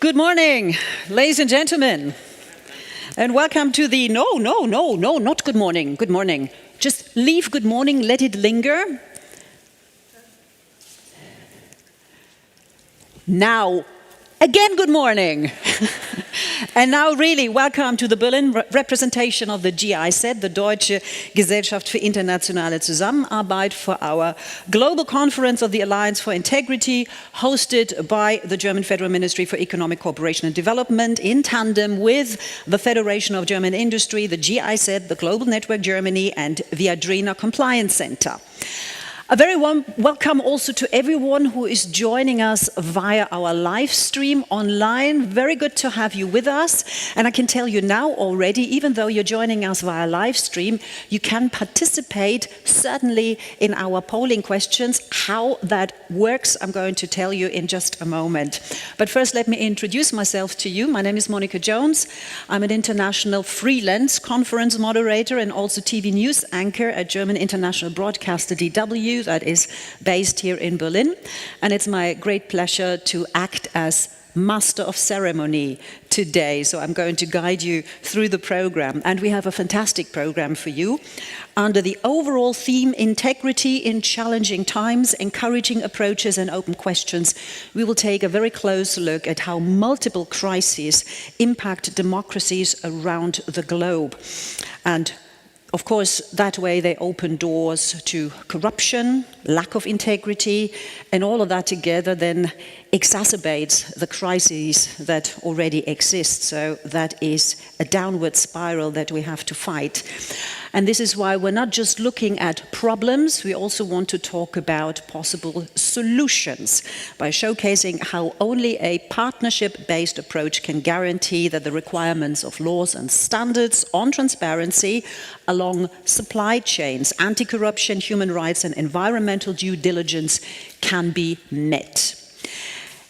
Good morning, ladies and gentlemen, and welcome to the, no, not good morning, good morning. Just leave good morning, let it linger. Now, again, good morning. And now really welcome to the Berlin representation of the GIZ, the Deutsche Gesellschaft für internationale Zusammenarbeit, for our global conference of the Alliance for Integrity, hosted by the German Federal Ministry for Economic Cooperation and Development in tandem with the Federation of German Industry, the GIZ, the Global Network Germany, and the Adrena Compliance Center. A very warm welcome also to everyone who is joining us via our live stream online. Very good to have you with us. And I can tell you now already, even though you're joining us via live stream, you can participate certainly in our polling questions. How that works, I'm going to tell you in just a moment. But first, let me introduce myself to you. My name is Monica Jones. I'm an international freelance conference moderator and also TV news anchor at German international broadcaster DW. That is based here in Berlin, and it's my great pleasure to act as Master of Ceremony today. So I'm going to guide you through the program, and we have a fantastic program for you under the overall theme Integrity in Challenging Times, Encouraging Approaches and Open Questions. We will take a very close look at how multiple crises impact democracies around the globe. And of course, that way they open doors to corruption, lack of integrity, and all of that together then exacerbates the crises that already exist. So that is a downward spiral that we have to fight. And this is why we're not just looking at problems, we also want to talk about possible solutions by showcasing how only a partnership-based approach can guarantee that the requirements of laws and standards on transparency along supply chains, anti-corruption, human rights and environmental due diligence can be met.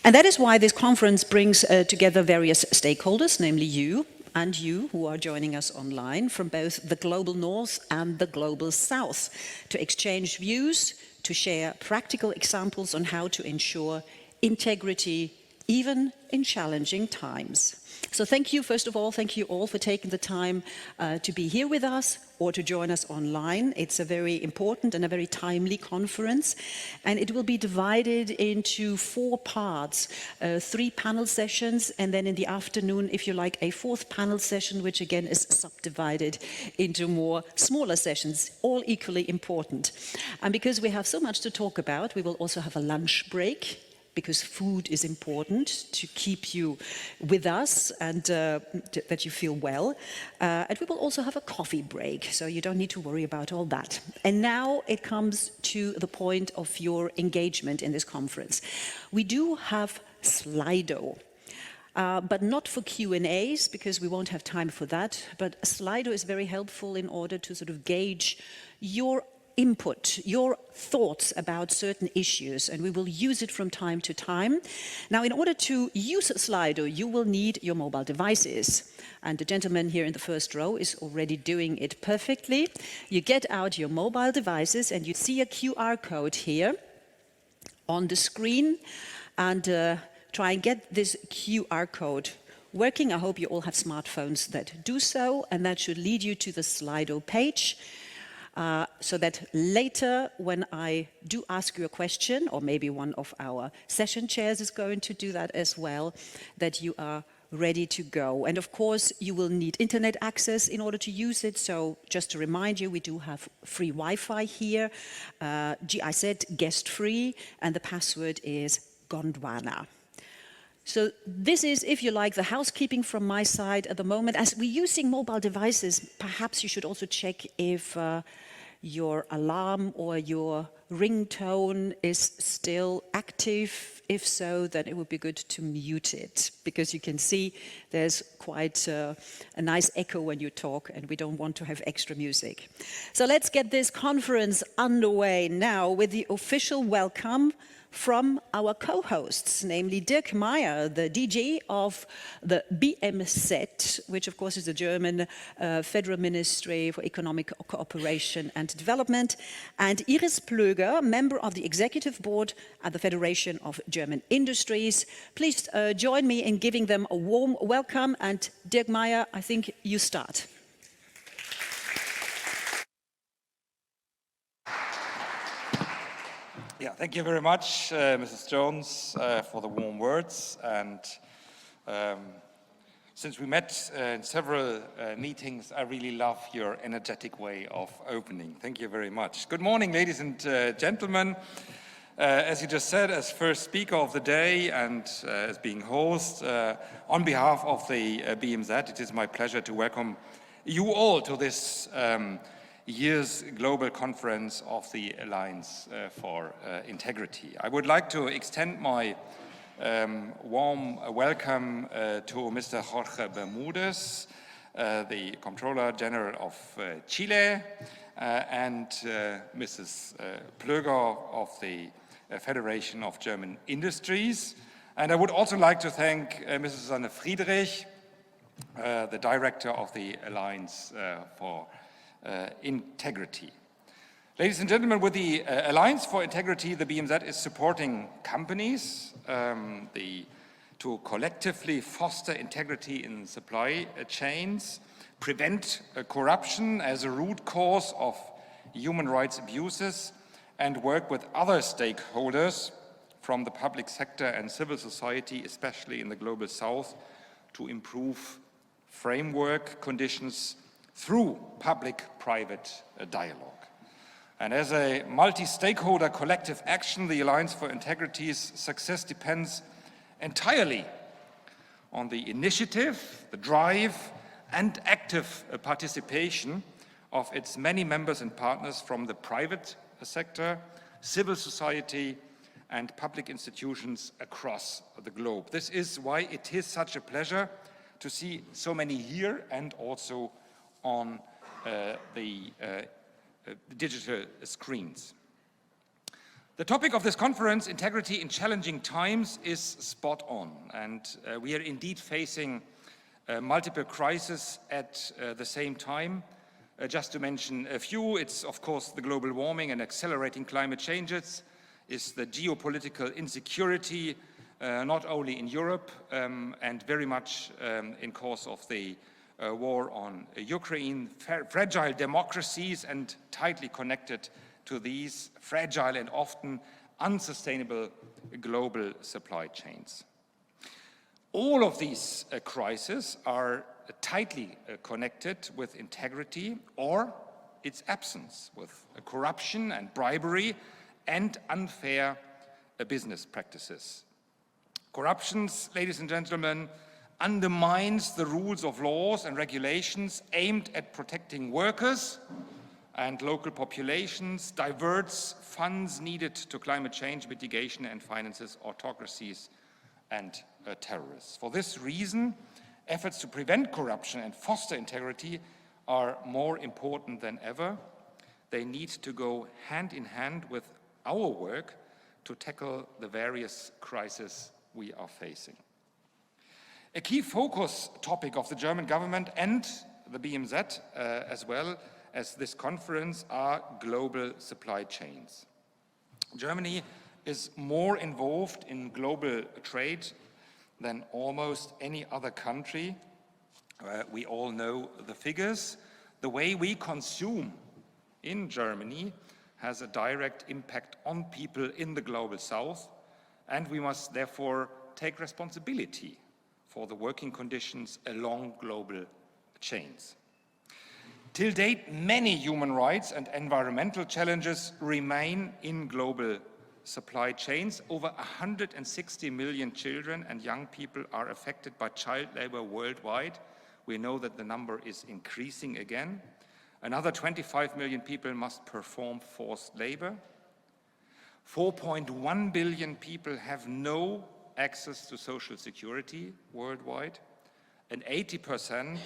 And that is why this conference brings together various stakeholders, namely you and you who are joining us online from both the global north and the global south, to exchange views, to share practical examples on how to ensure integrity even in challenging times. So thank you, first of all, thank you all for taking the time to be here with us or to join us online. It's a very important and a very timely conference, and it will be divided into 4 parts, 3 panel sessions, and then in the afternoon, if you like, a 4th panel session, which again is subdivided into more smaller sessions, all equally important. And because we have so much to talk about, we will also have a lunch break, because food is important to keep you with us and that you feel well. And we will also have a coffee break, so you don't need to worry about all that. And now it comes to the point of your engagement in this conference. We do have Slido. But not for Q&As, because we won't have time for that. But Slido is very helpful in order to sort of gauge your input, your thoughts about certain issues, and we will use it from time to time. Now, in order to use Slido, you will need your mobile devices. And the gentleman here in the first row is already doing it perfectly. You get out your mobile devices and you see a QR code here on the screen, and try and get this QR code working. I hope you all have smartphones that do so, and that should lead you to the Slido page. So that later, when I do ask you a question, or maybe one of our session chairs is going to do that as well, that you are ready to go. And of course, you will need internet access in order to use it. So just to remind you, we do have free Wi-Fi here, GIZ guest free, and the password is Gondwana. So this is, if you like, the housekeeping from my side at the moment. As we're using mobile devices, perhaps you should also check if your alarm or your ringtone is still active. If so, then it would be good to mute it, because you can see there's quite a nice echo when you talk, and we don't want to have extra music. So let's get this conference underway now with the official welcome from our co-hosts, namely Dirk Meyer, the DG of the BMZ, which of course is the German Federal Ministry for Economic Cooperation and Development, and Iris Plöger, Plöger, member of the Executive Board at the Federation of German Industries. Please join me in giving them a warm welcome. And Dirk Meyer, I think you start. Yeah, thank you very much, Mrs. Jones, for the warm words. And since we met in several meetings, I really love your energetic way of opening. Thank you very much. Good morning, ladies and gentlemen. As you just said, as first speaker of the day and as being host, on behalf of the BMZ, it is my pleasure to welcome you all to this year's global conference of the Alliance for Integrity. I would like to extend my warm welcome to Mr. Jorge Bermudez, the Comptroller General of Chile, and Mrs. Plöger of the Federation of German Industries. And I would also like to thank Mrs. Susanne Friedrich, the Director of the Alliance for Integrity. Ladies and gentlemen, with the Alliance for Integrity, the BMZ is supporting companies to collectively foster integrity in supply chains, prevent corruption as a root cause of human rights abuses, and work with other stakeholders from the public sector and civil society, especially in the Global South, to improve framework conditions through public-private dialogue. And as a multi-stakeholder collective action, the Alliance for Integrity's success depends entirely on the initiative, the drive, and active participation of its many members and partners from the private sector, civil society, and public institutions across the globe. This is why it is such a pleasure to see so many here and also on the digital screens. The topic of this conference, integrity in challenging times, is spot on, and we are indeed facing multiple crises at the same time. Just to mention a few, it's of course the global warming and accelerating climate changes, is the geopolitical insecurity, not only in Europe and very much in course of the war on Ukraine, fragile democracies, and tightly connected to these fragile and often unsustainable global supply chains. All of these crises are tightly connected with integrity or its absence, with corruption and bribery and unfair business practices. Corruption, ladies and gentlemen, undermines the rules of laws and regulations aimed at protecting workers and local populations, diverts funds needed to climate change mitigation, and finances autocracies and terrorists. For this reason, efforts to prevent corruption and foster integrity are more important than ever. They need to go hand in hand with our work to tackle the various crises we are facing. A key focus topic of the German government and the BMZ, as well as this conference, are global supply chains. Germany is more involved in global trade than almost any other country. We all know the figures. The way we consume in Germany has a direct impact on people in the Global South, and we must therefore take responsibility for the working conditions along global chains. Till date, many human rights and environmental challenges remain in global supply chains. Over 160 million children and young people are affected by child labor worldwide. We know that the number is increasing again. Another 25 million people must perform forced labor. 4.1 billion people have no access to social security worldwide, and 80%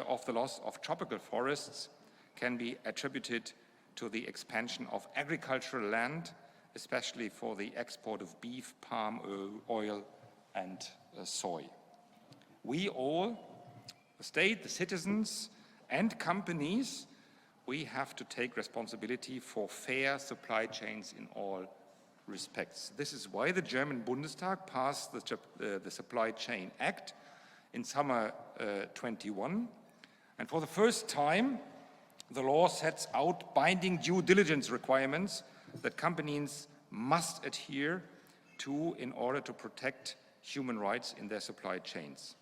of the loss of tropical forests can be attributed to the expansion of agricultural land, especially for the export of beef, palm oil, and soy. We all, the state, the citizens, and companies, we have to take responsibility for fair supply chains in all respects. This is why the German Bundestag passed the Supply Chain Act in summer 21. And for the first time, the law sets out binding due diligence requirements that companies must adhere to in order to protect human rights in their supply chains.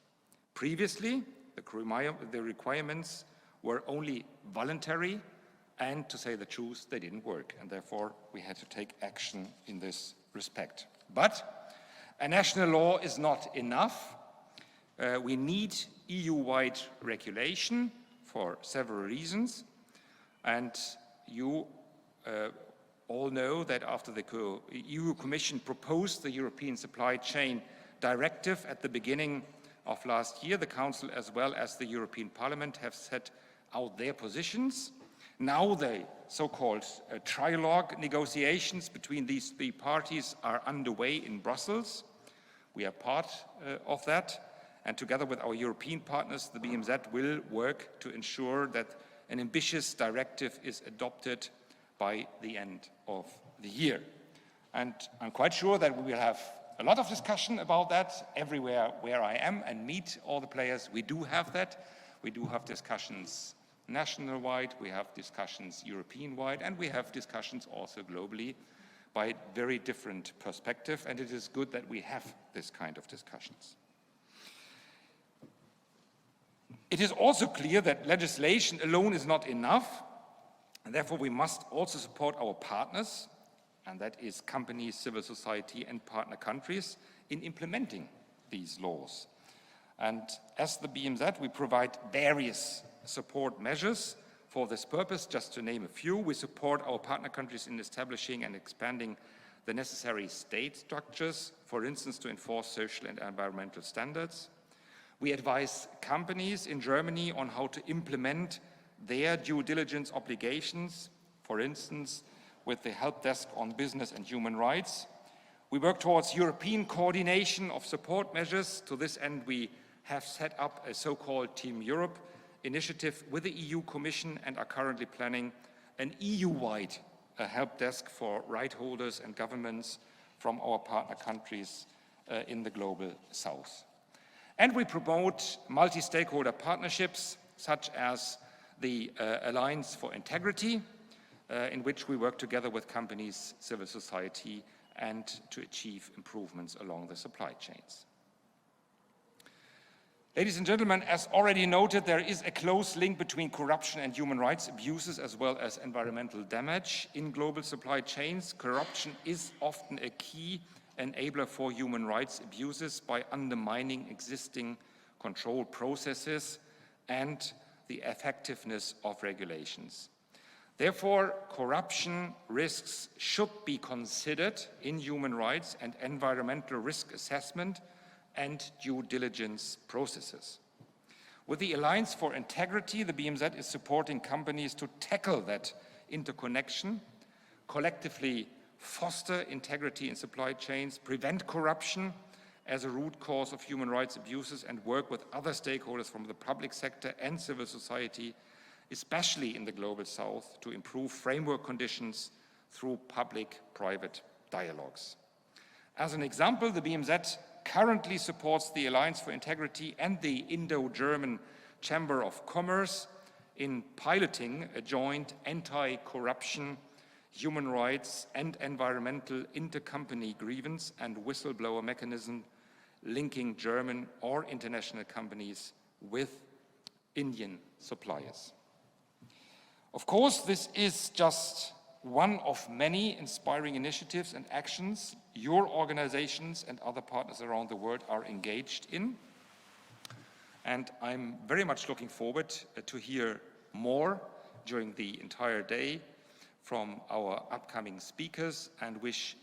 Previously, the requirements were only voluntary, and to say the truth, they didn't work, and therefore we had to take action in this respect. But a national law is not enough. We need EU-wide regulation for several reasons, and you all know that after the EU Commission proposed the European Supply Chain Directive at the beginning of last year, the Council as well as the European Parliament have set out their positions. Now the so-called trilogue negotiations between these three parties are underway in Brussels. We are part of that, and together with our European partners, the BMZ will work to ensure that an ambitious directive is adopted by the end of the year. And I'm quite sure that we will have a lot of discussion about that everywhere where I am and meet all the players. We do have that. We do have discussions national-wide, we have discussions European-wide, and we have discussions also globally by very different perspective, and it is good that we have this kind of discussions. It is also clear that legislation alone is not enough, and therefore we must also support our partners, and that is companies, civil society, and partner countries in implementing these laws. And as the BMZ, we provide various support measures for this purpose. Just to name a few, we support our partner countries in establishing and expanding the necessary state structures, for instance, to enforce social and environmental standards. We advise companies in Germany on how to implement their due diligence obligations, for instance, with the help desk on business and human rights. We work towards European coordination of support measures. To this end, we have set up a so-called Team Europe initiative with the EU Commission and are currently planning an EU-wide help desk for right holders and governments from our partner countries in the global south. And we promote multi-stakeholder partnerships, such as the Alliance for Integrity, in which we work together with companies, civil society, and to achieve improvements along the supply chains. Ladies and gentlemen, as already noted, there is a close link between corruption and human rights abuses as well as environmental damage in global supply chains. Corruption is often a key enabler for human rights abuses by undermining existing control processes and the effectiveness of regulations. Therefore, corruption risks should be considered in human rights and environmental risk assessment and due diligence processes. With the Alliance for Integrity, the BMZ is supporting companies to tackle that interconnection, collectively foster integrity in supply chains, prevent corruption as a root cause of human rights abuses, and work with other stakeholders from the public sector and civil society, especially in the global south, to improve framework conditions through public-private dialogues. As an example, the BMZ currently supports the Alliance for Integrity and the Indo-German Chamber of Commerce in piloting a joint anti-corruption, human rights and environmental intercompany grievance and whistleblower mechanism linking German or international companies with Indian suppliers. Of course, this is just one of many inspiring initiatives and actions your organizations and other partners around the world are engaged in. And I'm very much looking forward to hear more during the entire day from our upcoming speakers, and wish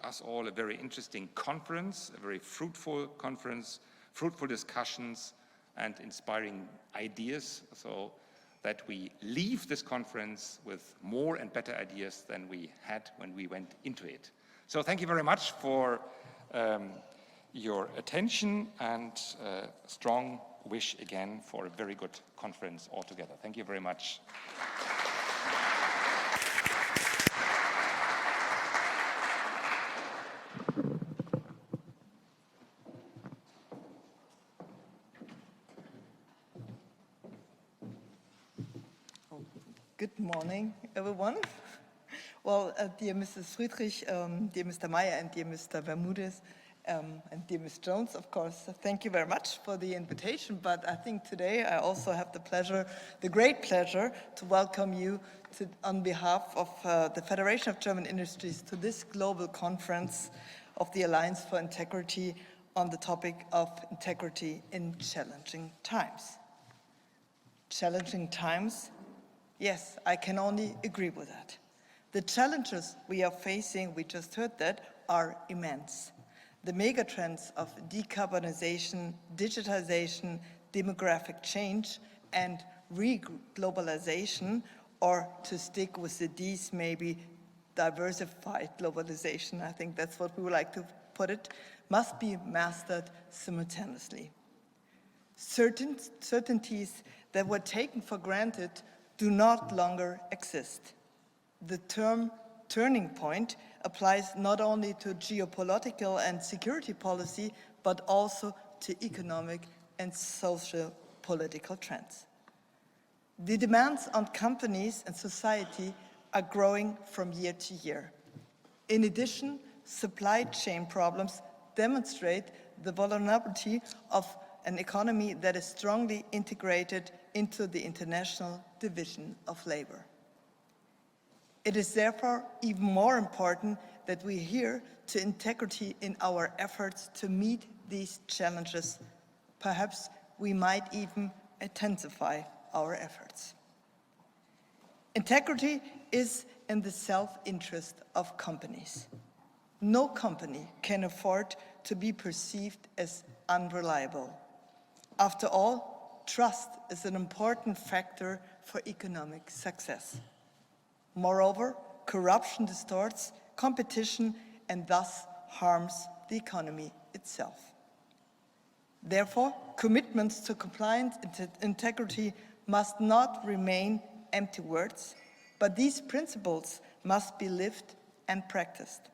us all a very interesting conference, a very fruitful conference, fruitful discussions and inspiring ideas, so that we leave this conference with more and better ideas than we had when we went into it. So thank you very much for your attention and strong wish again for a very good conference altogether. Thank you very much. Good morning, everyone. Well, dear Mrs. Friedrich, dear Mr. Meyer, and dear Mr. Bermudez, and dear Ms. Jones, of course, thank you very much for the invitation. But I think today I also have the great pleasure to welcome you on behalf of the Federation of German Industries to this global conference of the Alliance for Integrity on the topic of integrity in challenging times. Challenging times? Yes, I can only agree with that. The challenges we are facing, we just heard that, are immense. The megatrends of decarbonization, digitization, demographic change, and re-globalization, or to stick with the Ds, maybe diversified globalization, I think that's what we would like to put it, must be mastered simultaneously. Certainties that were taken for granted do not longer exist. The term turning point applies not only to geopolitical and security policy, but also to economic and social political trends. The demands on companies and society are growing from year to year. In addition, supply chain problems demonstrate the vulnerability of an economy that is strongly integrated into the international division of labor. It is therefore even more important that we adhere to integrity in our efforts to meet these challenges. Perhaps we might even intensify our efforts. Integrity is in the self-interest of companies. No company can afford to be perceived as unreliable. After all, trust is an important factor for economic success. Moreover, corruption distorts competition and thus harms the economy itself. Therefore, commitments to compliance and integrity must not remain empty words, but these principles must be lived and practiced.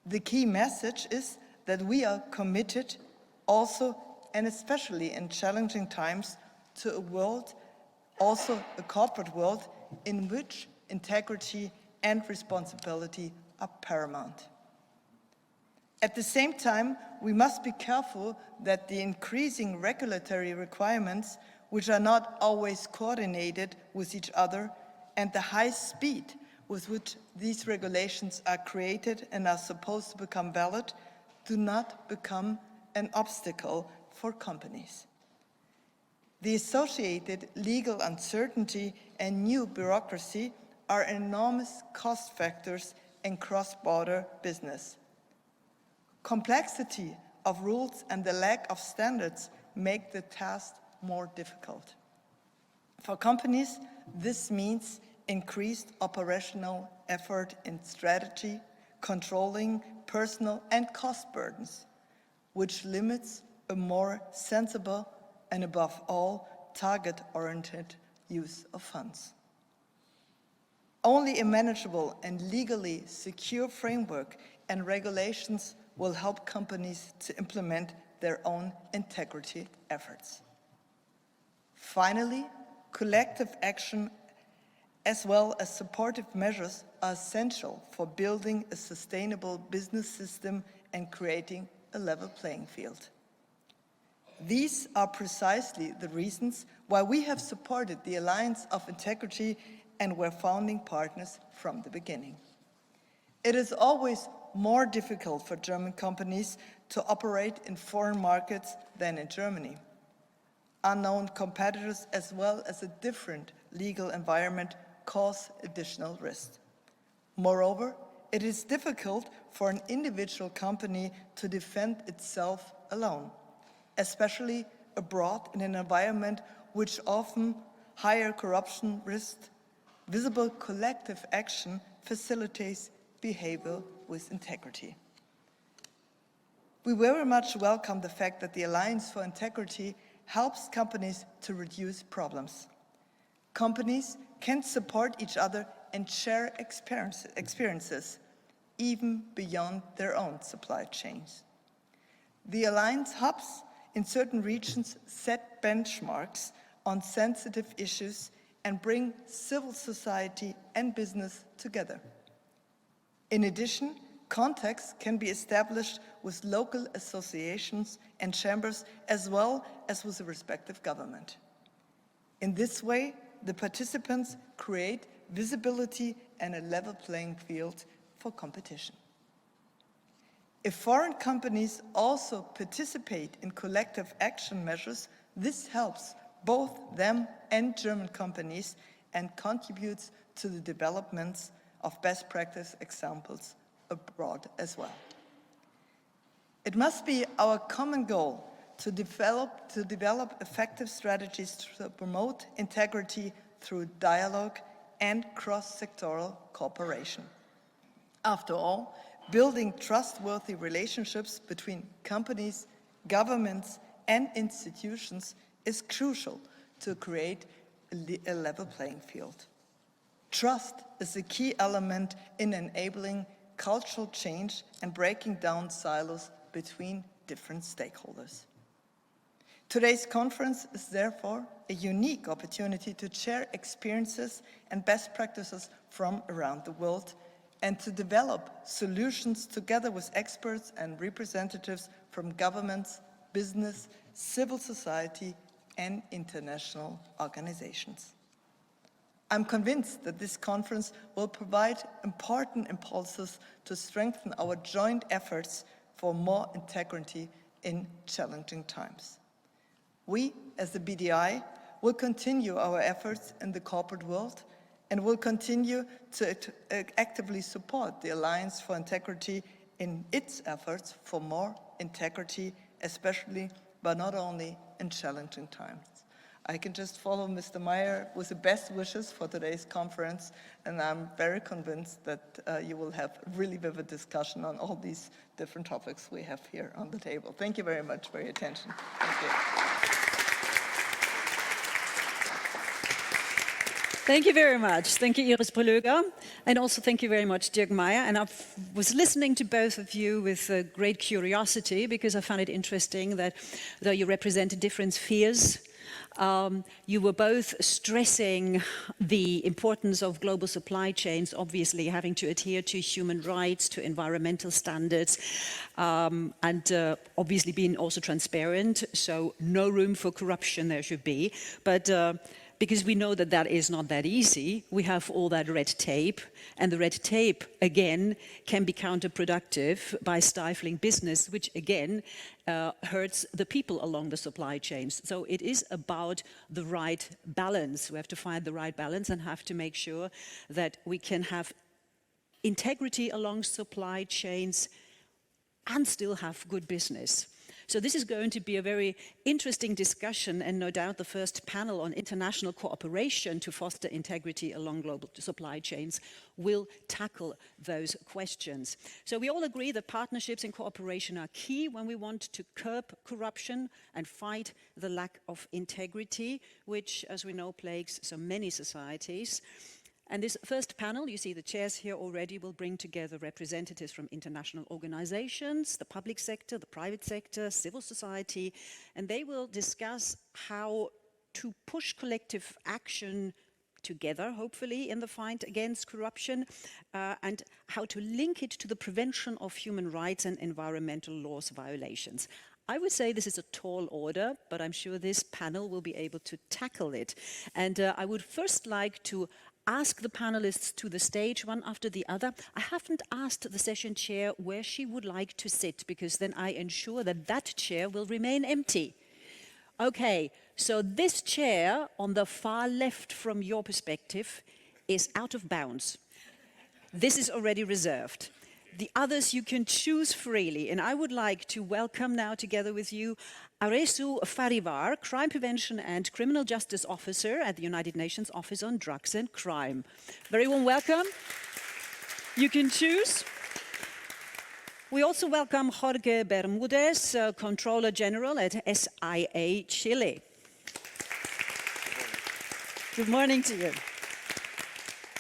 The key message is that we are committed also and especially in challenging times to a world, also a corporate world, in which integrity and responsibility are paramount. At the same time, we must be careful that the increasing regulatory requirements, which are not always coordinated with each other, and the high speed with which these regulations are created and are supposed to become valid, do not become an obstacle for companies. The associated legal uncertainty and new bureaucracy are enormous cost factors in cross-border business. Complexity of rules and the lack of standards make the task more difficult. For companies, this means increased operational effort in strategy, controlling personal and cost burdens, which limits a more sensible and above all target-oriented use of funds. Only a manageable and legally secure framework and regulations will help companies to implement their own integrity efforts. Finally, collective action as well as supportive measures are essential for building a sustainable business system and creating a level playing field. These are precisely the reasons why we have supported the Alliance of Integrity and were founding partners from the beginning. It is always more difficult for German companies to operate in foreign markets than in Germany. Unknown competitors as well as a different legal environment cause additional risk. Moreover, it is difficult for an individual company to defend itself alone, especially abroad in an environment which often higher corruption risks. Visible collective action facilitates behavior with integrity. We very much welcome the fact that the Alliance for Integrity helps companies to reduce problems. Companies can support each other and share experiences, even beyond their own supply chains. The Alliance hubs in certain regions set benchmarks on sensitive issues and bring civil society and business together. In addition, contacts can be established with local associations and chambers as well as with the respective government. In this way, the participants create visibility and a level playing field for competition. If foreign companies also participate in collective action measures, this helps both them and German companies and contributes to the developments of best practice examples abroad as well. It must be our common goal to develop effective strategies to promote integrity through dialogue and cross-sectoral cooperation. After all, building trustworthy relationships between companies, governments, and institutions is crucial to create a level playing field. Trust is a key element in enabling cultural change and breaking down silos between different stakeholders. Today's conference is therefore a unique opportunity to share experiences and best practices from around the world and to develop solutions together with experts and representatives from governments, business, civil society, and international organizations. I'm convinced that this conference will provide important impulses to strengthen our joint efforts for more integrity in challenging times. We, as the BDI, will continue our efforts in the corporate world and will continue to actively support the Alliance for Integrity in its efforts for more integrity, especially, but not only in challenging times. I can just follow Mr. Meyer with the best wishes for today's conference, and I'm very convinced that you will have a really vivid discussion on all these different topics we have here on the table. Thank you very much for your attention. Thank you. Thank you very much. Thank you, Iris Brelöger. And also thank you very much, Dirk Meyer. And I was listening to both of you with great curiosity because I found it interesting that though you represent different spheres, you were both stressing the importance of global supply chains, obviously having to adhere to human rights, to environmental standards, and obviously being also transparent, so no room for corruption there should be. But because we know that that is not that easy, we have all that red tape, and the red tape, again, can be counterproductive by stifling business, which again hurts the people along the supply chains. So it is about the right balance. We have to find the right balance and have to make sure that we can have integrity along supply chains and still have good business. So this is going to be a very interesting discussion, and no doubt the first panel on international cooperation to foster integrity along global supply chains will tackle those questions. So we all agree that partnerships and cooperation are key when we want to curb corruption and fight the lack of integrity, which, as we know, plagues so many societies. And this first panel, you see the chairs here already, will bring together representatives from international organizations, the public sector, the private sector, civil society, and they will discuss how to push collective action together, hopefully, in the fight against corruption, and how to link it to the prevention of human rights and environmental laws violations. I would say this is a tall order, but I'm sure this panel will be able to tackle it. And I would first like to ask the panelists to the stage one after the other. I haven't asked the session chair where she would like to sit, because then I ensure that that chair will remain empty. Okay, so this chair on the far left from your perspective is out of bounds. This is already reserved. The others you can choose freely, and I would like to welcome now together with you Aresu Farivar, Crime Prevention and Criminal Justice Officer at the United Nations Office on Drugs and Crime. Very warm welcome. You can choose. We also welcome Jorge Bermudez, Controller General at SIA Chile. Good morning to you.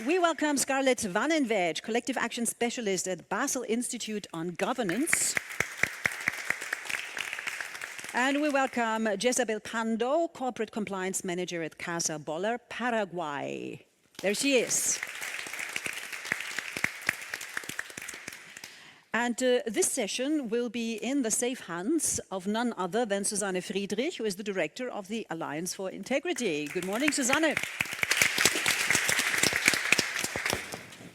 We welcome Scarlet Wannenwetsch, Collective Action Specialist at Basel Institute on Governance. And we welcome Jezabel Pando, Corporate Compliance Manager at Casa Boller, Paraguay. There she is. And this session will be in the safe hands of none other than Susanne Friedrich, who is the Director of the Alliance for Integrity. Good morning, Susanne.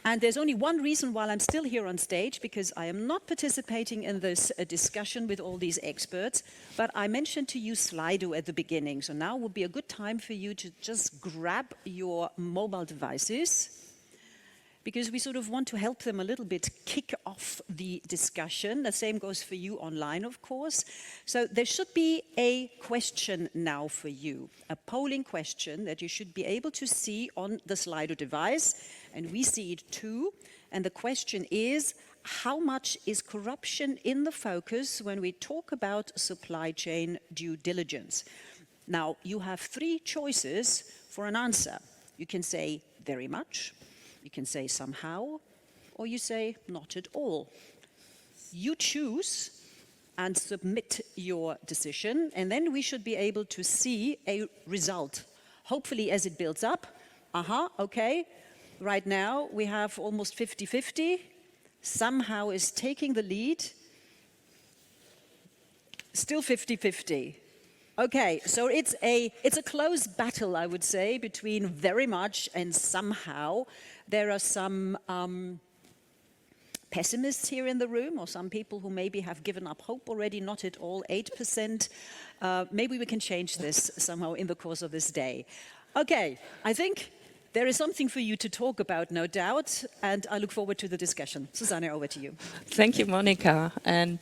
And there's only one reason why I'm still here on stage, because I am not participating in this discussion with all these experts, but I mentioned to you Slido at the beginning, so now would be a good time for you to just grab your mobile devices, because we sort of want to help them a little bit kick off the discussion. The same goes for you online, of course. So there should be a question now for you, a polling question that you should be able to see on the Slido device, and we see it too. And the question is, how much is corruption in the focus when we talk about supply chain due diligence? Now, you have three choices for an answer. You can say very much, you can say somehow, or you say not at all. You choose and submit your decision, and then we should be able to see a result. Hopefully as it builds up, okay, right now we have almost 50-50, somehow is taking the lead, still 50-50. Okay, so it's a close battle, I would say, between very much and somehow. There are some pessimists here in the room, or some people who maybe have given up hope already, not at all, 8%. Maybe we can change this somehow in the course of this day. Okay, I think there is something for you to talk about, no doubt, and I look forward to the discussion. Susanne, over to you. Thank you, Monica. And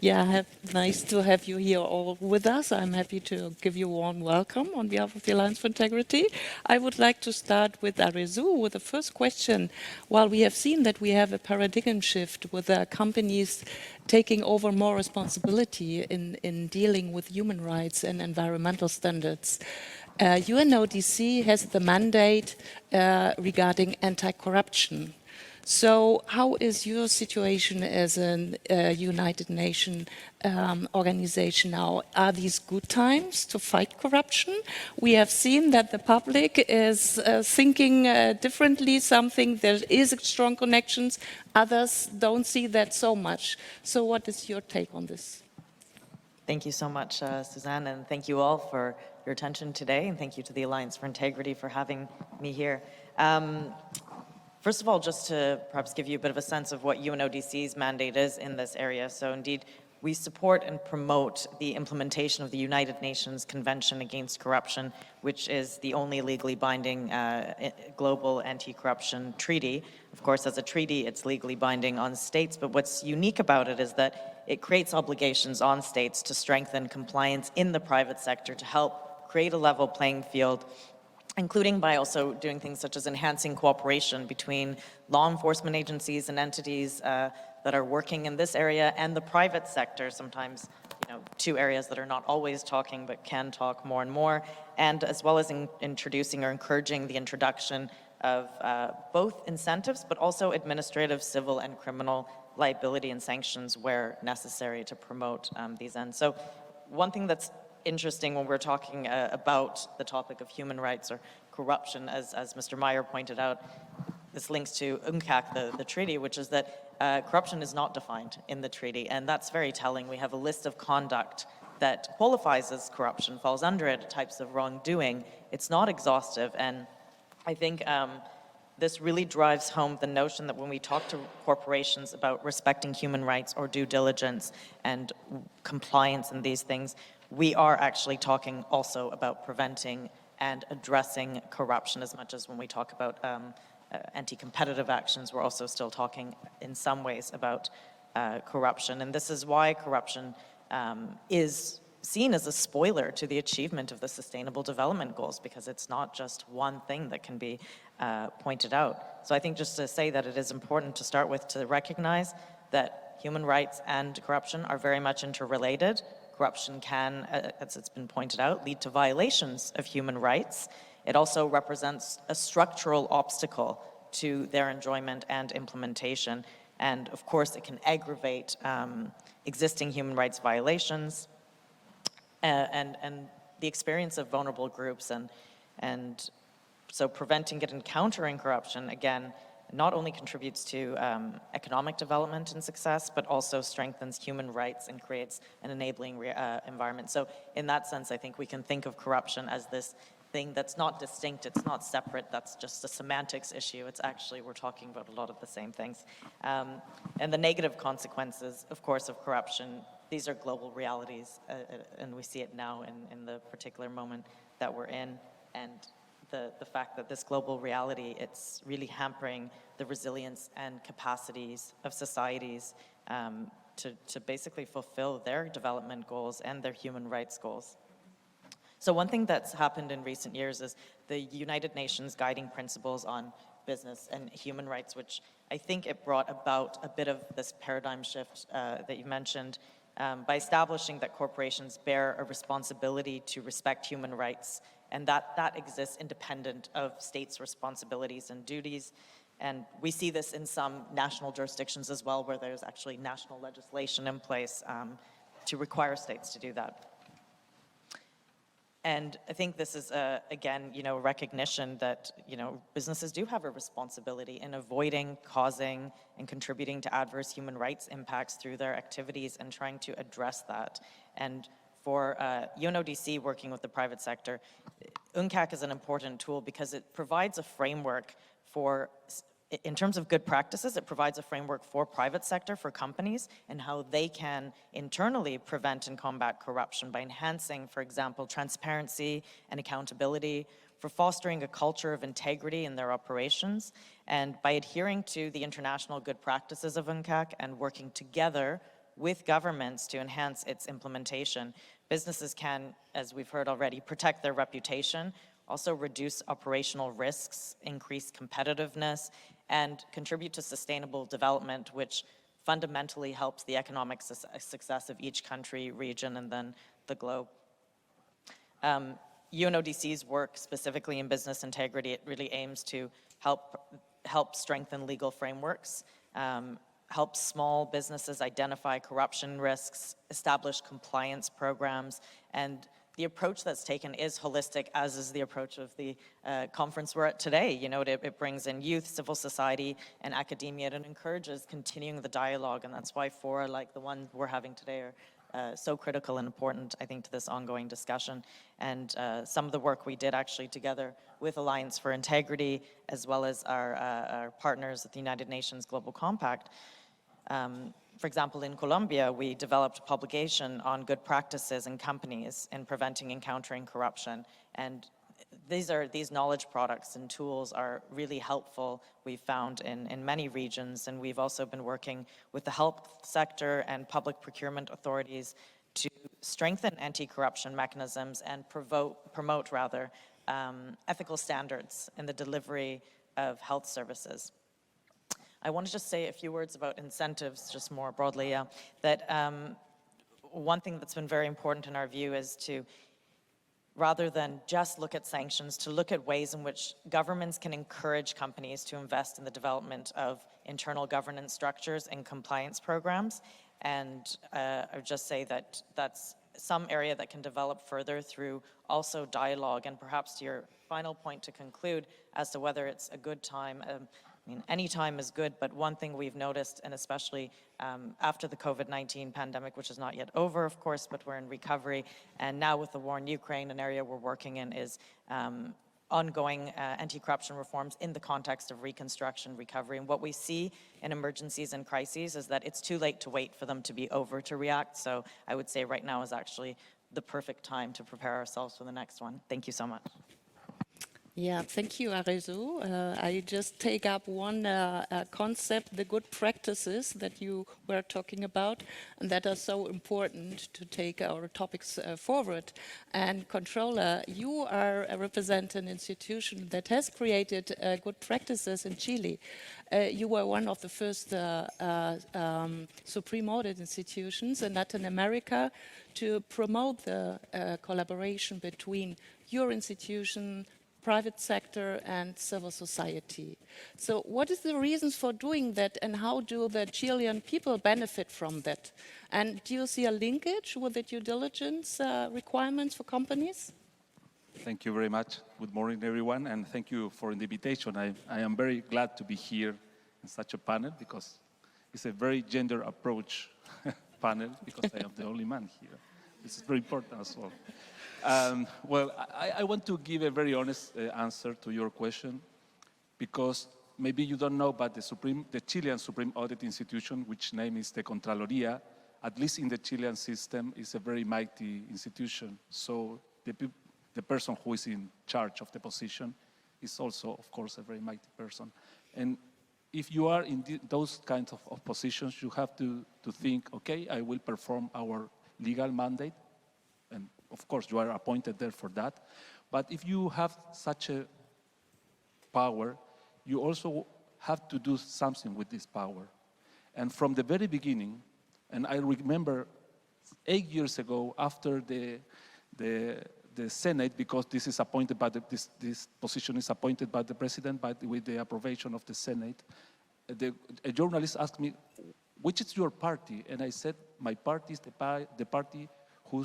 yeah, nice to have you here all with us. I'm happy to give you a warm welcome on behalf of the Alliance for Integrity. I would like to start with Arizu with the first question. While we have seen that we have a paradigm shift with companies taking over more responsibility in dealing with human rights and environmental standards, UNODC has the mandate regarding anti-corruption. So how is your situation as a United Nations organization now? Are these good times to fight corruption? We have seen that the public is thinking differently, something, there is strong connections, others don't see that so much. So what is your take on this? Thank you so much, Suzanne, and thank you all for your attention today, and thank you to the Alliance for Integrity for having me here. First of all, just to perhaps give you a bit of a sense of what UNODC's mandate is in this area. So indeed, we support and promote the implementation of the United Nations Convention Against Corruption, which is the only legally binding global anti-corruption treaty. Of course, as a treaty, it's legally binding on states, but what's unique about it is that it creates obligations on states to strengthen compliance in the private sector to help create a level playing field, including by also doing things such as enhancing cooperation between law enforcement agencies and entities that are working in this area and the private sector, sometimes two areas that are not always talking but can talk more and more, and as well as introducing or encouraging the introduction of both incentives but also administrative, civil, and criminal liability and sanctions where necessary to promote these ends. So one thing that's interesting when we're talking about the topic of human rights or corruption, as Mr. Meyer pointed out, this links to UNCAC, the treaty, which is that corruption is not defined in the treaty, and that's very telling. We have a list of conduct that qualifies as corruption, falls under it, types of wrongdoing. It's not exhaustive, and I think this really drives home the notion that when we talk to corporations about respecting human rights or due diligence and compliance and these things, we are actually talking also about preventing and addressing corruption as much as when we talk about anti-competitive actions, we're also still talking in some ways about corruption. And this is why corruption is seen as a spoiler to the achievement of the Sustainable Development Goals, because it's not just one thing that can be pointed out. So I think just to say that it is important to start with to recognize that human rights and corruption are very much interrelated. Corruption can, as it's been pointed out, lead to violations of human rights. It also represents a structural obstacle to their enjoyment and implementation. And of course, it can aggravate existing human rights violations and the experience of vulnerable groups. And so preventing it and countering corruption, again, not only contributes to economic development and success, but also strengthens human rights and creates an enabling environment. So in that sense, I think we can think of corruption as this thing that's not distinct, it's not separate, that's just a semantics issue. It's actually, we're talking about a lot of the same things. And the negative consequences, of course, of corruption, these are global realities, and we see it now in the particular moment that we're in. And the fact that this global reality, it's really hampering the resilience and capacities of societies to basically fulfill their development goals and their human rights goals. So one thing that's happened in recent years is the United Nations Guiding Principles on Business and Human Rights, which I think it brought about a bit of this paradigm shift that you mentioned by establishing that corporations bear a responsibility to respect human rights, and that exists independent of states' responsibilities and duties. And we see this in some national jurisdictions as well, where there's actually national legislation in place to require states to do that. And I think this is, again, recognition that, businesses do have a responsibility in avoiding, causing, and contributing to adverse human rights impacts through their activities and trying to address that. And for UNODC working with the private sector, UNCAC is an important tool because it provides a framework for, in terms of good practices, it provides a framework for private sector, for companies, and how they can internally prevent and combat corruption by enhancing, for example, transparency and accountability, for fostering a culture of integrity in their operations, and by adhering to the international good practices of UNCAC and working together with governments to enhance its implementation. Businesses can, as we've heard already, protect their reputation, also reduce operational risks, increase competitiveness, and contribute to sustainable development, which fundamentally helps the economic success of each country, region, and then the globe. UNODC's work specifically in business integrity, it really aims to help strengthen legal frameworks, help small businesses identify corruption risks, establish compliance programs, and the approach that's taken is holistic, as is the approach of the conference we're at today. It brings in youth, civil society, and academia, and it encourages continuing the dialogue, and that's why fora like the one we're having today are so critical and important, I think, to this ongoing discussion. And some of the work we did actually together with Alliance for Integrity, as well as our partners at the United Nations Global Compact. For example, in Colombia, we developed a publication on good practices in companies in preventing and countering corruption. And these knowledge products and tools are really helpful, we've found, in many regions. And we've also been working with the health sector and public procurement authorities to strengthen anti-corruption mechanisms and promote ethical standards in the delivery of health services. I want to just say a few words about incentives, just more broadly, that one thing that's been very important in our view is to, rather than just look at sanctions, to look at ways in which governments can encourage companies to invest in the development of internal governance structures and compliance programs. And I would just say that that's some area that can develop further through also dialogue. And perhaps to your final point to conclude as to whether it's a good time, any time is good, but one thing we've noticed, and especially after the COVID-19 pandemic, which is not yet over, of course, but we're in recovery, and now with the war in Ukraine, an area we're working in is ongoing anti-corruption reforms in the context of reconstruction, recovery. And what we see in emergencies and crises is that it's too late to wait for them to be over to react. So I would say right now is actually the perfect time to prepare ourselves for the next one. Thank you so much. Yeah, thank you, Arezzo. I just take up one concept, the good practices that you were talking about, and that are so important to take our topics forward. And Controller, you are represent an institution that has created good practices in Chile. You were one of the first Supreme Audit institutions in Latin America to promote the collaboration between your institution, private sector and civil society. So what is the reasons for doing that, and how do the Chilean people benefit from that? And do you see a linkage with the due diligence requirements for companies? Thank you very much. Good morning, everyone, and thank you for the invitation. I am very glad to be here in such a panel because it's a very gender approach panel because I am the only man here. This is very important as well. Well, I want to give a very honest answer to your question because maybe you don't know, but the Chilean Supreme Audit Institution, which name is the Contraloría, at least in the Chilean system, is a very mighty institution. So the person who is in charge of the position is also, of course, a very mighty person. And if you are in those kinds of positions, you have to think, okay, I will perform our legal mandate. And of course, you are appointed there for that. But if you have such a power, you also have to do something with this power. And from the very beginning, and I remember 8 years ago, after the Senate, because this is appointed by this position is appointed by the president, with the approbation of the Senate, a journalist asked me, which is your party? And I said, my party is the party who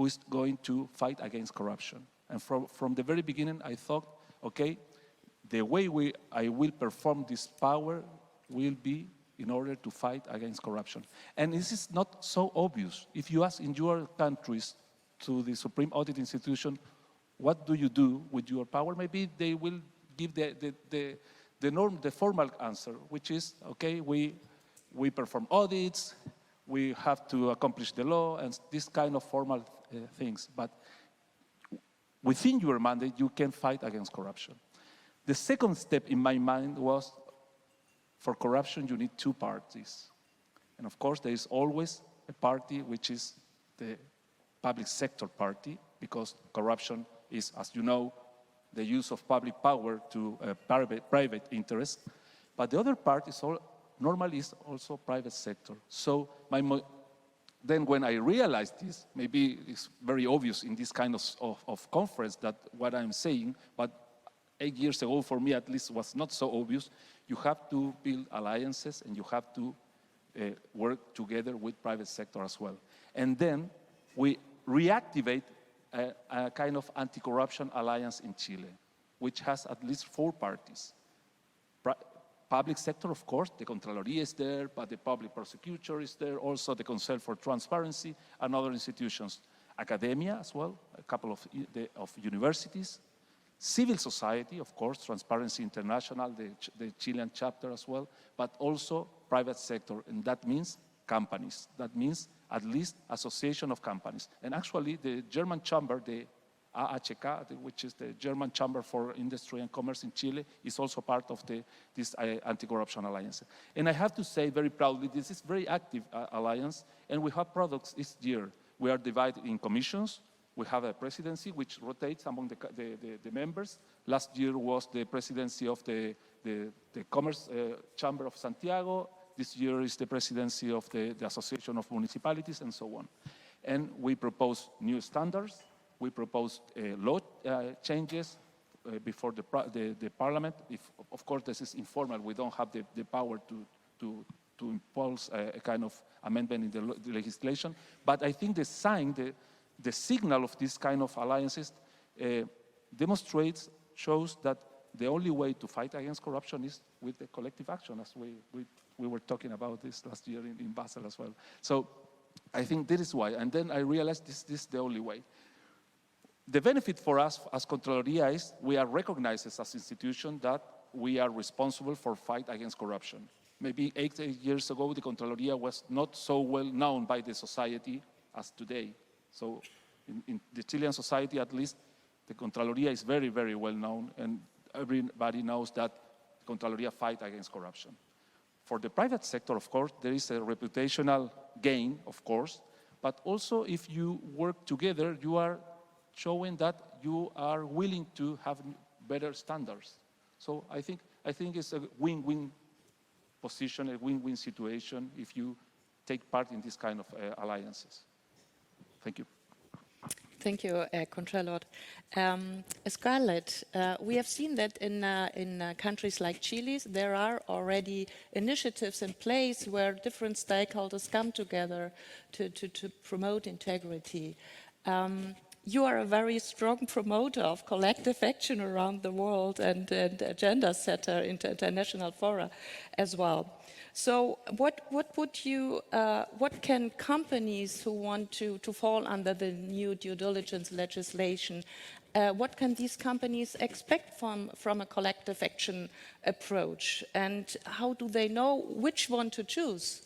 is going to fight against corruption. And from the very beginning, I thought, okay, the way I will perform this power will be in order to fight against corruption. And this is not so obvious. If you ask in your countries to the Supreme Audit Institution, what do you do with your power? Maybe they will give the formal answer, which is, okay, we perform audits, we have to accomplish the law, and this kind of formal things. But within your mandate, you can fight against corruption. The second step in my mind was, for corruption, you need two parties. And of course, there is always a party which is the public sector party, because corruption is, as you know, the use of public power to private interest. But the other part is normally is also private sector. So then when I realized this, maybe it's very obvious in this kind of conference that what I'm saying, but 8 years ago for me at least was not so obvious. You have to build alliances and you have to work together with private sector as well. And then we reactivate a kind of anti-corruption alliance in Chile, which has at least 4 parties. Public sector, of course, the Contraloría is there, but the public prosecutor is there, also the Council for Transparency and other institutions. Academia as well, a couple of universities. Civil society, of course, Transparency International, the Chilean chapter as well, but also private sector, and that means companies. That means at least association of companies. And actually, the German chamber, the AHK, which is the German Chamber for Industry and Commerce in Chile, is also part of this anti-corruption alliance. And I have to say very proudly, this is a very active alliance, and we have products each year. We are divided in commissions. We have a presidency which rotates among the members. Last year was the presidency of the Commerce Chamber of Santiago. This year is the presidency of the Association of Municipalities, and so on. And we propose new standards. We proposed law changes before the parliament. Of course, this is informal. We don't have the power to impose a kind of amendment in the legislation. But I think the signal of this kind of alliances shows that the only way to fight against corruption is with the collective action, as we were talking about this last year in Basel as well. So I think this is why. And then I realized this is the only way. The benefit for us as Contraloría is we are recognized as an institution that we are responsible for fight against corruption. Maybe 8 years ago, the Contraloría was not so well known by the society as today. So in the Chilean society, at least, The Contraloria is very, very well known, and everybody knows that Contraloria fight against corruption. For the private sector, of course, there is a reputational gain, of course, but also if you work together, you are showing that you are willing to have better standards. So I think it's a win-win position, a win-win situation if you take part in this kind of alliances. Thank you. Thank you, Contralor. Scarlet, we have seen that in countries like Chile, there are already initiatives in place where different stakeholders come together to promote integrity. You are a very strong promoter of collective action around the world and agenda setter into international fora as well. So what can companies who want to fall under the new due diligence legislation, what can these companies expect from a collective action approach? And how do they know which one to choose?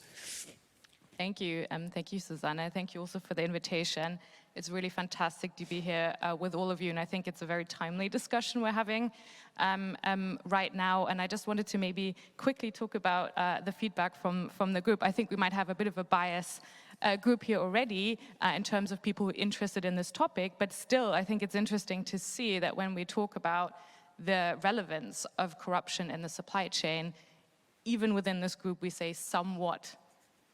Thank you. Thank you, Susanna. Thank you also for the invitation. It's really fantastic to be here with all of you, and I think it's a very timely discussion we're having right now. And I just wanted to maybe quickly talk about the feedback from the group. I think we might have a bit of a bias group here already in terms of people who are interested in this topic, but still I think it's interesting to see that when we talk about the relevance of corruption in the supply chain, even within this group we say somewhat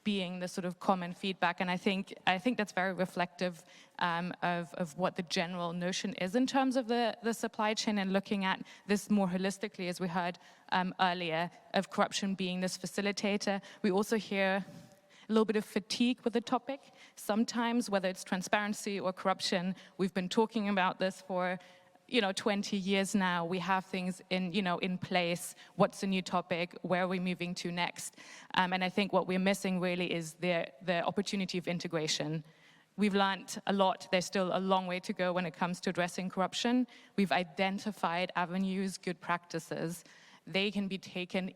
being the sort of common feedback, and I think that's very reflective of what the general notion is in terms of the supply chain, and looking at this more holistically, as we heard earlier, of corruption being this facilitator. We also hear a little bit of fatigue with the topic. Sometimes, whether it's transparency or corruption, we've been talking about this for 20 years now. We have things in place. What's the new topic? Where are we moving to next? And I think what we're missing really is the opportunity of integration. We've learned a lot. There's still a long way to go when it comes to addressing corruption. We've identified avenues, good practices. They can be taken,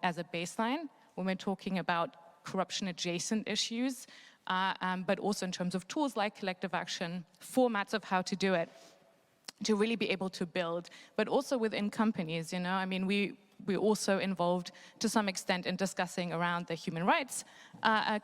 as a baseline when we're talking about corruption-adjacent issues, but also in terms of tools like collective action, formats of how to do it, to really be able to build, but also within companies, I mean, we're also involved to some extent in discussing around the human rights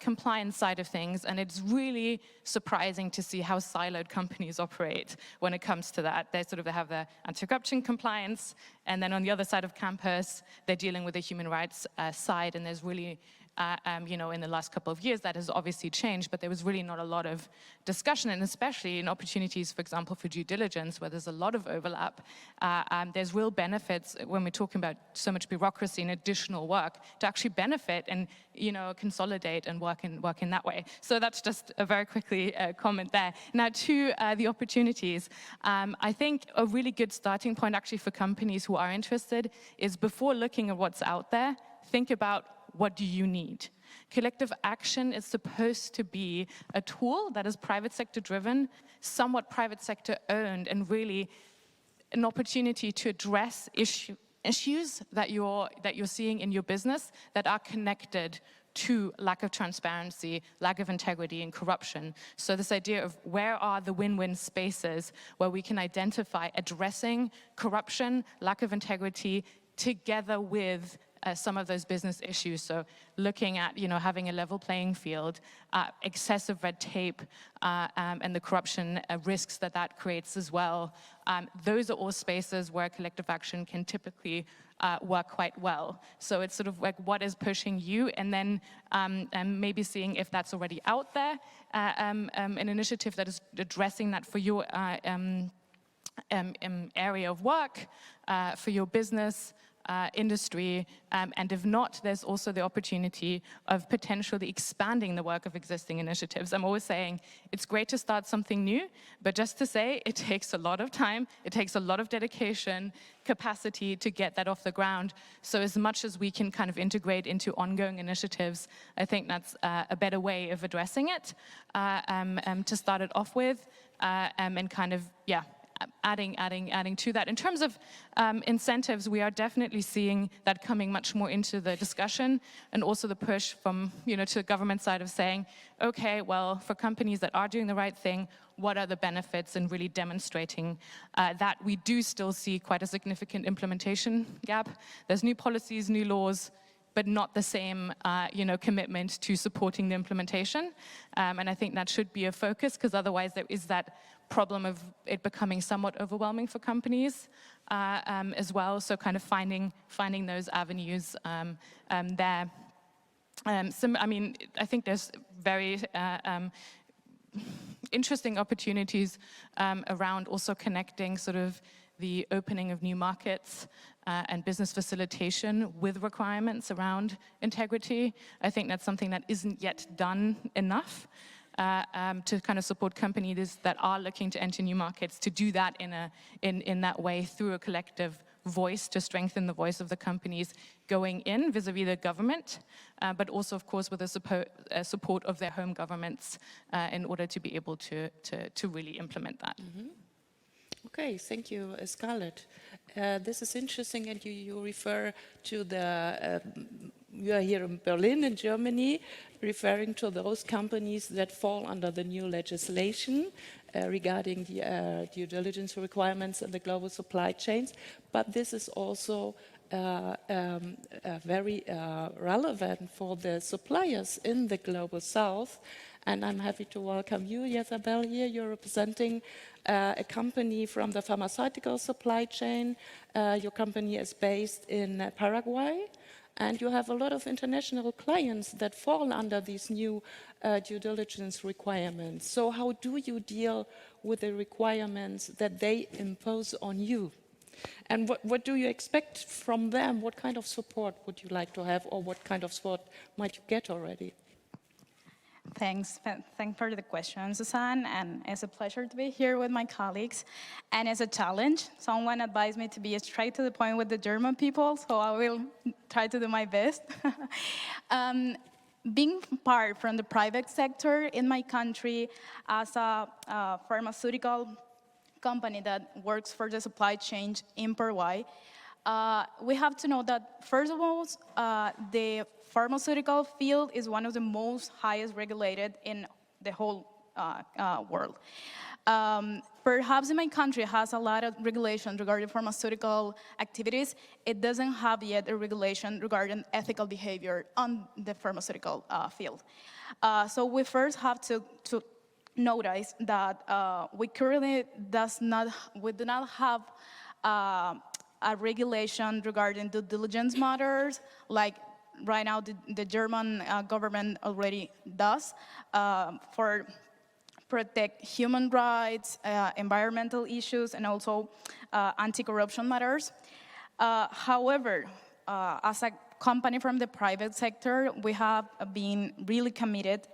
compliance side of things, and it's really surprising to see how siloed companies operate when it comes to that. They have the anti-corruption compliance, and then on the other side of campus, they're dealing with the human rights side, and there's really in the last couple of years, that has obviously changed, but there was really not a lot of discussion, and especially in opportunities, for example, for due diligence, where there's a lot of overlap. There's real benefits when we're talking about so much bureaucracy and additional work to actually benefit and, consolidate and work in that way. So that's just a very quickly comment there. Now to the opportunities. I think a really good starting point actually for companies who are interested is, before looking at what's out there, think about, what do you need? Collective action is supposed to be a tool that is private sector driven, somewhat private sector owned, and really an opportunity to address issues that you're seeing in your business that are connected to lack of transparency, lack of integrity, and corruption. So this idea of where are the win-win spaces where we can identify addressing corruption, lack of integrity, together with some of those business issues. So looking at, having a level playing field, excessive red tape, and the corruption risks that creates as well. Those are all spaces where collective action can typically work quite well. So it's sort of like, what is pushing you, and then maybe seeing if that's already out there, an initiative that is addressing that for your area of work, for your business, industry, and if not, there's also the opportunity of potentially expanding the work of existing initiatives. I'm always saying it's great to start something new, but just to say it takes a lot of time, it takes a lot of dedication, capacity to get that off the ground. So as much as we can kind of integrate into ongoing initiatives, I think that's a better way of addressing it, to start it off with, and kind of, adding to that. In terms of incentives, we are definitely seeing that coming much more into the discussion, and also the push from, to the government side of saying, okay, well, for companies that are doing the right thing, what are the benefits, and really demonstrating that we do still see quite a significant implementation gap. There's new policies, new laws, but not the same, commitment to supporting the implementation. And I think that should be a focus, because otherwise there is that problem of it becoming somewhat overwhelming for companies as well. So kind of finding those avenues there. I think there's very interesting opportunities around also connecting sort of the opening of new markets and business facilitation with requirements around integrity. I think that's something that isn't yet done enough to kind of support companies that are looking to enter new markets, to do that in that way through a collective voice, to strengthen the voice of the companies going in vis-a-vis the government, but also, of course, with the support of their home governments in order to be able to really implement that. Mm-hmm. Okay, thank you, Scarlet. This is interesting, and you refer to the, you are here in Berlin, in Germany, referring to those companies that fall under the new legislation regarding the due diligence requirements in the global supply chains. But this is also very relevant for the suppliers in the global south. And I'm happy to welcome you, Isabel, here. You're representing a company from the pharmaceutical supply chain. Your company is based in Paraguay, and you have a lot of international clients that fall under these new due diligence requirements. So how do you deal with the requirements that they impose on you? And what do you expect from them? What kind of support would you like to have, or what kind of support might you get already? Thanks for the question, Susanne, and it's a pleasure to be here with my colleagues. And it's a challenge. Someone advised me to be straight to the point with the German people, so I will try to do my best. Being part from the private sector in my country as a pharmaceutical company that works for the supply chain in Paraguay, we have to know that, first of all, the pharmaceutical field is one of the most highest regulated in the whole world. Perhaps in my country has a lot of regulations regarding pharmaceutical activities. It doesn't have yet a regulation regarding ethical behavior on the pharmaceutical field. So we first have to notice that we currently do not have a regulation regarding due diligence matters, like right now the German government already does for protect human rights, environmental issues, and also anti-corruption matters. However, as a company from the private sector, we have been really committed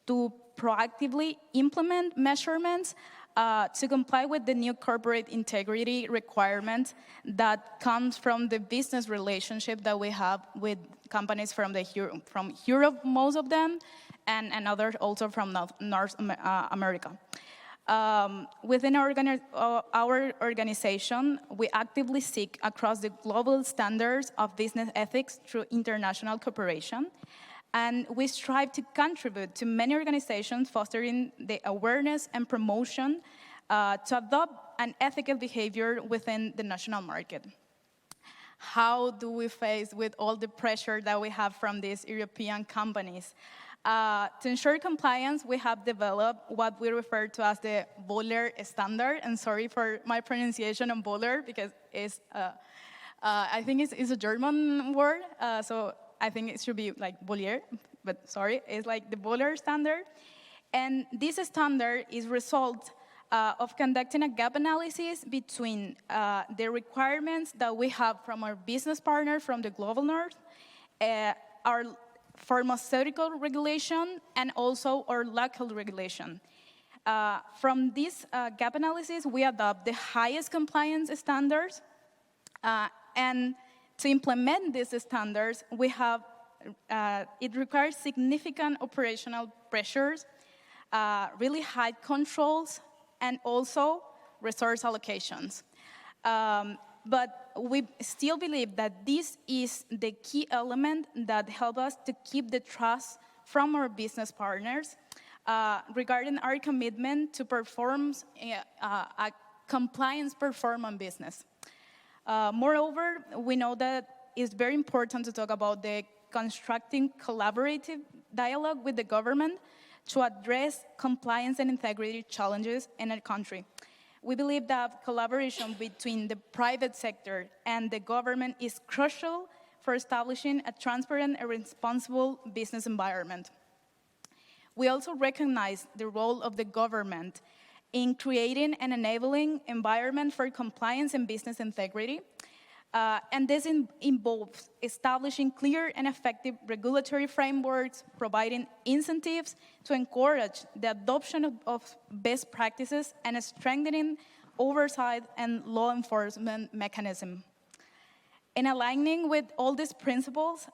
to proactively implement measurements to comply with the new corporate integrity requirement that comes from the business relationship that we have with companies from Europe, most of them, and others also from North America. Within our organization, we actively seek across the global standards of business ethics through international cooperation. And we strive to contribute to many organizations fostering the awareness and promotion to adopt an ethical behavior within the national market. How do we face with all the pressure that we have from these European companies? To ensure compliance, we have developed what we refer to as the Boller standard. And sorry for my pronunciation on Boller, because it's, I think it's a German word. So I think it should be like Bollier, but sorry, it's like the Boller standard. And this standard is a result of conducting a gap analysis between the requirements that we have from our business partners from the global north, our pharmaceutical regulation, and also our local regulation. From this gap analysis, we adopt the highest compliance standards, and to implement these standards, we have, it requires significant operational pressures, really high controls, and also resource allocations. But we still believe that this is the key element that helps us to keep the trust from our business partners regarding our commitment to perform a compliance performance business. Moreover, we know that it's very important to talk about the constructing collaborative dialogue with the government to address compliance and integrity challenges in a country. We believe that collaboration between the private sector and the government is crucial for establishing a transparent and responsible business environment. We also recognize the role of the government in creating an enabling environment for compliance and business integrity. And this involves establishing clear and effective regulatory frameworks, providing incentives to encourage the adoption of best practices, and strengthening oversight and law enforcement mechanism. In aligning with all these principles,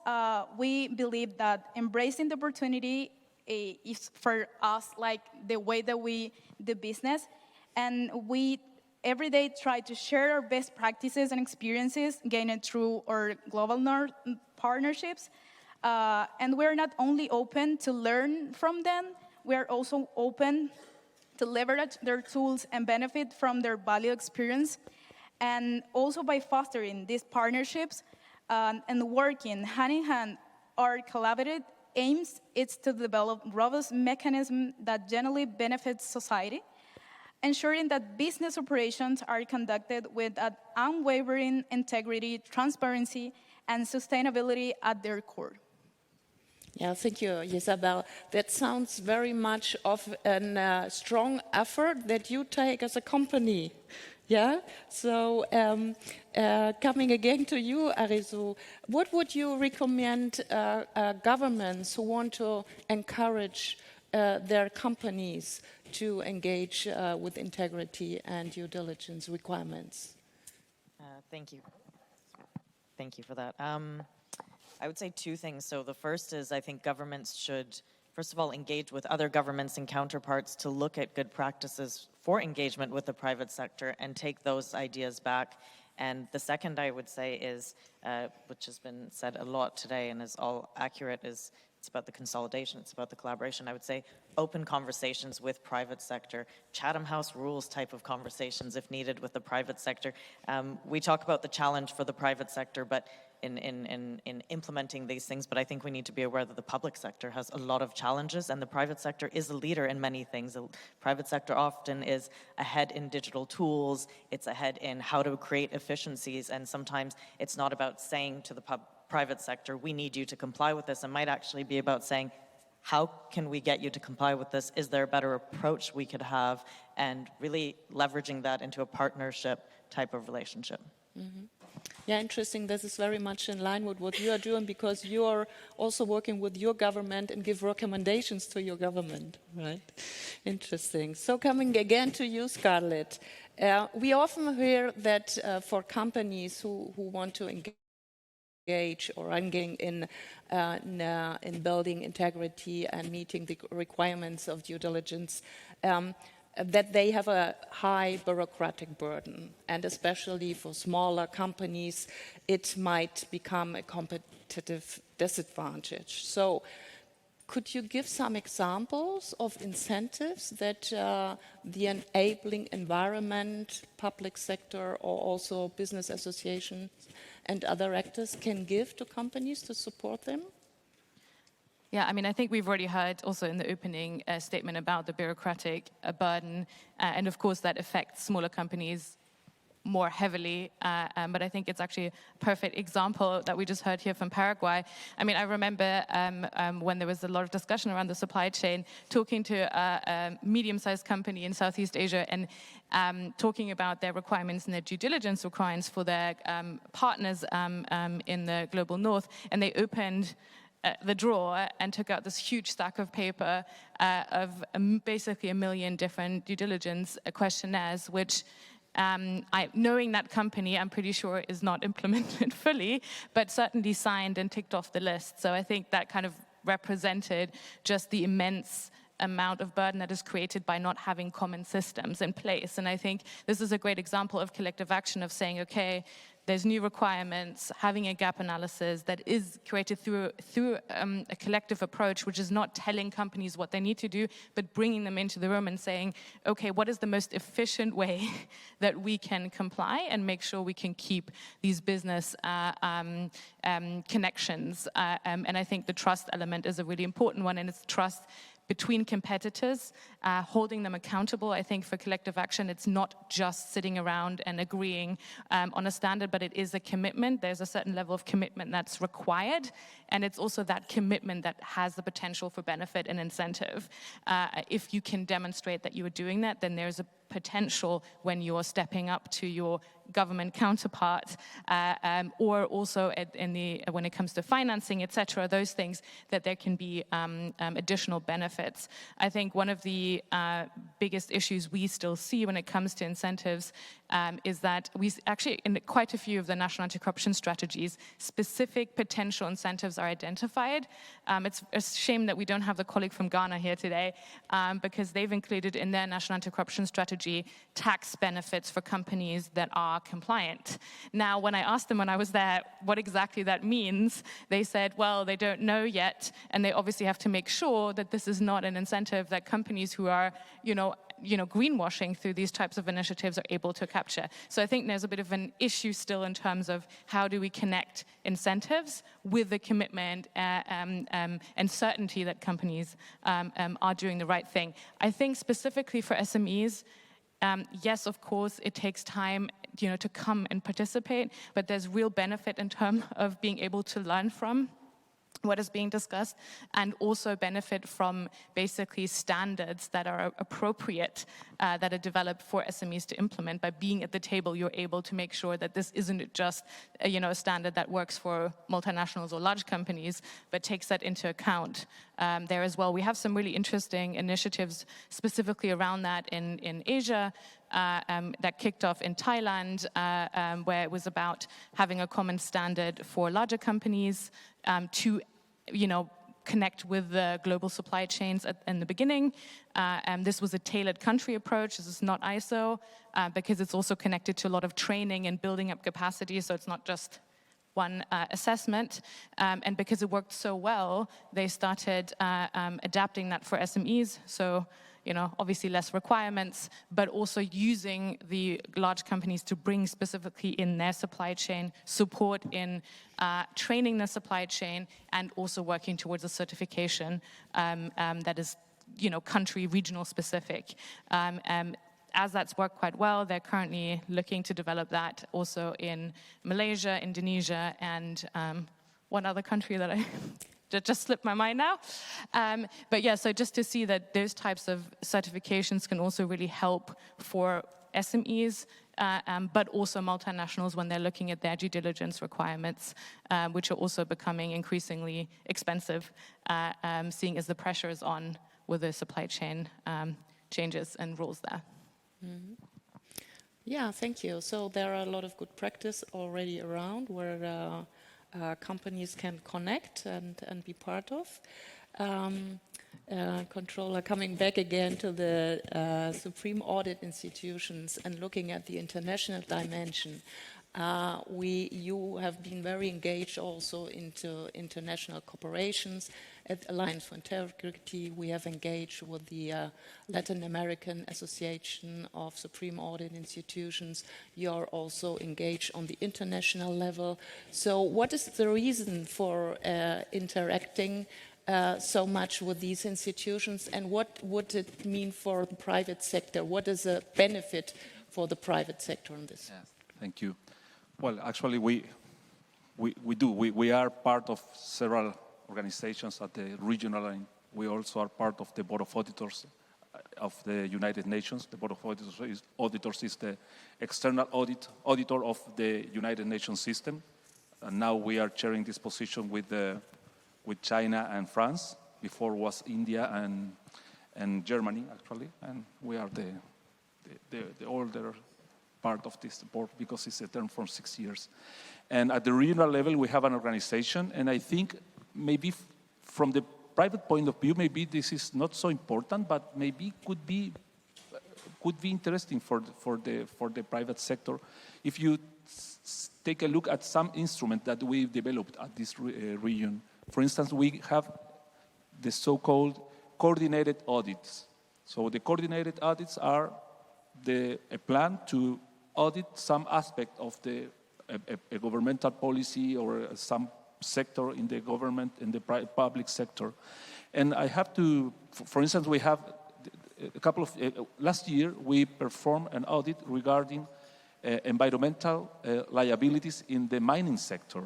we believe that embracing the opportunity is for us like the way that we do business, and we every day try to share our best practices and experiences gained through our global partnerships. And we're not only open to learn from them, we're also open to leverage their tools and benefit from their value experience. And also by fostering these partnerships and working hand in hand, our collaborative aims is to develop robust mechanisms that generally benefit society, ensuring that business operations are conducted with an unwavering integrity, transparency, and sustainability at their core. Yeah, thank you, Isabel. That sounds very much of a strong effort that you take as a company. Yeah, so coming again to you, Eriksson, what would you recommend governments who want to encourage their companies to engage with integrity and due diligence requirements? Thank you. Thank you for that. I would say two things. So the first is I think governments should, first of all, engage with other governments and counterparts to look at good practices for engagement with the private sector and take those ideas back. And the second I would say is, which has been said a lot today and is all accurate, is it's about the consolidation, it's about the collaboration. I would say open conversations with private sector, Chatham House rules type of conversations if needed with the private sector. We talk about the challenge for the private sector, but in implementing these things, but I think we need to be aware that the public sector has a lot of challenges and the private sector is a leader in many things. The private sector often is ahead in digital tools, it's ahead in how to create efficiencies, and sometimes it's not about saying to the private sector, we need you to comply with this. It might actually be about saying, how can we get you to comply with this? Is there a better approach we could have? And really leveraging that into a partnership type of relationship. Mm-hmm. Yeah, interesting. This is very much in line with what you are doing because you are also working with your government and give recommendations to your government, right? Interesting. So coming again to you, Scarlet, we often hear that for companies who want to engage or engage in building integrity and meeting the requirements of due diligence, that they have a high bureaucratic burden, and especially for smaller companies, it might become a competitive disadvantage. So, could you give some examples of incentives that the enabling environment, public sector, or also business associations and other actors can give to companies to support them? Yeah, I mean, I think we've already heard also in the opening statement about the bureaucratic burden, and of course that affects smaller companies more heavily, but I think it's actually a perfect example that we just heard here from Paraguay. I mean, I remember when there was a lot of discussion around the supply chain, talking to a medium-sized company in Southeast Asia and talking about their requirements and their due diligence requirements for their partners in the global north, and they opened the drawer and took out this huge stack of paper of basically 1 million different due diligence questionnaires, which knowing that company, I'm pretty sure is not implemented fully, but certainly signed and ticked off the list. So I think that kind of represented just the immense amount of burden that is created by not having common systems in place. And I think this is a great example of collective action, of saying, okay, there's new requirements, having a gap analysis that is created through a collective approach, which is not telling companies what they need to do, but bringing them into the room and saying, okay, what is the most efficient way that we can comply and make sure we can keep these business connections? And I think the trust element is a really important one, and it's trust between competitors, holding them accountable. I think for collective action, it's not just sitting around and agreeing on a standard, but it is a commitment. There's a certain level of commitment that's required, and it's also that commitment that has the potential for benefit and incentive. If you can demonstrate that you are doing that, then there's a potential when you're stepping up to your government counterpart, or also when it comes to financing, etc., those things, that there can be additional benefits. I think one of the biggest issues we still see when it comes to incentives is that we actually, in quite a few of the national anti-corruption strategies, specific potential incentives are identified. It's a shame that we don't have the colleague from Ghana here today, because they've included in their national anti-corruption strategy tax benefits for companies that are compliant. Now, when I asked them when I was there what exactly that means, they said, well, they don't know yet, and they obviously have to make sure that this is not an incentive that companies who are, greenwashing through these types of initiatives are able to capture. So I think there's a bit of an issue still in terms of how do we connect incentives with the commitment and certainty that companies are doing the right thing. I think specifically for SMEs, yes, of course, it takes time, to come and participate, but there's real benefit in terms of being able to learn from what is being discussed, and also benefit from basically standards that are appropriate, that are developed for SMEs to implement. By being at the table, you're able to make sure that this isn't just a standard that works for multinationals or large companies, but takes that into account there as well. We have some really interesting initiatives specifically around that in Asia, that kicked off in Thailand, where it was about having a common standard for larger companies to connect with the global supply chains in the beginning. This was a tailored country approach. This is not ISO, because it's also connected to a lot of training and building up capacity, so it's not just one assessment. And because it worked so well, they started adapting that for SMEs. So, obviously less requirements, but also using the large companies to bring specifically in their supply chain support in training the supply chain, and also working towards a certification that is, country regional specific. As that's worked quite well, they're currently looking to develop that also in Malaysia, Indonesia, and one other country that I just slipped my mind now. But yeah, so just to see that those types of certifications can also really help for SMEs, but also multinationals when they're looking at their due diligence requirements, which are also becoming increasingly expensive, seeing as the pressure is on with the supply chain changes and rules there. Mm-hmm. Yeah, thank you. So there are a lot of good practice already around where companies can connect and be part of. Controller, coming back again to the Supreme Audit institutions and looking at the international dimension, you have been very engaged also into international corporations. At Alliance for Integrity, we have engaged with the Latin American Association of Supreme Audit Institutions. You're also engaged on the international level. So what is the reason for interacting so much with these institutions, and what would it mean for the private sector? What is a benefit for the private sector on this? Yes, thank you. Well, actually, we do. We are part of several organizations at the regional, and we also are part of the Board of Auditors of the United Nations. The Board of Auditors is the external auditor of the United Nations system, and now we are sharing this position with China and France. Before was India and Germany, actually, and we are the older part of this board because it's a term for 6 years. And at the regional level, we have an organization, and I think maybe from the private point of view, maybe this is not so important, but maybe could be interesting for the private sector if you take a look at some instrument that we've developed at this region. For instance, we have the so-called coordinated audits. So the coordinated audits are a plan to audit some aspect of a governmental policy or some sector in the government, in the public sector. And I have to, for instance, we have a couple of, last year we performed an audit regarding environmental liabilities in the mining sector,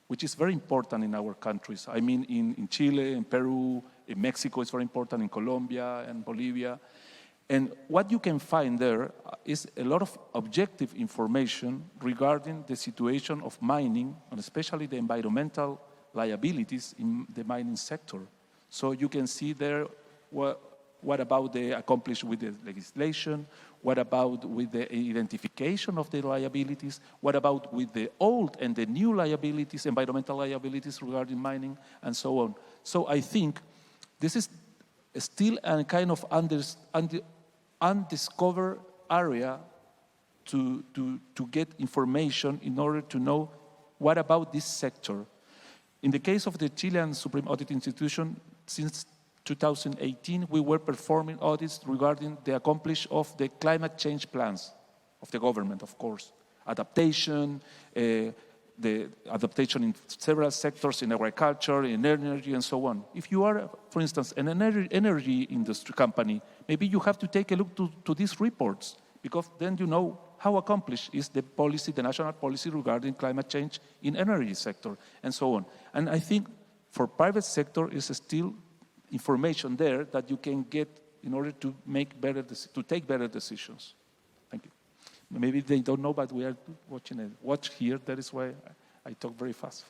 which is very important in our countries. I mean, in Chile, in Peru, in Mexico, it's very important, in Colombia and Bolivia. And what you can find there is a lot of objective information regarding the situation of mining, and especially the environmental liabilities in the mining sector. So you can see there what about the accomplished with the legislation, what about with the identification of the liabilities, what about with the old and the new liabilities, environmental liabilities regarding mining, and so on. So I think this is still a kind of undiscovered area to get information in order to know what about this sector. In the case of the Chilean Supreme Audit Institution, since 2018, we were performing audits regarding the accomplishment of the climate change plans of the government, of course. Adaptation, the adaptation in several sectors, in agriculture, in energy, and so on. If you are, for instance, an energy industry company, maybe you have to take a look to these reports, because then you know how accomplished is the policy, the national policy regarding climate change in energy sector, and so on. And I think for private sector is still information there that you can get in order to take better decisions. Thank you. Maybe they don't know, but we are watching a watch here. That is why I talk very fast.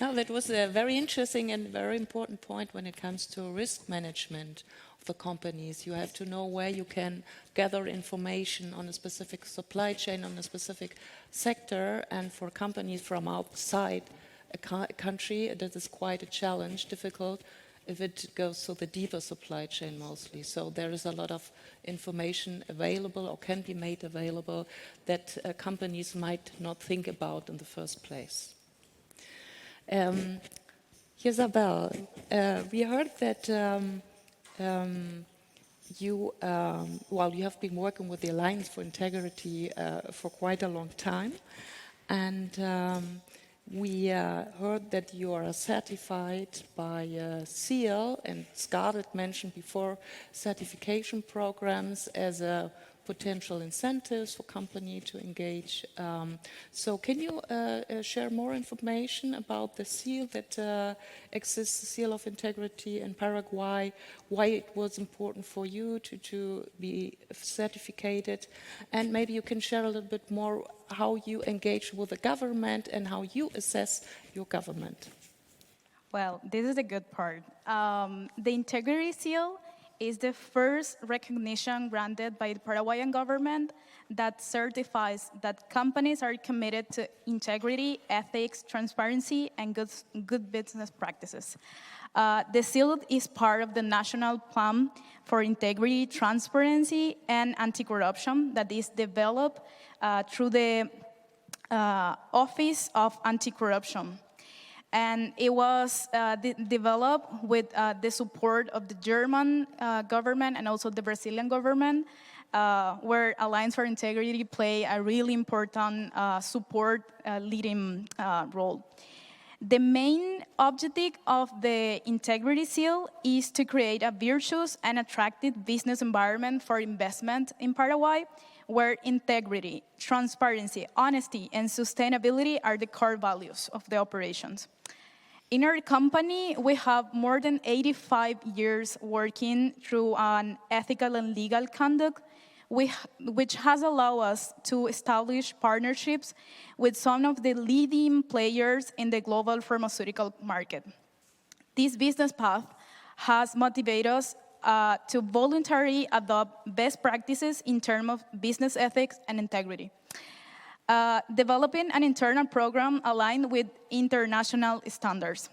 No, that was a very interesting and very important point when it comes to risk management of the companies. You have to know where you can gather information on a specific supply chain, on a specific sector, and for companies from outside a country, that is quite a challenge, difficult, if it goes to the deeper supply chain mostly. So there is a lot of information available or can be made available that companies might not think about in the first place. Isabel, we heard that you have been working with the Alliance for Integrity for quite a long time, and we heard that you are certified by SEAL, and Scarlet mentioned before certification programs as a potential incentives for company to engage. So can you share more information about the SEAL that exists, the SEAL of Integrity in Paraguay, why it was important for you to be certificated, and maybe you can share a little bit more how you engage with the government and how you assess your government. Well, this is a good part. The Integrity Seal is the first recognition granted by the Paraguayan government that certifies that companies are committed to integrity, ethics, transparency, and good business practices. The seal is part of the National Plan for Integrity, Transparency, and Anti-Corruption that is developed through the Office of Anti-Corruption. And it was developed with the support of the German government and also the Brazilian government, where Alliance for Integrity play a really important support leading role. The main objective of the Integrity Seal is to create a virtuous and attractive business environment for investment in Paraguay, where integrity, transparency, honesty, and sustainability are the core values of the operations. In our company, we have more than 85 years working through an ethical and legal conduct, which has allowed us to establish partnerships with some of the leading players in the global pharmaceutical market. This business path has motivated us to voluntarily adopt best practices in terms of business ethics and integrity. Developing an internal program aligned with international standards.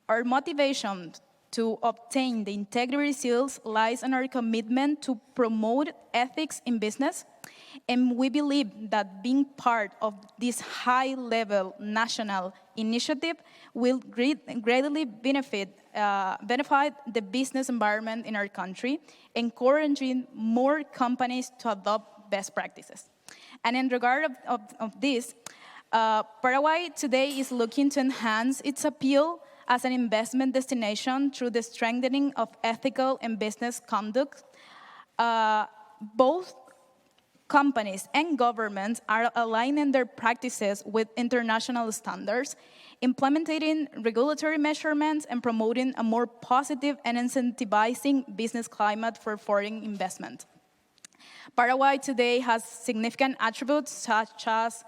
Our motivation to obtain the integrity seals lies in our commitment to promote ethics in business, and we believe that being part of this high-level national initiative will greatly benefit the business environment in our country, encouraging more companies to adopt best practices. And in regard of this, Paraguay today is looking to enhance its appeal as an investment destination through the strengthening of ethical and business conduct. Both companies and governments are aligning their practices with international standards, implementing regulatory measurements, and promoting a more positive and incentivizing business climate for foreign investment. Paraguay today has significant attributes such as,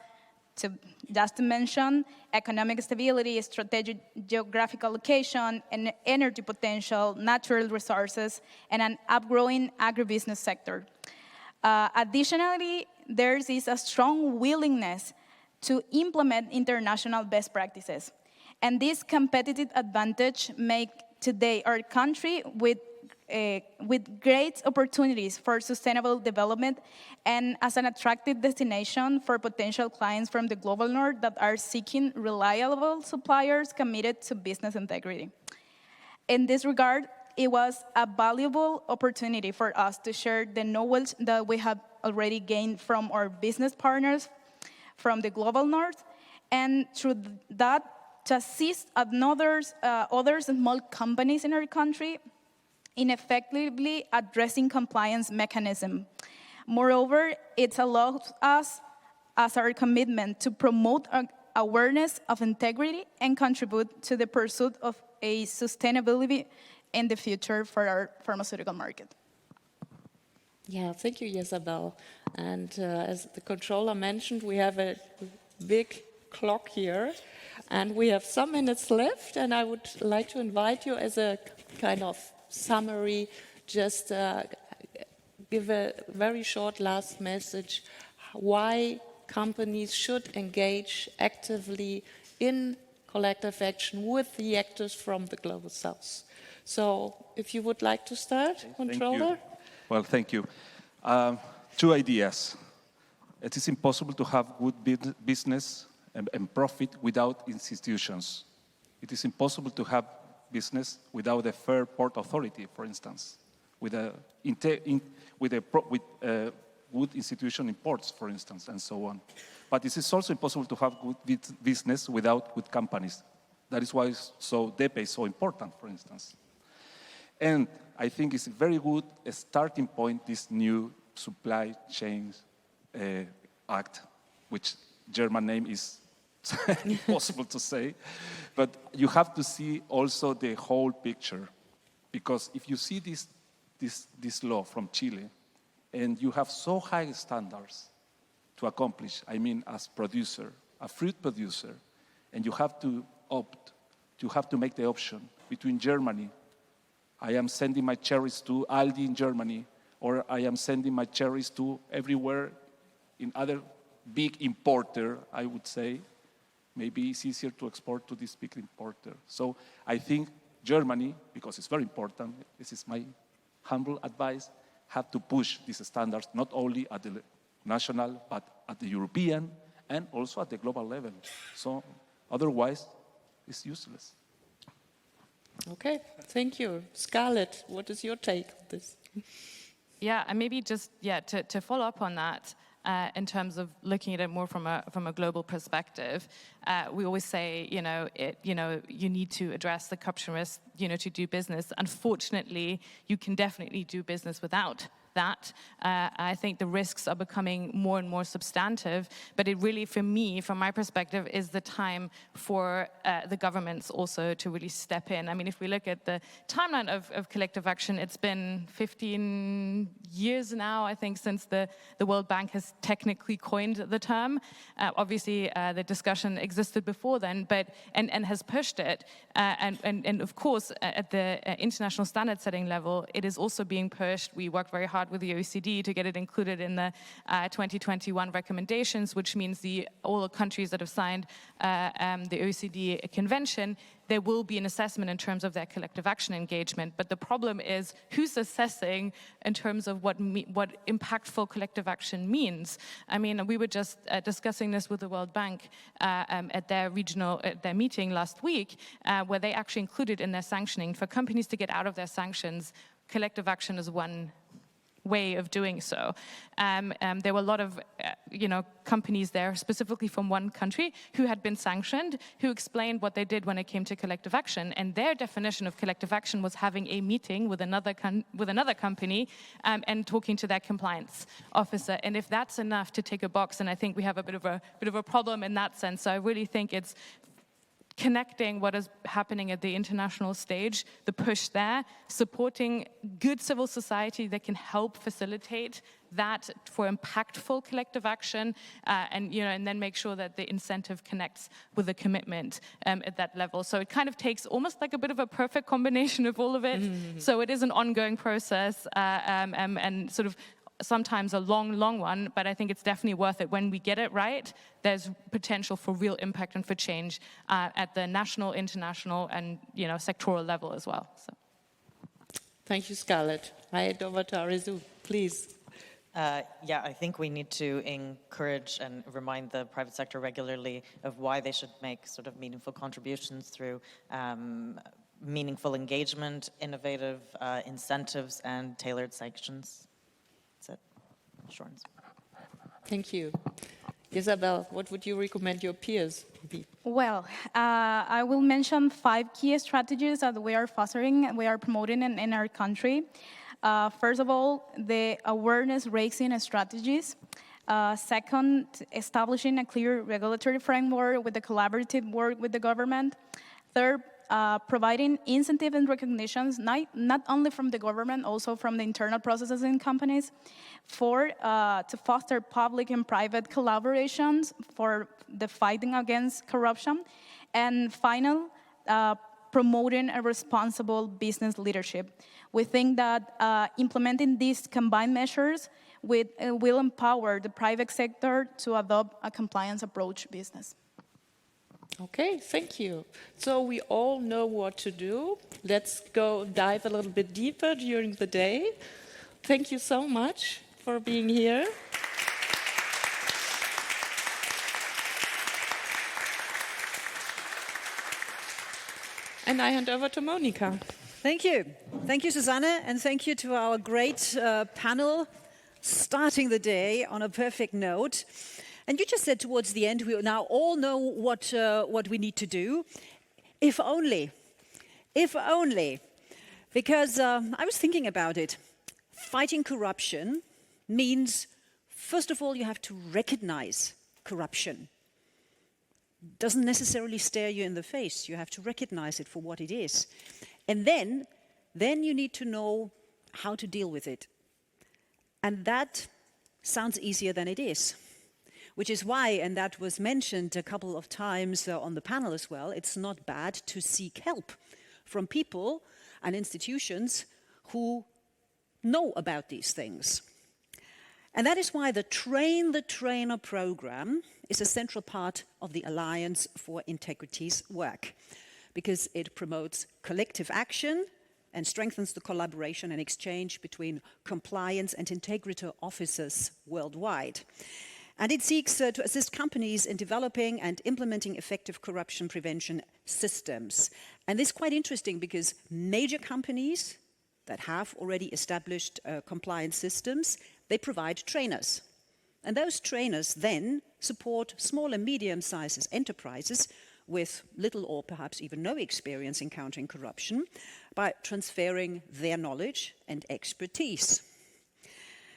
just to mention, economic stability, strategic geographical location, and energy potential, natural resources, and an upgrowing agribusiness sector. Additionally, there is a strong willingness to implement international best practices. And this competitive advantage make today our country with great opportunities for sustainable development and as an attractive destination for potential clients from the global north that are seeking reliable suppliers committed to business integrity. In this regard, it was a valuable opportunity for us to share the knowledge that we have already gained from our business partners from the global north, and through that to assist other small companies in our country in effectively addressing compliance mechanism. Moreover, it allows us as our commitment to promote awareness of integrity and contribute to the pursuit of a sustainability in the future for our pharmaceutical market. Yeah, thank you, Isabel. And as the controller mentioned, we have a big clock here, and we have some minutes left, and I would like to invite you as a kind of summary, just give a very short last message why companies should engage actively in collective action with the actors from the Global South. So if you would like to start, Controller. Thank you. Well, thank you. 2 ideas. It is impossible to have good business and profit without institutions. It is impossible to have business without a fair port authority, for instance, with a good institution in ports, for instance, and so on. But it is also impossible to have good business without good companies. That is why DEPE is so important, for instance. And I think it's a very good starting point, this new Supply Chain Act, which German name is impossible to say, but you have to see also the whole picture, because if you see this law from Chile, and you have so high standards to accomplish, I mean, as producer, a fruit producer, and you have to make the option between Germany, I am sending my cherries to Aldi in Germany, or I am sending my cherries to everywhere in other big importer, I would say. Maybe it's easier to export to this big importer. So I think Germany, because it's very important, this is my humble advice, have to push these standards not only at the national, but at the European and also at the global level. So otherwise, it's useless. Okay, thank you. Scarlet, what is your take on this? Yeah, and maybe just to follow up on that, in terms of looking at it more from a global perspective, we always say, you need to address the corruption risk, to do business. Unfortunately, you can definitely do business without that. I think the risks are becoming more and more substantive, but it really, for me, from my perspective, is the time for the governments also to really step in. I mean, if we look at the timeline of collective action, it's been 15 years now, I think, since the World Bank has technically coined the term. Obviously, the discussion existed before then, but and has pushed it. And of course, at the international standard setting level, it is also being pushed. We work very hard hard with the OECD to get it included in the 2021 recommendations, which means all the countries that have signed the OECD convention, there will be an assessment in terms of their collective action engagement. But the problem is who's assessing in terms of what impactful collective action means. I mean, we were just discussing this with the World Bank at their meeting last week, where they actually included in their sanctioning for companies to get out of their sanctions, collective action is one way of doing so. There were a lot of companies there, specifically from one country, who had been sanctioned, who explained what they did when it came to collective action. And their definition of collective action was having a meeting with another company and talking to their compliance officer. And if that's enough to tick a box, and I think we have a bit of a problem in that sense. So I really think it's connecting what is happening at the international stage, the push there, supporting good civil society that can help facilitate that for impactful collective action, and then make sure that the incentive connects with the commitment at that level. So it kind of takes almost like a bit of a perfect combination of all of it. Mm-hmm. So it is an ongoing process and sort of sometimes a long one, but I think it's definitely worth it. When we get it right, there's potential for real impact and for change at the national, international, and sectoral level as well. So. Thank you, Scarlet. I hand over to Arizu, please. I think we need to encourage and remind the private sector regularly of why they should make sort of meaningful contributions through meaningful engagement, innovative incentives, and tailored sanctions. That's it. Short. Thank you. Isabel, what would you recommend your peers to be? Well, I will mention 5 key strategies that we are fostering, we are promoting in our country. First of all, the awareness-raising strategies. Second, establishing a clear regulatory framework with the collaborative work with the government. Third, providing incentive and recognitions, not only from the government, also from the internal processes in companies. 4, to foster public and private collaborations for the fighting against corruption. And final, promoting a responsible business leadership. We think that implementing these combined measures will empower the private sector to adopt a compliance approach business. Okay, thank you. So we all know what to do. Let's go dive a little bit deeper during the day. Thank you so much for being here. And I hand over to Monika. Thank you. Thank you, Susanne, and thank you to our great panel, starting the day on a perfect note. And you just said towards the end, we now all know what we need to do. If only. Because I was thinking about it. Fighting corruption means, first of all, you have to recognize corruption. Doesn't necessarily stare you in the face. You have to recognize it for what it is. And then you need to know how to deal with it. And that sounds easier than it is. Which is why, and that was mentioned a couple of times on the panel as well, it's not bad to seek help from people and institutions who know about these things. And that is why the Train the Trainer program is a central part of the Alliance for Integrity's work, because it promotes collective action and strengthens the collaboration and exchange between compliance and integrity officers worldwide. And it seeks to assist companies in developing and implementing effective corruption prevention systems. And this is quite interesting because major companies that have already established compliance systems, they provide trainers. And those trainers then support small and medium-sized enterprises with little or perhaps even no experience in countering corruption by transferring their knowledge and expertise.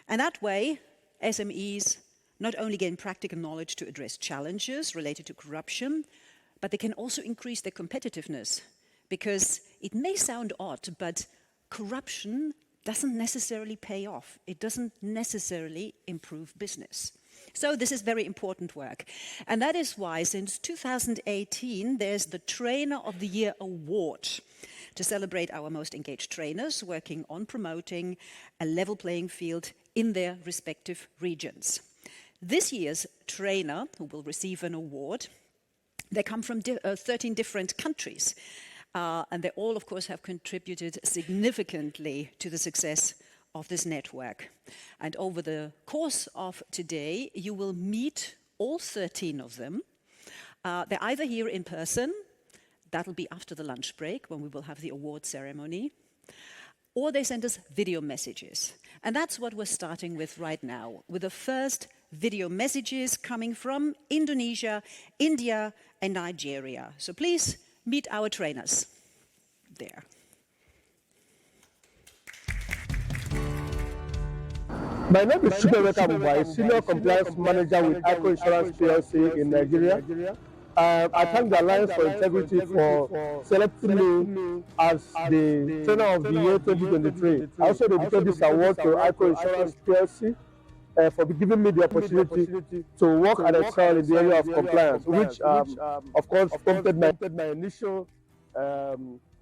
And that way, SMEs not only gain practical knowledge to address challenges related to corruption, but they can also increase their competitiveness. Because it may sound odd, but corruption doesn't necessarily pay off. It doesn't necessarily improve business. So this is very important work. And that is why since 2018, there's the Trainer of the Year Award. to celebrate our most engaged trainers working on promoting a level playing field in their respective regions. This year's trainer who will receive an award, they come from 13 different countries, and they all, of course, have contributed significantly to the success of this network. And over the course of today, you will meet all 13 of them. They're either here in person, that'll be after the lunch break when we will have the award ceremony, or they send us video messages. And that's what we're starting with right now, with the first video messages coming from Indonesia, India, and Nigeria. So please meet our trainers there. My name is Chukwemeka Abubai, Senior Compliance Manager with ICO Insurance PLC in Nigeria. I thank the Alliance for Integrity for selecting me as the Trainer of the Year 2023. I also dedicate this award to ICO Insurance PLC for giving me the opportunity to work and excel in the area of compliance, which of course prompted my initial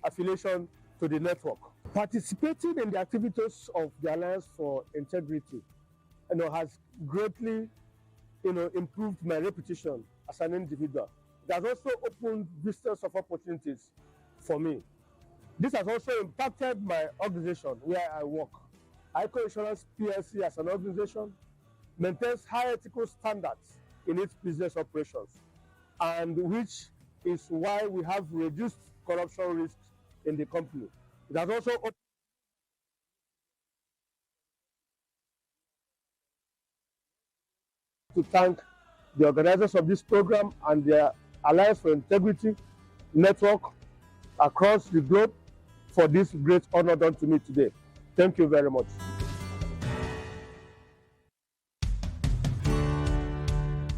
affiliation to the network. Participating in the activities of the Alliance for Integrity, has greatly, improved my reputation as an individual. It has also opened vistas of opportunities for me. This has also impacted my organization where I work. ICO Insurance PLC as an organization maintains high ethical standards in its business operations, and which is why we have reduced corruption risks in the company. It has also to thank the organizers of this program and the Alliance for Integrity network across the globe for this great honor done to me today. Thank you very much.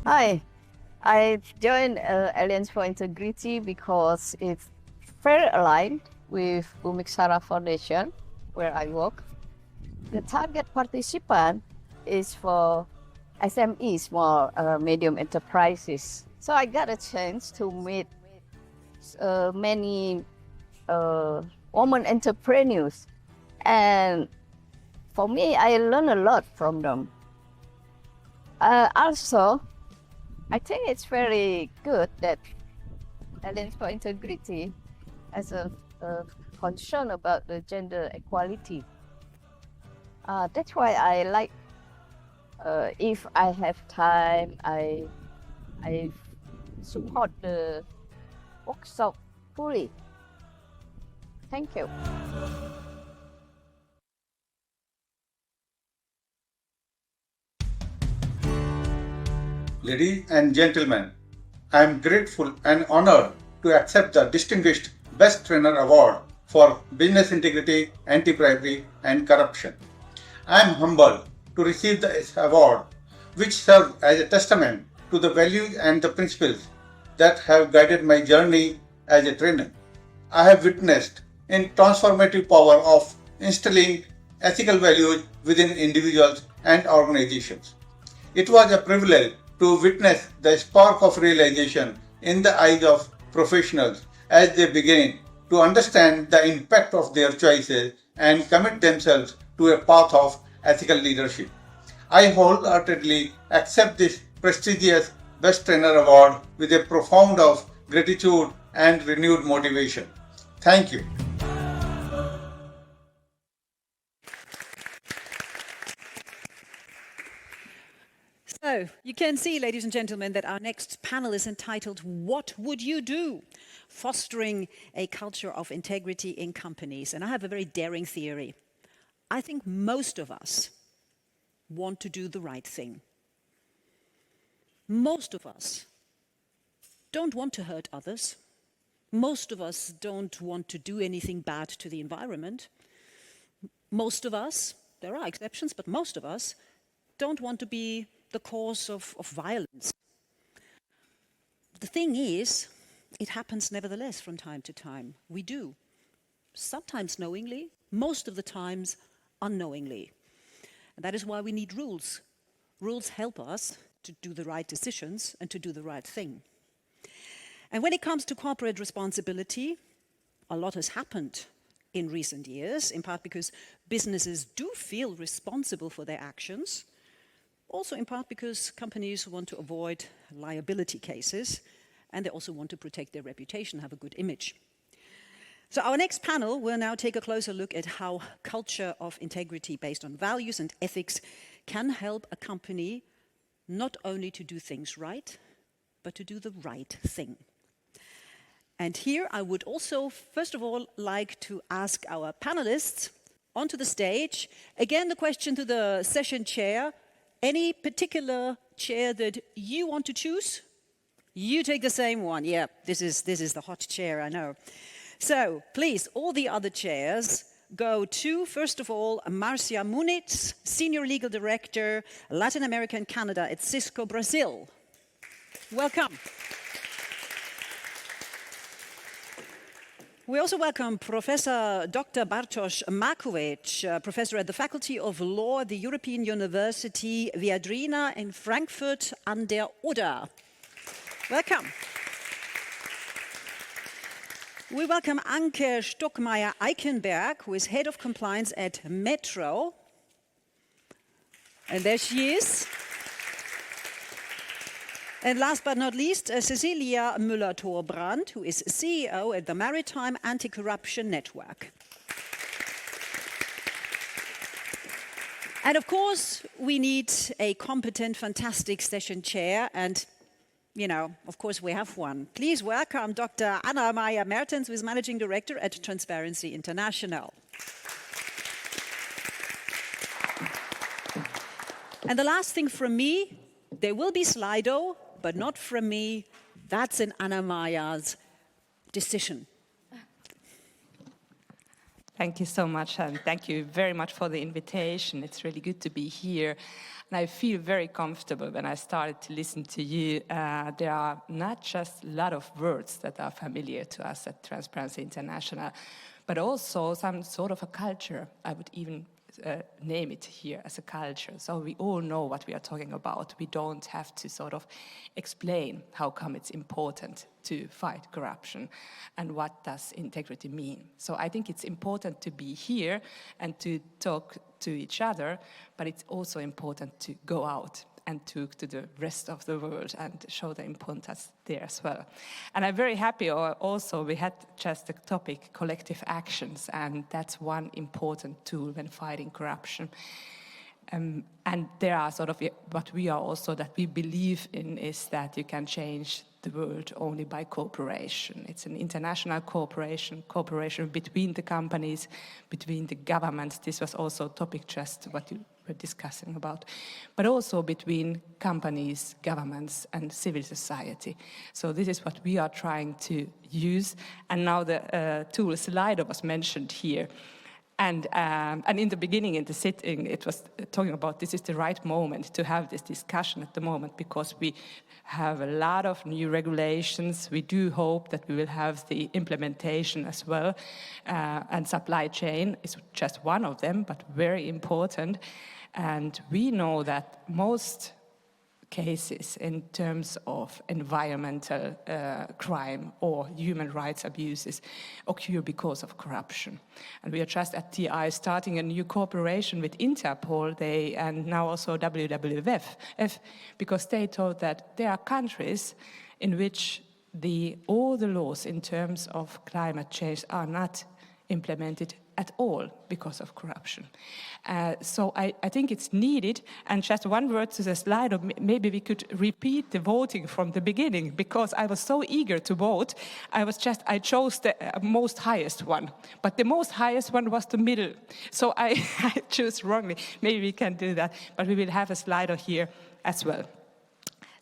Hi, I joined Alliance for Integrity because it's very aligned with Bumiksara Foundation, where I work. The target participant is for SME, small medium enterprises. So I got a chance to meet many women entrepreneurs, and for me, I learned a lot from them. Also, I think it's very good that Alliance for Integrity has a concern about the gender equality. That's why I like, if I have time, I support the workshop fully. Thank you. Ladies and gentlemen, I am grateful and honored to accept the distinguished Best Trainer Award for Business Integrity, Anti-Bribery and Corruption. I am humbled to receive this award, which serves as a testament to the values and the principles that have guided my journey as a trainer. I have witnessed in transformative power of instilling ethical values within individuals and organizations. It was a privilege to witness the spark of realization in the eyes of professionals as they begin to understand the impact of their choices and commit themselves to a path of ethical leadership. I wholeheartedly accept this prestigious Best Trainer Award with a profound of gratitude and renewed motivation. Thank you. So, you can see, ladies and gentlemen, that our next panel is entitled, What Would You Do? Fostering a Culture of Integrity in Companies. And I have a very daring theory. I think most of us want to do the right thing. Most of us don't want to hurt others. Most of us don't want to do anything bad to the environment. Most of us, there are exceptions, but most of us don't want to be the cause of violence. The thing is, it happens nevertheless from time to time. We do. Sometimes knowingly, most of the times unknowingly. And that is why we need rules. Rules help us to do the right decisions and to do the right thing. And when it comes to corporate responsibility, a lot has happened in recent years, in part because businesses do feel responsible for their actions, also in part because companies want to avoid liability cases, and they also want to protect their reputation, have a good image. So our next panel will now take a closer look at how culture of integrity based on values and ethics can help a company not only to do things right, but to do the right thing. And here I would also, first of all, like to ask our panelists onto the stage. Again, the question to the session chair, any particular chair that you want to choose? You take the same one. Yeah, this is the hot chair, I know. So please, all the other chairs go to, first of all, Marcia Muniz, Senior Legal Director, Latin America and Canada at Cisco Brazil. Welcome. We also welcome Professor Dr. Bartosz Markowicz, Professor at the Faculty of Law at the European University Viadrina in Frankfurt an der Oder. Welcome. We welcome Anke Stockmeier-Eichenberg, who is Head of Compliance at Metro. And there she is. And last but not least, Cecilia Müller-Thorbrand, who is CEO at the Maritime Anti-Corruption Network. And of course, we need a competent, fantastic session chair, and you know, of course, we have one. Please welcome Dr. Anna Meyer-Mertens, who is Managing Director at Transparency International. And the last thing from me, there will be Slido, but not from me. That's in Anna Meyer's decision. Thank you so much, and thank you very much for the invitation. It's really good to be here. And I feel very comfortable when I started to listen to you. There are not just a lot of words that are familiar to us at Transparency International, but also some sort of a culture. I would even name it here as a culture. So we all know what we are talking about. We don't have to sort of explain how come it's important to fight corruption and what does integrity mean. So I think it's important to be here and to talk to each other, but it's also important to go out and to the rest of the world and show the importance there as well. And I'm very happy also we had just the topic collective actions, and that's one important tool when fighting corruption. And there are sort of what we are also that we believe in is that you can change the world only by cooperation. It's an international cooperation between the companies, between the governments. This was also a topic just what you were discussing about, but also between companies, governments, and civil society. So this is what we are trying to use. And now the tool Slido was mentioned here. And in the beginning, in the sitting, it was talking about this is the right moment to have this discussion at the moment because we have a lot of new regulations. We do hope that we will have the implementation as well. And supply chain is just one of them, but very important. And we know that most cases in terms of environmental crime or human rights abuses occur because of corruption. And we are just at TI starting a new cooperation with Interpol and now also WWF because they told that there are countries in which all the laws in terms of climate change are not implemented at all because of corruption. So I think it's needed. And just one word to the slide, maybe we could repeat the voting from the beginning because I was so eager to vote. I chose the most highest one, but the most highest one was the middle. So I chose wrongly. Maybe we can do that, but we will have a Slido here as well.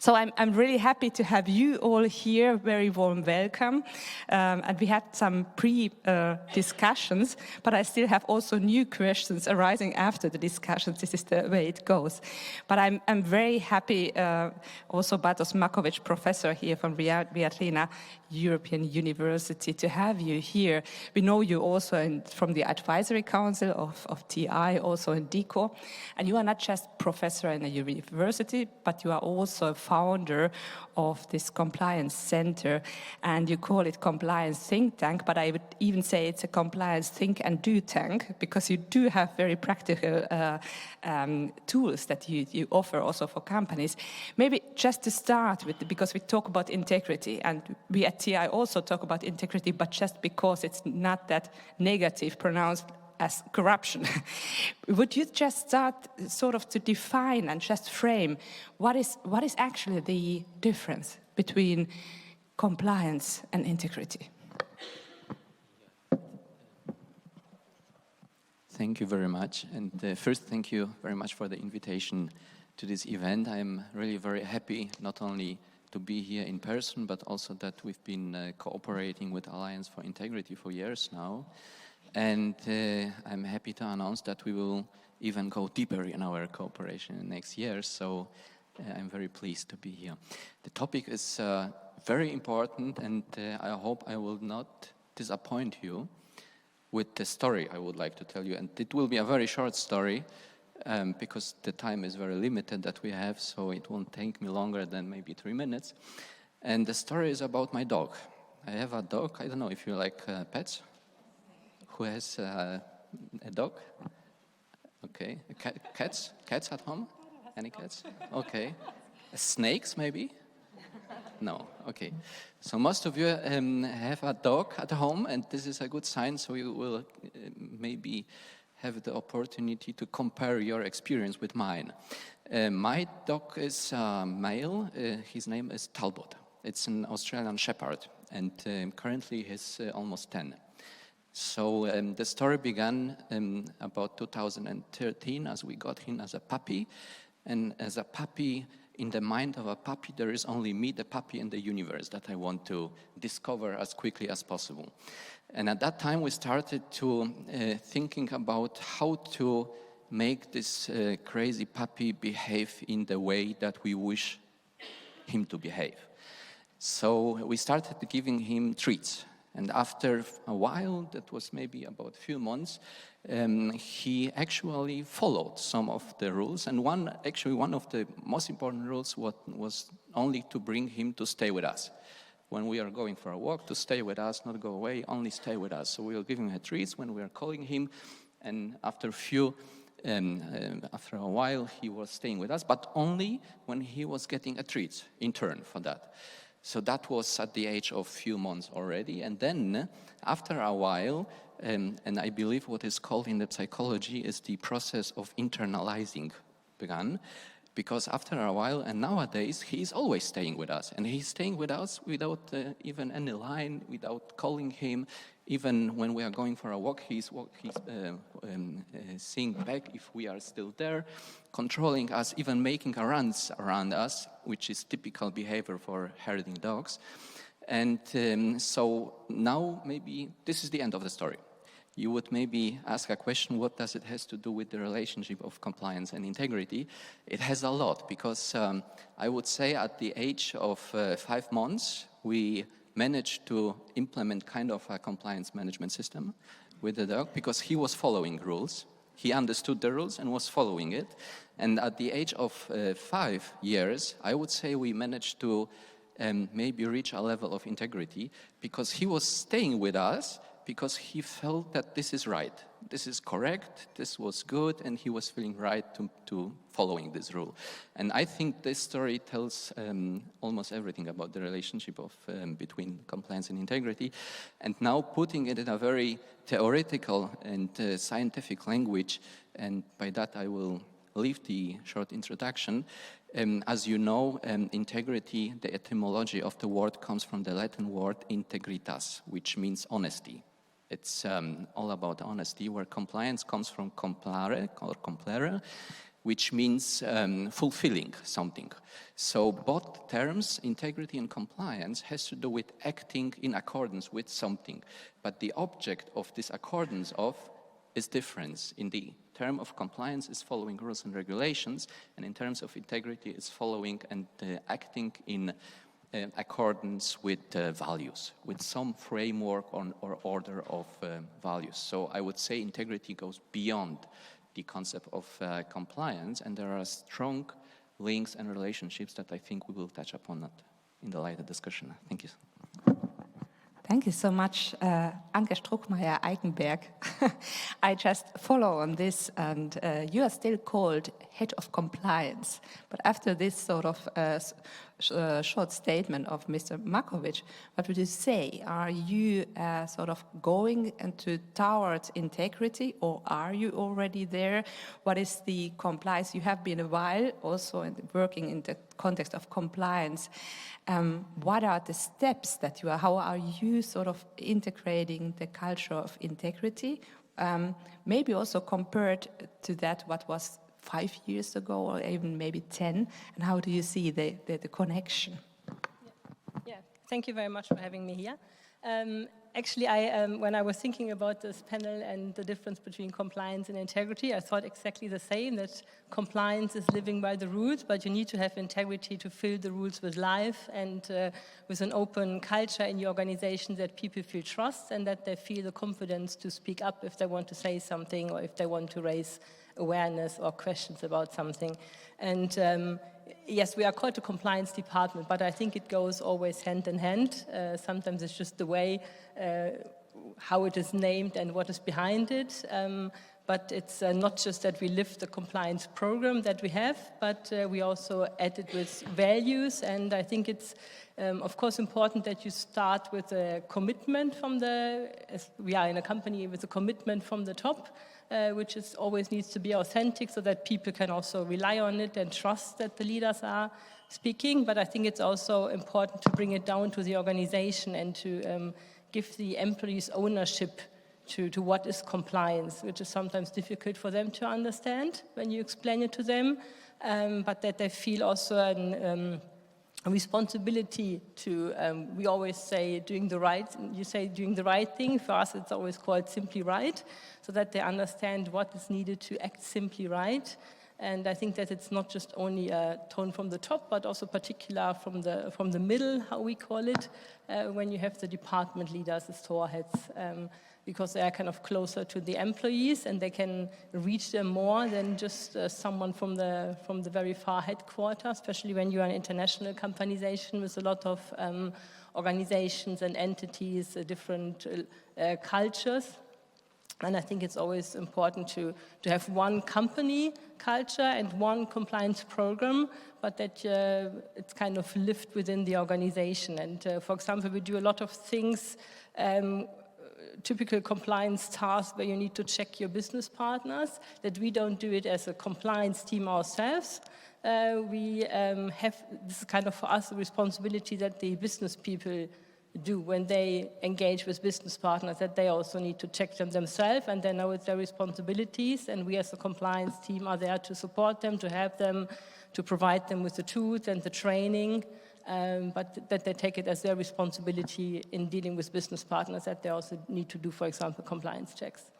So I'm really happy to have you all here. Very warm welcome. And we had some pre-discussions, but I still have also new questions arising after the discussions. This is the way it goes. But I'm very happy, also Bartosz Markowicz, professor here from Viadrina European University, to have you here. We know you also from the advisory council of TI, also in DICO. And you are not just professor in a university, but you are also a founder of this compliance center, and you call it compliance think tank, but I would even say it's a compliance think and do tank, because you do have very practical tools that you offer also for companies. Maybe just to start with, because we talk about integrity, and we at TI also talk about integrity, but just because it's not that negative pronounced as corruption. Would you just start sort of to define and just frame what is actually the difference between compliance and integrity? Thank you very much. And first, thank you very much for the invitation to this event. I'm really very happy not only to be here in person, but also that we've been cooperating with Alliance for Integrity for years now. And I'm happy to announce that we will even go deeper in our cooperation in the next years. So I'm very pleased to be here. The topic is very important, and I hope I will not disappoint you with the story I would like to tell you. And it will be a very short story because the time is very limited that we have, so it won't take me longer than maybe 3 minutes. And the story is about my dog. I have a dog. I don't know if you like pets. Who has a dog? Okay. Cats? Cats at home? Any cats? Okay. Snakes, maybe? No. Okay. So most of you have a dog at home, and this is a good sign, so you will maybe have the opportunity to compare your experience with mine. My dog is male. His name is Talbot. It's an Australian Shepherd, and currently he's almost 10. So the story began about 2013 as we got him as a puppy. And as a puppy, in the mind of a puppy, there is only me, the puppy, and the universe that I want to discover as quickly as possible. And at that time, we started to thinking about how to make this crazy puppy behave in the way that we wish him to behave. So we started giving him treats. And after a while, that was maybe about a few months, he actually followed some of the rules. And one of the most important rules was only to bring him to stay with us. When we are going for a walk, to stay with us, not go away, only stay with us. So we will give him treats when we are calling him. And after a while, he was staying with us, but only when he was getting a treat in turn for that. So that was at the age of few months already. And then after a while, and I believe what is called in the psychology is the process of internalizing began. Because after a while, and nowadays, he is always staying with us. And he's staying with us without even any line, without calling him. Even when we are going for a walk, he's seeing back if we are still there, controlling us, even making runs around us, which is typical behavior for herding dogs. And so now maybe this is the end of the story. You would maybe ask a question, what does it have to do with the relationship of compliance and integrity? It has a lot, because I would say at the age of 5 months, we managed to implement kind of a compliance management system with the dog, because he was following rules. He understood the rules and was following it. And at the age of 5 years, I would say we managed to maybe reach a level of integrity, because he was staying with us because he felt that this is right, this is correct, this was good, and he was feeling right to following this rule. And I think this story tells almost everything about the relationship of between compliance and integrity. And now putting it in a very theoretical and scientific language, and by that I will leave the short introduction. As you know, integrity, the etymology of the word comes from the Latin word integritas, which means honesty. It's all about honesty, where compliance comes from complare or complere, which means fulfilling something. So both terms, integrity and compliance, has to do with acting in accordance with something. But the object of this accordance of is different. In the term of compliance is following rules and regulations, and in terms of integrity is following and acting in accordance with values, with some framework or order of values. So I would say integrity goes beyond the concept of compliance, and there are strong links and relationships that I think we will touch upon that in the later discussion. Thank you. Thank you so much, Anke Struckmeier-Eikenberg. I just follow on this, and you are still called Head of Compliance. But after this sort of short statement of Mr. Markovic, what would you say? Are you sort of going towards integrity, or are you already there? What is the compliance? You have been a while also working in the context of compliance. What are the steps that you are, how are you sort of integrating the culture of integrity? Maybe also compared to that, what was 5 years ago or even maybe 10, and how do you see the connection? Yeah, thank you very much for having me here. Actually, when I was thinking about this panel and the difference between compliance and integrity, I thought exactly the same, that compliance is living by the rules, but you need to have integrity to fill the rules with life and with an open culture in your organization that people feel trust and that they feel the confidence to speak up if they want to say something or if they want to raise awareness or questions about something. And yes, we are called the compliance department, but I think it goes always hand in hand. Sometimes it's just the way how it is named and what is behind it. But it's not just that we live the compliance program that we have, but we also add it with values. And I think it's, of course, important that you start with a commitment from we are in a company with a commitment from the top, which always needs to be authentic so that people can also rely on it and trust that the leaders are speaking. But I think it's also important to bring it down to the organization and to give the employees ownership to what is compliance, which is sometimes difficult for them to understand when you explain it to them, but that they feel also a responsibility to, we always say doing the right thing. For us it's always called simply right, so that they understand what is needed to act simply right. And I think that it's not just only a tone from the top, but also particular from the middle, how we call it, when you have the department leaders, the store heads, because they are kind of closer to the employees and they can reach them more than just someone from the very far headquarters, especially when you are an international companyization with a lot of organizations and entities, different cultures. And I think it's always important to have one company culture and one compliance program, but that it's kind of lived within the organization. And for example, we do a lot of things, typical compliance tasks where you need to check your business partners, that we don't do it as a compliance team ourselves. We have, this is kind of for us a responsibility that the business people do when they engage with business partners, that they also need to check them themselves and they know it's their responsibilities, and we as a compliance team are there to support them, to help them, to provide them with the tools and the training, but that they take it as their responsibility in dealing with business partners, that they also need to do, for example, compliance checks.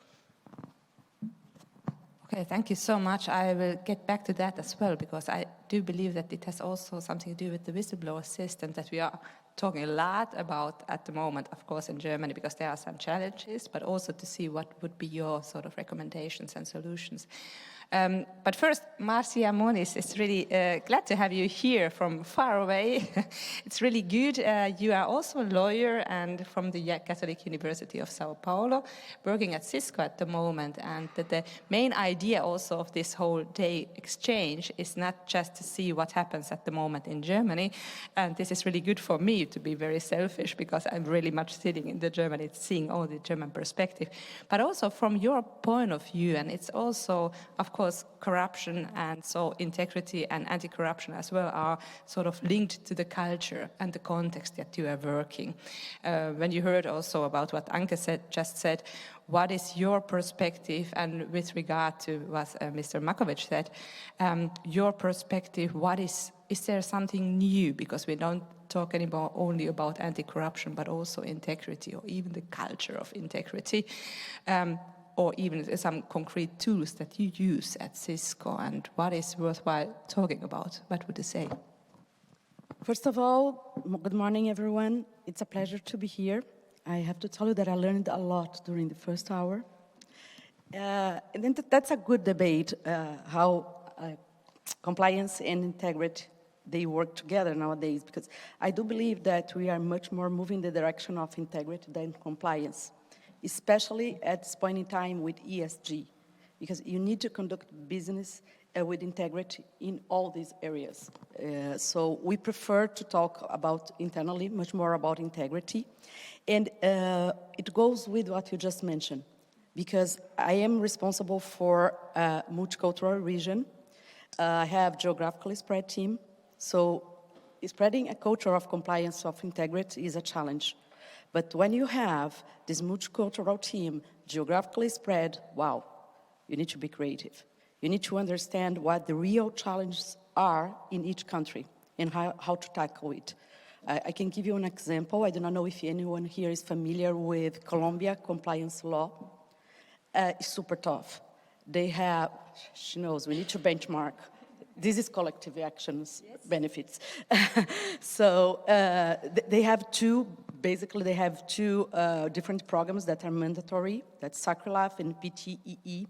Okay, thank you so much. I will get back to that as well, because I do believe that it has also something to do with the whistleblower system that we are talking a lot about at the moment, of course, in Germany, because there are some challenges, but also to see what would be your sort of recommendations and solutions. But first, Marcia Moniz, it's really glad to have you here from far away. It's really good. You are also a lawyer and from the Catholic University of Sao Paulo, working at Cisco at the moment. And the main idea also of this whole day exchange is not just to see what happens at the moment in Germany. And this is really good for me to be very selfish, because I'm really much sitting in the Germany, seeing all the German perspective, but also from your point of view. And it's also, of course, corruption, and so integrity and anti-corruption as well are sort of linked to the culture and the context that you are working. When you heard also about what Anke just said, what is your perspective, and with regard to what Mr. Markovic said, your perspective, is there something new? Because we don't talk anymore only about anti-corruption, but also integrity, or even the culture of integrity. Or even some concrete tools that you use at Cisco, and what is worthwhile talking about? What would you say? First of all, good morning, everyone. It's a pleasure to be here. I have to tell you that I learned a lot during the first hour. And that's a good debate, how compliance and integrity, they work together nowadays, because I do believe that we are much more moving in the direction of integrity than compliance, especially at this point in time with ESG, because you need to conduct business with integrity in all these areas. So we prefer to talk about internally, much more about integrity. And it goes with what you just mentioned, because I am responsible for a multicultural region. I have geographically spread team. So spreading a culture of compliance, of integrity is a challenge. But when you have this multicultural team, geographically spread, wow, you need to be creative. You need to understand what the real challenges are in each country and how to tackle it. I can give you an example. I do not know if anyone here is familiar with Colombia compliance law. It's super tough. They have, she knows, we need to benchmark. This is collective actions, yes. Benefits. So they have two different programs that are mandatory. That's SACRLAF and PTEE.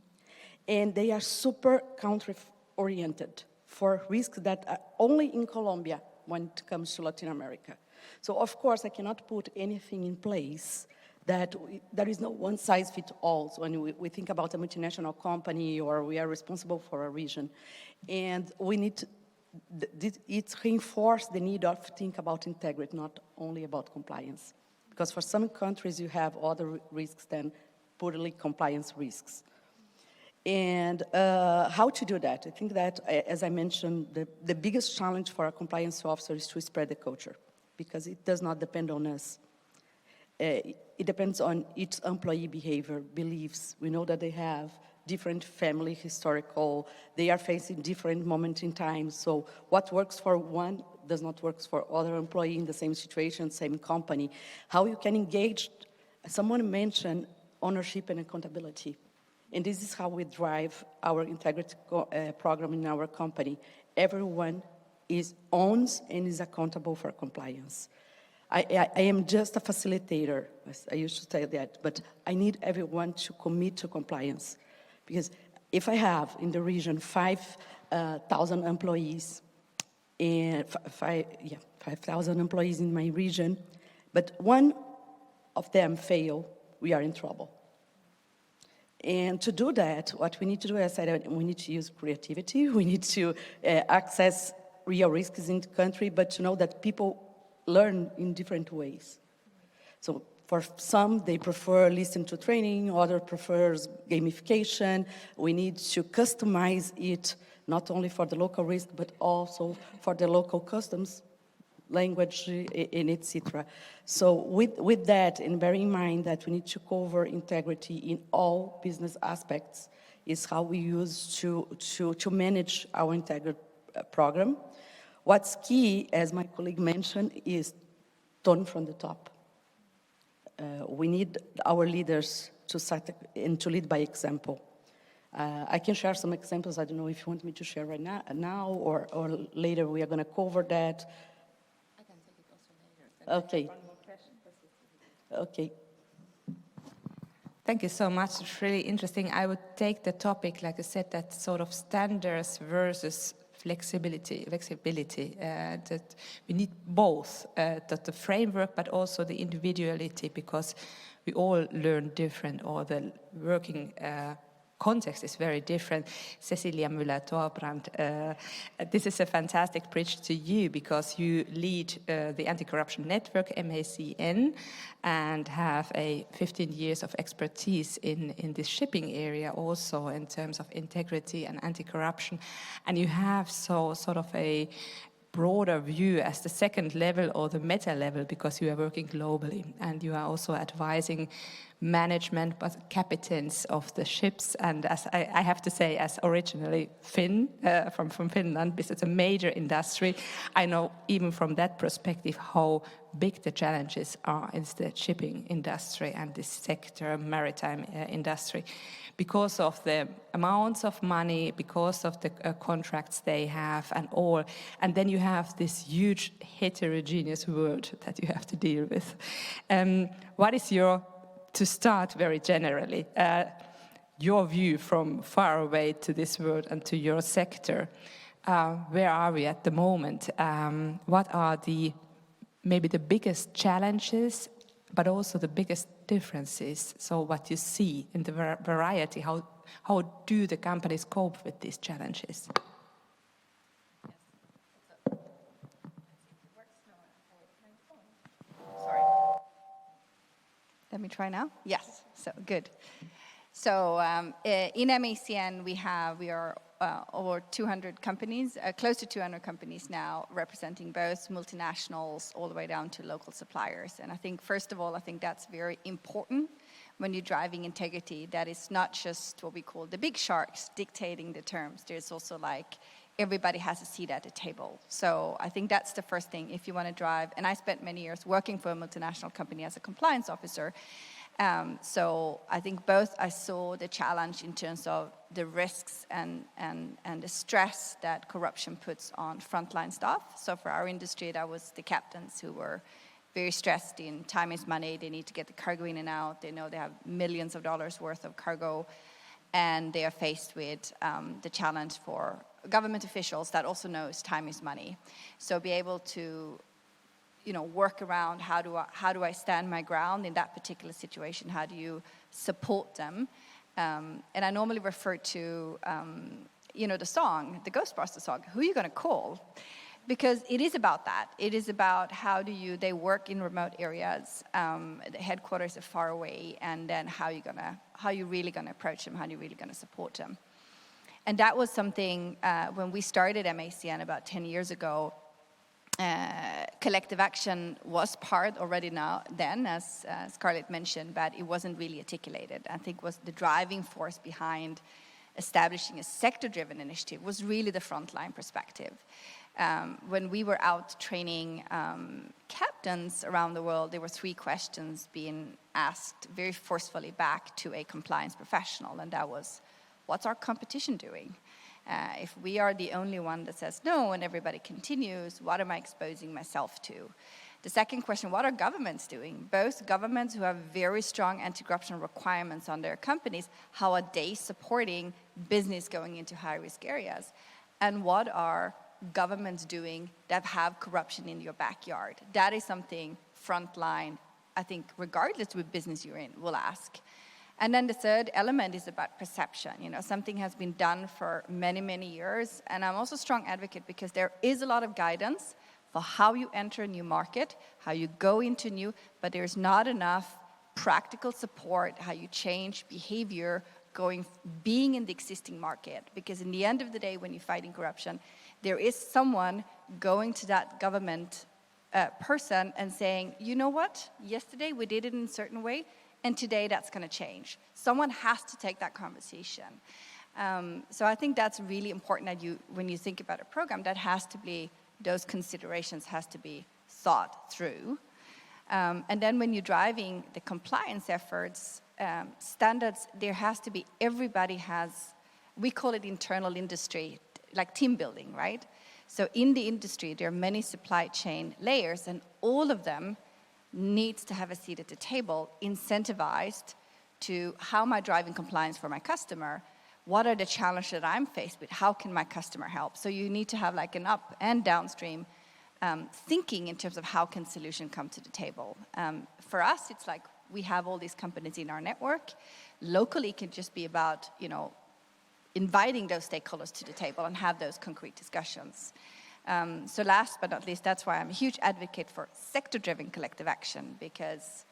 And they are super country-oriented for risks that are only in Colombia when it comes to Latin America. So of course, I cannot put anything in place that there is no one-size-fits-all. So when we think about a multinational company or we are responsible for a region, and we need to, it reinforces the need of think about integrity, not only about compliance. Because for some countries, you have other risks than purely compliance risks. And how to do that? I think that, as I mentioned, the biggest challenge for a compliance officer is to spread the culture, because it does not depend on us. It depends on each employee behavior, beliefs. We know that they have different family historical, they are facing different moments in time. So what works for one does not work for other employee in the same situation, same company. How you can engage, someone mentioned ownership and accountability. And this is how we drive our integrity program in our company. Everyone owns and is accountable for compliance. I am just a facilitator, I used to say that, but I need everyone to commit to compliance. Because if I have in the region 5,000 employees, and 5,000 employees in my region, but one of them fail, we are in trouble. And to do that, what we need to do, as I said, we need to use creativity, we need to access real risks in the country, but to know that people learn in different ways. So for some, they prefer listen to training, others prefers gamification. We need to customize it, not only for the local risk, but also for the local customs, language, and etc. So with that, and bearing in mind that we need to cover integrity in all business aspects, is how we use to manage our integrity program. What's key, as my colleague mentioned, is tone from the top. We need our leaders to set and to lead by example. I can share some examples. I don't know if you want me to share right now or later. We are going to cover that. I can take it also later. Okay. One more question. Okay. Thank you so much. It's really interesting. I would take the topic, like I said, that sort of standards versus flexibility, that we need both, the framework, but also the individuality, because we all learn different, or the working context is very different. Cecilia Müller-Torbrand, this is a fantastic bridge to you, because you lead the anti-corruption network, MACN, and have 15 years of expertise in this shipping area also in terms of integrity and anti-corruption. And you have sort of a broader view as the second level or the meta level, because you are working globally and you are also advising management but captains of the ships. And as I have to say, as originally Finn from Finland, because it's a major industry, I know even from that perspective how big the challenges are in the shipping industry and this sector, maritime industry, because of the amounts of money, because of the contracts they have and all. And then you have this huge heterogeneous world that you have to deal with. What is your, to start very generally, your view from far away to this world and to your sector? where are we at the moment? What are maybe the biggest challenges, but also the biggest differences? So what you see in the variety, how do the companies cope with these challenges? Let me try now. Yes, so good. So in MACN, we are over 200 companies, close to 200 companies now, representing both multinationals all the way down to local suppliers. And I think, first of all, I think that's very important when you're driving integrity, that it's not just what we call the big sharks dictating the terms. There's also like everybody has a seat at the table. So I think that's the first thing if you want to drive. And I spent many years working for a multinational company as a compliance officer. So I think both I saw the challenge in terms of the risks and the stress that corruption puts on frontline staff. So for our industry, that was the captains who were very stressed in time is money. They need to get the cargo in and out. They know they have millions of dollars worth of cargo. And they are faced with the challenge for government officials that also knows time is money. So be able to work around how do I stand my ground in that particular situation? How do you support them? And I normally refer to, the song, the Ghostbusters song, Who Are You Gonna Call? Because it is about that. It is about they work in remote areas, the headquarters are far away, and then how you really gonna approach them, how you really gonna support them. And that was something, when we started MACN about 10 years ago, collective action was part already then, as Scarlet mentioned, but it wasn't really articulated. I think was the driving force behind establishing a sector-driven initiative was really the frontline perspective. When we were out training captains around the world, there were 3 questions being asked very forcefully back to a compliance professional, and that was, what's our competition doing? If we are the only one that says no and everybody continues, what am I exposing myself to? The second question, what are governments doing? Both governments who have very strong anti-corruption requirements on their companies, how are they supporting business going into high-risk areas? And what are governments doing that have corruption in your backyard? That is something frontline, I think, regardless of business you're in, will ask. And then the third element is about perception. Something has been done for many, many years. And I'm also a strong advocate because there is a lot of guidance for how you enter a new market, how you go into new, but there's not enough practical support, how you change behavior being in the existing market. Because in the end of the day, when you're fighting corruption, there is someone going to that government person and saying, you know what, yesterday we did it in a certain way, and today that's going to change. Someone has to take that conversation. So I think that's really important that when you think about a program, those considerations has to be thought through. And then when you're driving the compliance efforts, standards, there has to be, we call it internal industry, like team building, right? So in the industry, there are many supply chain layers, and all of them needs to have a seat at the table, incentivized to how am I driving compliance for my customer? What are the challenges that I'm faced with? How can my customer help? So you need to have like an up and downstream thinking in terms of how can solution come to the table. For us, it's like we have all these companies in our network. Locally, it can just be about, inviting those stakeholders to the table and have those concrete discussions. So last but not least, that's why I'm a huge advocate for sector-driven collective action, because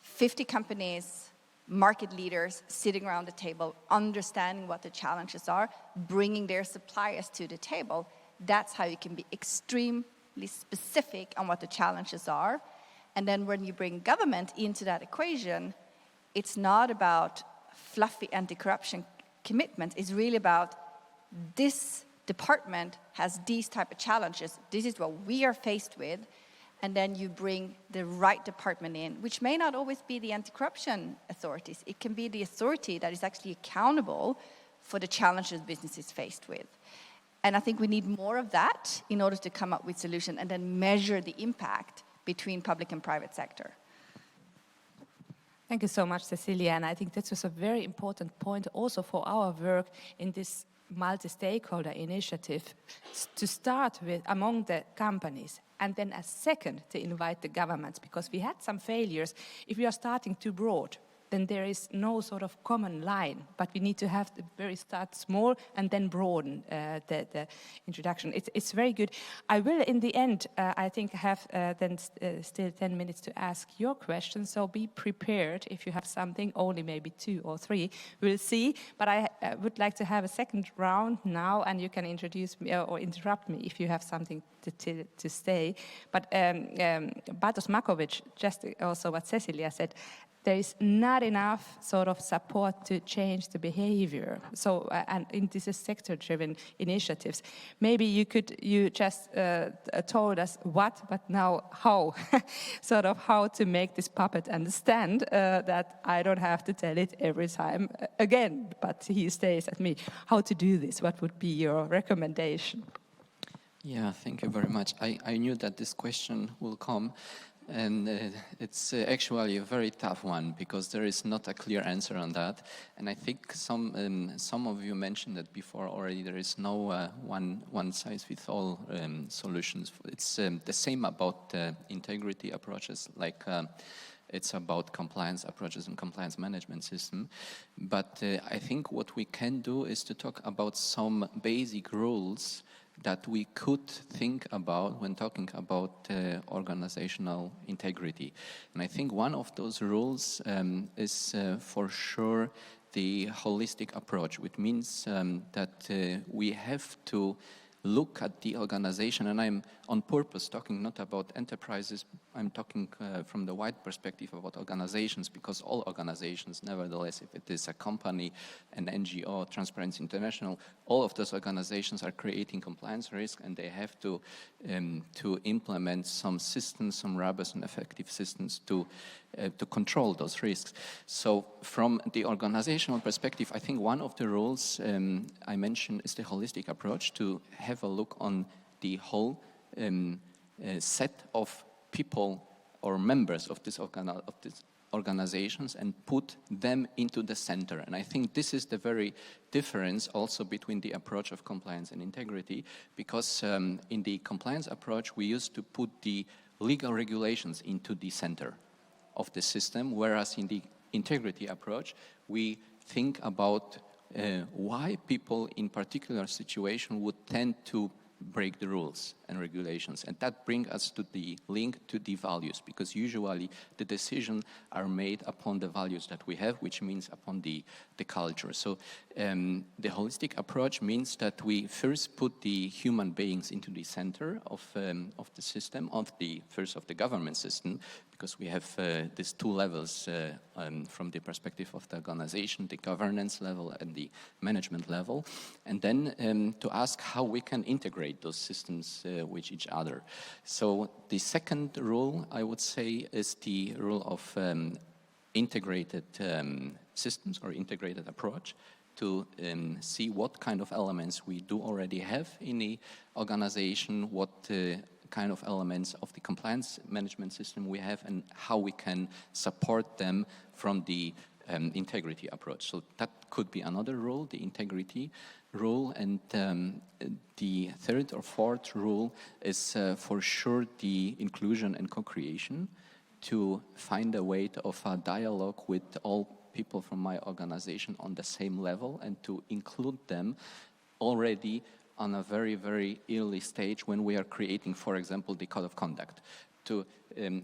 50 companies, market leaders sitting around the table, understanding what the challenges are, bringing their suppliers to the table, that's how you can be extremely specific on what the challenges are. And then when you bring government into that equation, it's not about fluffy anti-corruption commitments. It's really about this department has these type of challenges. This is what we are faced with. And then you bring the right department in, which may not always be the anti-corruption authorities. It can be the authority that is actually accountable for the challenges business is faced with. And I think we need more of that in order to come up with solutions and then measure the impact between public and private sector. Thank you so much, Cecilia. And I think this was a very important point also for our work in this multi-stakeholder initiative to start with among the companies, and then as second to invite the governments, because we had some failures. If we are starting too broad, then there is no sort of common line, but we need to have the very start small and then broaden the introduction. It's very good. I will, in the end, I think have still 10 minutes to ask your questions, so be prepared if you have something, only maybe 2 or 3, we'll see. But I would like to have a second round now, and you can introduce me or interrupt me if you have something to say. But Bartosz Markowicz, just also what Cecilia said, there is not enough sort of support to change the behavior. So, and this is sector-driven initiatives. Maybe you just told us what, but now how, sort of how to make this puppet understand that I don't have to tell it every time again, but he stays at me. How to do this? What would be your recommendation? Yeah, thank you very much. I knew that this question will come. And it's actually a very tough one, because there is not a clear answer on that. And I think some of you mentioned that before already. There is no one size fits all solutions. It's the same about integrity approaches, like it's about compliance approaches and compliance management system. But I think what we can do is to talk about some basic rules that we could think about when talking about organizational integrity. And I think one of those rules is for sure the holistic approach, which means that we have to look at the organization, and I'm on purpose talking not about enterprises, I'm talking from the wide perspective about organizations, because all organizations, nevertheless, if it is a company, an NGO, Transparency International, all of those organizations are creating compliance risk, and they have to implement some systems, some robust and effective systems to control those risks. So from the organizational perspective, I think one of the rules I mentioned is the holistic approach, to have a look on the whole set of people or members of this organizations and put them into the center. And I think this is the very difference also between the approach of compliance and integrity, because in the compliance approach we used to put the legal regulations into the center of the system, whereas in the integrity approach we think about why people in particular situation would tend to break the rules and regulations. And that brings us to the link to the values, because usually the decisions are made upon the values that we have, which means upon the culture. So the holistic approach means that we first put the human beings into the center of the system, first of the government system, because we have these 2 levels from the perspective of the organization, the governance level and the management level, and then to ask how we can integrate those systems with each other. So the second rule, I would say, is the rule of integrated systems or integrated approach, to see what kind of elements we do already have in the organization, what kind of elements of the compliance management system we have, and how we can support them from the integrity approach. So that could be another rule, the integrity rule. And the third or fourth rule is for sure the inclusion and co-creation, to find a way of a dialogue with all people from my organization on the same level, and to include them already on a very, very early stage when we are creating, for example, the code of conduct, to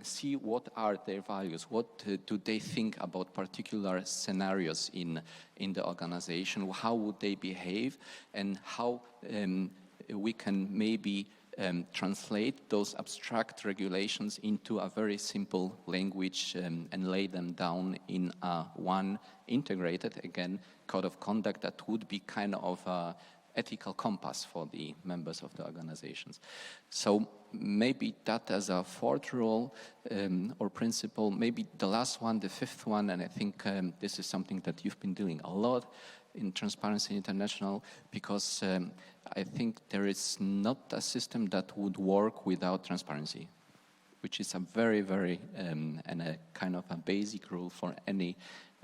see what are their values, what do they think about particular scenarios in the organization, how would they behave, and how we can maybe translate those abstract regulations into a very simple language and lay them down in one integrated, again, code of conduct that would be kind of a ethical compass for the members of the organizations. So maybe that as a fourth rule or principle. Maybe the last one, the fifth one, and I think this is something that you've been doing a lot in Transparency International, because I think there is not a system that would work without transparency, which is a very, very and a kind of a basic rule for any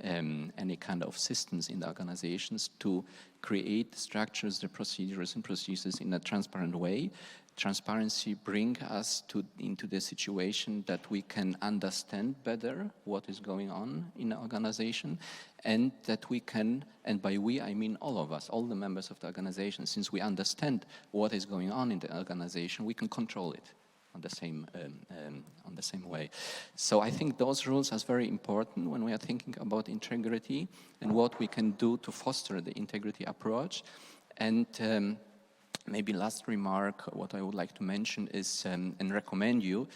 any kind of systems in the organizations to create structures, the procedures and processes in a transparent way. Transparency brings us into the situation that we can understand better what is going on in the organization, and that we can, and by we I mean all of us, all the members of the organization, since we understand what is going on in the organization, we can control it on the same way. So I think those rules are very important when we are thinking about integrity and what we can do to foster the integrity approach. And maybe last remark, what I would like to mention is, and recommend you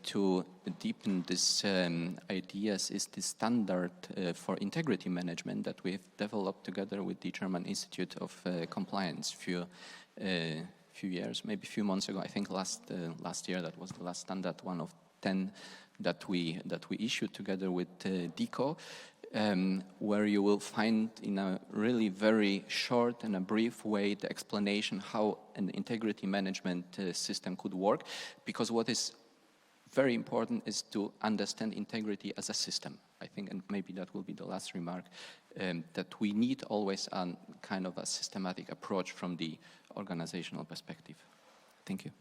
to deepen this ideas, is the standard for integrity management that we've developed together with the German Institute of Compliance few years, maybe a few months ago. I think last year that was the last standard, one of 10 that we issued together with DICO. Where you will find in a really very short and a brief way the explanation how an integrity management system could work, because what is very important is to understand integrity as a system, I think, and maybe that will be the last remark, that we need always a kind of a systematic approach from the organizational perspective. Thank you.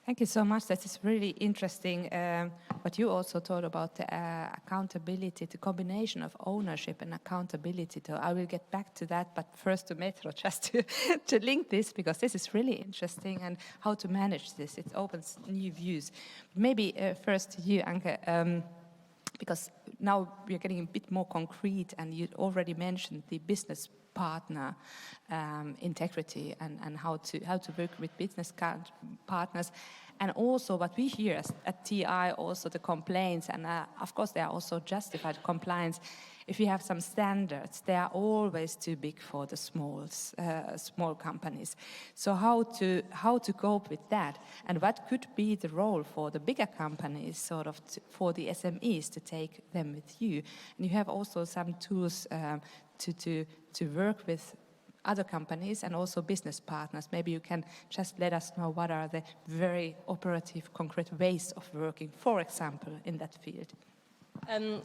Thank you so much. That is really interesting. What you also thought about the accountability, the combination of ownership and accountability. I will get back to that, but first to Metro, just to link this, because this is really interesting, and how to manage this. It opens new views. Maybe first to you, Anke, because now we're getting a bit more concrete, and you already mentioned the business partner integrity and how to work with business partners, and also what we hear at TI, also the complaints, and of course they are also justified compliance. If you have some standards, they are always too big for the small companies. So how to cope with that, and what could be the role for the bigger companies, sort of for the SMEs to take them with you? And you have also some tools to work with other companies and also business partners. Maybe you can just let us know what are the very operative, concrete ways of working, for example, in that field.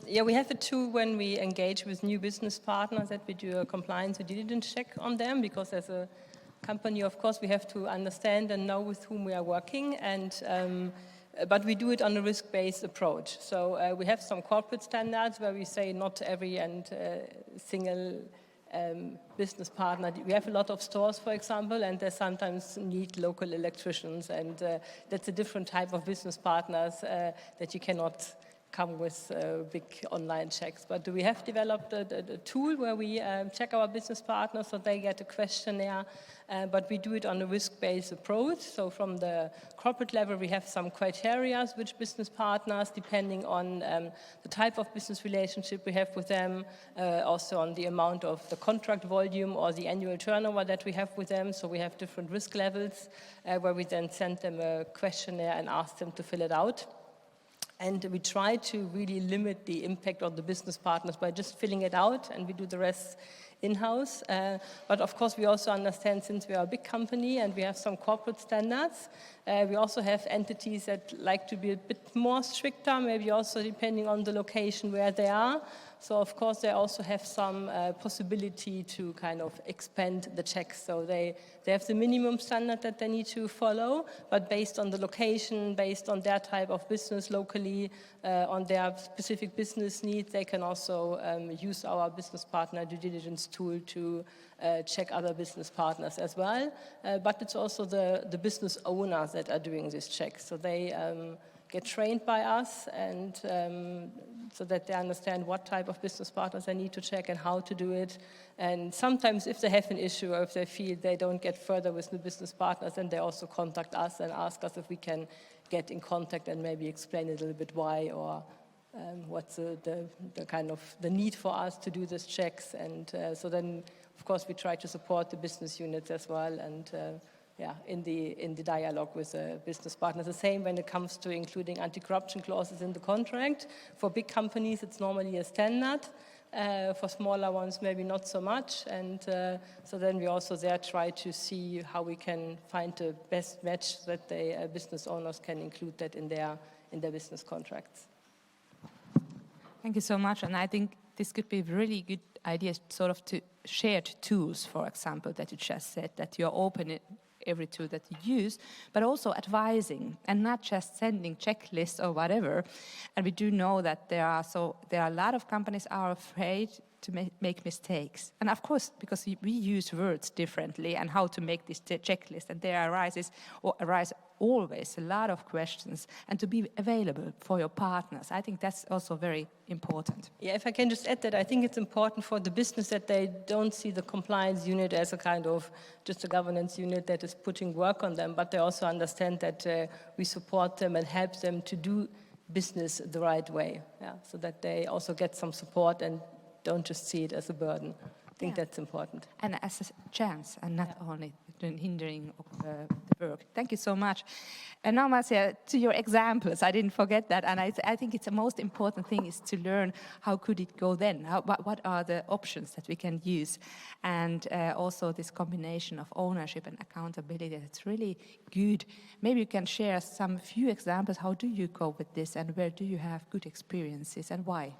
Yeah, we have a tool when we engage with new business partners that we do a compliance or diligence check on them, because as a company, of course, we have to understand and know with whom we are working, and but we do it on a risk-based approach. So we have some corporate standards where we say not every and single business partner. We have a lot of stores, for example, and they sometimes need local electricians, and that's a different type of business partners that you cannot come with big online checks. But we have developed a tool where we check our business partners, so they get a questionnaire, but we do it on a risk-based approach. So from the corporate level, we have some criteria which business partners, depending on the type of business relationship we have with them, also on the amount of the contract volume or the annual turnover that we have with them. So we have different risk levels where we then send them a questionnaire and ask them to fill it out. And we try to really limit the impact on the business partners by just filling it out, and we do the rest in-house. But of course, we also understand, since we are a big company and we have some corporate standards, we also have entities that like to be a bit more stricter, maybe also depending on the location where they are. So of course, they also have some possibility to kind of expand the checks. So they have the minimum standard that they need to follow, but based on the location, based on their type of business locally, on their specific business needs, they can also use our business partner due diligence tool to check other business partners as well. But it's also the business owners that are doing this check. So they get trained by us, and so that they understand what type of business partners they need to check and how to do it. And sometimes if they have an issue, or if they feel they don't get further with the business partners, then they also contact us and ask us if we can get in contact and maybe explain a little bit why, or what's the kind of the need for us to do these checks. And so then, of course, we try to support the business units as well, and yeah, in the dialogue with the business partners. The same when it comes to including anti-corruption clauses in the contract. For big companies, it's normally a standard. For smaller ones, maybe not so much. And so then we also there try to see how we can find the best match that the business owners can include that in their business contracts. Thank you so much. And I think this could be a really good idea, sort of to shared tools, for example, that you just said, that you're open in every tool that you use, but also advising and not just sending checklists or whatever. And we do know that there are a lot of companies are afraid to make mistakes. And of course, because we use words differently and how to make this checklist, and there arise always a lot of questions, and to be available for your partners. I think that's also very important. Yeah, if I can just add that, I think it's important for the business that they don't see the compliance unit as a kind of just a governance unit that is putting work on them, but they also understand that we support them and help them to do business the right way, so that they also get some support and don't just see it as a burden. I think that's important. And as a chance, and not only hindering the work. Thank you so much. And now, Marcia, to your examples, I didn't forget that, and I think it's the most important thing is to learn how could it go then, what are the options that we can use, and also this combination of ownership and accountability, that's really good. Maybe you can share some few examples, how do you go with this, and where do you have good experiences, and why?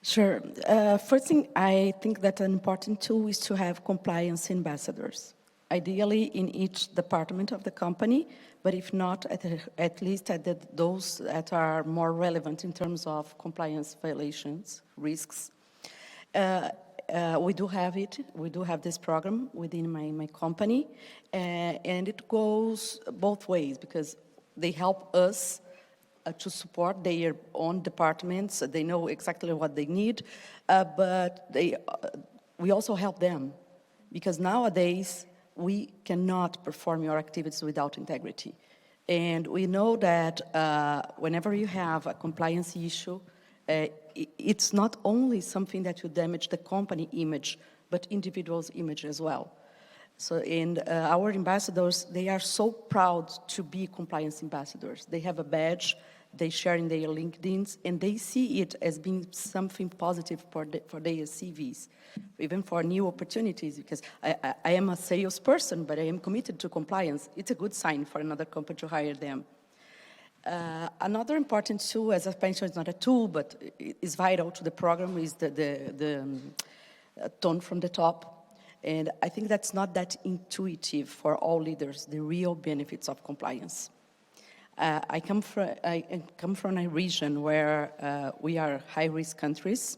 Sure. First thing, I think that an important tool is to have compliance ambassadors, ideally in each department of the company, but if not, at least at those that are more relevant in terms of compliance violations, risks. We do have it. We do have this program within my company, and it goes both ways because they help us to support their own departments. They know exactly what they need, but we also help them because nowadays we cannot perform your activities without integrity. And we know that whenever you have a compliance issue, it's not only something that will damage the company image, but individuals' image as well. So, and our ambassadors, they are so proud to be compliance ambassadors. They have a badge, they share in their LinkedIns, and they see it as being something positive for their CVs, even for new opportunities, because I am a salesperson, but I am committed to compliance. It's a good sign for another company to hire them. Another important tool, as I mentioned, it's not a tool, but is vital to the program, is the tone from the top. And I think that's not that intuitive for all leaders, the real benefits of compliance. I come from a region where we are high-risk countries.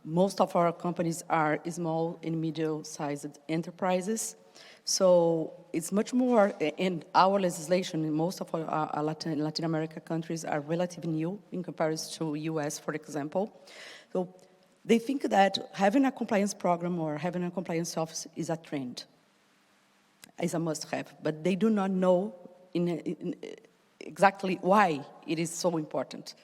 Most of our companies are small and medium-sized enterprises. So it's much more, in our legislation, in most of our Latin America countries are relatively new in comparison to US, for example. So they think that having a compliance program or having a compliance office is a trend, is a must-have, but they do not know exactly why it is so important.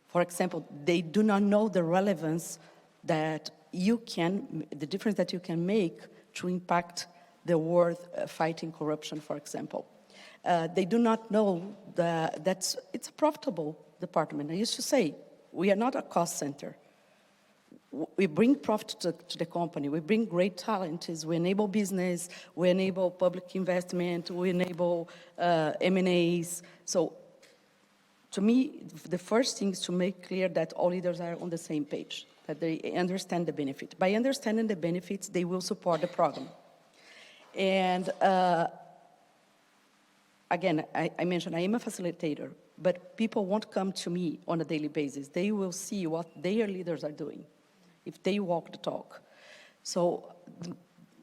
For example, they do not know the relevance that the difference that you can make to impact the world fighting corruption, for example. They do not know that it's a profitable department. I used to say, we are not a cost center. We bring profit to the company. We bring great talent. We enable business. We enable public investment. We enable M&As. So to me, the first thing is to make clear that all leaders are on the same page, that they understand the benefit. By understanding the benefits, they will support the program. And again, I mentioned I am a facilitator, but people won't come to me on a daily basis. They will see what their leaders are doing if they walk the talk. So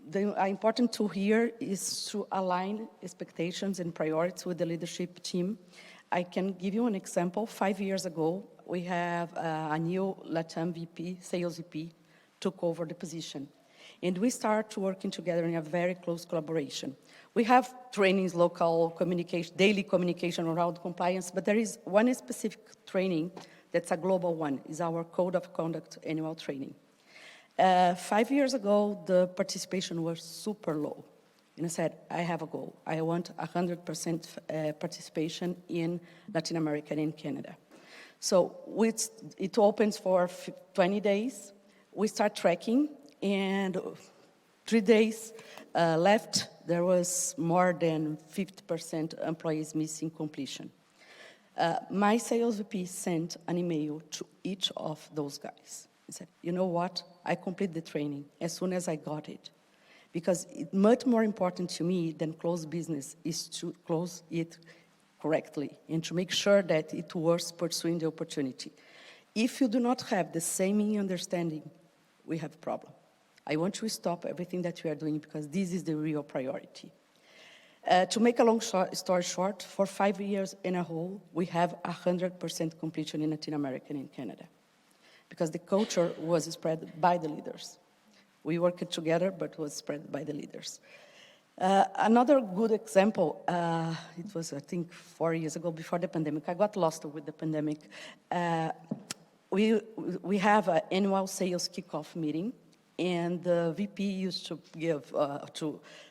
the important tool here is to align expectations and priorities with the leadership team. I can give you an example. 5 years ago, we have a new LATAM VP, sales VP, took over the position. And we start working together in a very close collaboration. We have trainings, local communication, daily communication around compliance, but there is one specific training that's a global one, is our Code of Conduct annual training. 5 years ago, the participation was super low. And I said, I have a goal. I want 100% participation in Latin America and in Canada. So it opens for 20 days. We start tracking, and 3 days left, there was more than 50% employees missing completion. My sales VP sent an email to each of those guys. He said, you know what, I complete the training as soon as I got it. Because it's much more important to me than close business is to close it correctly and to make sure that it was pursuing the opportunity. If you do not have the same understanding, we have a problem. I want to stop everything that we are doing because this is the real priority. To make a long story short, for 5 years in a row, we have 100% completion in Latin America and in Canada because the culture was spread by the leaders. We worked together, but was spread by the leaders. Another good example, it was, I think, 4 years ago before the pandemic. I got lost with the pandemic. We have an annual sales kickoff meeting, and the VP used to give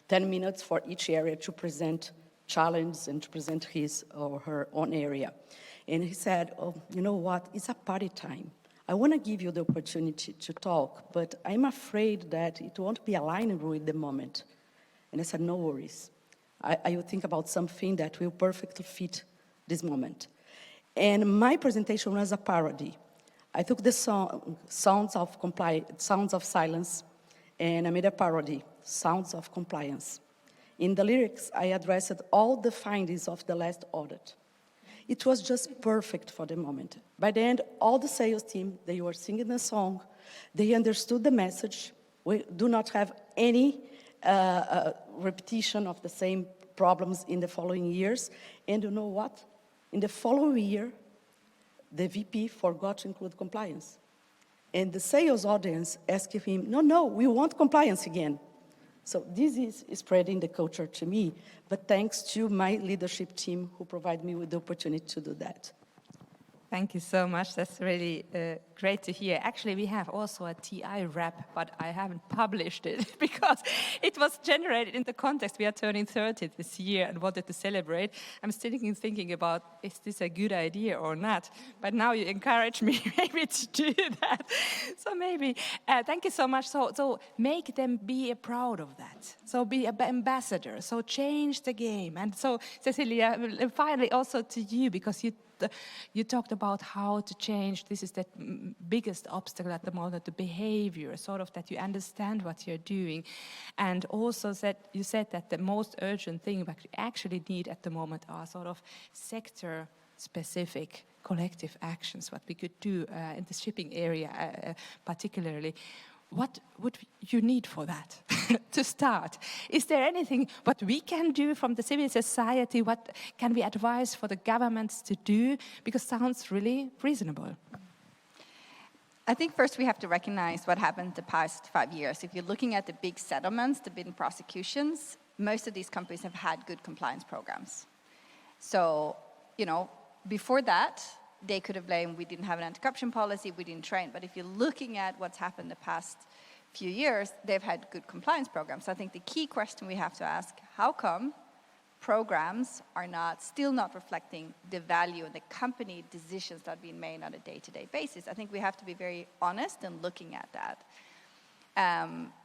10 minutes for each area to present challenge and to present his or her own area. And he said, oh, you know what, it's a party time. I want to give you the opportunity to talk, but I'm afraid that it won't be aligned with the moment. And I said, no worries. I will think about something that will perfectly fit this moment. And my presentation was a parody. I took the sounds of silence, and I made a parody, Sounds of Compliance. In the lyrics, I addressed all the findings of the last audit. It was just perfect for the moment. By the end, all the sales team, they were singing the song, they understood the message. We do not have any repetition of the same problems in the following years. And you know what? In the following year, the VP forgot to include compliance. And the sales audience asked him, no, we want compliance again. So this is spreading the culture to me, but thanks to my leadership team who provide me with the opportunity to do that. Thank you so much. That's really great to hear. Actually, we have also a TI rap, but I haven't published it because it was generated in the context. We are turning 30 this year and wanted to celebrate. I'm still thinking about, is this a good idea or not? But now you encourage me maybe to do that. So maybe, thank you so much. So make them be proud of that. So be an ambassador. So change the game. And so, Cecilia, finally also to you, because you talked about how to change. This is the biggest obstacle at the moment, the behavior, sort of that you understand what you're doing. And also you said that the most urgent thing we actually need at the moment are sort of sector-specific collective actions, what we could do in the shipping area particularly. What would you need for that to start? Is there anything what we can do from the civil society? What can we advise for the governments to do? Because it sounds really reasonable. I think first we have to recognize what happened the past 5 years. If you're looking at the big settlements, the big prosecutions, most of these companies have had good compliance programs. So, before that, they could have blamed we didn't have an anti-corruption policy, we didn't train. But if you're looking at what's happened the past few years, they've had good compliance programs. So I think the key question we have to ask, how come programs are still not reflecting the value and the company decisions that are being made on a day-to-day basis? I think we have to be very honest in looking at that.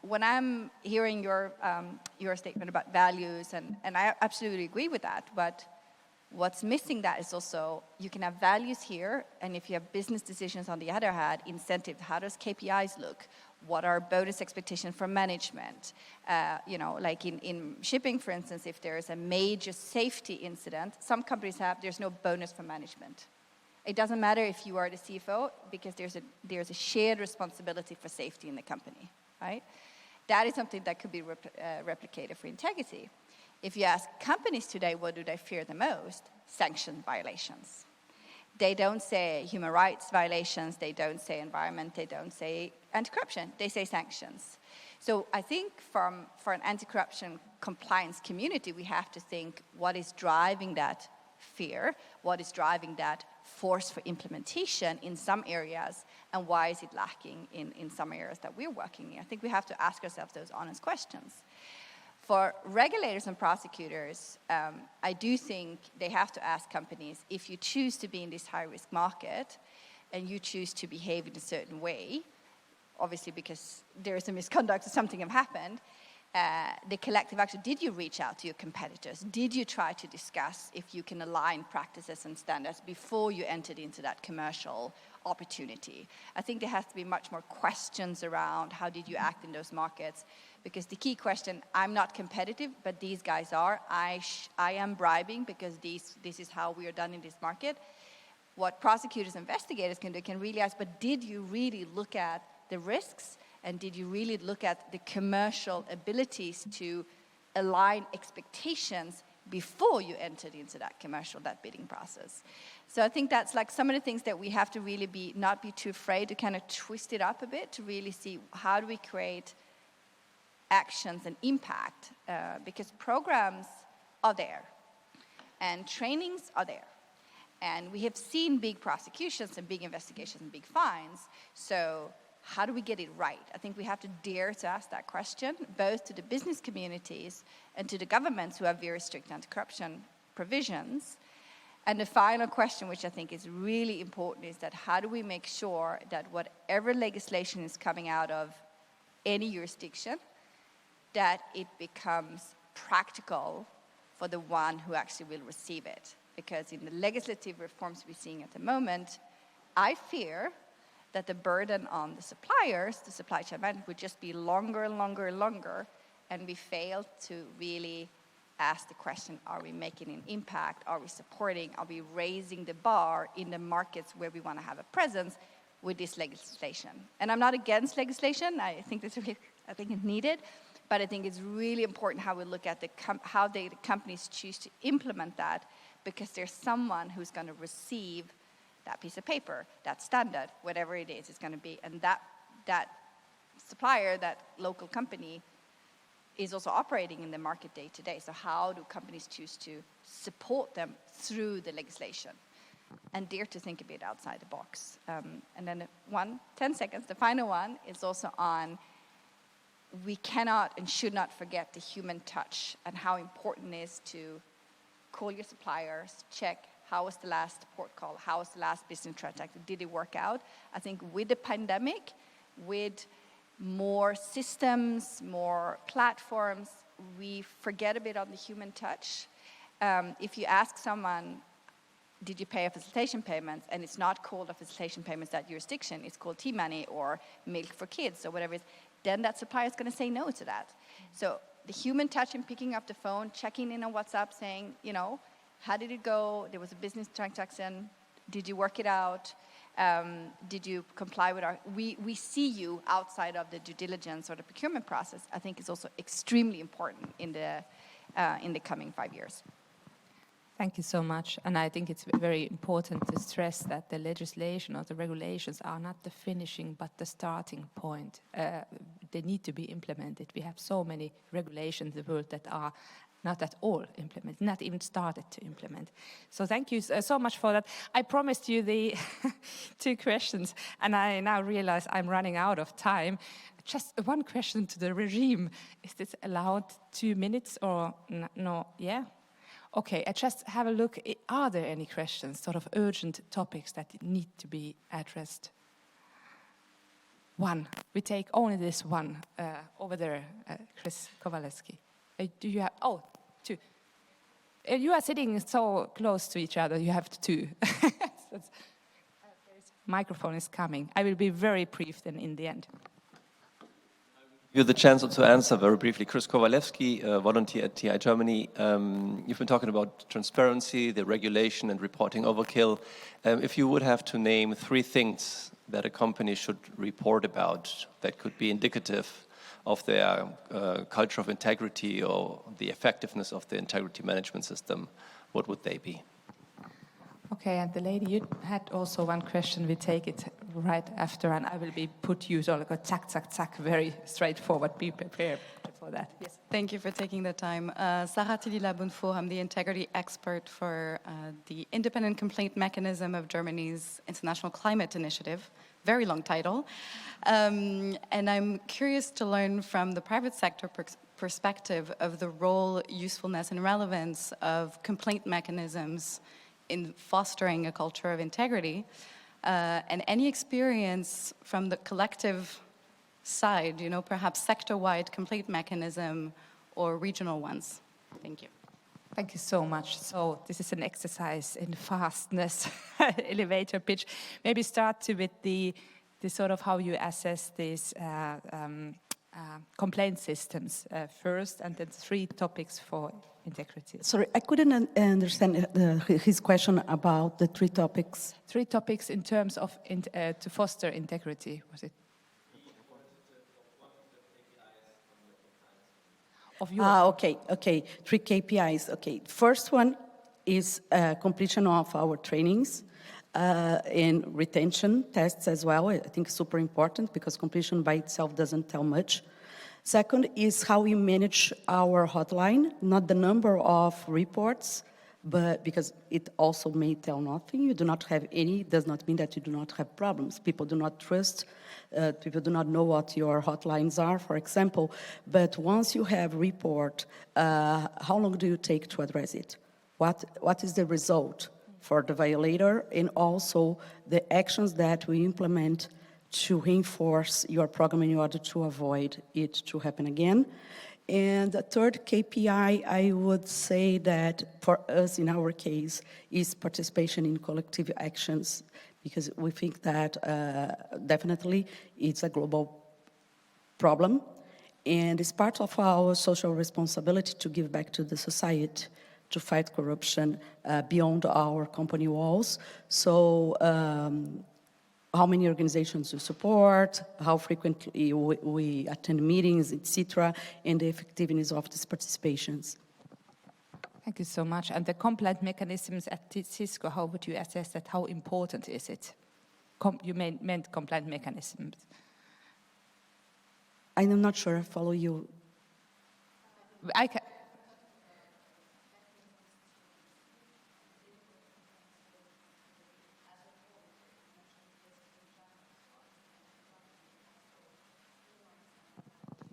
When I'm hearing your statement about values, and I absolutely agree with that, but what's missing that is also you can have values here, and if you have business decisions on the other hand, incentives, how does KPIs look? What are bonus expectations from management? Like in shipping, for instance, if there is a major safety incident, some companies there's no bonus for management. It doesn't matter if you are the CFO because there's a shared responsibility for safety in the company, right? That is something that could be replicated for integrity. If you ask companies today, what do they fear the most? Sanction violations. They don't say human rights violations, they don't say environment, they don't say anti-corruption, they say sanctions. So I think for an anti-corruption compliance community, we have to think what is driving that fear, what is driving that force for implementation in some areas, and why is it lacking in some areas that we're working in? I think we have to ask ourselves those honest questions. For regulators and prosecutors, I do think they have to ask companies, if you choose to be in this high-risk market and you choose to behave in a certain way, obviously because there is a misconduct or something have happened, the collective action. Did you reach out to your competitors? Did you try to discuss if you can align practices and standards before you entered into that commercial opportunity? I think there has to be much more questions around how did you act in those markets, because the key question, I'm not competitive, but these guys are. I am bribing because this is how we are done in this market. What prosecutors, investigators can do can really ask, but did you really look at the risks? And did you really look at the commercial abilities to align expectations before you entered into that bidding process? So I think that's like some of the things that we have to really not be too afraid to kind of twist it up a bit, to really see how do we create actions and impact, because programs are there and trainings are there. And we have seen big prosecutions and big investigations and big fines. So how do we get it right? I think we have to dare to ask that question, both to the business communities and to the governments who have very strict anti-corruption provisions. And the final question, which I think is really important, is that how do we make sure that whatever legislation is coming out of any jurisdiction, that it becomes practical for the one who actually will receive it? Because in the legislative reforms we're seeing at the moment, I fear that the burden on the suppliers, the supply chain management, would just be longer and longer and longer, and we fail to really ask the question, are we making an impact? Are we supporting? Are we raising the bar in the markets where we want to have a presence with this legislation? And I'm not against legislation. I think it's needed, but I think it's really important how we look at how the companies choose to implement that, because there's someone who's going to receive that piece of paper, that standard, whatever it is, it's going to be. And that supplier, that local company, is also operating in the market day to day. So how do companies choose to support them through the legislation? And dare to think a bit outside the box. And then 10 seconds, the final one is also on, we cannot and should not forget the human touch and how important it is to call your suppliers, check how was the last port call, how was the last business transaction, did it work out? I think with the pandemic, with more systems, more platforms, we forget a bit on the human touch. If you ask someone, did you pay a facilitation payment, and it's not called a facilitation payment that jurisdiction, it's called T-money or milk for kids or whatever it is, then that supplier is going to say no to that. So the human touch in picking up the phone, checking in on WhatsApp, saying, how did it go? There was a business transaction. Did you work it out? Did you comply with we see you outside of the due diligence or the procurement process, I think is also extremely important in the coming 5 years. Thank you so much. And I think it's very important to stress that the legislation or the regulations are not the finishing, but the starting point. They need to be implemented. We have so many regulations in the world that are not at all implemented, not even started to implement. So thank you so much for that. I promised you the 2 questions, and I now realize I'm running out of time. Just one question to the regime. Is this allowed 2 minutes or no? Yeah? Okay, I just have a look. Are there any questions, sort of urgent topics that need to be addressed? One. We take only this one over there, Chris Kowalewski. Do you have, 2. You are sitting so close to each other, you have 2. Microphone is coming. I will be very brief then in the end. You have the chance to answer very briefly. Chris Kowalewski, volunteer at TI Germany. You've been talking about transparency, the regulation and reporting overkill. If you would have to name 3 things that a company should report about that could be indicative of their culture of integrity or the effectiveness of the integrity management system, what would they be? Okay, and the lady, you had also one question. We take it right after, and I will be put you so like a zack, zack, zack, very straightforward. Be prepared for that. Yes, thank you for taking the time. Sarah Tilila-Bunfo, I'm the integrity expert for the Independent Complaint Mechanism of Germany's International Climate Initiative. Very long title. And I'm curious to learn from the private sector perspective of the role, usefulness, and relevance of complaint mechanisms in fostering a culture of integrity, and any experience from the collective side, you know, perhaps sector-wide complete mechanism or regional ones? Thank you. Thank you so much. So this is an exercise in fastness, elevator pitch. Maybe start with the sort of how you assess these complaint systems first, and then 3 topics for integrity. Sorry, I couldn't understand his question about the 3 topics. 3 topics in terms of to foster integrity, was it? Okay. 3 KPIs. Okay, first one is completion of our trainings and retention tests as well. I think it's super important because completion by itself doesn't tell much. Second is how we manage our hotline, not the number of reports, but because it also may tell nothing. You do not have any, does not mean that you do not have problems. People do not trust, people do not know what your hotlines are, for example. But once you have report, how long do you take to address it? What is the result for the violator, and also the actions that we implement to reinforce your program in order to avoid it to happen again. And the third KPI, I would say that for us, in our case, is participation in collective actions, because we think that definitely it's a global problem, and it's part of our social responsibility to give back to the society, to fight corruption beyond our company walls. So how many organizations you support, how frequently we attend meetings, etc., and the effectiveness of these participations. Thank you so much. And the complaint mechanisms at Cisco, how would you assess that? How important is it? You meant complaint mechanisms. I'm not sure I follow you. I can.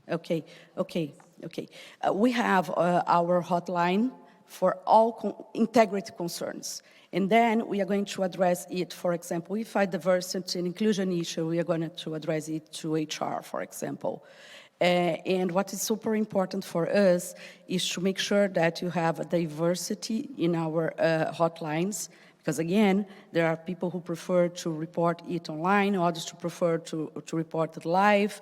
Okay. We have our hotline for all integrity concerns. And then we are going to address it, for example, if a diversity and inclusion issue, we are going to address it to HR, for example. And what is super important for us is to make sure that you have a diversity in our hotlines, because again, there are people who prefer to report it online, others to prefer to report it live.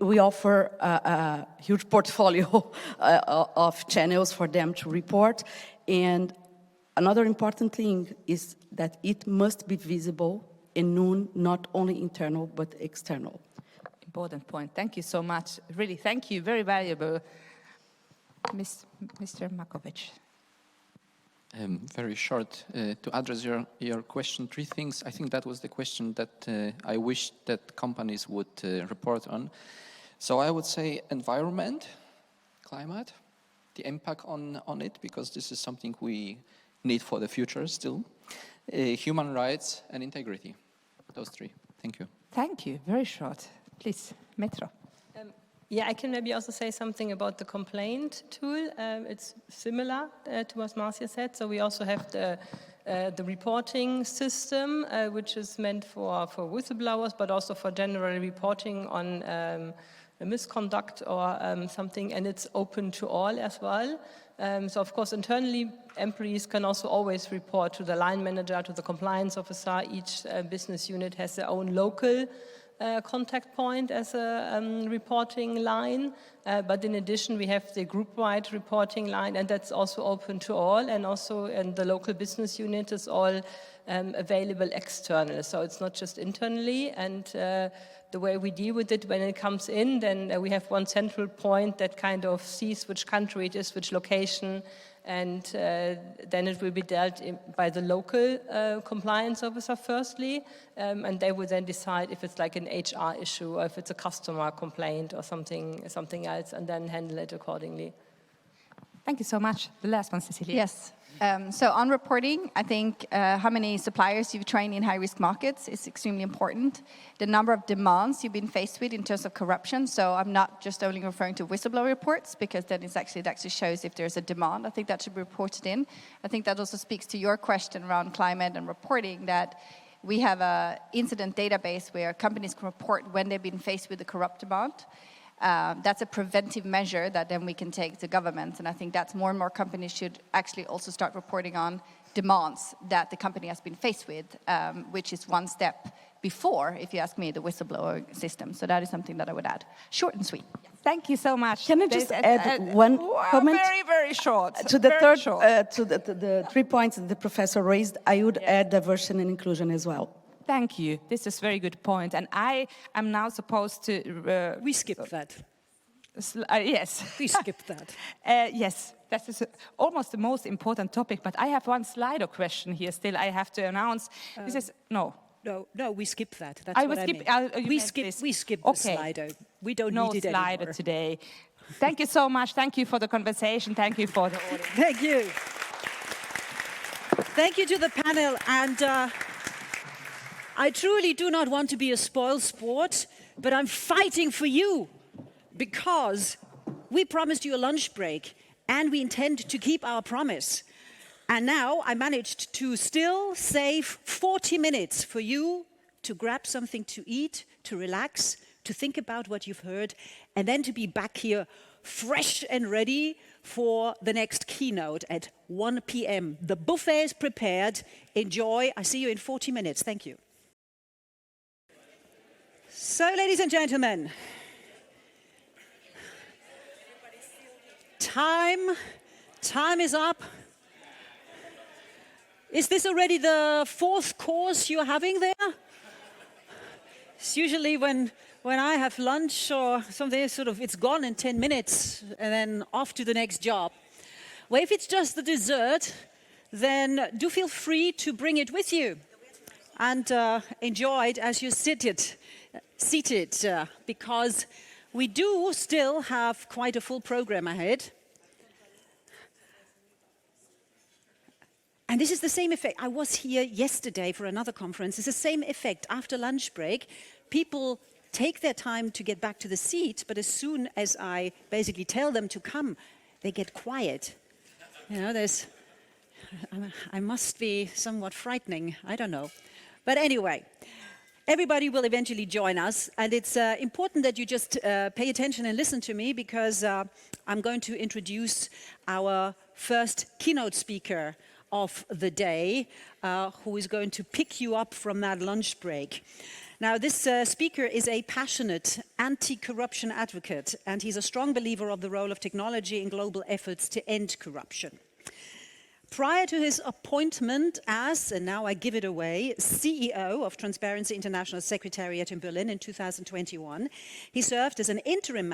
We offer a huge portfolio of channels for them to report. And another important thing is that it must be visible and known, not only internal, but external. Important point. Thank you so much. Really, thank you. Very valuable. Mr. Markovic. Very short, to address your question, 3 things. I think that was the question that I wish that companies would report on. So I would say environment, climate, the impact on it, because this is something we need for the future still. Human rights and integrity, those 3. Thank you. Thank you. Very short. Please, Metro. Yeah, I can maybe also say something about the complaint tool. It's similar to what Marcia said. So we also have the reporting system, which is meant for whistleblowers, but also for general reporting on a misconduct or something, and it's open to all as well. So of course, internally, employees can also always report to the line manager, to the compliance officer. Each business unit has their own local contact point as a reporting line, but in addition we have the group-wide reporting line, and that's also open to all, and also in the local business unit is all available external, so it's not just internally. And the way we deal with it when it comes in, then we have one central point that kind of sees which country it is, which location, and then it will be dealt by the local compliance officer firstly, and they will then decide if it's like an HR issue or if it's a customer complaint or something else, and then handle it accordingly. Thank you so much. The last one, Cecilia. Yes. So on reporting, I think how many suppliers you've trained in high-risk markets is extremely important. The number of demands you've been faced with in terms of corruption. So I'm not just only referring to whistleblower reports, because then it actually shows if there's a demand. I think that should be reported in. I think that also speaks to your question around climate and reporting, that We have an incident database where companies can report when they've been faced with a corrupt amount. That's a preventive measure that then we can take to governments, and I think that's more and more companies should actually also start reporting on demands that the company has been faced with, which is one step before, if you ask me, the whistleblower system. So that is something that I would add. Short and sweet. Thank you so much. Can I just add one comment? Very, very short. To the very short. to the 3 points that the professor raised, I would add diversity and inclusion as well. Thank you. This is a very good point. And I am now supposed to... we skip that. Yes. We skip that. Yes, that is almost the most important topic. But I have one Slido question here still I have to announce. This is... No. No, we skip that. That's what I mean. We skip the Slido. We don't need it anymore. No Slido today. Thank you so much. Thank you for the conversation. Thank you for the audience. Thank you. Thank you to the panel. And I truly do not want to be a spoil sport, but I'm fighting for you because we promised you a lunch break and we intend to keep our promise. And now I managed to still save 40 minutes for you to grab something to eat, to relax, to think about what you've heard, and then to be back here fresh and ready for the next keynote at 1 p.m. The buffet is prepared. Enjoy. I see you in 40 minutes. Thank you. So, ladies and gentlemen, time is up. Is this already the 4th course you're having there? It's usually when I have lunch or something, it's gone in 10 minutes and then off to the next job. Well, if it's just the dessert, then do feel free to bring it with you and enjoy it as you're seated, because we do still have quite a full program ahead. And this is the same effect. I was here yesterday for another conference. It's the same effect. After lunch break, people take their time to get back to the seat, but as soon as I basically tell them to come, they get quiet. You know, I must be somewhat frightening. I don't know. But anyway, everybody will eventually join us. And it's important that you just pay attention and listen to me, because I'm going to introduce our first keynote speaker of the day, who is going to pick you up from that lunch break. Now, this speaker is a passionate anti-corruption advocate, and he's a strong believer of the role of technology in global efforts to end corruption. Prior to his appointment as, and now I give it away, CEO of Transparency International Secretariat in Berlin in 2021, he served as an interim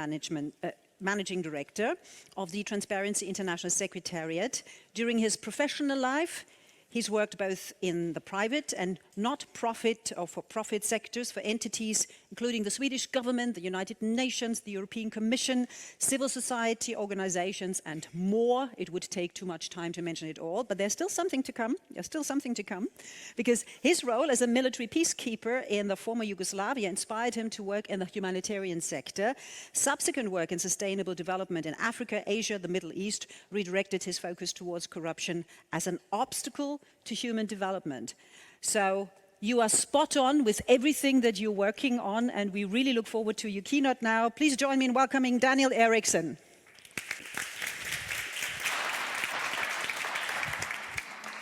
managing director of the Transparency International Secretariat. During his professional life, he's worked both in the private and not-profit or for-profit sectors for entities including the Swedish government, the United Nations, the European Commission, civil society organizations, and more. It would take too much time to mention it all, but there's still something to come. There's still something to come, because his role as a military peacekeeper in the former Yugoslavia inspired him to work in the humanitarian sector. Subsequent work in sustainable development in Africa, Asia, the Middle East redirected his focus towards corruption as an obstacle to human development. So you are spot on with everything that you're working on, and we really look forward to your keynote now. Please join me in welcoming Daniel Eriksson.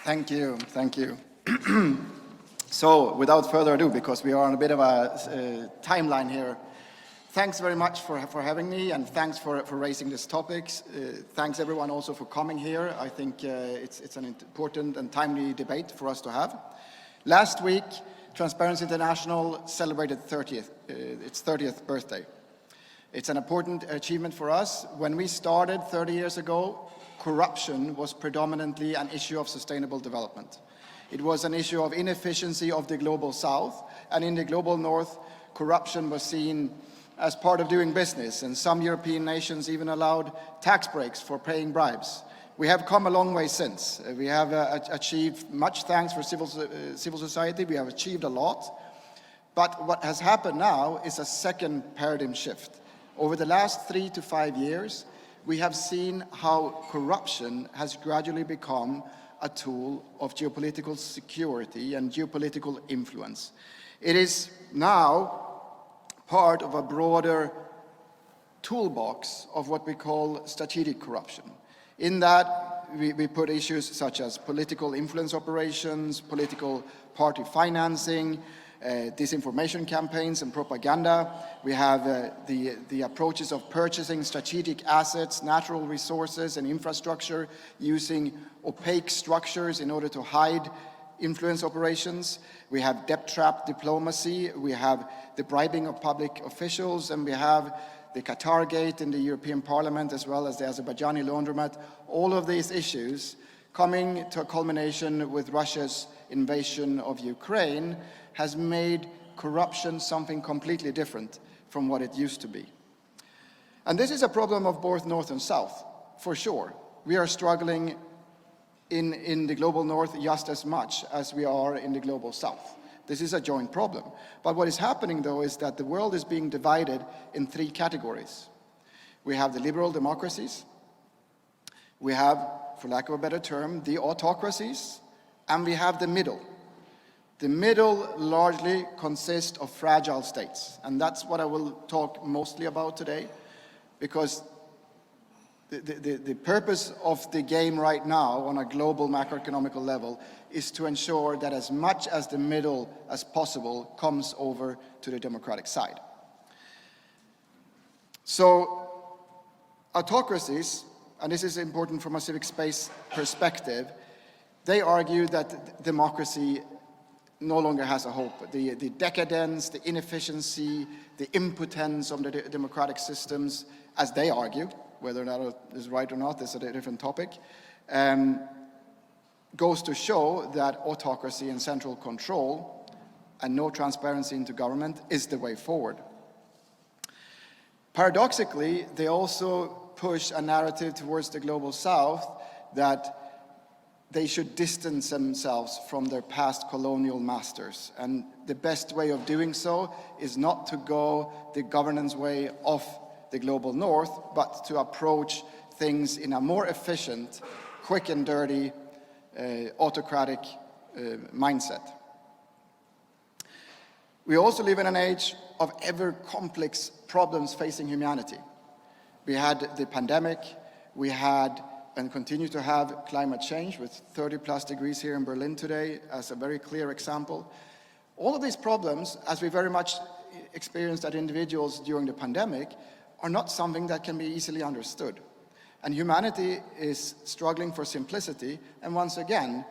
Thank you, thank you. So, without further ado, because we are on a bit of a timeline here, thanks very much for having me, and thanks for raising these topics. Thanks everyone also for coming here. I think it's an important and timely debate for us to have. Last week, Transparency International celebrated its 30th birthday. It's an important achievement for us. When we started 30 years ago, corruption was predominantly an issue of sustainable development. It was an issue of inefficiency of the global south, and in the global north, corruption was seen as part of doing business, and some European nations even allowed tax breaks for paying bribes. We have come a long way since. We have achieved much thanks for civil society. We have achieved a lot. But what has happened now is a second paradigm shift. Over the last 3 to 5 years, we have seen how corruption has gradually become a tool of geopolitical security and geopolitical influence. It is now part of a broader toolbox of what we call strategic corruption. In that, we put issues such as political influence operations, political party financing, disinformation campaigns and propaganda. We have the approaches of purchasing strategic assets, natural resources and infrastructure using opaque structures in order to hide influence operations. We have debt trap diplomacy. We have the bribing of public officials, and we have the Qatar Gate in the European Parliament, as well as the Azerbaijani laundromat. All of these issues coming to a culmination with Russia's invasion of Ukraine has made corruption something completely different from what it used to be. And this is a problem of both North and South, for sure. We are struggling in the global North just as much as we are in the global South. This is a joint problem. But what is happening, though, is that the world is being divided in three categories. We have the liberal democracies, we have, for lack of a better term, the autocracies, and we have the middle. The middle largely consists of fragile states, and that's what I will talk mostly about today, because the purpose of the game right now on a global macroeconomical level is to ensure that as much as the middle as possible comes over to the democratic side. So autocracies, and this is important from a civic space perspective, they argue that democracy no longer has a hope. The decadence, the inefficiency, the impotence of the democratic systems, as they argue, whether or not it is right or not is a different topic, goes to show that autocracy and central control and no transparency into government is the way forward. Paradoxically, they also push a narrative towards the global South that they should distance themselves from their past colonial masters. And the best way of doing so is not to go the governance way of the global North, but to approach things in a more efficient, quick and dirty, autocratic mindset. We also live in an age of ever complex problems facing humanity. We had the pandemic, we had and continue to have climate change with 30+ degrees here in Berlin today as a very clear example. All of these problems, as we very much experienced as individuals during the pandemic, are not something that can be easily understood. And humanity is struggling for simplicity, and once again,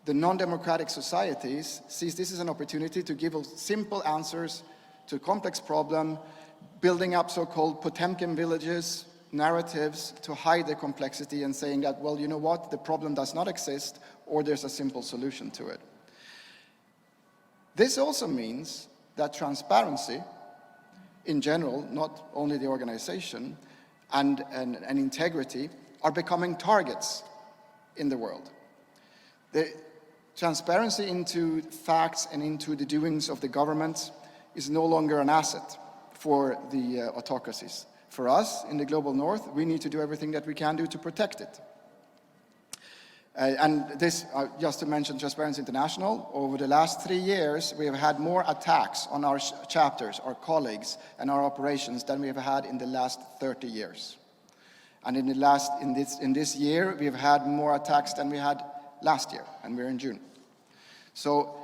the non-democratic societies sees this as an opportunity to give simple answers to a complex problem, building up so-called Potemkin villages, narratives to hide the complexity and saying that, well, you know what, the problem does not exist, or there's a simple solution to it. This also means that transparency, in general, not only the organization, and integrity are becoming targets in the world. The transparency into facts and into the doings of the government is no longer an asset for the autocracies. For us, in the global North, we need to do everything that we can do to protect it. And this, just to mention Transparency International, over the last 3 years, we have had more attacks on our chapters, our colleagues, and our operations than we have had in the last 30 years. And in this year, we have had more attacks than we had last year, and we're in June. So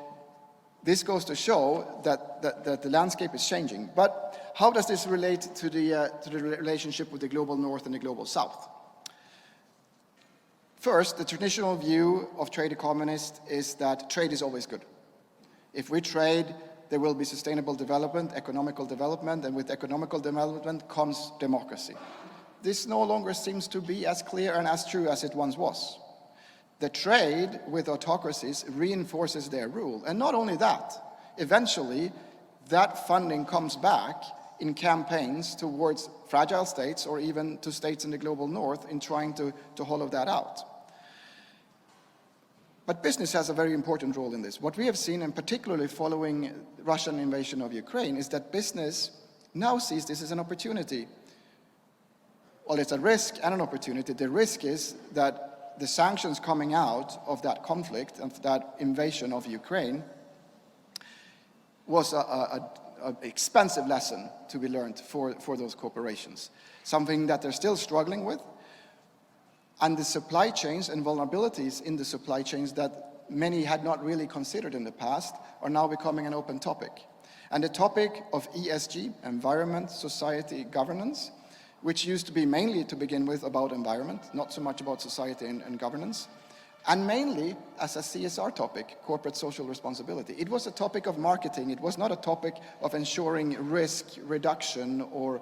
this goes to show that the landscape is changing. But how does this relate to the relationship with the global North and the global South? First, the traditional view of trade economists is that trade is always good. If we trade, there will be sustainable development, economical development, and with economical development comes democracy. This no longer seems to be as clear and as true as it once was. The trade with autocracies reinforces their rule. And not only that, eventually that funding comes back in campaigns towards fragile states or even to states in the global North in trying to hollow that out. But business has a very important role in this. What we have seen, and particularly following Russian invasion of Ukraine, is that business now sees this as an opportunity. Well, it's a risk and an opportunity. The risk is that the sanctions coming out of that conflict, of that invasion of Ukraine, was an expensive lesson to be learned for those corporations. Something that they're still struggling with. And the supply chains and vulnerabilities in the supply chains that many had not really considered in the past are now becoming an open topic. And the topic of ESG, environment, society, governance, which used to be mainly to begin with about environment, not so much about society and governance, and mainly as a CSR topic, corporate social responsibility. It was a topic of marketing. It was not a topic of ensuring risk reduction or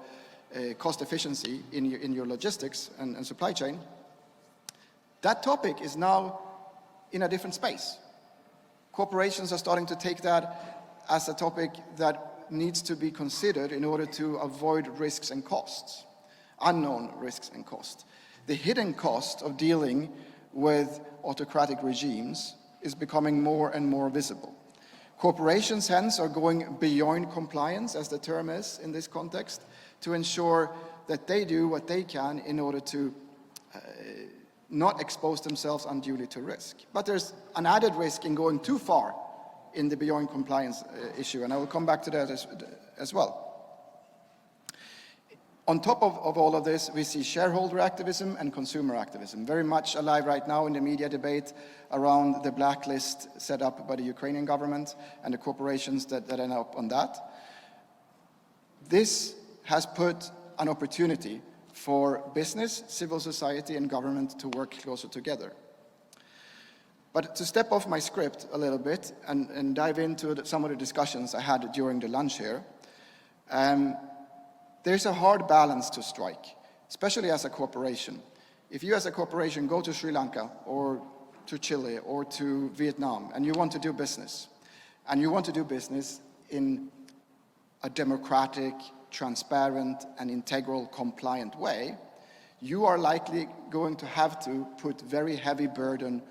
cost efficiency in your logistics and supply chain. That topic is now in a different space. Corporations are starting to take that as a topic that needs to be considered in order to avoid risks and costs, unknown risks and costs. The hidden cost of dealing with autocratic regimes is becoming more and more visible. Corporations, hence, are going beyond compliance, as the term is in this context, to ensure that they do what they can in order to not expose themselves unduly to risk. But there's an added risk in going too far in the beyond compliance issue, and I will come back to that as well. On top of all of this, we see shareholder activism and consumer activism, very much alive right now in the media debate around the blacklist set up by the Ukrainian government and the corporations that end up on that. This has put an opportunity for business, civil society, and government to work closer together. But to step off my script a little bit and dive into some of the discussions I had during the lunch here, there's a hard balance to strike, especially as a corporation. If you as a corporation go to Sri Lanka or to Chile or to Vietnam and you want to do business, and you want to do business in a democratic, transparent, and integral, compliant way, you are likely going to have to put very heavy burden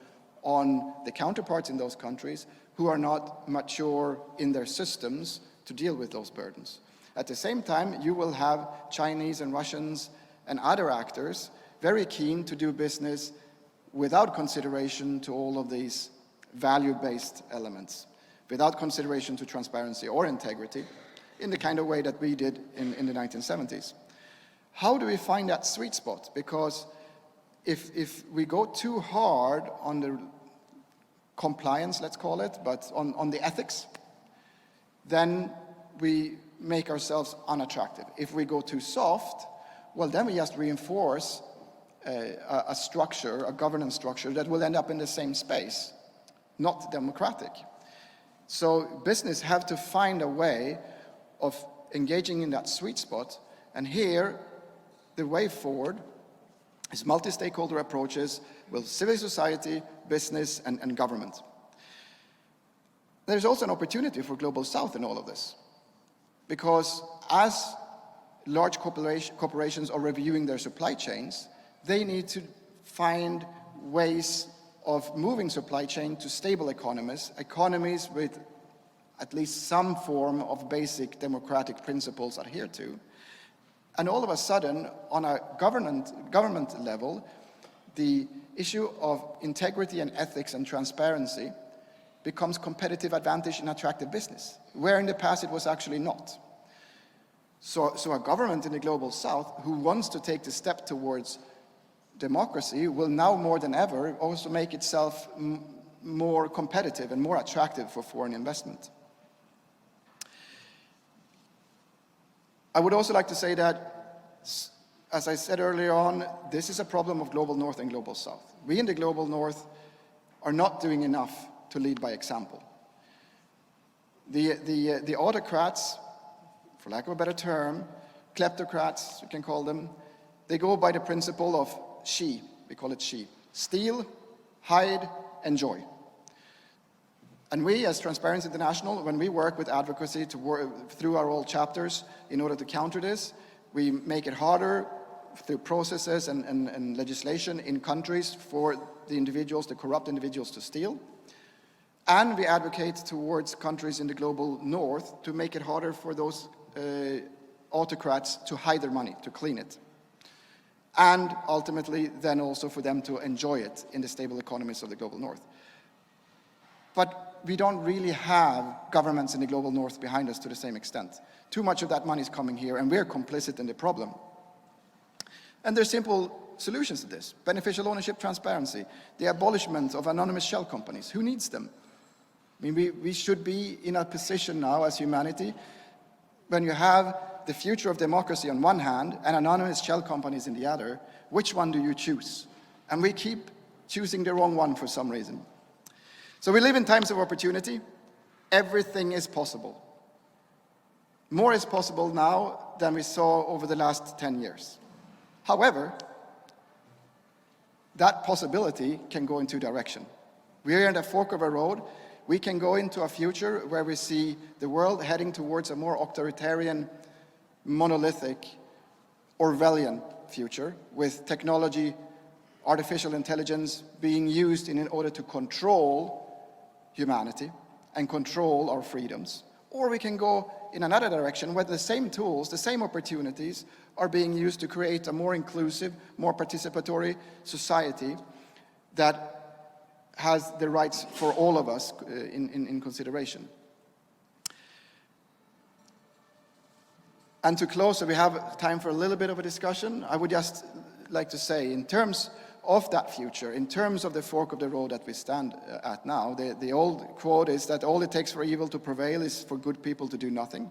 on the counterparts in those countries who are not mature in their systems to deal with those burdens. At the same time, you will have Chinese and Russians and other actors very keen to do business without consideration to all of these value-based elements, without consideration to transparency or integrity, in the kind of way that we did in the 1970s. How do we find that sweet spot? Because if we go too hard on the compliance, let's call it, but on the ethics, then we make ourselves unattractive. If we go too soft, well, then we just reinforce a structure, a governance structure that will end up in the same space, not democratic. So business have to find a way of engaging in that sweet spot, and here the way forward is multi-stakeholder approaches with civil society, business, and government. There's also an opportunity for Global South in all of this, because as large corporations are reviewing their supply chains, they need to find ways of moving supply chain to stable economies with at least some form of basic democratic principles adhered to. And all of a sudden, on a government level, the issue of integrity and ethics and transparency becomes competitive advantage in attractive business, where in the past it was actually not. So a government in the Global South who wants to take the step towards democracy will now more than ever also make itself more competitive and more attractive for foreign investment. I would also like to say that, as I said earlier on, this is a problem of Global North and Global South. We in the Global North are not doing enough to lead by example. The autocrats, for lack of a better term, kleptocrats, you can call them, they go by the principle of she, we call it she. Steal, hide, enjoy. And we, as Transparency International, when we work with advocacy to work through our old chapters in order to counter this, we make it harder through processes and legislation in countries for the individuals, the corrupt individuals, to steal. And we advocate towards countries in the Global North to make it harder for those autocrats to hide their money, to clean it. and ultimately then also for them to enjoy it in the stable economies of the global north. But we don't really have governments in the global north behind us to the same extent. Too much of that money is coming here, and we're complicit in the problem. And there's simple solutions to this. Beneficial ownership transparency, the abolishment of anonymous shell companies. Who needs them? I mean, we should be in a position now as humanity when you have the future of democracy on one hand and anonymous shell companies in the other. Which one do you choose? And we keep choosing the wrong one for some reason. So we live in times of opportunity. Everything is possible. More is possible now than we saw over the last 10 years. However, that possibility can go in two directions. We are in the fork of a road. We can go into a future where we see the world heading towards a more authoritarian, monolithic, Orwellian future with technology, artificial intelligence being used in order to control humanity and control our freedoms. Or we can go in another direction where the same tools, the same opportunities are being used to create a more inclusive, more participatory society that has the rights for all of us in consideration. And to close, so we have time for a little bit of a discussion, I would just like to say, in terms of that future, in terms of the fork of the road that we stand at now, the old quote is that all it takes for evil to prevail is for good people to do nothing.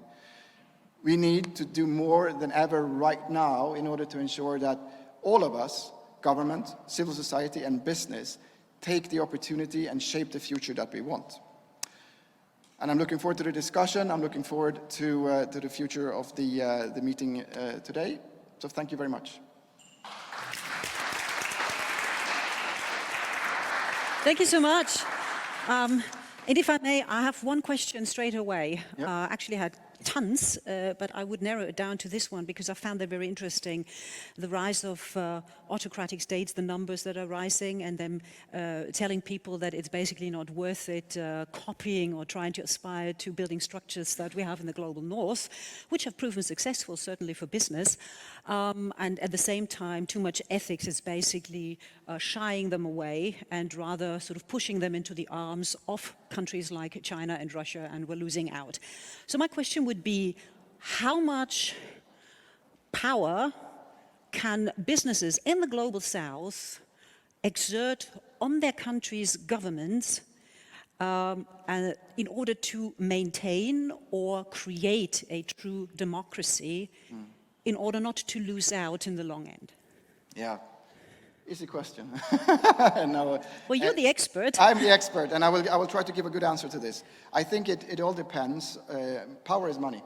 We need to do more than ever right now in order to ensure that all of us, government, civil society, and business, take the opportunity and shape the future that we want. And I'm looking forward to the discussion. I'm looking forward to the future of the meeting today. So thank you very much. Thank you so much. And if I may, I have one question straight away. Yep. Actually, I had tons, but I would narrow it down to this one because I found it very interesting. The rise of autocratic states, the numbers that are rising, and them telling people that it's basically not worth it copying or trying to aspire to building structures that we have in the global north, which have proven successful, certainly for business. And at the same time, too much ethics is basically shying them away and rather sort of pushing them into the arms of countries like China and Russia, and we're losing out. So my question would be, how much power can businesses in the global south exert on their country's governments in order to maintain or create a true democracy in order not to lose out in the long end? Yeah, easy question. Well, you're the expert. I'm the expert, and I will try to give a good answer to this. I think it all depends. Power is money,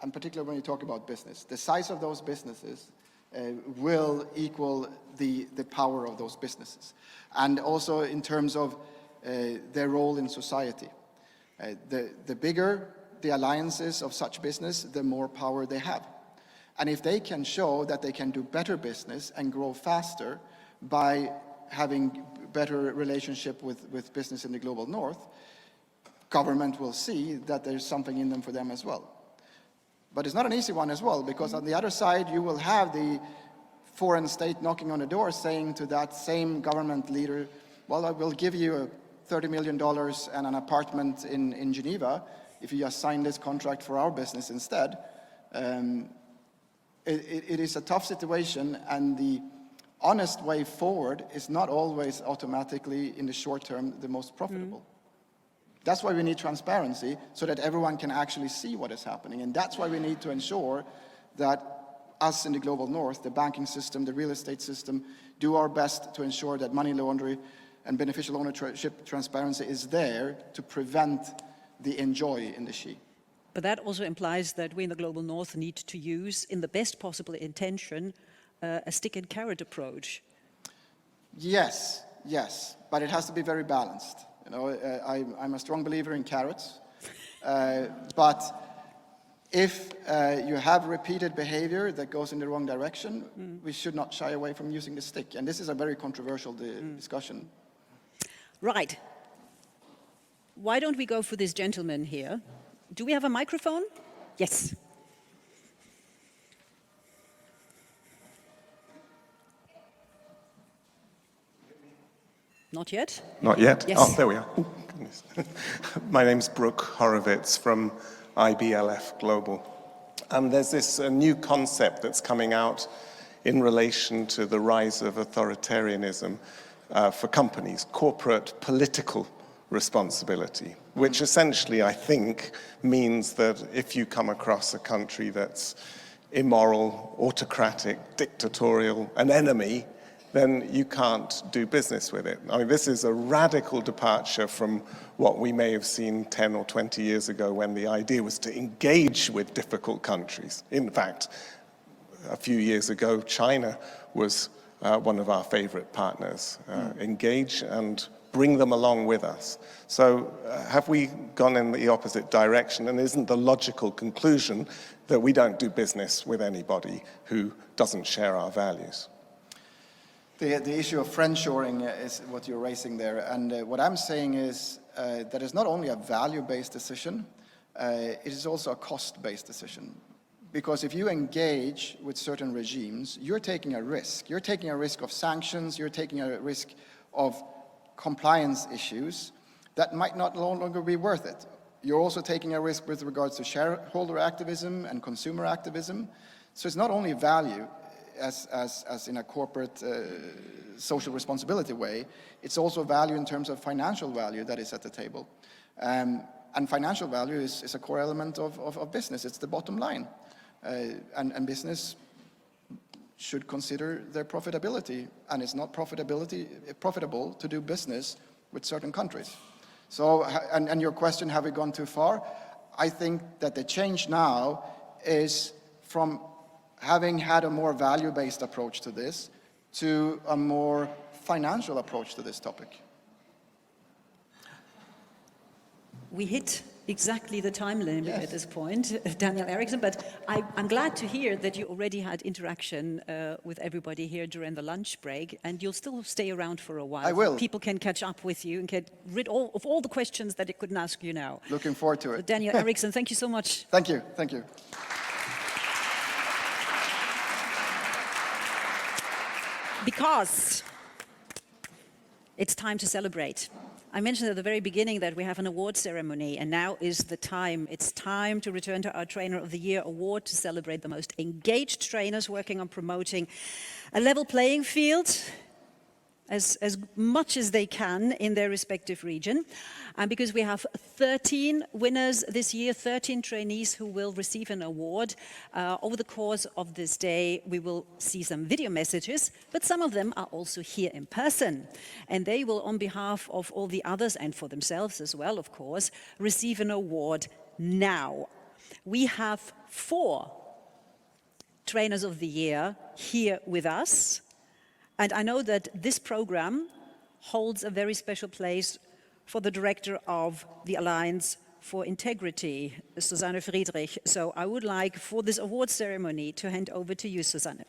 and particularly when you talk about business. The size of those businesses will equal the power of those businesses. And also in terms of their role in society. The bigger the alliances of such business, the more power they have. And if they can show that they can do better business and grow faster by having better relationship with business in the global north, government will see that there's something in them for them as well. But it's not an easy one as well, because on the other side you will have the foreign state knocking on the door saying to that same government leader, well, I will give you $30 million and an apartment in Geneva if you just sign this contract for our business instead. It is a tough situation, and the honest way forward is not always automatically, in the short term, the most profitable. That's why we need transparency, so that everyone can actually see what is happening. And that's why we need to ensure that us in the global north, the banking system, the real estate system, do our best to ensure that money laundering and beneficial ownership transparency is there to prevent the enjoy in the she. But that also implies that we in the global north need to use, in the best possible intention, a stick and carrot approach. Yes, but it has to be very balanced. You know, I'm a strong believer in carrots, but if you have repeated behavior that goes in the wrong direction, we should not shy away from using the stick. And this is a very controversial discussion. Right. Why don't we go for this gentleman here? Do we have a microphone? Yes. Not yet? Not yet? Yes. Oh, there we are. Oh, goodness. My name's Brooke Horowitz from IBLF Global. And there's this new concept that's coming out in relation to the rise of authoritarianism for companies, corporate political responsibility, which essentially, I think, means that if you come across a country that's immoral, autocratic, dictatorial, an enemy, then you can't do business with it. I mean, this is a radical departure from what we may have seen 10 or 20 years ago when the idea was to engage with difficult countries. In fact, a few years ago, China was one of our favorite partners. Engage and bring them along with us. So have we gone in the opposite direction? And isn't the logical conclusion that we don't do business with anybody who doesn't share our values? The issue of friendshoring is what you're raising there. And what I'm saying is that it's not only a value-based decision, it is also a cost-based decision. Because if you engage with certain regimes, you're taking a risk. You're taking a risk of sanctions, you're taking a risk of compliance issues that might not no longer be worth it. You're also taking a risk with regards to shareholder activism and consumer activism. So it's not only value, as in a corporate social responsibility way, it's also value in terms of financial value that is at the table. And financial value is a core element of business. It's the bottom line. And business should consider their profitability, and it's not profitable to do business with certain countries. So, and your question, have we gone too far? I think that the change now is from having had a more value-based approach to this to a more financial approach to this topic. We hit exactly the time limit at this point, Daniel Eriksson, but I'm glad to hear that you already had interaction with everybody here during the lunch break, and you'll still stay around for a while. I will. People can catch up with you and get rid of all the questions that they couldn't ask you now. Looking forward to it. So Daniel Eriksson, thank you so much. Thank you, thank you. Because it's time to celebrate. I mentioned at the very beginning that we have an award ceremony, and now is the time. It's time to return to our Trainer of the Year award to celebrate the most engaged trainers working on promoting a level playing field as much as they can in their respective region. And because we have 13 winners this year, 13 trainees who will receive an award, over the course of this day, we will see some video messages, but some of them are also here in person. And they will, on behalf of all the others, and for themselves as well, of course, receive an award now. We have 4 Trainers of the Year here with us. And I know that this program holds a very special place for the director of the Alliance for Integrity, Susanne Friedrich. So I would like, for this award ceremony, to hand over to you, Susanne.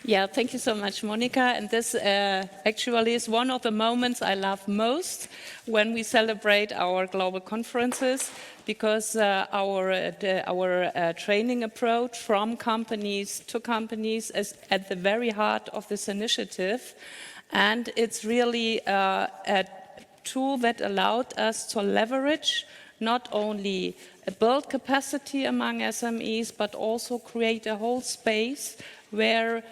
Yeah, thank you so much, Monica. And this actually is one of the moments I love most when we celebrate our global conferences, because our training approach from companies to companies is at the very heart of this initiative. And it's really a tool that allowed us to leverage not only build capacity among SMEs, but also create a whole space where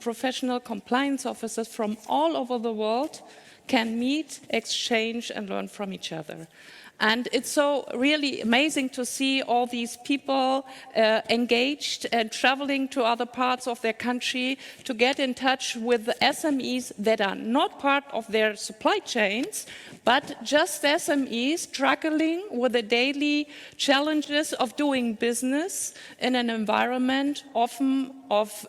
professional compliance officers from all over the world can meet, exchange, and learn from each other. And it's so really amazing to see all these people engaged and traveling to other parts of their country to get in touch with the SMEs that are not part of their supply chains, but just SMEs struggling with the daily challenges of doing business in an environment often of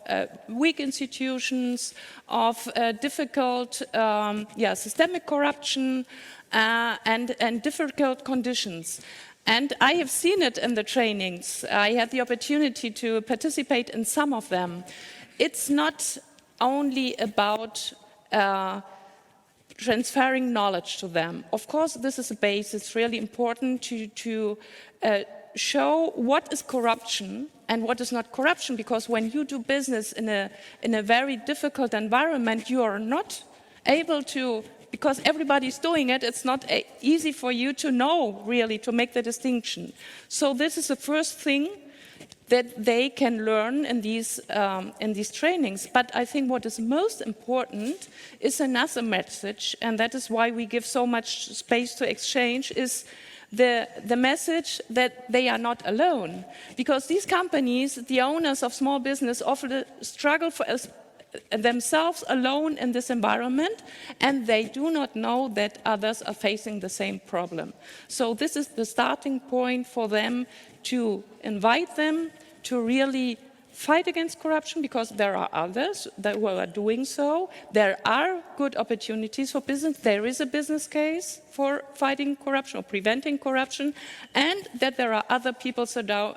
weak institutions, of difficult systemic corruption, and difficult conditions. And I have seen it in the trainings. I had the opportunity to participate in some of them. It's not only about transferring knowledge to them. Of course, this is a base. It's really important to show what is corruption and what is not corruption, because when you do business in a very difficult environment, you are not able to, because everybody's doing it, it's not easy for you to know, really, to make the distinction. So this is the first thing that they can learn in these trainings. But I think what is most important is another message, and that is why we give so much space to exchange, is the message that they are not alone. Because these companies, the owners of small business, often struggle for themselves alone in this environment, and they do not know that others are facing the same problem. So this is the starting point for them, to invite them to really fight against corruption, because there are others that are doing so. There are good opportunities for business. There is a business case for fighting corruption or preventing corruption, and that there are other people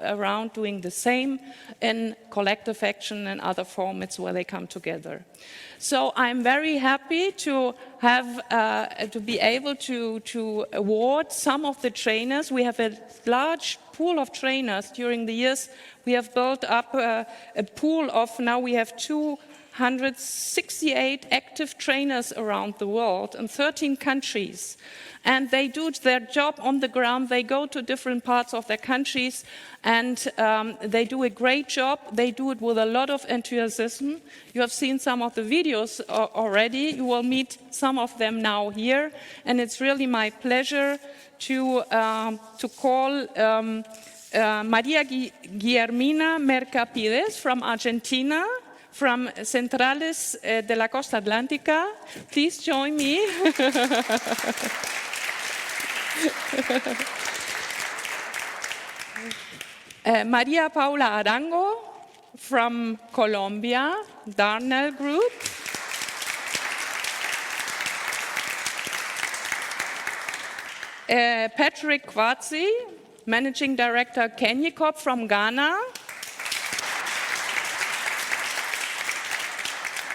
around doing the same in collective action and other formats where they come together. So I'm very happy to have to be able to award some of the trainers. We have a large pool of trainers. During the years, we have built up a pool of, now we have 268 active trainers around the world in 13 countries. And they do their job on the ground. They go to different parts of their countries, and they do a great job. They do it with a lot of enthusiasm. You have seen some of the videos already. You will meet some of them now here. And it's really my pleasure to call Maria Guillermina Mercapides from Argentina, from Centrales de la Costa Atlántica. Please join me. Maria Paula Arango from Colombia, Darnell Group. Patrick Quatzi, Managing Director, Kenya Corp from Ghana.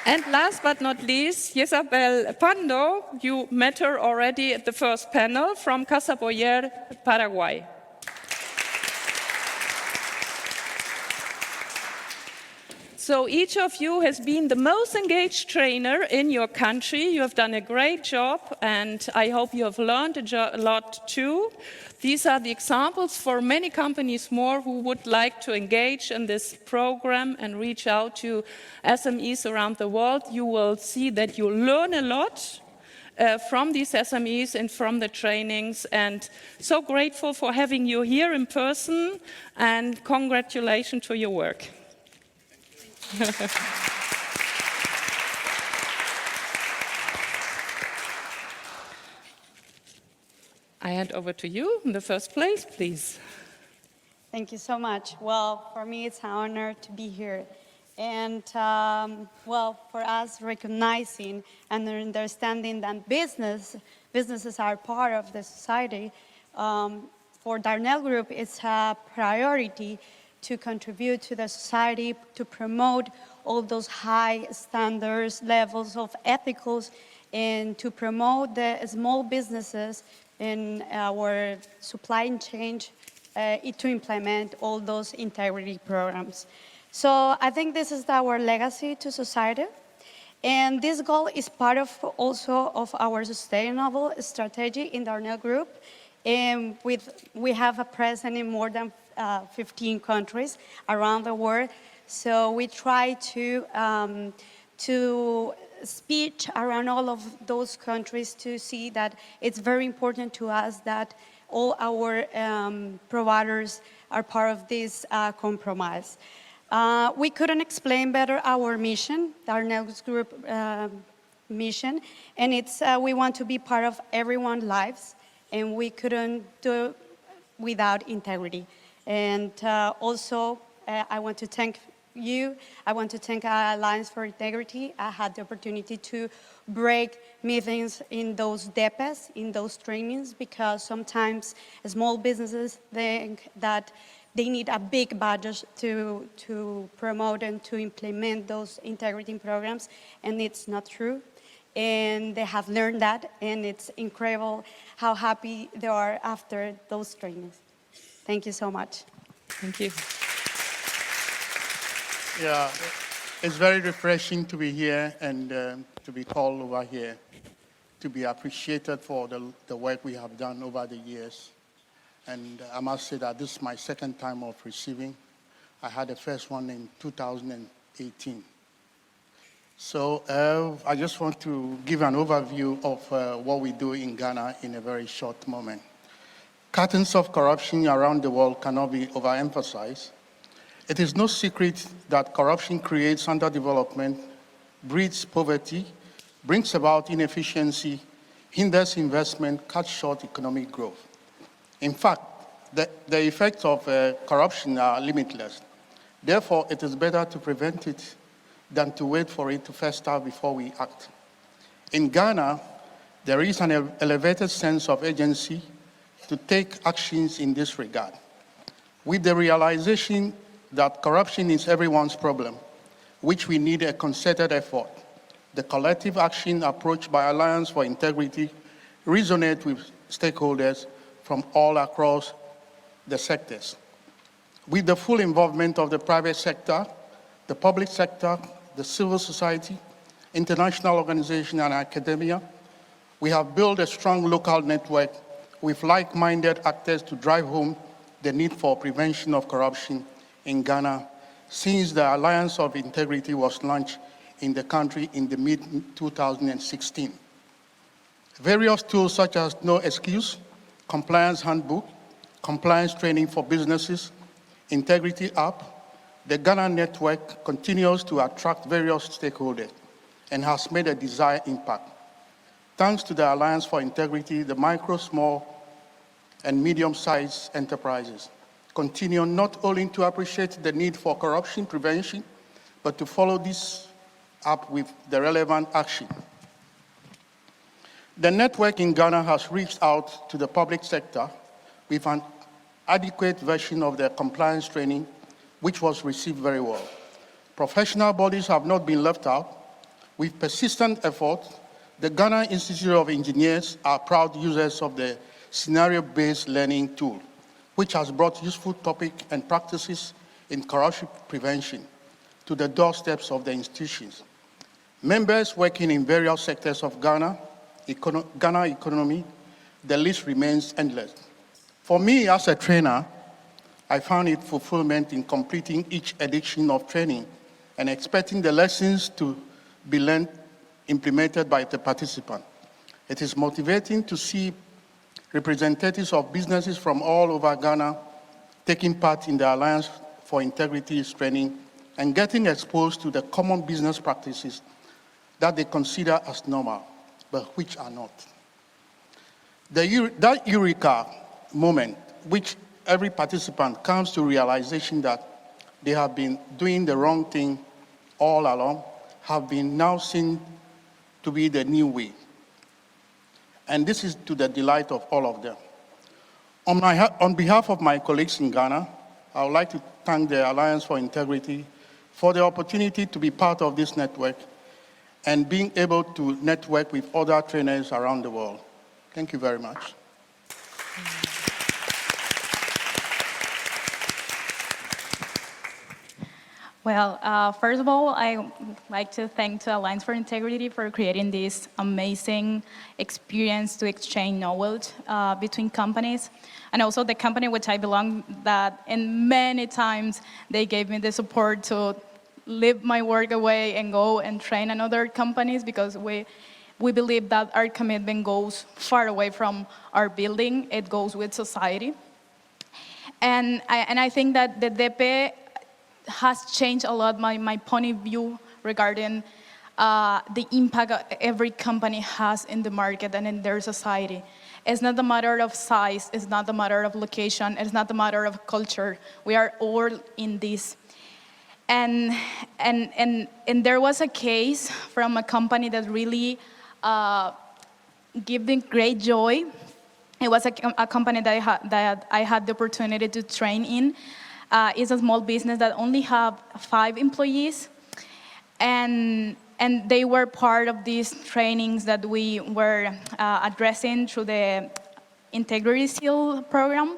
And last but not least, Isabel Pando, you met her already at the first panel, from Casa Boyer, Paraguay. So each of you has been the most engaged trainer in your country. You have done a great job, and I hope you have learned a lot too. These are the examples for many companies more who would like to engage in this program and reach out to SMEs around the world. You will see that you learn a lot from these SMEs and from the trainings, and so grateful for having you here in person, and congratulations to your work. I hand over to you in the first place, please. Thank you so much. Well, for me, it's an honor to be here. And, well, for us, recognizing and understanding that businesses are part of the society, for Darnell Group, it's a priority to contribute to the society, to promote all those high standards, levels of ethicals, and to promote the small businesses in our supply chain, to implement all those integrity programs. So I think this is our legacy to society. And this goal is part of also of our sustainable strategy in Darnell Group. And we have a presence in more than 15 countries around the world. So we try to speak around all of those countries to see that it's very important to us that all our providers are part of this compromise. We couldn't explain better our mission, Darnell Group mission, and it's we want to be part of everyone's lives, and we couldn't do it without integrity. And also, I want to thank you. I want to thank Alliance for Integrity. I had the opportunity to break meetings in those DEPEs, in those trainings, because sometimes small businesses think that they need a big budget to promote and to implement those integrity programs, and it's not true. And they have learned that, and it's incredible how happy they are after those trainings. Thank you so much. Thank you. Yeah, it's very refreshing to be here and to be called over here, to be appreciated for the work we have done over the years. And I must say that this is my second time of receiving. I had the first one in 2018. So I just want to give an overview of what we do in Ghana in a very short moment. Curtains of corruption around the world cannot be overemphasized. It is no secret that corruption creates underdevelopment, breeds poverty, brings about inefficiency, hinders investment, cuts short economic growth. In fact, the effects of corruption are limitless. Therefore, it is better to prevent it than to wait for it to fester before we act. In Ghana, there is an elevated sense of urgency to take actions in this regard. With the realization that corruption is everyone's problem, which we need a concerted effort, the collective action approach by Alliance for Integrity resonates with stakeholders from all across the sectors. With the full involvement of the private sector, the public sector, the civil society, international organizations, and academia, we have built a strong local network with like-minded actors to drive home the need for prevention of corruption in Ghana since the Alliance of Integrity was launched in the country in the mid-2016. Various tools such as No Excuse, Compliance Handbook, Compliance Training for Businesses, Integrity App, the Ghana network continues to attract various stakeholders and has made a desired impact. Thanks to the Alliance for Integrity, the micro, small, and medium-sized enterprises continue not only to appreciate the need for corruption prevention, but to follow this up with the relevant action. The network in Ghana has reached out to the public sector with an adequate version of the compliance training, which was received very well. Professional bodies have not been left out. With persistent effort, the Ghana Institute of Engineers are proud users of the scenario-based learning tool, which has brought useful topics and practices in corruption prevention to the doorsteps of the institutions. Members working in various sectors of Ghana economy, the list remains endless. For me as a trainer, I found it fulfillment in completing each edition of training and expecting the lessons to be learned, implemented by the participant. It is motivating to see representatives of businesses from all over Ghana taking part in the Alliance for Integrity training and getting exposed to the common business practices that they consider as normal, but which are not. That eureka moment, which every participant comes to realization that they have been doing the wrong thing all along, have been now seen to be the new way. And this is to the delight of all of them. On behalf of my colleagues in Ghana, I would like to thank the Alliance for Integrity for the opportunity to be part of this network and being able to network with other trainers around the world. Thank you very much. Well, first of all, I would like to thank the Alliance for Integrity for creating this amazing experience to exchange knowledge between companies, and also the company which I belong, that in many times they gave me the support to leave my work away and go and train in other companies, because we believe that our commitment goes far away from our building, it goes with society. And I think that the DP has changed a lot my point of view regarding the impact every company has in the market and in their society. It's not a matter of size, it's not a matter of location, it's not a matter of culture. We are all in this. And there was a case from a company that really gave them great joy. It was a company that I had the opportunity to train in. It's a small business that only have 5 employees, and they were part of these trainings that we were addressing through the Integrity Seal program.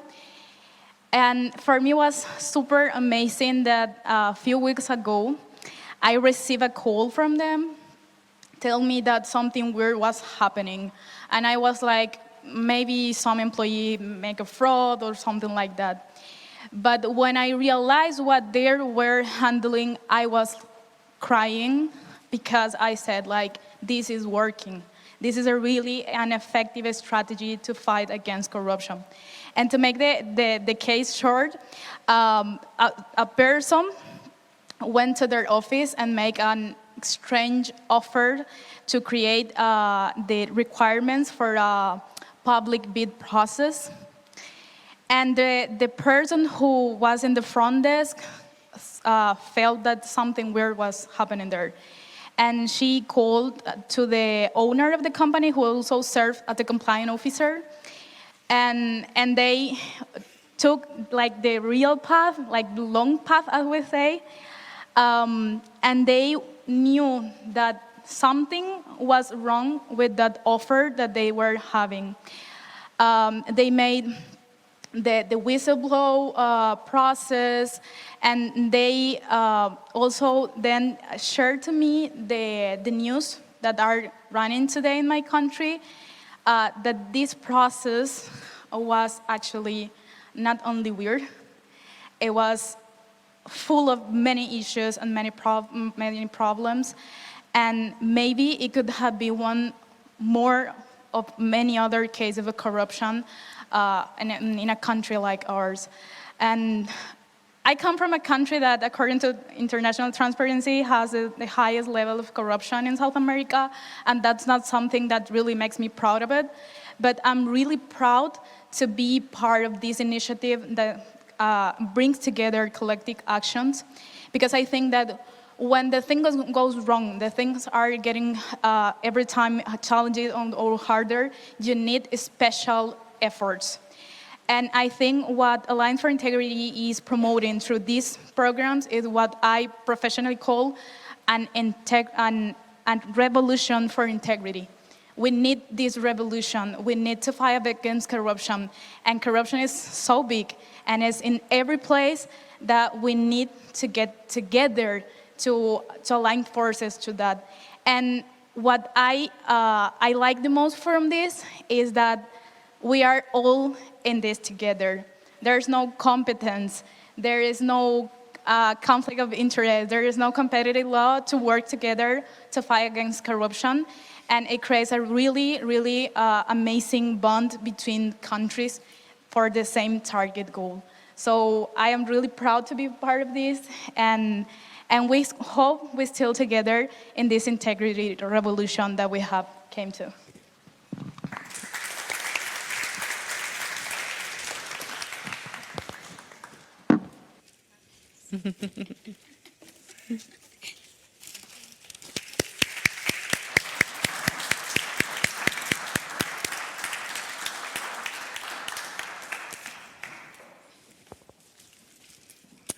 And for me, it was super amazing that a few weeks ago, I received a call from them, tell me that something weird was happening. And I was like, maybe some employee make a fraud or something like that. But when I realized what they were handling, I was crying because I said, like, this is working. This is a really an effective strategy to fight against corruption. And to make the case short, a person went to their office and make an strange offer to create the requirements for a public bid process. And the person who was in the front desk felt that something weird was happening there. And she called to the owner of the company, who also served as the compliance officer. And they took like the real path, like the long path, as we say. And they knew that something was wrong with that offer that they were having. They made the whistleblow process, and they also then shared to me the news that are running today in my country, that this process was actually not only weird, it was full of many issues and many problems, and maybe it could have been one more of many other cases of corruption in a country like ours. And I come from a country that, according to international transparency, has the highest level of corruption in South America, and that's not something that really makes me proud of it. But I'm really proud to be part of this initiative that brings together collective actions, because I think that when the thing goes wrong, the things are getting every time challenging or harder, you need special efforts. And I think what Alliance for Integrity is promoting through these programs is what I professionally call an revolution for integrity. We need this revolution. We need to fight against corruption. And corruption is so big, and it's in every place, that we need to get together to align forces to that. And what I like the most from this is that we are all in this together. There's no competence. There is no conflict of interest. There is no competitive law to work together to fight against corruption. And it creates a really, really amazing bond between countries for the same target goal. So I am really proud to be part of this, and we hope we're still together in this integrity revolution that we have came to.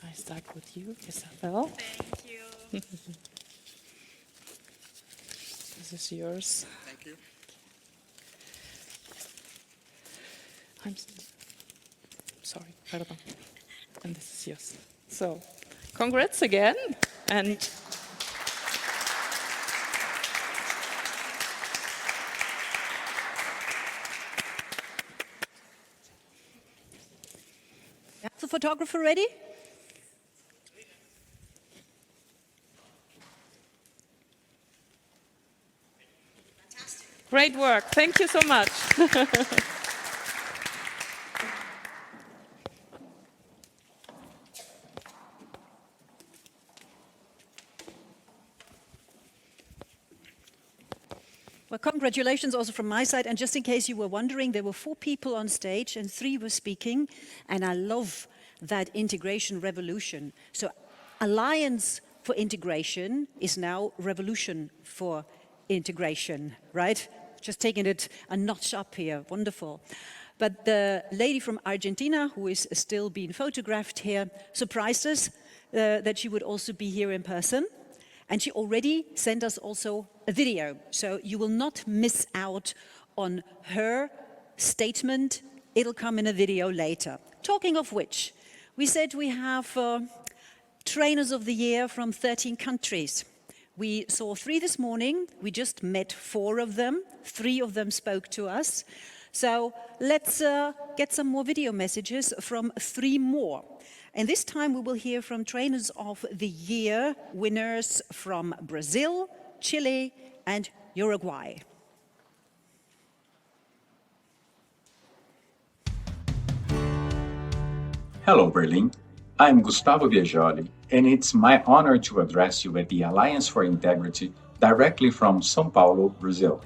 I start with you, Isabel. Thank you. This is yours. Thank you. I'm sorry, pardon. And this is yours. So, congrats again. And the photographer ready? great work. Thank you so much. Well, congratulations also from my side. And just in case you were wondering, there were 4 people on stage and 3 were speaking. And I love that integration revolution. So Alliance for Integration is now Revolution for Integration, right? Just taking it a notch up here. Wonderful. But the lady from Argentina, who is still being photographed here, surprised us that she would also be here in person. And she already sent us also a video. So you will not miss out on her statement it'll come in a video later. Talking of which, we said we have trainers of the year from 13 countries. We saw 3 this morning. We just met 4 of them. 3 of them spoke to us. So let's get some more video messages from 3 more. And this time we will hear from trainers of the year winners from Brazil, Chile, and Uruguay. Hello, Berlin. I'm Gustavo Biagioli, and it's my honor to address you at the Alliance for Integrity directly from São Paulo, Brazil.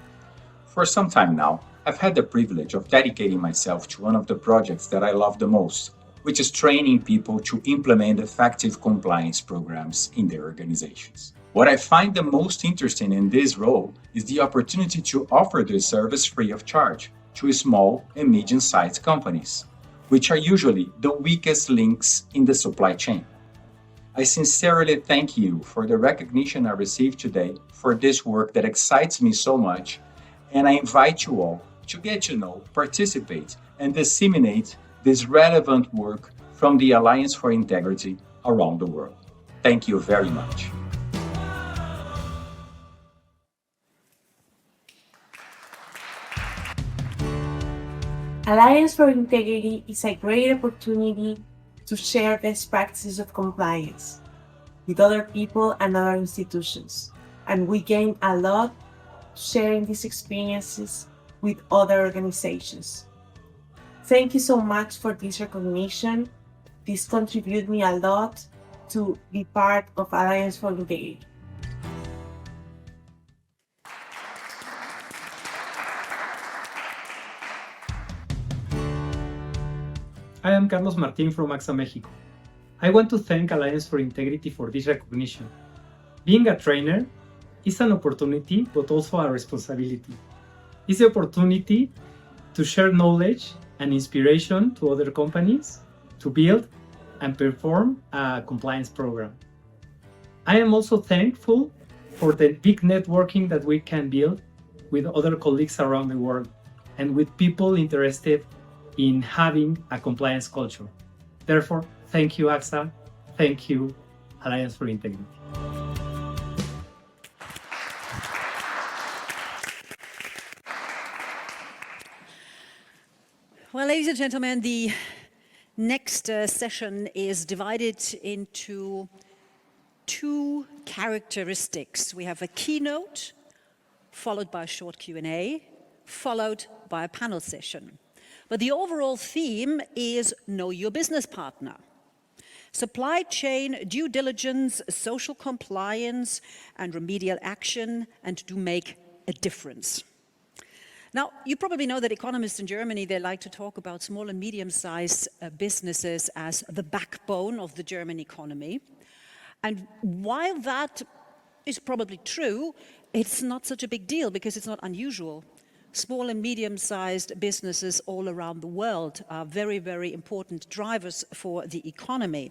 For some time now, I've had the privilege of dedicating myself to one of the projects that I love the most, which is training people to implement effective compliance programs in their organizations. What I find the most interesting in this role is the opportunity to offer this service free of charge to small and medium-sized companies, which are usually the weakest links in the supply chain. I sincerely thank you for the recognition I received today for this work that excites me so much, and I invite you all to get to know, participate, and disseminate this relevant work from the Alliance for Integrity around the world. Thank you very much. Alliance for Integrity is a great opportunity to share best practices of compliance with other people and other institutions, and we gain a lot sharing these experiences with other organizations. Thank you so much for this recognition. This contributed me a lot to be part of Alliance for Integrity. I am Carlos Martin from AXA Mexico. I want to thank Alliance for Integrity for this recognition. Being a trainer is an opportunity, but also a responsibility. It's the opportunity to share knowledge and inspiration to other companies to build and perform a compliance program. I am also thankful for the big networking that we can build with other colleagues around the world and with people interested in having a compliance culture. Therefore, thank you, AXA. Thank you, Alliance for Integrity. Well, ladies and gentlemen, the next session is divided into 2 characteristics. We have a keynote, followed by a short Q&A, followed by a panel session. But the overall theme is Know Your Business Partner. Supply chain due diligence, social compliance, and remedial action, and do make a difference. Now, you probably know that economists in Germany, they like to talk about small and medium-sized businesses as the backbone of the German economy. And while that is probably true, it's not such a big deal because it's not unusual. Small and medium-sized businesses all around the world are very, very important drivers for the economy.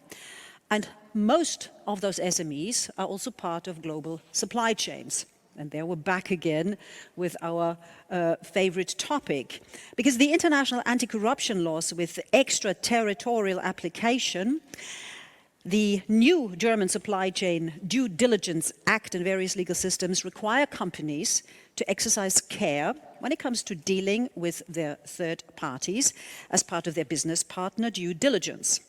And most of those SMEs are also part of global supply chains. And there we're back again with our favorite topic. Because the international anti-corruption laws with extraterritorial application, the new German Supply Chain Due Diligence Act and various legal systems require companies to exercise care when it comes to dealing with their third parties as part of their business partner due diligence.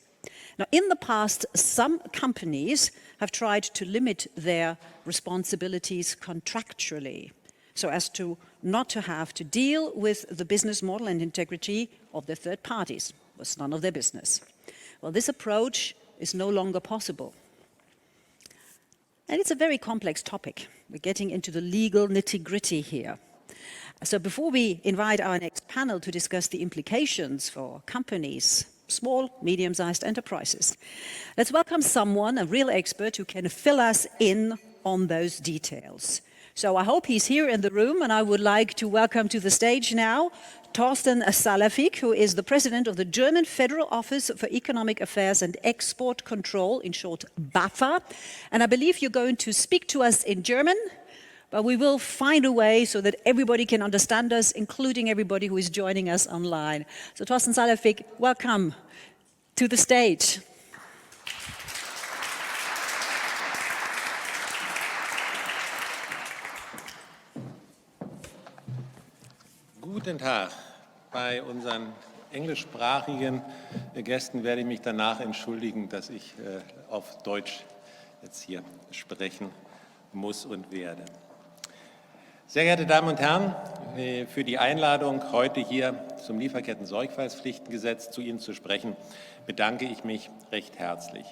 Now, in the past, some companies have tried to limit their responsibilities contractually so as to not to have to deal with the business model and integrity of their third parties. It was none of their business. Well, this approach is no longer possible. And it's a very complex topic. We're getting into the legal nitty-gritty here. So before we invite our next panel to discuss the implications for companies, small, medium-sized enterprises, let's welcome someone, a real expert, who can fill us in on those details. So I hope he's here in the room, and I would like to welcome to the stage now Torsten Safarik, who is the president of the German Federal Office for Economic Affairs and Export Control, in short BAFA. And I believe you're going to speak to us in German, but we will find a way so that everybody can understand us, including everybody who is joining us online. So Torsten, Safarik, welcome to the stage. Guten Tag. Bei unseren englischsprachigen Gästen werde ich mich danach entschuldigen, dass ich auf Deutsch jetzt hier sprechen muss und werde. Sehr geehrte Damen und Herren, für die Einladung, heute hier zum Lieferketten-Sorgfaltspflichtengesetz zu Ihnen zu sprechen, bedanke ich mich recht herzlich.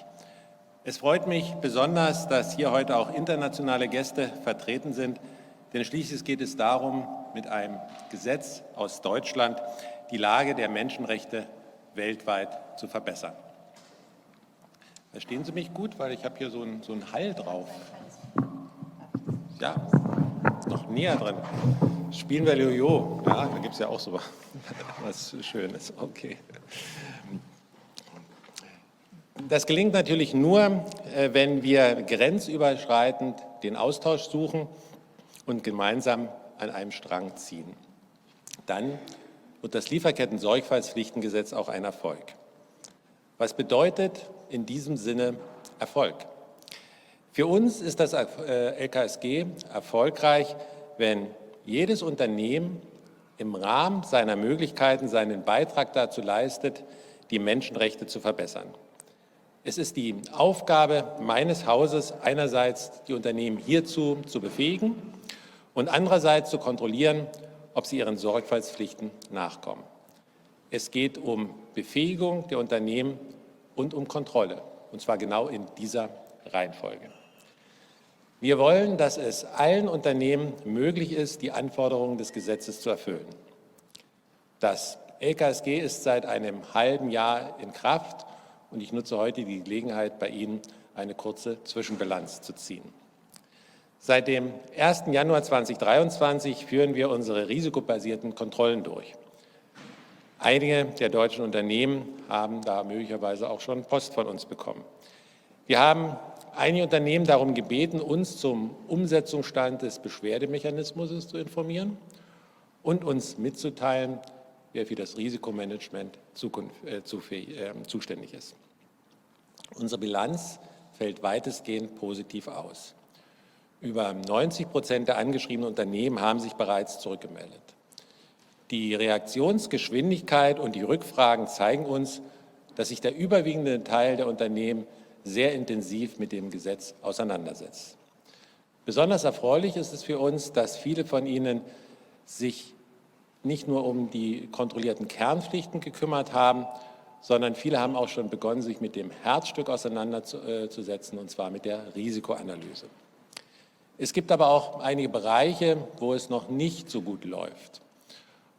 Es freut mich besonders, dass hier heute auch internationale Gäste vertreten sind, denn schließlich geht es darum, mit einem Gesetz aus Deutschland die Lage der Menschenrechte weltweit zu verbessern. Verstehen Sie mich gut, weil ich habe hier so einen Hall drauf. Ja, noch näher drin. Spielen wir Jojo. Ja, da gibt es ja auch so was Schönes. Okay. Das gelingt natürlich nur, wenn wir grenzüberschreitend den Austausch suchen und gemeinsam an einem Strang ziehen. Dann wird das Lieferketten-Sorgfaltspflichtengesetz auch ein Erfolg. Was bedeutet in diesem Sinne Erfolg? Für uns ist das LKSG erfolgreich, wenn jedes Unternehmen im Rahmen seiner Möglichkeiten seinen Beitrag dazu leistet, die Menschenrechte zu verbessern. Es ist die Aufgabe meines Hauses, einerseits die Unternehmen hierzu zu befähigen und andererseits zu kontrollieren, ob sie ihren Sorgfaltspflichten nachkommen. Es geht um Befähigung der Unternehmen und um Kontrolle, und zwar genau in dieser Reihenfolge. Wir wollen, dass es allen Unternehmen möglich ist, die Anforderungen des Gesetzes zu erfüllen. Das LKSG ist seit einem halben Jahr in Kraft und ich nutze heute die Gelegenheit, bei Ihnen eine kurze Zwischenbilanz zu ziehen. Seit dem 1. Januar 2023 führen wir unsere risikobasierten Kontrollen durch. Einige der deutschen Unternehmen haben da möglicherweise auch schon Post von uns bekommen. Wir haben einige Unternehmen darum gebeten, uns zum Umsetzungsstand des Beschwerdemechanismus zu informieren und uns mitzuteilen, wer für das Risikomanagement zuständig ist. Unsere Bilanz fällt weitestgehend positiv aus. Über 90% der angeschriebenen Unternehmen haben sich bereits zurückgemeldet. Die Reaktionsgeschwindigkeit und die Rückfragen zeigen uns, dass sich der überwiegende Teil der Unternehmen sehr intensiv mit dem Gesetz auseinandersetzt. Besonders erfreulich ist es für uns, dass viele von Ihnen sich nicht nur um die kontrollierten Kernpflichten gekümmert haben, sondern viele haben auch schon begonnen, sich mit dem Herzstück auseinanderzusetzen, und zwar mit der Risikoanalyse. Es gibt aber auch einige Bereiche, wo es noch nicht so gut läuft.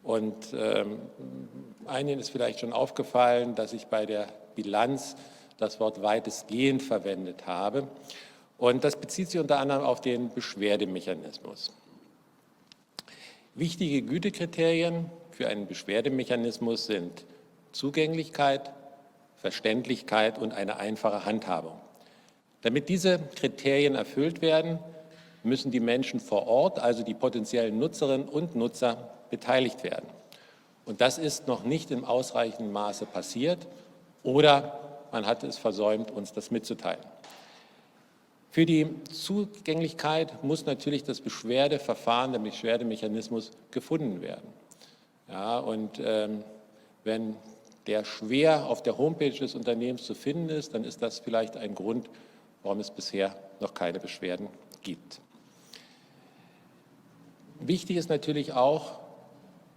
Und einigen ist vielleicht schon aufgefallen, dass ich bei der Bilanz das Wort weitestgehend verwendet habe. Und das bezieht sich unter anderem auf den Beschwerdemechanismus. Wichtige Gütekriterien für einen Beschwerdemechanismus sind Zugänglichkeit, Verständlichkeit und eine einfache Handhabung. Damit diese Kriterien erfüllt werden, müssen die Menschen vor Ort, also die potenziellen Nutzerinnen und Nutzer, beteiligt werden. Und das ist noch nicht im ausreichenden Maße passiert oder man hat es versäumt, uns das mitzuteilen. Für die Zugänglichkeit muss natürlich das Beschwerdeverfahren, der Beschwerdemechanismus gefunden werden. Ja, und wenn der schwer auf der Homepage des Unternehmens zu finden ist, dann ist das vielleicht ein Grund, warum es bisher noch keine Beschwerden gibt. Wichtig ist natürlich auch,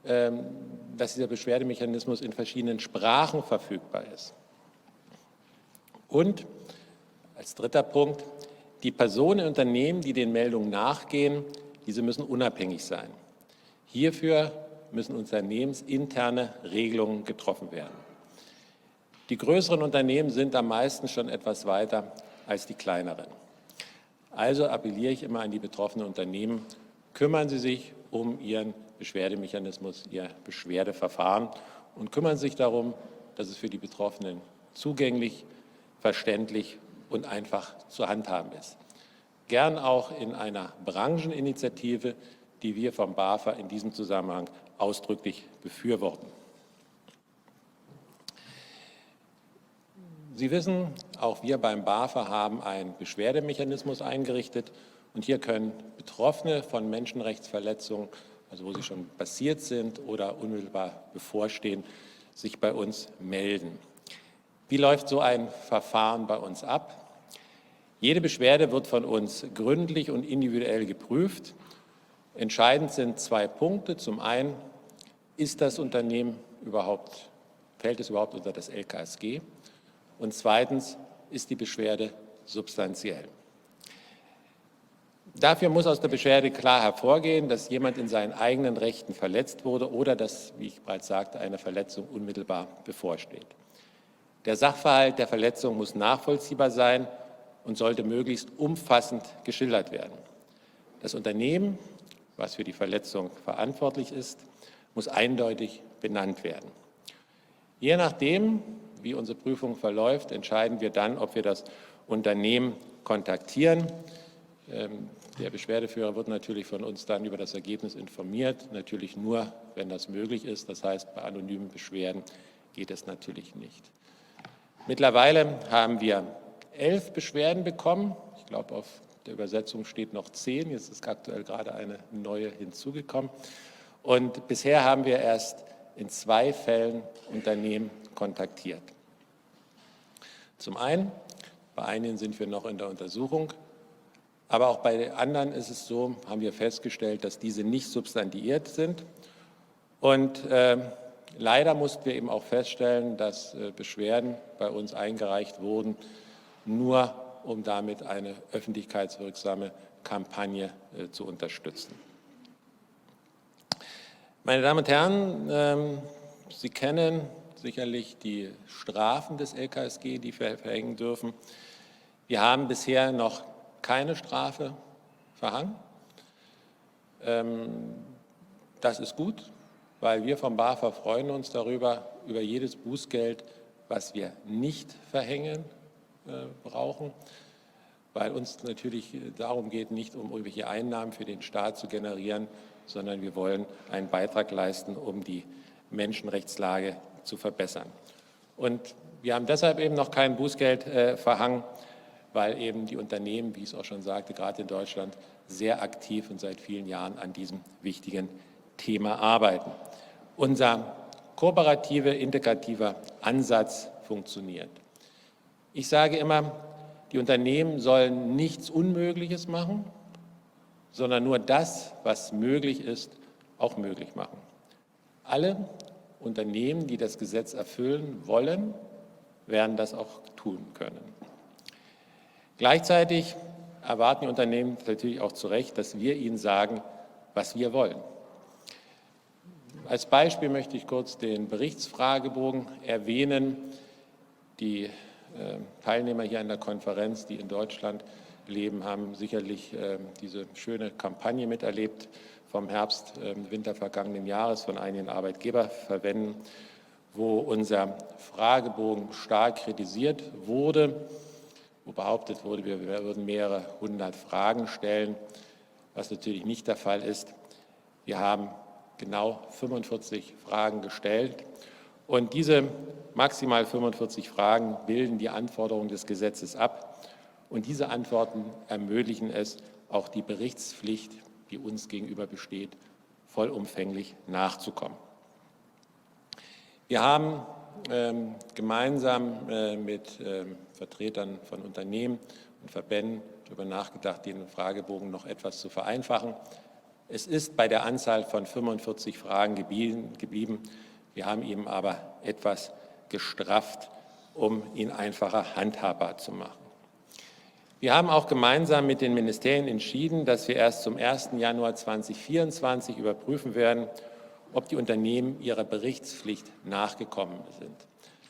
dass dieser Beschwerdemechanismus in verschiedenen Sprachen verfügbar ist. Und als dritter Punkt, die Personen in Unternehmen, die den Meldungen nachgehen, diese müssen unabhängig sein. Hierfür müssen unternehmensinterne Regelungen getroffen werden. Die größeren Unternehmen sind am meisten schon etwas weiter als die kleineren. Also appelliere ich immer an die betroffenen Unternehmen, kümmern Sie sich um Ihren Beschwerdemechanismus, Ihr Beschwerdeverfahren und kümmern Sie sich darum, dass es für die Betroffenen zugänglich, verständlich und einfach zu handhaben ist. gern auch in einer Brancheninitiative, die wir vom BAFA in diesem Zusammenhang ausdrücklich befürworten. Sie wissen, auch wir beim BAFA haben einen Beschwerdemechanismus eingerichtet und hier können Betroffene von Menschenrechtsverletzungen, also wo sie schon passiert sind oder unmittelbar bevorstehen, sich bei uns melden. Wie läuft so ein Verfahren bei uns ab? Jede Beschwerde wird von uns gründlich und individuell geprüft. Entscheidend sind 2 Punkte. Zum einen, ist das Unternehmen fällt es überhaupt unter das LKSG? Und zweitens, ist die Beschwerde substanziell? Dafür muss aus der Beschwerde klar hervorgehen, dass jemand in seinen eigenen Rechten verletzt wurde oder dass, wie ich bereits sagte, eine Verletzung unmittelbar bevorsteht. Der Sachverhalt der Verletzung muss nachvollziehbar sein und sollte möglichst umfassend geschildert werden. Das Unternehmen, was für die Verletzung verantwortlich ist, muss eindeutig benannt werden. Je nachdem, wie unsere Prüfung verläuft, entscheiden wir dann, ob wir das Unternehmen kontaktieren. Der Beschwerdeführer wird natürlich von uns dann über das Ergebnis informiert, natürlich nur, wenn das möglich ist. Das heißt, bei anonymen Beschwerden geht es natürlich nicht. Mittlerweile haben wir 11 Beschwerden bekommen. Ich glaube, auf der Übersetzung steht noch 10. Jetzt ist aktuell gerade eine neue hinzugekommen. Und bisher haben wir erst in 2 Fällen Unternehmen kontaktiert. Zum einen, bei einigen sind wir noch in der Untersuchung, aber auch bei den anderen ist es so, haben wir festgestellt, dass diese nicht substantiiert sind. Und leider mussten wir eben auch feststellen, dass Beschwerden bei uns eingereicht wurden, nur um damit eine öffentlichkeitswirksame Kampagne zu unterstützen. Meine Damen und Herren, Sie kennen sicherlich die Strafen des LKSG, die wir verhängen dürfen. Wir haben bisher noch keine Strafe verhangen. Das ist gut, weil wir vom BAFA freuen uns darüber, über jedes Bußgeld, was wir nicht verhängen brauchen, weil uns natürlich darum geht, nicht um irgendwelche Einnahmen für den Staat zu generieren, sondern wir wollen einen Beitrag leisten, um die Menschenrechtslage zu verbessern. Und wir haben deshalb eben noch kein Bußgeld verhangen, weil eben die Unternehmen, wie ich es auch schon sagte, gerade in Deutschland sehr aktiv und seit vielen Jahren an diesem wichtigen Thema arbeiten. Unser kooperativer, integrativer Ansatz funktioniert. Ich sage immer, die Unternehmen sollen nichts Unmögliches machen, sondern nur das, was möglich ist, auch möglich machen. Alle Unternehmen, die das Gesetz erfüllen wollen, werden das auch tun können. Gleichzeitig erwarten die Unternehmen natürlich auch zu Recht, dass wir ihnen sagen, was wir wollen. Als Beispiel möchte ich kurz den Berichtsfragebogen erwähnen. Die Teilnehmer hier an der Konferenz, die in Deutschland leben, haben sicherlich diese schöne Kampagne miterlebt vom Herbst, Winter vergangenen Jahres von einigen Arbeitgeberverbänden, wo unser Fragebogen stark kritisiert wurde, wo behauptet wurde, wir würden mehrere hundert Fragen stellen, was natürlich nicht der Fall ist. Wir haben genau 45 Fragen gestellt und diese maximal 45 Fragen bilden die Anforderungen des Gesetzes ab und diese Antworten ermöglichen es, auch die Berichtspflicht, die uns gegenüber besteht, vollumfänglich nachzukommen. Wir haben gemeinsam mit Vertretern von Unternehmen und Verbänden darüber nachgedacht, den Fragebogen noch etwas zu vereinfachen. Es ist bei der Anzahl von 45 Fragen geblieben. Wir haben ihn aber etwas gestrafft, um ihn einfacher handhabbar zu machen. Wir haben auch gemeinsam mit den Ministerien entschieden, dass wir erst zum 1. Januar 2024 überprüfen werden, ob die Unternehmen ihrer Berichtspflicht nachgekommen sind.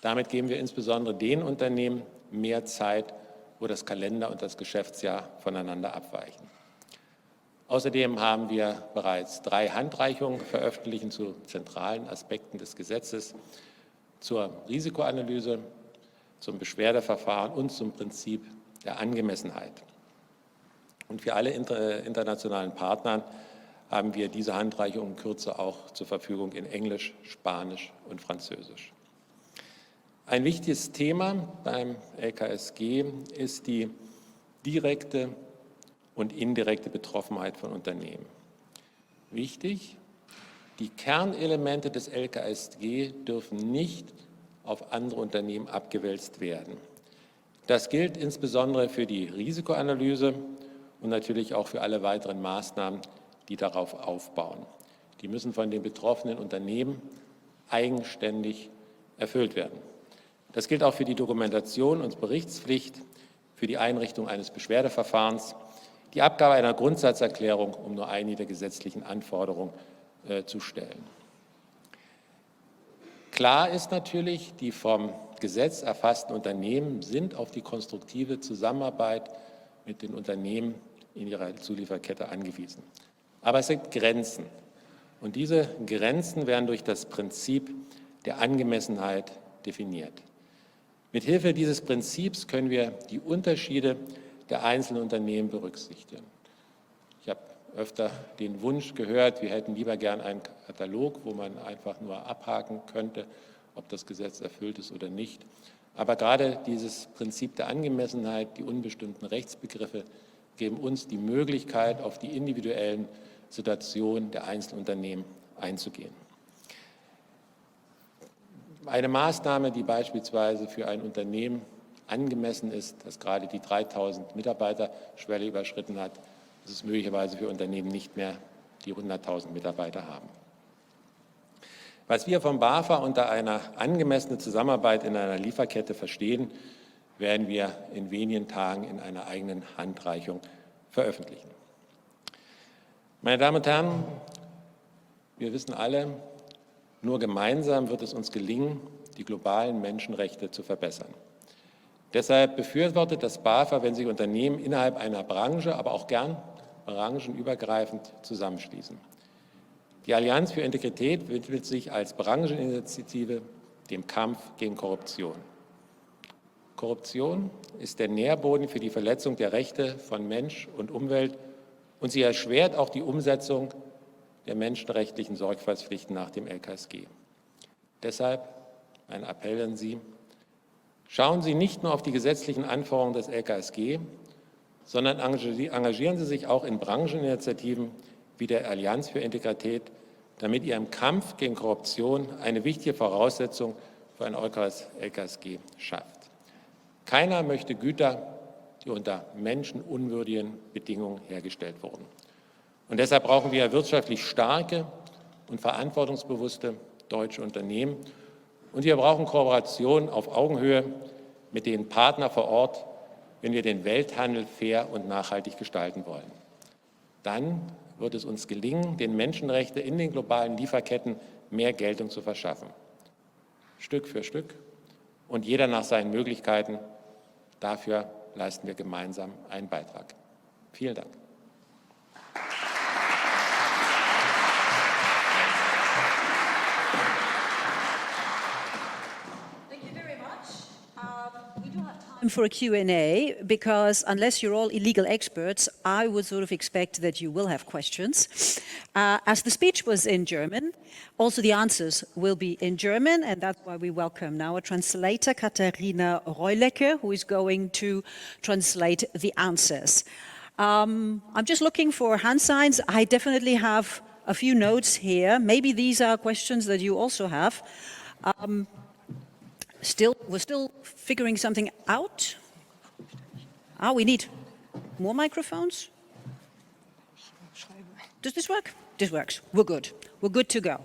Damit geben wir insbesondere den Unternehmen mehr Zeit, wo das Kalender- und das Geschäftsjahr voneinander abweichen. Außerdem haben wir bereits 3 Handreichungen veröffentlicht zu zentralen Aspekten des Gesetzes, zur Risikoanalyse, zum Beschwerdeverfahren und zum Prinzip der Angemessenheit. Und für alle internationalen Partner haben wir diese Handreichung in Kürze auch zur Verfügung in Englisch, Spanisch und Französisch. Ein wichtiges Thema beim LKSG ist die direkte und indirekte Betroffenheit von Unternehmen. Wichtig, die Kernelemente des LKSG dürfen nicht auf andere Unternehmen abgewälzt werden. Das gilt insbesondere für die Risikoanalyse und natürlich auch für alle weiteren Maßnahmen, die darauf aufbauen. Die müssen von den betroffenen Unternehmen eigenständig erfüllt werden. Das gilt auch für die Dokumentation und Berichtspflicht, für die Einrichtung eines Beschwerdeverfahrens, die Abgabe einer Grundsatzerklärung, um nur einige der gesetzlichen Anforderungen zu stellen. Klar ist natürlich, die vom Gesetz erfassten Unternehmen sind auf die konstruktive Zusammenarbeit mit den Unternehmen in ihrer Zulieferkette angewiesen. Aber es gibt Grenzen. Und diese Grenzen werden durch das Prinzip der Angemessenheit definiert. Mithilfe dieses Prinzips können wir die Unterschiede der einzelnen Unternehmen berücksichtigen. Ich habe öfter den Wunsch gehört, wir hätten lieber gern einen Katalog, wo man einfach nur abhaken könnte, ob das Gesetz erfüllt ist oder nicht. Aber gerade dieses Prinzip der Angemessenheit, die unbestimmten Rechtsbegriffe, geben uns die Möglichkeit, auf die individuellen Situationen der einzelnen Unternehmen einzugehen. Eine Maßnahme, die beispielsweise für ein Unternehmen angemessen ist, das gerade die 3.000 Mitarbeiter-Schwelle überschritten hat, ist es möglicherweise für Unternehmen nicht mehr die 100.000 Mitarbeiter haben. Was wir vom BAFA unter einer angemessenen Zusammenarbeit in einer Lieferkette verstehen, werden wir in wenigen Tagen in einer eigenen Handreichung veröffentlichen. Meine Damen und Herren, wir wissen alle, nur gemeinsam wird es uns gelingen, die globalen Menschenrechte zu verbessern. Deshalb befürwortet das BAFA, wenn sich Unternehmen innerhalb einer Branche, aber auch gern branchenübergreifend zusammenschließen. Die Allianz für Integrität widmet sich als Brancheninitiative dem Kampf gegen Korruption. Korruption ist der Nährboden für die Verletzung der Rechte von Mensch und Umwelt und sie erschwert auch die Umsetzung der menschenrechtlichen Sorgfaltspflichten nach dem LKSG. Deshalb ein Appell an Sie: Schauen Sie nicht nur auf die gesetzlichen Anforderungen des LKSG, sondern engagieren Sie sich auch in Brancheninitiativen wie der Allianz für Integrität, damit ihr im Kampf gegen Korruption eine wichtige Voraussetzung für ein LKSG schafft. Keiner möchte Güter, die unter menschenunwürdigen Bedingungen hergestellt wurden. Und deshalb brauchen wir wirtschaftlich starke und verantwortungsbewusste deutsche Unternehmen. Und wir brauchen Kooperation auf Augenhöhe mit den Partnern vor Ort, wenn wir den Welthandel fair und nachhaltig gestalten wollen. Dann wird es uns gelingen, den Menschenrechten in den globalen Lieferketten mehr Geltung zu verschaffen. Stück für Stück und jeder nach seinen Möglichkeiten. Dafür leisten wir gemeinsam einen Beitrag. Vielen Dank. For a Q&A, because unless you're all illegal experts, I would sort of expect that you will have questions. As the speech was in German, also the answers will be in German, and that's why we welcome now a translator, Katharina Reulecke, who is going to translate the answers. I'm just looking for hand signs. I definitely have a few notes here. Maybe these are questions that you also have. We're still figuring something out. We need more microphones. Does this work? This works. We're good. We're good to go.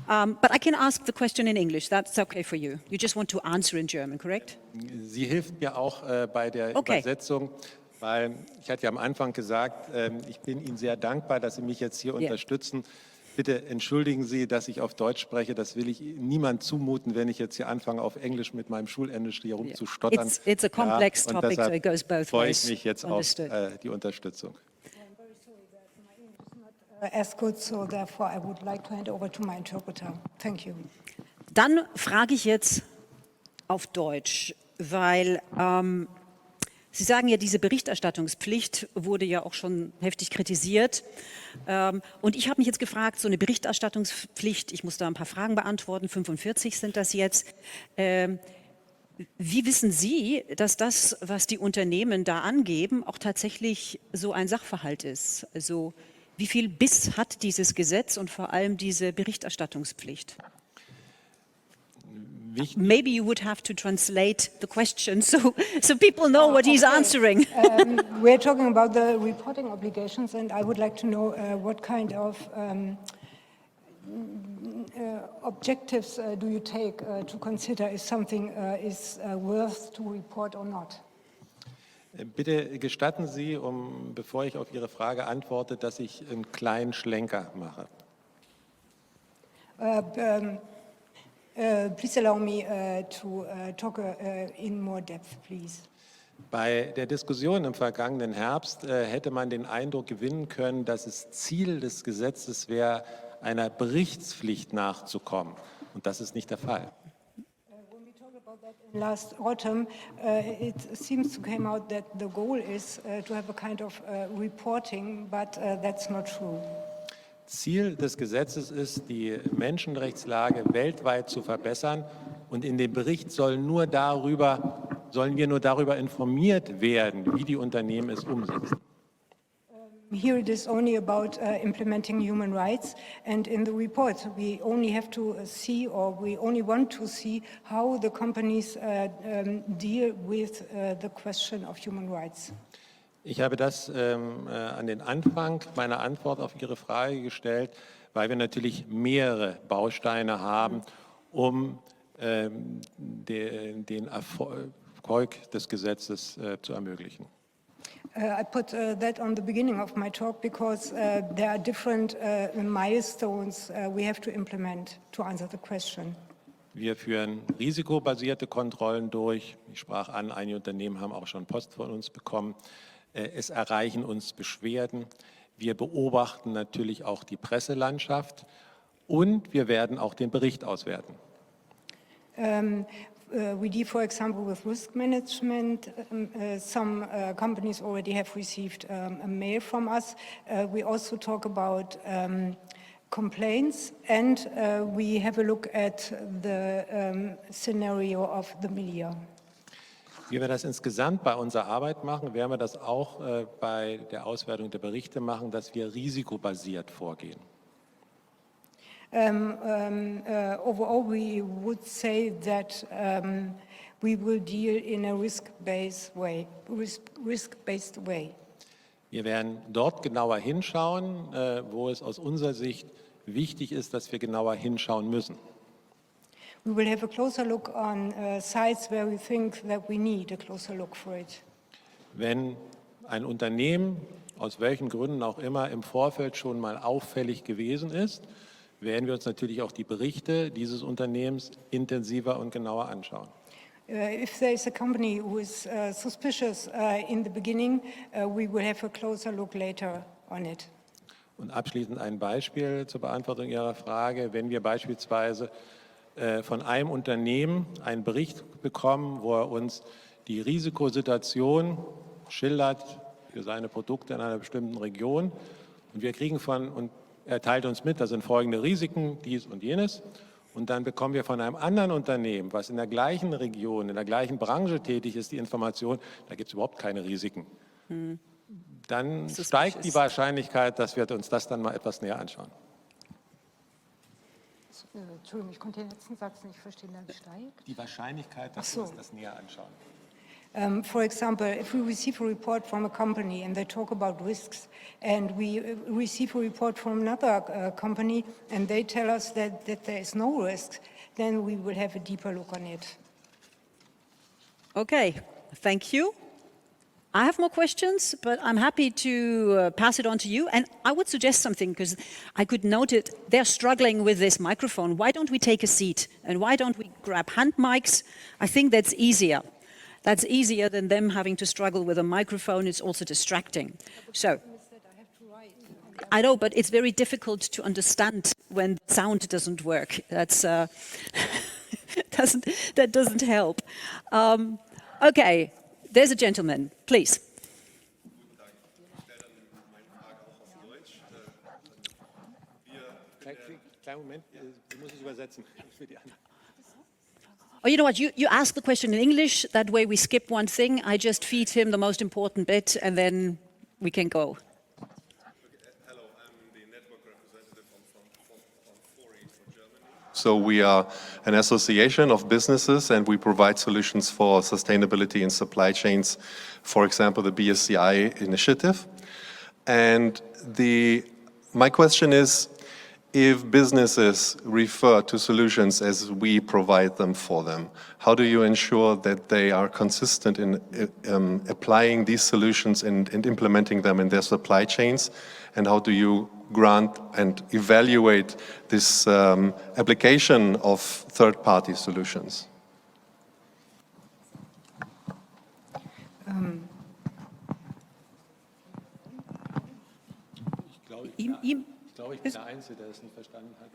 But I can ask the question in English. That's okay for you. You just want to answer in German, correct? Sie hilft mir auch bei der Übersetzung, weil ich hatte ja am Anfang gesagt, ich bin Ihnen sehr dankbar, dass Sie mich jetzt hier unterstützen. Bitte entschuldigen Sie, dass ich auf Deutsch spreche. Das will ich niemand zumuten, wenn ich jetzt hier anfange, auf Englisch mit meinem Schulenglisch hier rumzustottern. It's a complex topic, so it goes both ways. Freue ich mich jetzt auf die Unterstützung. As good, so therefore I would like to hand over to my interpreter. Thank you. Dann frage ich jetzt auf Deutsch, weil Sie sagen ja, diese Berichterstattungspflicht wurde ja auch schon heftig kritisiert. Und ich habe mich jetzt gefragt, so eine Berichterstattungspflicht, ich muss da ein paar Fragen beantworten, 45 sind das jetzt. Wie wissen Sie, dass das, was die Unternehmen da angeben, auch tatsächlich so ein Sachverhalt ist? Also wie viel Biss hat dieses Gesetz und vor allem diese Berichterstattungspflicht? Maybe you would have to translate the question so people know what he's answering. We're talking about the reporting obligations, and I would like to know what kind of objectives do you take to consider if something is worth to report or not? Bitte gestatten Sie, bevor ich auf Ihre Frage antworte, dass ich einen kleinen Schlenker mache. Please allow me to talk in more depth, please. Bei der Diskussion im vergangenen Herbst hätte man den Eindruck gewinnen können, dass es Ziel des Gesetzes wäre, einer Berichtspflicht nachzukommen. Und das ist nicht der Fall. Last autumn, it seems to come out that the goal is to have a kind of reporting, but that's not true. Ziel des Gesetzes ist, die Menschenrechtslage weltweit zu verbessern. Und in dem Bericht sollen wir nur darüber informiert werden, wie die Unternehmen es umsetzen. Here it is only about implementing human rights, and in the report we only have to see, or we only want to see, how the companies deal with the question of human rights. Ich habe das an den Anfang meiner Antwort auf Ihre Frage gestellt, weil wir natürlich mehrere Bausteine haben, um den Erfolg des Gesetzes zu ermöglichen. I put that on the beginning of my talk because there are different milestones we have to implement to answer the question. Wir führen risikobasierte Kontrollen durch. Ich sprach an, einige Unternehmen haben auch schon Post von uns bekommen. Es erreichen uns Beschwerden. Wir beobachten natürlich auch die Presselandschaft und wir werden auch den Bericht auswerten. We deal, for example, with risk management. Some companies already have received a mail from us. We also talk about complaints, and we have a look at the scenario of the media. Wie wir das insgesamt bei unserer Arbeit machen, werden wir das auch bei der Auswertung der Berichte machen, dass wir risikobasiert vorgehen. Overall, we would say that we will deal in a risk-based way. Wir werden dort genauer hinschauen, wo es aus unserer Sicht wichtig ist, dass wir genauer hinschauen müssen. We will have a closer look on sites where we think that we need a closer look for it. Wenn ein Unternehmen, aus welchen Gründen auch immer, im Vorfeld schon mal auffällig gewesen ist, werden wir uns natürlich auch die Berichte dieses Unternehmens intensiver und genauer anschauen. If there is a company who is suspicious in the beginning, we will have a closer look later on it. Und abschließend ein Beispiel zur Beantwortung Ihrer Frage. Wenn wir beispielsweise von einem Unternehmen einen Bericht bekommen, wo er uns die Risikosituation schildert für seine Produkte in einer bestimmten Region, und wir kriegen und er teilt uns mit, das sind folgende Risiken, dies und jenes. Und dann bekommen wir von einem anderen Unternehmen, was in der gleichen Region, in der gleichen Branche tätig ist, die Information, da gibt es überhaupt keine Risiken. Dann steigt die Wahrscheinlichkeit, dass wir uns das dann mal etwas näher anschauen. Entschuldigung, ich konnte den letzten Satz nicht verstehen, dann steigt? Die Wahrscheinlichkeit, dass wir uns das näher anschauen. For example, if we receive a report from a company and they talk about risks, and we receive a report from another company and they tell us that there is no risk, then we will have a deeper look on it. Okay, thank you. I have more questions, but I'm happy to pass it on to you. And I would suggest something, because I could note it. They're struggling with this microphone. Why don't we take a seat? And why don't we grab hand mics? I think that's easier. That's easier than them having to struggle with a microphone. It's also distracting. So, I know, but it's very difficult to understand when sound doesn't work. That's that doesn't help. Okay, There's a gentleman, please. Kleinen Moment, muss ich übersetzen für die anderen. Oh, you know what? You ask the question in English. That way we skip one thing. I just feed him the most important bit, and then we can go. Hello, I'm the network representative from Germany. So we are an association of businesses, and we provide solutions for sustainability in supply chains. For example, the BSCI initiative. And my question is, if businesses refer to solutions as we provide them for them, how do you ensure that they are consistent in applying these solutions and implementing them in their supply chains? And how do you grant and evaluate this application of third-party solutions? Ich glaube, ich bin der Einzige, der es nicht verstanden hat.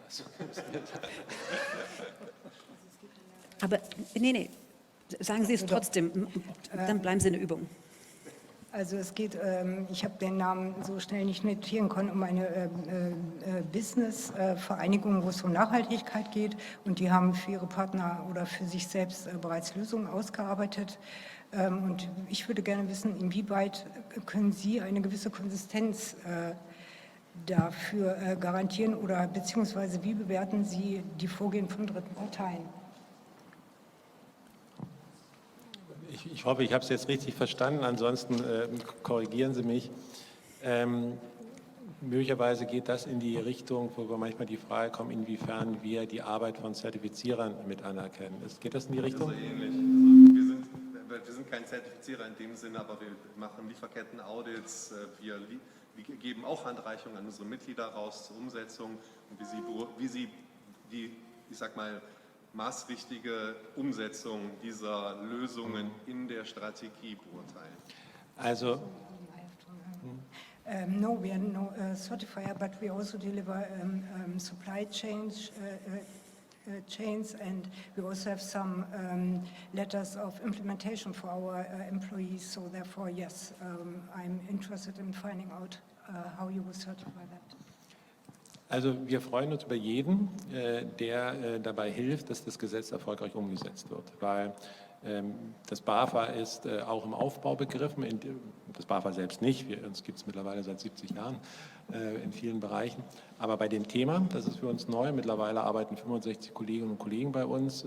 Aber nee, sagen Sie es trotzdem, dann bleiben Sie in der Übung. Also es geht, ich habe den Namen so schnell nicht notieren können, um eine Business-Vereinigung, wo es um Nachhaltigkeit geht, und die haben für ihre Partner oder für sich selbst bereits Lösungen ausgearbeitet. Und ich würde gerne wissen, inwieweit können Sie eine gewisse Konsistenz dafür garantieren oder beziehungsweise wie bewerten Sie die Vorgehen von dritten Parteien? Ich hoffe, ich habe es jetzt richtig verstanden, ansonsten korrigieren Sie mich. Möglicherweise geht das in die Richtung, wo wir manchmal die Frage kommen, inwiefern wir die Arbeit von Zertifizierern mit anerkennen. Geht das in die Richtung? Das ist ähnlich. Wir sind kein Zertifizierer in dem Sinne, aber wir machen Lieferketten-Audits, wir geben auch Handreichungen an unsere Mitglieder raus zur Umsetzung und wie sie die, ich sag mal, maßrichtige Umsetzung dieser Lösungen in der Strategie beurteilen. Also, no, we are no certifier, but we also deliver supply chains, and we also have some letters of implementation for our employees. So therefore, yes, I'm interested in finding out how you will certify that. Also wir freuen uns über jeden, der dabei hilft, dass das Gesetz erfolgreich umgesetzt wird, weil das BAFA ist auch im Aufbau begriffen, das BAFA selbst nicht, uns gibt es mittlerweile seit 70 Jahren in vielen Bereichen, aber bei dem Thema, das ist für uns neu, mittlerweile arbeiten 65 Kolleginnen und Kollegen bei uns,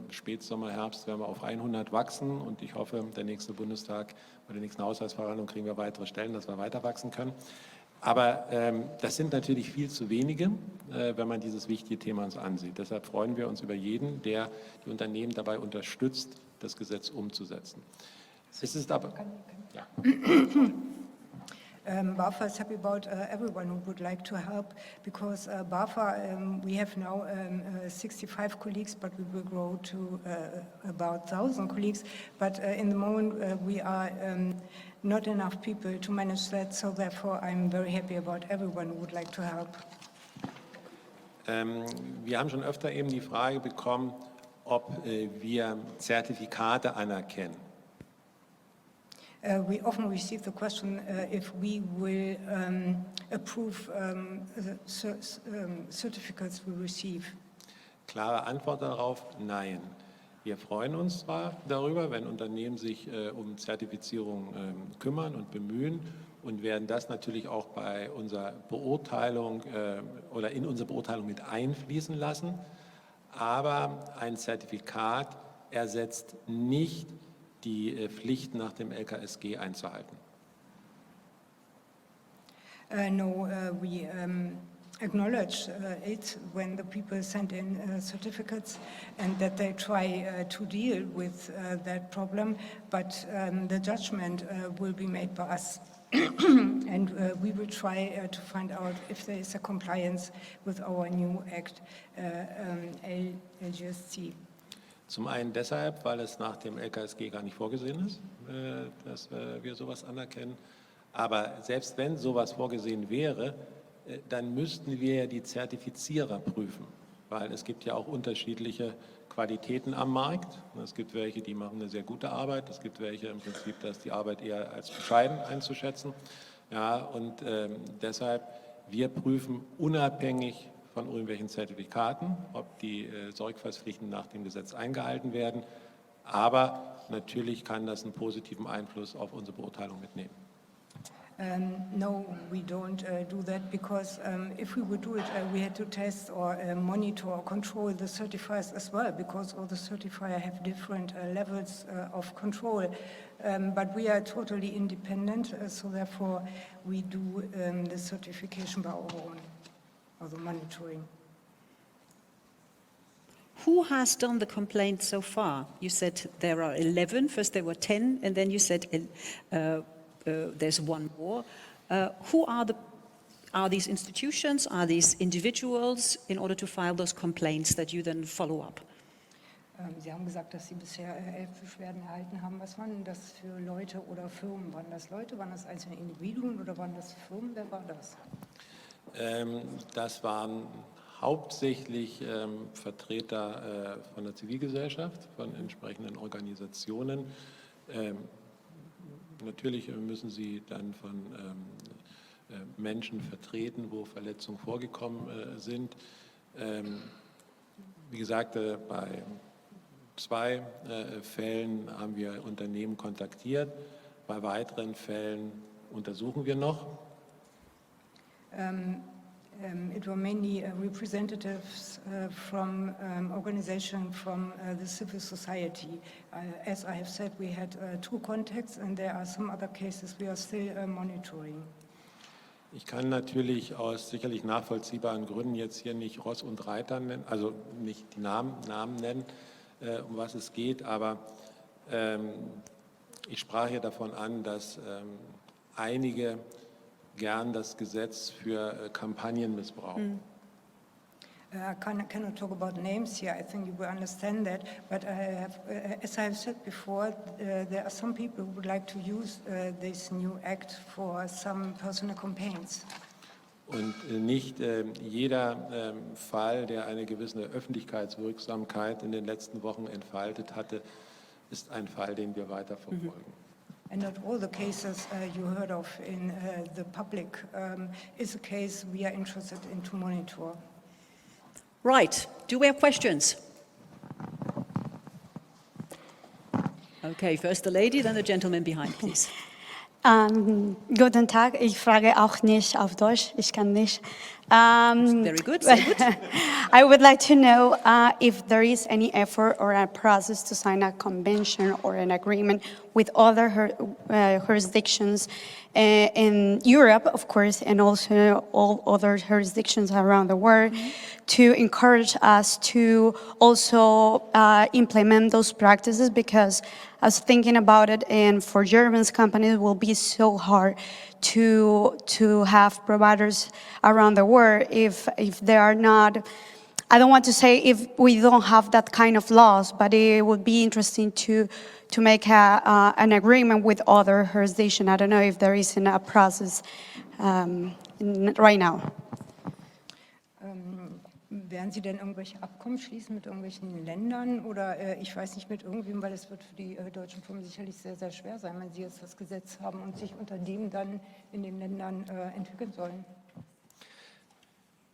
Spätsommer, Herbst werden wir auf 100 wachsen und ich hoffe, der nächste Bundestag bei der nächsten Haushaltsverhandlung kriegen wir weitere Stellen, dass wir weiter wachsen können. Aber das sind natürlich viel zu wenige, wenn man dieses wichtige Thema uns ansieht. Deshalb freuen wir uns über jeden, der die Unternehmen dabei unterstützt, das Gesetz umzusetzen. Es ist aber... Ja. BAFA is happy about everyone who would like to help because BAFA, we have now 65 colleagues, but we will grow to about 1,000 colleagues. But in the moment, we are not enough people to manage that, so therefore I'm very happy about everyone who would like to help. Wir haben schon öfter eben die Frage bekommen, ob wir Zertifikate anerkennen. We often receive the question if we will approve certificates we receive. Klare Antwort darauf, nein. Wir freuen uns zwar darüber, wenn Unternehmen sich um Zertifizierung kümmern und bemühen und werden das natürlich auch bei unserer Beurteilung oder in unsere Beurteilung mit einfließen lassen. Aber ein Zertifikat ersetzt nicht die Pflicht nach dem LKSG einzuhalten. No, we acknowledge it when the people send in certificates and that they try to deal with that problem, but the judgment will be made by us. And we will try to find out if there is a compliance with our new act, LGSC. Zum einen deshalb, weil es nach dem LKSG gar nicht vorgesehen ist, dass wir sowas anerkennen. Aber selbst wenn sowas vorgesehen wäre, dann müssten wir die Zertifizierer prüfen. weil es gibt ja auch unterschiedliche Qualitäten am Markt. Es gibt welche, die machen eine sehr gute Arbeit, es gibt welche im Prinzip, dass die Arbeit eher als bescheiden einzuschätzen. Ja, und deshalb, wir prüfen unabhängig von irgendwelchen Zertifikaten, ob die Sorgfaltspflichten nach dem Gesetz eingehalten werden, aber natürlich kann das einen positiven Einfluss auf unsere Beurteilung mitnehmen. No, we don't do that because if we would do it, we had to test or monitor or control the certifiers as well because all the certifiers have different levels of control. But we are totally independent, so therefore we do the certification by our own, or the monitoring. Who has done the complaint so far? You said there are 11, first there were 10, and then you said there's one more. Who are these institutions, are these individuals, in order to file those complaints that you then follow up? Sie haben gesagt, dass Sie bisher 11 Beschwerden erhalten haben. Was waren das für Leute oder Firmen? Waren das Leute, waren das einzelne Individuen oder waren das Firmen? Wer war das? Das waren hauptsächlich Vertreter von der Zivilgesellschaft, von entsprechenden Organisationen. Natürlich müssen sie dann von Menschen vertreten, wo Verletzungen vorgekommen sind. Wie gesagt, bei 2 Fällen haben wir Unternehmen kontaktiert. Bei weiteren Fällen untersuchen wir noch. It were mainly representatives from organizations from the civil society. As I have said, we had 2 contacts and there are some other cases we are still monitoring. Ich kann natürlich aus sicherlich nachvollziehbaren Gründen jetzt hier nicht Ross und Reiter nennen, also nicht die Namen nennen, um was es geht, aber ich sprach hier davon an, dass einige gern das Gesetz für Kampagnen missbrauchen. I cannot talk about names here. I think you will understand that. But as I have said before, there are some people who would like to use this new act for some personal campaigns. Und nicht jeder Fall, der eine gewisse Öffentlichkeitswirksamkeit in den letzten Wochen entfaltet hatte, ist ein Fall, den wir weiter verfolgen. And not all the cases you heard of in the public is a case we are interested in to monitor. Right, do we have questions? Okay, first the lady, then the gentleman behind, please. Guten Tag, ich frage auch nicht auf Deutsch, ich kann nicht. Very good, sehr gut. I would like to know if there is any effort or a process to sign a convention or an agreement with other jurisdictions in Europe, of course, and also all other jurisdictions around the world to encourage us to also implement those practices, because I was thinking about it, and for German companies it will be so hard to have providers around the world if they are not, I don't want to say if we don't have that kind of laws, but it would be interesting to make an agreement with other jurisdictions. I don't know if there is a process right now. Werden Sie denn irgendwelche Abkommen schließen mit irgendwelchen Ländern oder ich weiß nicht, mit irgendwem, weil es wird für die deutschen Firmen sicherlich sehr, sehr schwer sein, wenn sie jetzt das Gesetz haben und sich unter dem dann in den Ländern entwickeln sollen?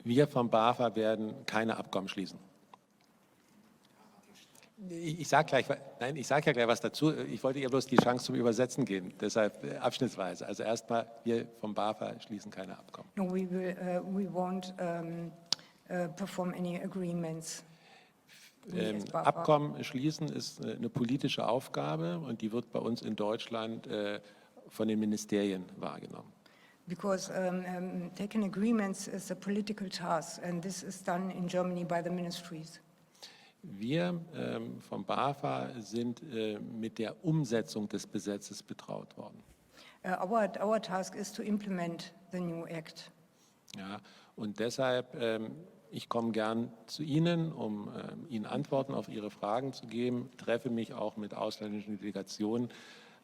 Wir vom BAFA werden keine Abkommen schließen. Ich sage ja gleich was dazu. Ich wollte ihr bloß die Chance zum Übersetzen geben, deshalb abschnittsweise. Also erstmal, wir vom BAFA schließen keine Abkommen. No, we won't perform any agreements. Abkommen schließen ist eine politische Aufgabe und die wird bei uns in Deutschland von den Ministerien wahrgenommen. Because taking agreements is a political task and this is done in Germany by the ministries. Wir vom BAFA sind mit der Umsetzung des Gesetzes betraut worden. Our task is to implement the new act. Ja, und deshalb ich komme gern zu Ihnen, um Ihnen Antworten auf Ihre Fragen zu geben, treffe mich auch mit ausländischen Delegationen,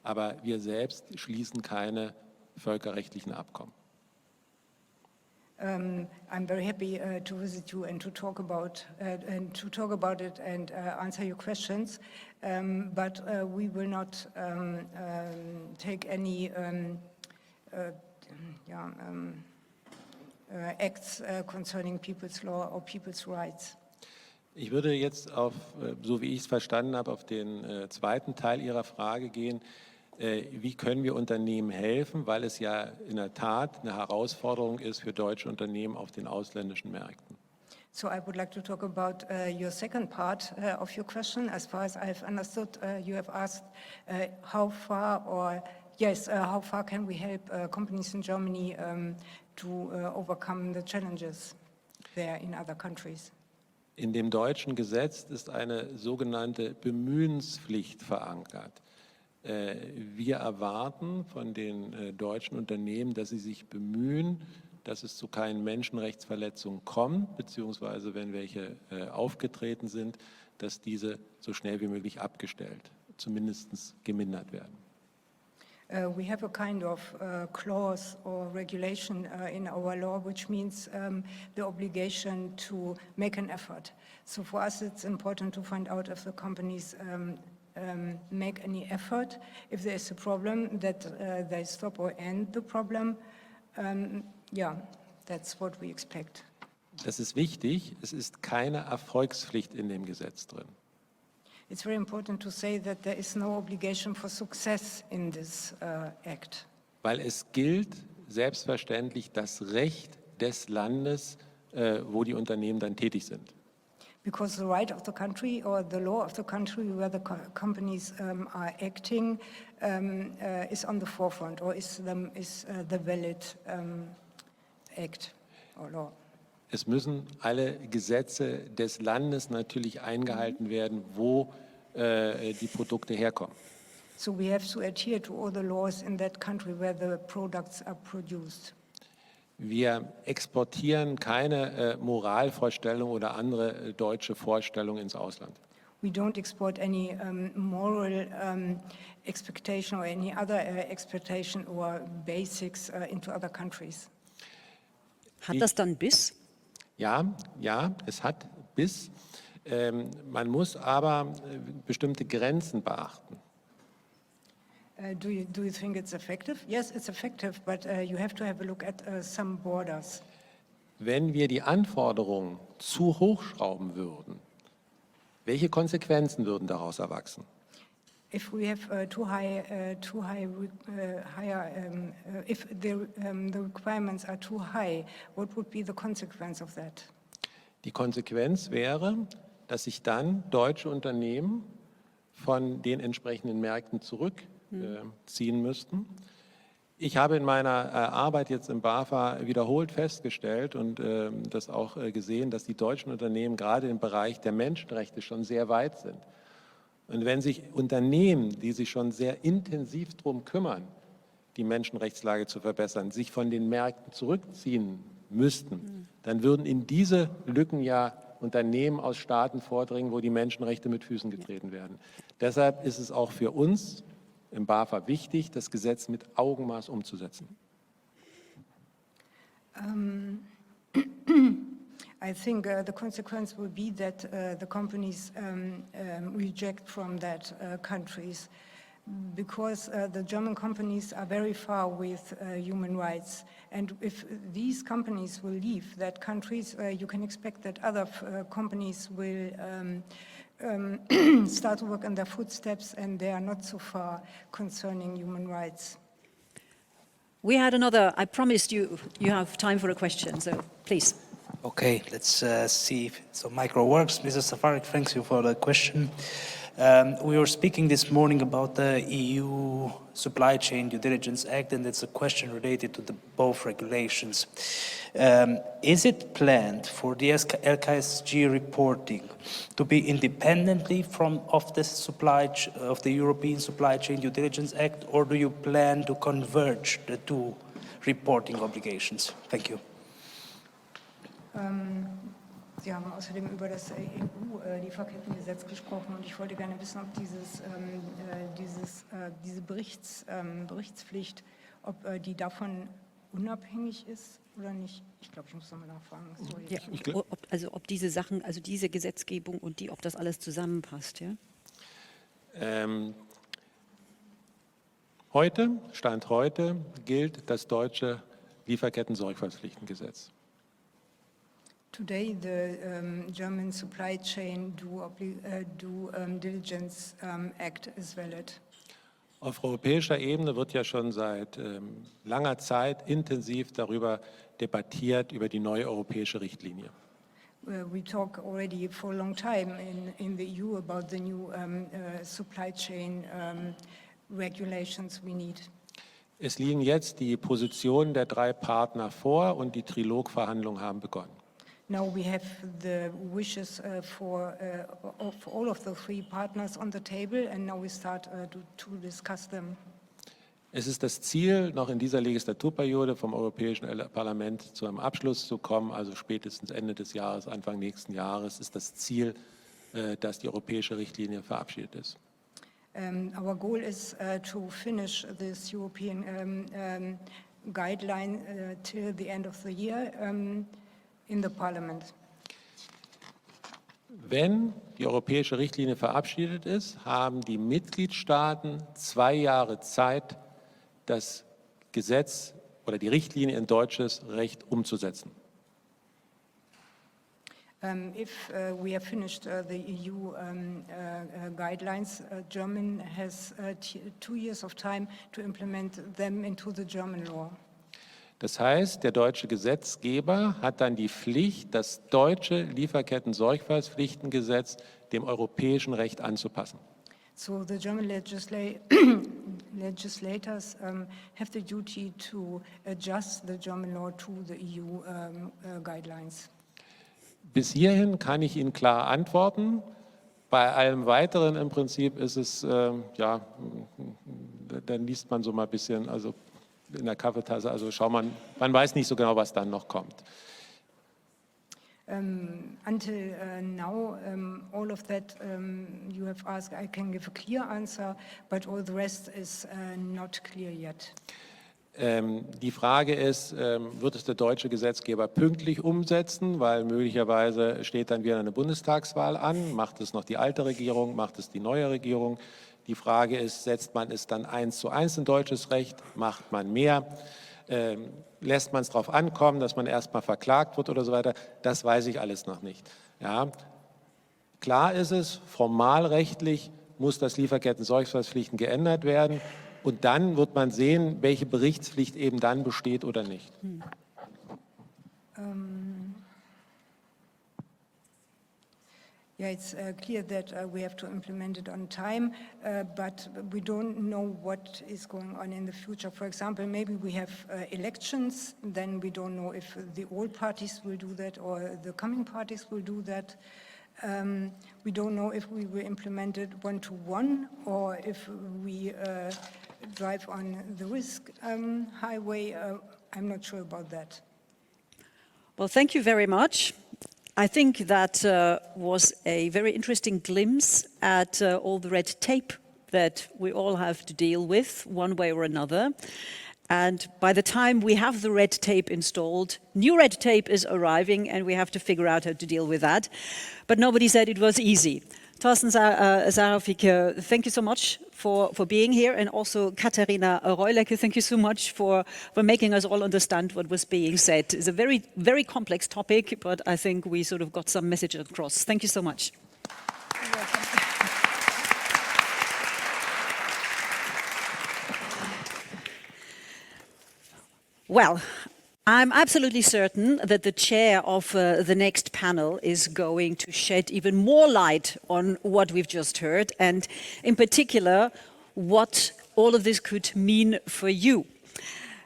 aber wir selbst schließen keine völkerrechtlichen Abkommen. I'm very happy to visit you and to talk about it and answer your questions. But we will not take any acts concerning people's law or people's rights. Ich würde jetzt auf, so wie ich es verstanden habe, auf den zweiten Teil Ihrer Frage gehen. Wie können wir Unternehmen helfen, weil es ja in der Tat eine Herausforderung ist für deutsche Unternehmen auf den ausländischen Märkten. So I would like to talk about your second part of your question. As far as I've understood, you have asked how far can we help companies in Germany to overcome the challenges there in other countries? In dem deutschen Gesetz ist eine sogenannte Bemühenspflicht verankert. Wir erwarten von den deutschen Unternehmen, dass sie sich bemühen, dass es zu keinen Menschenrechtsverletzungen kommt, beziehungsweise wenn welche aufgetreten sind, dass diese so schnell wie möglich abgestellt, zumindest gemindert werden. We have a kind of clause or regulation in our law, which means the obligation to make an effort. So for us, it's important to find out if the companies make any effort. If there is a problem, that they stop or end the problem. That's what we expect. Das ist wichtig. Es ist keine Erfolgspflicht in dem Gesetz drin. It's very important to say that there is no obligation for success in this act. Weil es gilt selbstverständlich das Recht des Landes, wo die Unternehmen dann tätig sind. Because the right of the country or the law of the country where the companies are acting is on the forefront or is the valid act or law. Es müssen alle Gesetze des Landes natürlich eingehalten werden, wo die Produkte herkommen. So we have to adhere to all the laws in that country where the products are produced. Wir exportieren keine Moralvorstellung oder andere deutsche Vorstellung ins Ausland. We don't export any moral expectation or any other expectation or basics into other countries. Hat das dann Biss? Ja, es hat Biss. Man muss aber bestimmte Grenzen beachten. Do you think it's effective? Yes, it's effective, but you have to have a look at some borders. Wenn wir die Anforderungen zu hoch schrauben würden, welche Konsequenzen würden daraus erwachsen? If we have if the requirements are too high, what would be the consequence of that? Die Konsequenz wäre, dass sich dann deutsche Unternehmen von den entsprechenden Märkten zurückziehen müssten. Ich habe in meiner Arbeit jetzt im BAFA wiederholt festgestellt und das auch gesehen, dass die deutschen Unternehmen gerade im Bereich der Menschenrechte schon sehr weit sind. Und wenn sich Unternehmen, die sich schon sehr intensiv darum kümmern, die Menschenrechtslage zu verbessern, sich von den Märkten zurückziehen müssten, dann würden in diese Lücken ja Unternehmen aus Staaten vordringen, wo die Menschenrechte mit Füßen getreten werden. Deshalb ist es auch für uns im BAFA wichtig, das Gesetz mit Augenmaß umzusetzen. I think the consequence will be that the companies reject from that countries because the German companies are very far with human rights. And if these companies will leave that countries, you can expect that other companies will start to work in their footsteps and they are not so far concerning human rights. We had another, I promised you have time for a question, so please. Okay, let's see if the micro works. Mrs. Safarik, thanks you for the question. We were speaking this morning about the EU Supply Chain Due Diligence Act, and it's a question related to both regulations. Is it planned for the LKSG reporting to be independently of the European Supply Chain Due Diligence Act, or do you plan to converge the two reporting obligations? Thank you. Sie haben außerdem über das EU-Lieferkettengesetz gesprochen und ich wollte gerne wissen, ob diese Berichtspflicht, ob die davon unabhängig ist oder nicht. Ich glaube, ich muss nochmal nachfragen. Sorry. Ja, ob diese Sachen, also diese Gesetzgebung und ob das alles zusammenpasst, ja? Stand heute, gilt das deutsche Lieferketten-Sorgfaltspflichtengesetz. Today, the German Supply Chain Diligence Act is valid. Auf europäischer Ebene wird ja schon seit langer Zeit intensiv darüber debattiert, über die neue europäische Richtlinie. We talk already for a long time in the EU about the new supply chain regulations we need. Es liegen jetzt die Positionen der 3 Partner vor und die Trilogverhandlungen haben begonnen. Now we have the wishes for all of the 3 partners on the table, and now we start to discuss them. Es ist das Ziel, noch in dieser Legislaturperiode vom Europäischen Parlament zu einem Abschluss zu kommen, also spätestens Ende des Jahres, Anfang nächsten Jahres ist das Ziel, dass die europäische Richtlinie verabschiedet ist. Our goal is to finish this European guideline till the end of the year in the Parliament. Wenn die europäische Richtlinie verabschiedet ist, haben die Mitgliedstaaten 2 Jahre Zeit, das Gesetz oder die Richtlinie in deutsches Recht umzusetzen. If we have finished the EU guidelines, Germany has 2 years of time to implement them into the German law. Das heißt, der deutsche Gesetzgeber hat dann die Pflicht, das deutsche Lieferketten-Sorgfaltspflichtengesetz dem europäischen Recht anzupassen. So the German legislators have the duty to adjust the German law to the EU guidelines. Bis hierhin kann ich Ihnen klar antworten. Bei allem Weiteren im Prinzip ist es, ja, dann liest man so mal ein bisschen, also in der Kaffeetasse, also man weiß nicht so genau, was dann noch kommt. Until now, all of that you have asked, I can give a clear answer, but all the rest is not clear yet. Die Frage ist, wird es der deutsche Gesetzgeber pünktlich umsetzen, weil möglicherweise steht dann wieder eine Bundestagswahl an, macht es noch die alte Regierung, macht es die neue Regierung. Die Frage ist, setzt man es dann 1:1 in deutsches Recht, macht man mehr, lässt man es darauf ankommen, dass man erstmal verklagt wird oder so weiter, das weiß ich alles noch nicht. Ja. Klar ist es, formalrechtlich muss das Lieferketten-Sorgfaltspflichten geändert werden und dann wird man sehen, welche Berichtspflicht eben dann besteht oder nicht. Yeah, it's clear that we have to implement it on time, but we don't know what is going on in the future. For example, maybe we have elections, then we don't know if the old parties will do that or the coming parties will do that. We don't know if we will implement it 1-to-1 or if we drive on the risk highway. I'm not sure about that. Well, thank you very much. I think that was a very interesting glimpse at all the red tape that we all have to deal with one way or another. And by the time we have the red tape installed, new red tape is arriving and we have to figure out how to deal with that. But nobody said it was easy. Torsten, Safarik, thank you so much for being here, and also Katharina Reulecke, thank you so much for making us all understand what was being said. It's a very, very complex topic, but I think we sort of got some message across. Thank you so much. Well, I'm absolutely certain that the chair of the next panel is going to shed even more light on what we've just heard, and in particular, what all of this could mean for you.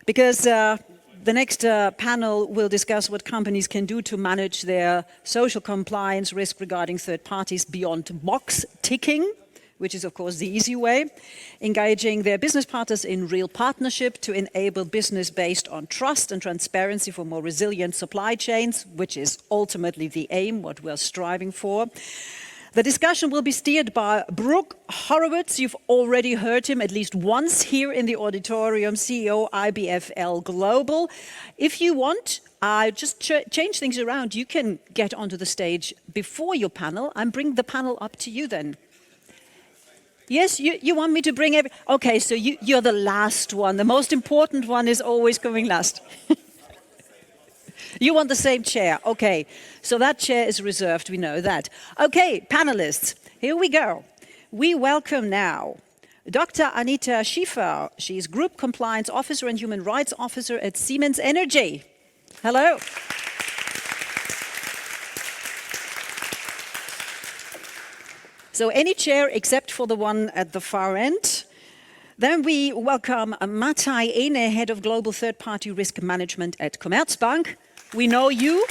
Because the next panel will discuss what companies can do to manage their social compliance risk regarding third parties beyond box ticking, which is of course the easy way, engaging their business partners in real partnership to enable business based on trust and transparency for more resilient supply chains, which is ultimately the aim, what we're striving for. The discussion will be steered by Brooke Horowitz. You've already heard him at least once here in the auditorium, CEO IBFL Global. If you want, I just change things around. You can get onto the stage before your panel and bring the panel up to you then. Yes, you want me to bring every... Okay, so you're the last one. The most important one is always coming last. You want the same chair. Okay, so that chair is reserved, we know that. Okay, panelists, here we go. We welcome now Dr. Anita Schiefer. She's Group Compliance Officer and Human Rights Officer at Siemens Energy. Hello. So any chair except for the one at the far end. Then we welcome Matthai Ene, Head of Global Third-Party Risk Management at Commerzbank. We know you.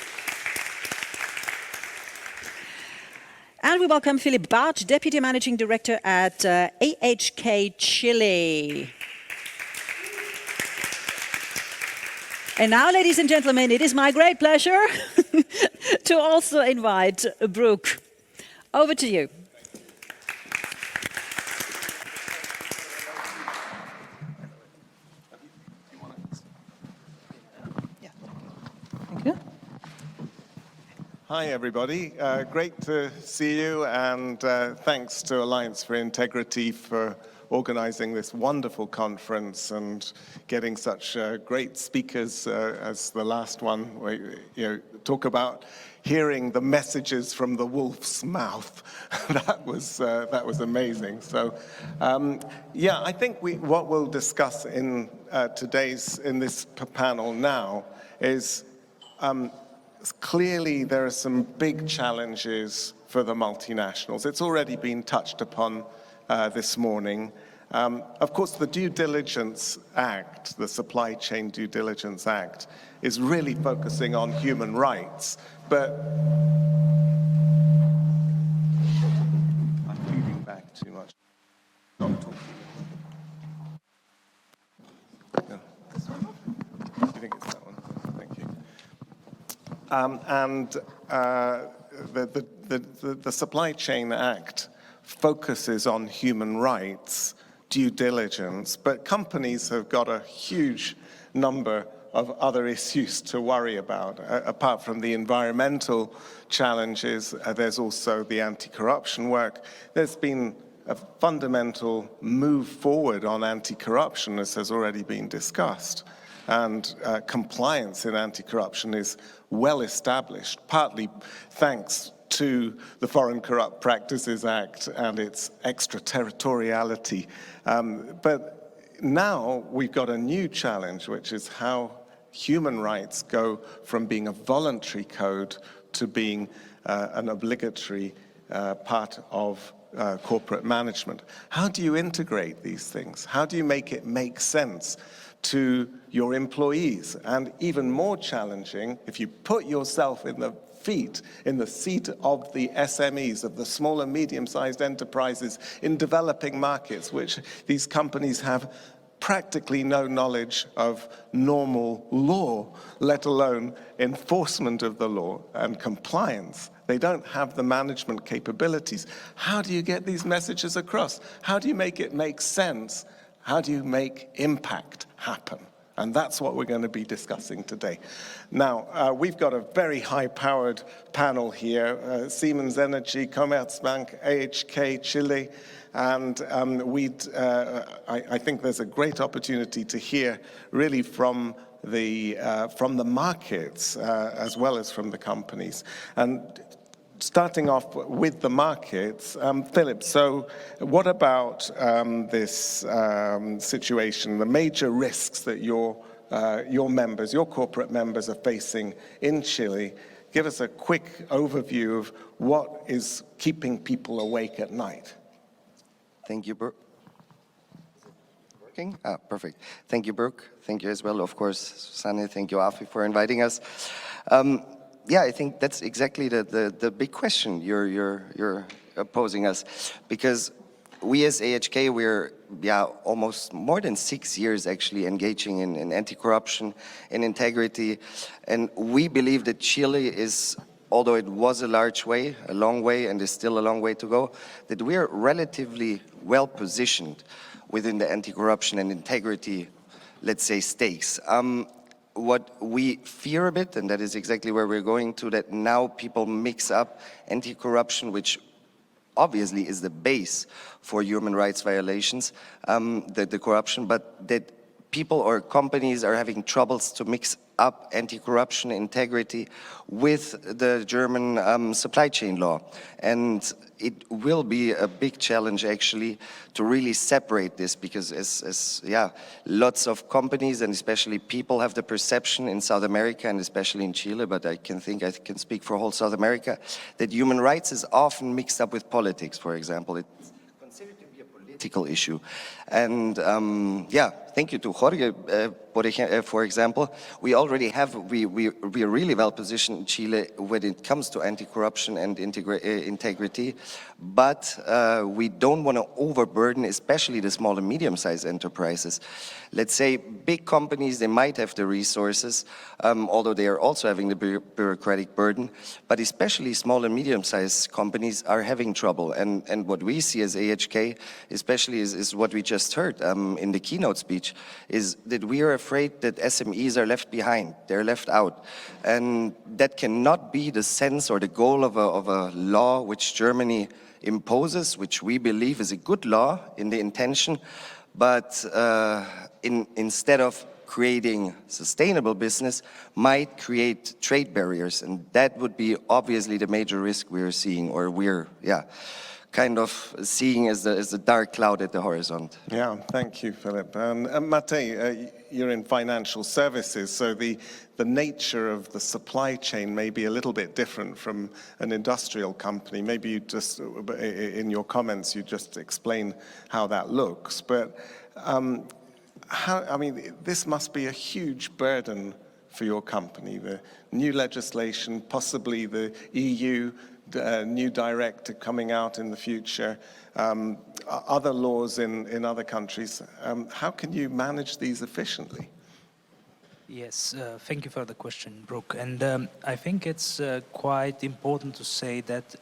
And we welcome Philipp Bartsch, Deputy Managing Director at AHK Chile. And now, ladies and gentlemen, it is my great pleasure to also invite Brooke. Over to you. Hi, everybody. Great to see you, and thanks to Alliance for Integrity for organizing this wonderful conference and getting such great speakers as the last one, where you talk about hearing the messages from the wolf's mouth. That was amazing. So, yeah, I think what we'll discuss in this panel now is. Clearly, there are some big challenges for the multinationals. It's already been touched upon this morning. Of course, the Due Diligence Act, the Supply Chain Due Diligence Act, is really focusing on human rights, but I'm feeding back too much. Not talking. No. This one? I think it's that one. Thank you. The Supply Chain Act focuses on human rights, due diligence, but companies have got a huge number of other issues to worry about. Apart from the environmental challenges, there's also the anti-corruption work. There's been a fundamental move forward on anti-corruption, as has already been discussed. And compliance in anti-corruption is well established, partly thanks to the Foreign Corrupt Practices Act and its extraterritoriality. But now we've got a new challenge, which is how human rights go from being a voluntary code to being an obligatory part of corporate management. How do you integrate these things? How do you make it make sense to your employees? And even more challenging, if you put yourself in the seat of the SMEs, of the small and medium-sized enterprises in developing markets, which these companies have practically no knowledge of normal law, let alone enforcement of the law and compliance. They don't have the management capabilities. How do you get these messages across? How do you make it make sense? How do you make impact happen? And that's what we're going to be discussing today. Now, we've got a very high-powered panel here, Siemens Energy, Commerzbank, AHK, Chile, and I think there's a great opportunity to hear really from the markets as well as from the companies. And starting off with the markets, Philip, so what about this situation, the major risks that your members, your corporate members are facing in Chile? Give us a quick overview of what is keeping people awake at night. Thank you, Brooke. Working? Ah, perfect. Thank you, Brooke. Thank you as well, of course, Susanne. Thank you, Afi, for inviting us. Yeah, I think that's exactly the big question you're posing us, because we as AHK, we're almost more than 6 years actually engaging in anti-corruption and integrity, and we believe that Chile is although it was a long way, and is still a long way to go, that we are relatively well positioned within the anti-corruption and integrity, let's say, stakes. What we fear a bit, and that is exactly where we're going to, that now people mix up anti-corruption, which obviously is the base for human rights violations, the corruption, but that people or companies are having troubles to mix up anti-corruption integrity with the German supply chain law. And it will be a big challenge actually to really separate this, because lots of companies and especially people have the perception in South America and especially in Chile, but I can speak for whole South America, that human rights is often mixed up with politics, for example. It's considered to be a political issue. And thank you to Jorge, for example. We already have, we are really well positioned in Chile when it comes to anti-corruption and integrity, but we don't want to overburden especially the small and medium-sized enterprises. Let's say big companies, they might have the resources, although they are also having the bureaucratic burden, but especially small and medium-sized companies are having trouble. And what we see as AHK, especially is what we just heard in the keynote speech, is that we are afraid that SMEs are left behind, they're left out. And that cannot be the sense or the goal of a law which Germany imposes, which we believe is a good law in the intention, but instead of creating sustainable business, might create trade barriers. And that would be obviously the major risk we're seeing, or we're, kind of seeing as the dark cloud at the horizon. Yeah, thank you, Philip. Mate, you're in financial services, so the nature of the supply chain may be a little bit different from an industrial company. Maybe you just, in your comments, you just explain how that looks. But this must be a huge burden for your company, the new legislation, possibly the EU new directive coming out in the future, other laws in other countries. How can you manage these efficiently? Yes, thank you for the question, Brooke. And I think it's quite important to say that,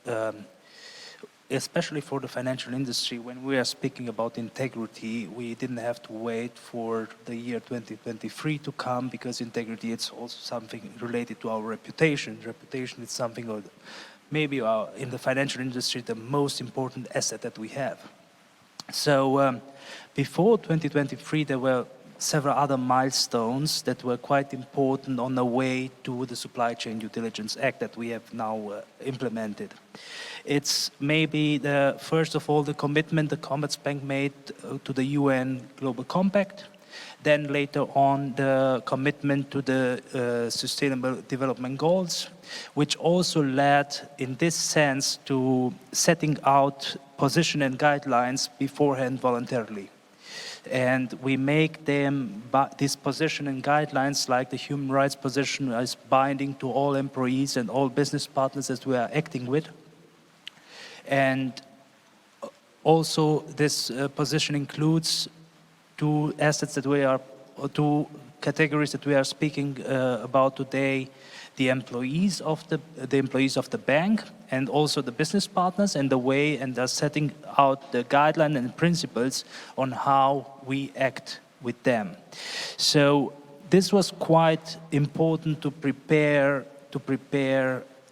especially for the financial industry, when we are speaking about integrity, we didn't have to wait for the year 2023 to come, because integrity is also something related to our reputation. Reputation is something maybe in the financial industry, the most important asset that we have. So before 2023, there were several other milestones that were quite important on the way to the Supply Chain Due Diligence Act that we have now implemented. It's maybe first of all, the commitment the Commerzbank made to the UN Global Compact. Then later on, the commitment to the Sustainable Development Goals, which also led, in this sense, to setting out position and guidelines beforehand voluntarily. And we make them, this position and guidelines, like the human rights position, as binding to all employees and all business partners that we are acting with. And also, this position includes two categories that we are speaking about today: the employees of the bank, and also the business partners, and the way, and they're setting out the guidelines and principles on how we act with them. So this was quite important to prepare,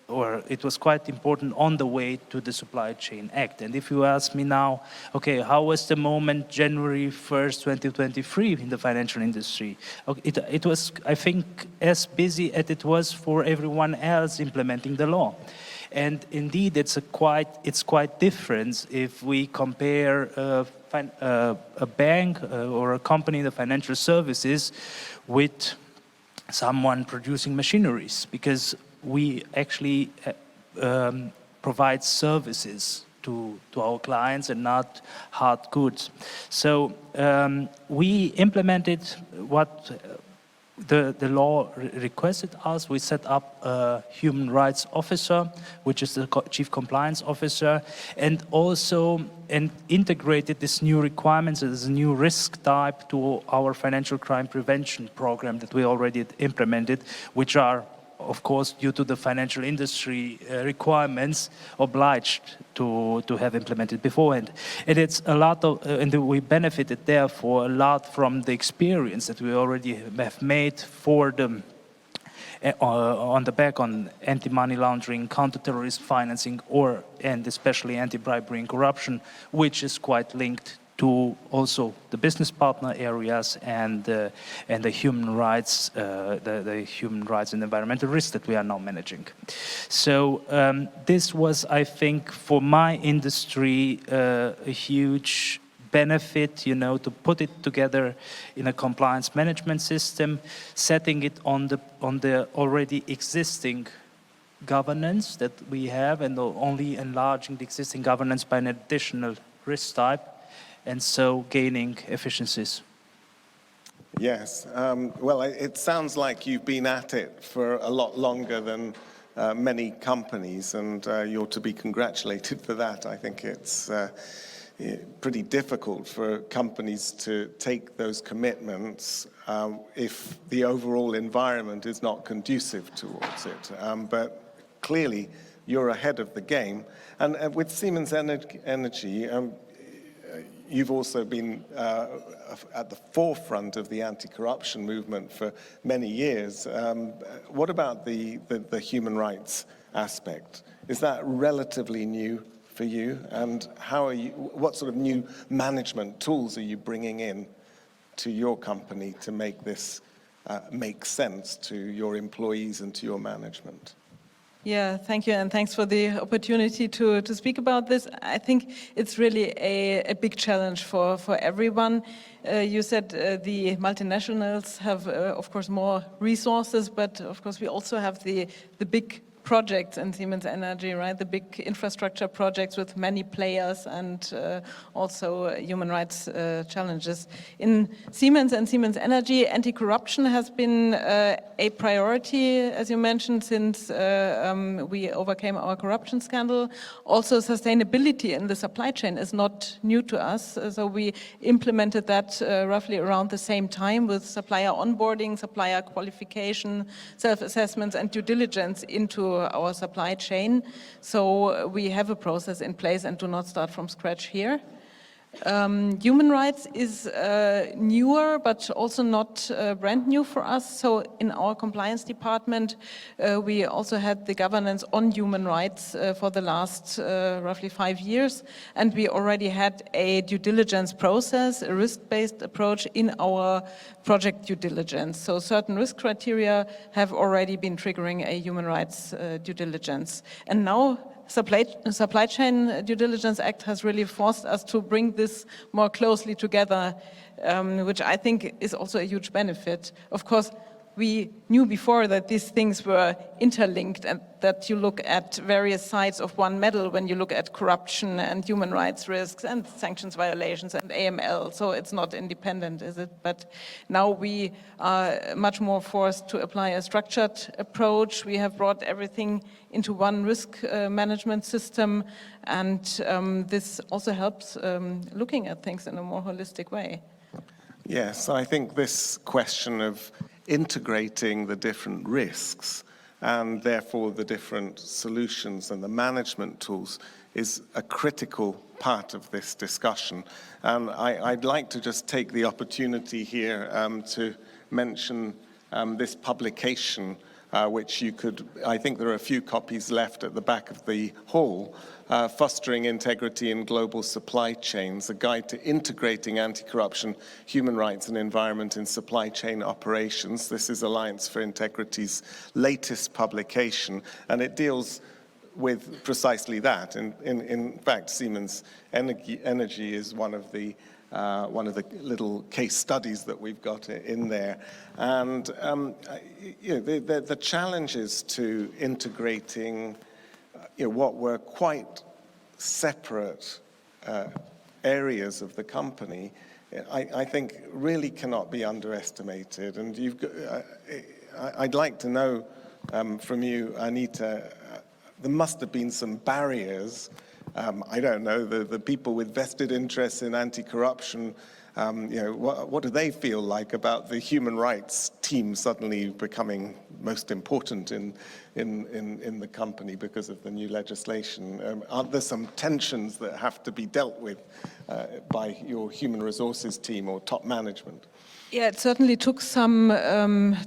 or it was quite important on the way to the Supply Chain Act. And if you ask me now, okay, how was the moment January 1st, 2023 in the financial industry? It was, I think, as busy as it was for everyone else implementing the law. And indeed, it's quite different if we compare a bank or a company in the financial services with someone producing machineries, because we actually provide services to our clients and not hard goods. So we implemented what the law requested us. We set up a human rights officer, which is the chief compliance officer, and also integrated this new requirements as a new risk type to our financial crime prevention program that we already implemented, which are of course, due to the financial industry requirements, obliged to have implemented beforehand. And it's a lot of, and we benefited therefore a lot from the experience that we already have made for them on the back on anti-money laundering, counter-terrorist financing, and especially anti-bribery and corruption, which is quite linked to also the business partner areas and the human rights, the human rights and environmental risks that we are now managing. So this was, I think, for my industry, a huge benefit, to put it together in a compliance management system, setting it on the already existing governance that we have, and only enlarging the existing governance by an additional risk type, and so gaining efficiencies. Yes, well, it sounds like you've been at it for a lot longer than many companies, and you're to be congratulated for that. I think it's pretty difficult for companies to take those commitments if the overall environment is not conducive towards it. But clearly, you're ahead of the game. And with Siemens Energy, you've also been at the forefront of the anti-corruption movement for many years. What about the human rights aspect? Is that relatively new for you? And what sort of new management tools are you bringing in to your company to make this make sense to your employees and to your management? Yeah, thank you, and thanks for the opportunity to speak about this. I think it's really a big challenge for everyone. You said the multinationals have, of course, more resources, but of course we also have the big projects in Siemens Energy, right? The big infrastructure projects with many players and also human rights challenges. In Siemens and Siemens Energy, anti-corruption has been a priority, as you mentioned, since we overcame our corruption scandal. Also, sustainability in the supply chain is not new to us. So we implemented that roughly around the same time with supplier onboarding, supplier qualification, self-assessments and due diligence into our supply chain. So we have a process in place and do not start from scratch here. Human rights is newer, but also not brand new for us. So in our compliance department, we also had the governance on human rights for the last roughly 5 years. And we already had a due diligence process, a risk-based approach in our project due diligence. So certain risk criteria have already been triggering a human rights due diligence. And now Supply Chain Due Diligence Act has really forced us to bring this more closely together, which I think is also a huge benefit. Of course, we knew before that these things were interlinked and that you look at various sides of one medal when you look at corruption and human rights risks and sanctions violations and AML. So it's not independent, is it? But now we are much more forced to apply a structured approach. We have brought everything into one risk management system, and this also helps looking at things in a more holistic way. Yes, I think this question of integrating the different risks and therefore the different solutions and the management tools is a critical part of this discussion. And I'd like to just take the opportunity here to mention this publication which you could, I think there are a few copies left at the back of the hall, Fostering Integrity in Global Supply Chains, a guide to integrating anti-corruption, human rights and environment in supply chain operations. This is Alliance for Integrity's latest publication, and it deals with precisely that. In fact, Siemens Energy is one of the little case studies that we've got in there. And the challenges to integrating what were quite separate areas of the company, I think really cannot be underestimated. And I'd like to know from you, Anita, there must have been some barriers. I don't know, the people with vested interests in anti-corruption What do they feel like about the human rights team suddenly becoming most important in the company because of the new legislation? Aren't there some tensions that have to be dealt with by your human resources team or top management? Yeah, it certainly took some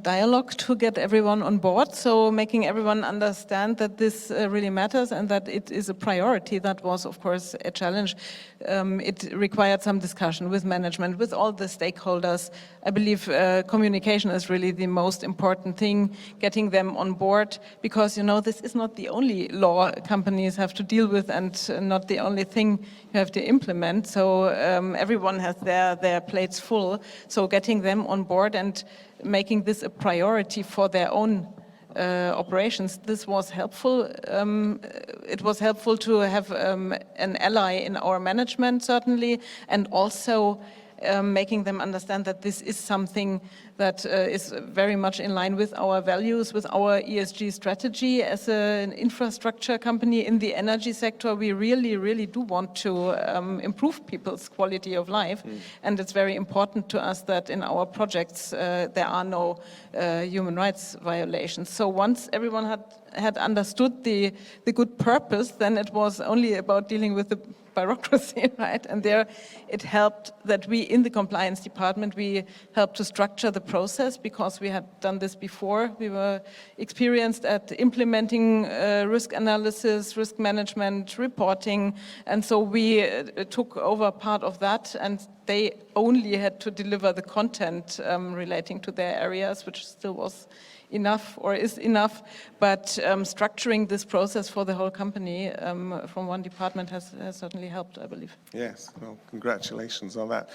dialogue to get everyone on board. So making everyone understand that this really matters and that it is a priority, that was, of course, a challenge. It required some discussion with management, with all the stakeholders. I believe communication is really the most important thing, getting them on board, because, this is not the only law companies have to deal with and not the only thing you have to implement. So everyone has their plates full. So getting them on board and making this a priority for their own operations, this was helpful. It was helpful to have an ally in our management, certainly, and also making them understand that this is something that is very much in line with our values, with our ESG strategy. As an infrastructure company in the energy sector, we really, really do want to improve people's quality of life. And it's very important to us that in our projects there are no human rights violations. So once everyone had understood the good purpose, then it was only about dealing with the bureaucracy, right? And there it helped that we, in the compliance department, we helped to structure the process because we had done this before. We were experienced at implementing risk analysis, risk management, reporting, and so we took over part of that, and they only had to deliver the content relating to their areas, which still was enough or is enough, but structuring this process for the whole company from one department has certainly helped, I believe. Yes, well, congratulations on that.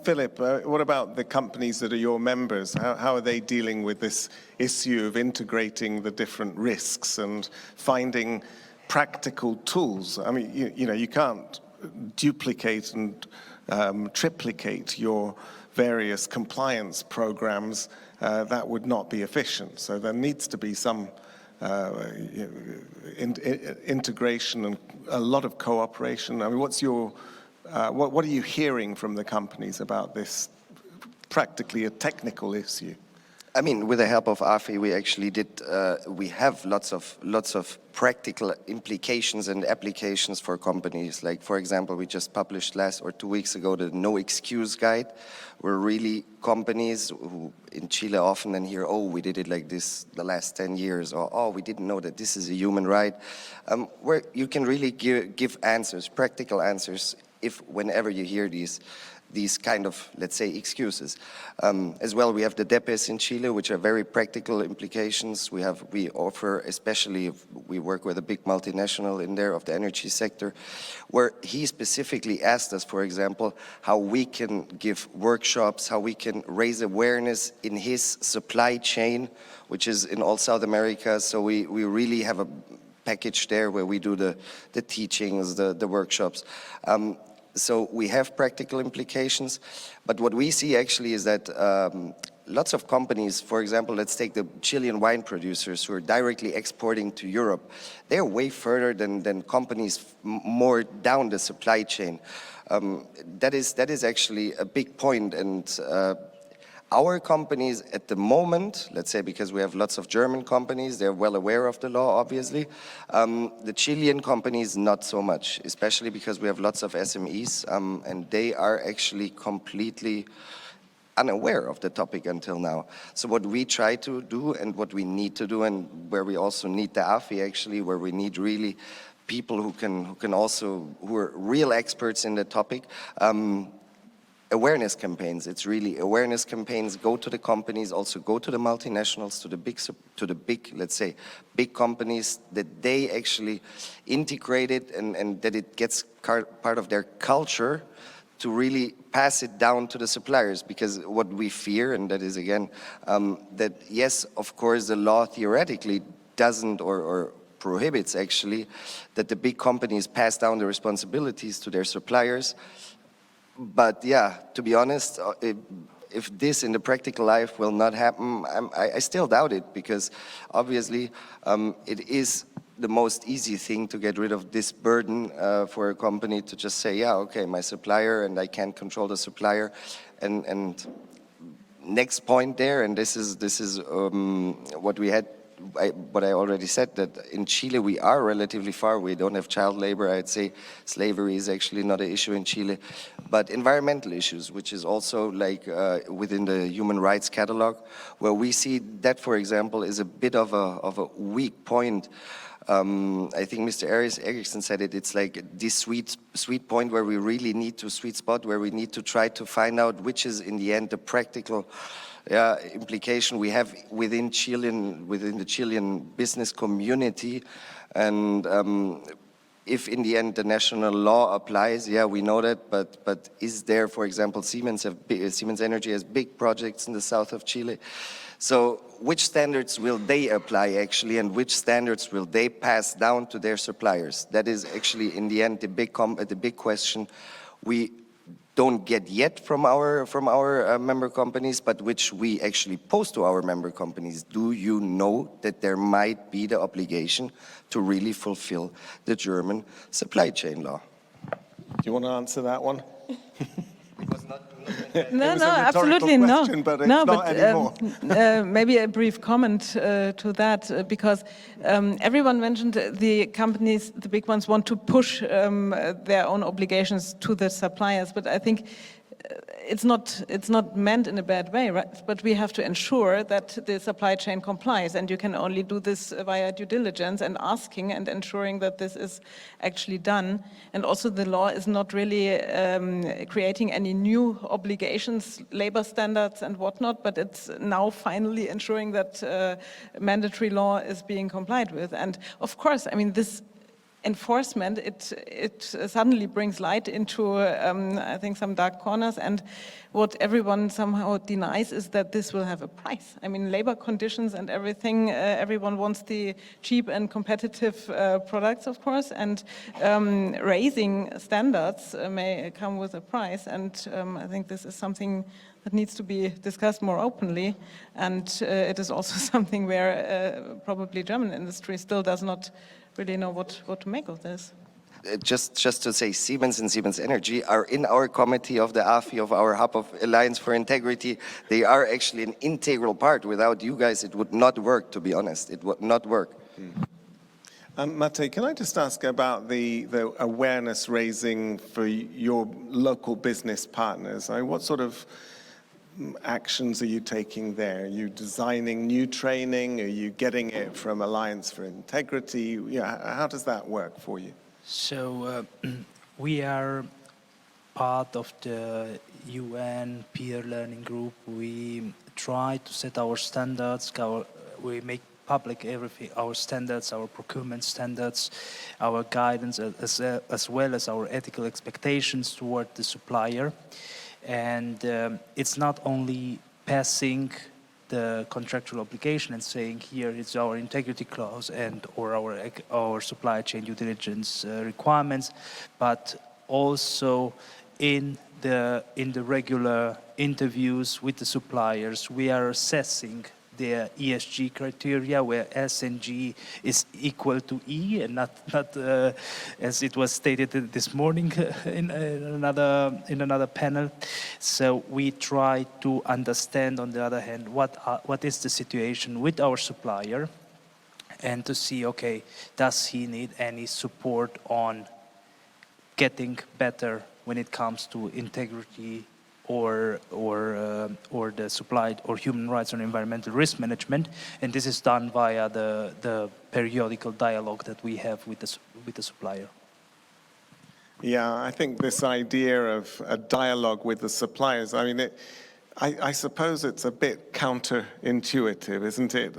Philip, what about the companies that are your members? How are they dealing with this issue of integrating the different risks and finding practical tools? I mean, you can't duplicate and triplicate your various compliance programs. That would not be efficient. So there needs to be some integration and a lot of cooperation. I mean, what are you hearing from the companies about this practically a technical issue? I mean, with the help of AFI, we actually we have lots of practical implications and applications for companies. Like, for example, we just published last or 2 weeks ago the No Excuse Guide, where really companies who in Chile often then hear, oh, we did it like this the last 10 years, or oh, we didn't know that this is a human right, where you can really give answers, practical answers, whenever you hear these kind of, let's say, excuses. As well, we have the DEPES in Chile, which are very practical implications. We offer, especially we work with a big multinational in there of the energy sector, where he specifically asked us, for example, how we can give workshops, how we can raise awareness in his supply chain, which is in all South America. So we really have a package there where we do the teachings, the workshops. So we have practical implications, but what we see actually is that lots of companies, for example, let's take the Chilean wine producers who are directly exporting to Europe. They're way further than companies more down the supply chain. That is actually a big point, and our companies at the moment, let's say because we have lots of German companies, they're well aware of the law, obviously. The Chilean companies, not so much, especially because we have lots of SMEs, and they are actually completely unaware of the topic until now. So what we try to do and what we need to do, and where we also need the AFI actually, where we need really people who are real experts in the topic, awareness campaigns. It's really awareness campaigns. Go to the companies, also go to the multinationals, to the big, let's say, big companies, that they actually integrate it and that it gets part of their culture to really pass it down to the suppliers. Because what we fear, and that is again, that yes, of course, the law theoretically doesn't or prohibits actually that the big companies pass down the responsibilities to their suppliers. But yeah, to be honest, if this in the practical life will not happen, I still doubt it, because obviously it is the most easy thing to get rid of this burden for a company to just say, yeah, okay, my supplier, and I can't control the supplier. And next point there, and this is what we had, what I already said, that in Chile we are relatively far. We don't have child labor. I'd say slavery is actually not an issue in Chile, but environmental issues, which is also like within the human rights catalog, where we see that, for example, is a bit of a weak point. I think Mr. Eriksson said it. It's like this sweet point where we really need to sweet spot, where we need to try to find out which is in the end the practical implication we have within the Chilean business community, and if in the end the national law applies, yeah, we know that, but is there, for example, Siemens Energy has big projects in the south of Chile, so which standards will they apply actually, and which standards will they pass down to their suppliers? That is actually in the end the big question we don't get yet from our member companies, but which we actually pose to our member companies. Do you know that there might be the obligation to really fulfill the German supply chain law? Do you want to answer that one? No, absolutely no. But it's not anymore. Maybe a brief comment to that, because everyone mentioned the companies, the big ones, want to push their own obligations to the suppliers, but I think it's not meant in a bad way, right? But we have to ensure that the supply chain complies, and you can only do this via due diligence and asking and ensuring that this is actually done. And also the law is not really creating any new obligations, labor standards and whatnot, but it's now finally ensuring that mandatory law is being complied with. And of course, I mean, this enforcement, it suddenly brings light into, I think, some dark corners, and what everyone somehow denies is that this will have a price. I mean, labor conditions and everything, everyone wants the cheap and competitive products, of course, and raising standards may come with a price, and I think this is something that needs to be discussed more openly, and it is also something where probably German industry still does not really know what to make of this. Just to say, Siemens and Siemens Energy are in our committee of the AFI, of our Hub of Alliance for Integrity. They are actually an integral part. Without you guys, it would not work, to be honest. It would not work. Mate, can I just ask about the awareness raising for your local business partners? What sort of actions are you taking there? Are you designing new training? Are you getting it from Alliance for Integrity? Yeah, how does that work for you? So we are part of the UN peer learning group. We try to set our standards. We make public everything, our standards, our procurement standards, our guidance, as well as our ethical expectations toward the supplier. And it's not only passing the contractual obligation and saying here is our integrity clause and or our supply chain due diligence requirements, but also in the regular interviews with the suppliers, we are assessing their ESG criteria, where S and G is equal to E, and not as it was stated this morning in another panel. So we try to understand, on the other hand, what is the situation with our supplier, and to see, okay, does he need any support on getting better when it comes to integrity or the supply or human rights or environmental risk management, and this is done via the periodical dialogue that we have with the supplier. Yeah, I think this idea of a dialogue with the suppliers, I mean, I suppose it's a bit counterintuitive, isn't it?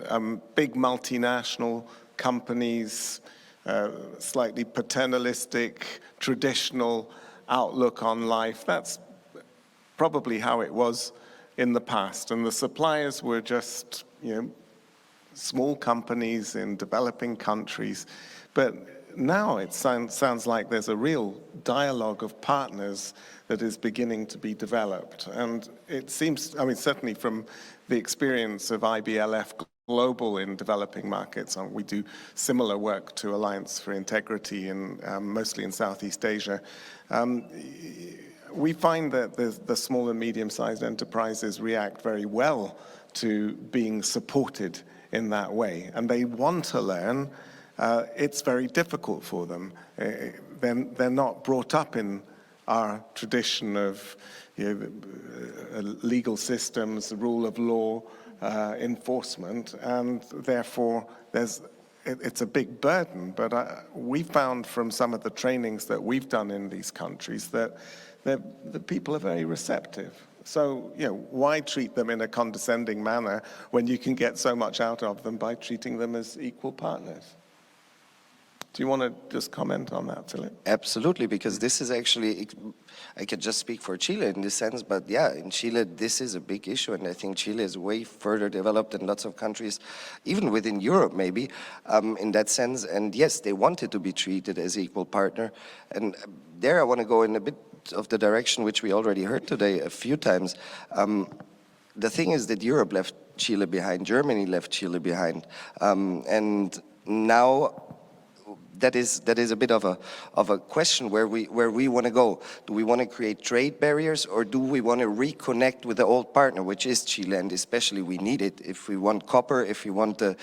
Big multinational companies, slightly paternalistic, traditional outlook on life. That's probably how it was in the past, and the suppliers were just, small companies in developing countries. But now it sounds like there's a real dialogue of partners that is beginning to be developed, and it seems, I mean, certainly from the experience of IBLF global in developing markets. We do similar work to Alliance for Integrity, mostly in Southeast Asia. We find that the small and medium-sized enterprises react very well to being supported in that way, and they want to learn. It's very difficult for them. They're not brought up in our tradition of legal systems, the rule of law, enforcement, and therefore it's a big burden. But we found from some of the trainings that we've done in these countries that the people are very receptive. So, why treat them in a condescending manner when you can get so much out of them by treating them as equal partners? Do you want to just comment on that, Philip? Absolutely, because this is actually, I could just speak for Chile in this sense, but yeah, in Chile, this is a big issue, and I think Chile is way further developed than lots of countries, even within Europe maybe, in that sense. And yes, they wanted to be treated as equal partner. And there I want to go in a bit of the direction which we already heard today a few times. The thing is that Europe left Chile behind, Germany left Chile behind, and now that is a bit of a question where we want to go. Do we want to create trade barriers, or do we want to reconnect with the old partner, which is Chile, and especially we need it if we want copper, if we want the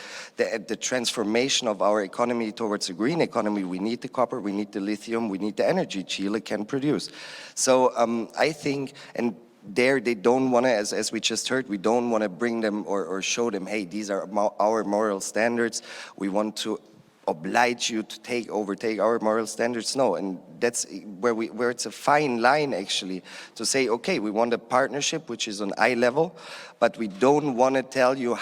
transformation of our economy towards a green economy. We need the copper, we need the lithium, we need the energy Chile can produce. So I think, and there they don't want to, as we just heard, we don't want to bring them or show them, hey, these are our moral standards. We want to oblige you to overtake our moral standards. No, and that's where it's a fine line actually to say, okay, we want a partnership which is on eye level, but we don't want to tell you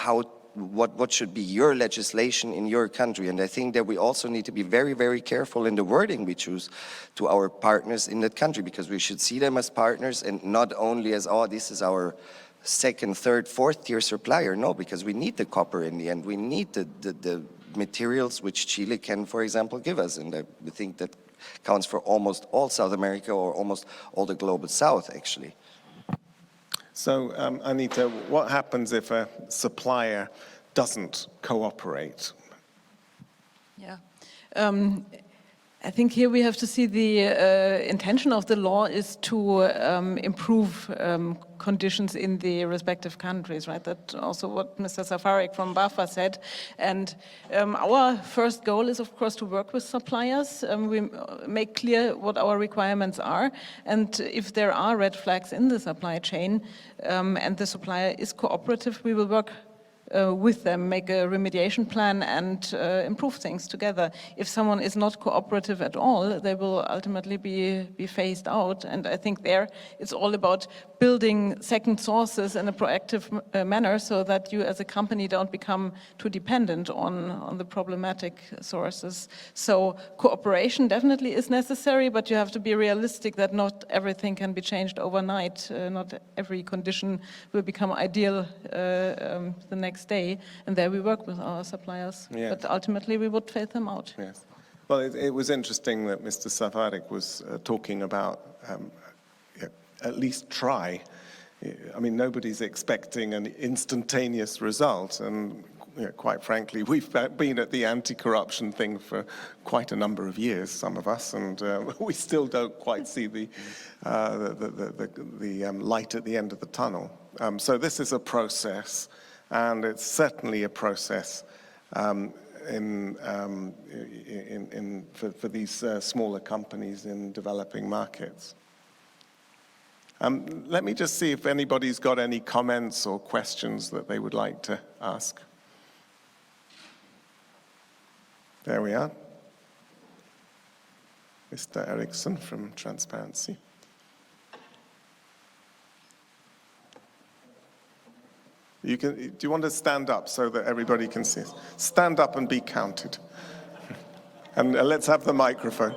what should be your legislation in your country. And I think that we also need to be very, very careful in the wording we choose to our partners in that country, because we should see them as partners and not only as, oh, this is our second, third, fourth tier supplier. No, because we need the copper in the end. We need the materials which Chile can, for example, give us. And I think that counts for almost all South America, or almost all the global South, actually. So, Anita, what happens if a supplier doesn't cooperate? Yeah. I think here we have to see the intention of the law is to improve conditions in the respective countries, right? That's also what Mr. Safarik from BAFA said. And our first goal is, of course, to work with suppliers. We make clear what our requirements are. And if there are red flags in the supply chain and the supplier is cooperative, we will work with them, make a remediation plan and improve things together. If someone is not cooperative at all, they will ultimately be phased out. And I think there it's all about building second sources in a proactive manner so that you as a company don't become too dependent on the problematic sources. So cooperation definitely is necessary, but you have to be realistic that not everything can be changed overnight. Not every condition will become ideal the next day, and there we work with our suppliers. Yeah. But ultimately we would phase them out. Yes. Well, it was interesting that Mr. Safarik was talking about at least try. I mean, nobody's expecting an instantaneous result, and quite frankly, we've been at the anti-corruption thing for quite a number of years, some of us, and we still don't quite see the light at the end of the tunnel. So this is a process. And it's certainly a process for these smaller companies in developing markets. Let me just see if anybody's got any comments or questions that they would like to ask. There we are. Mr. Eriksson from Transparency. Do you want to stand up so that everybody can see? Stand up and be counted. And let's have the microphone.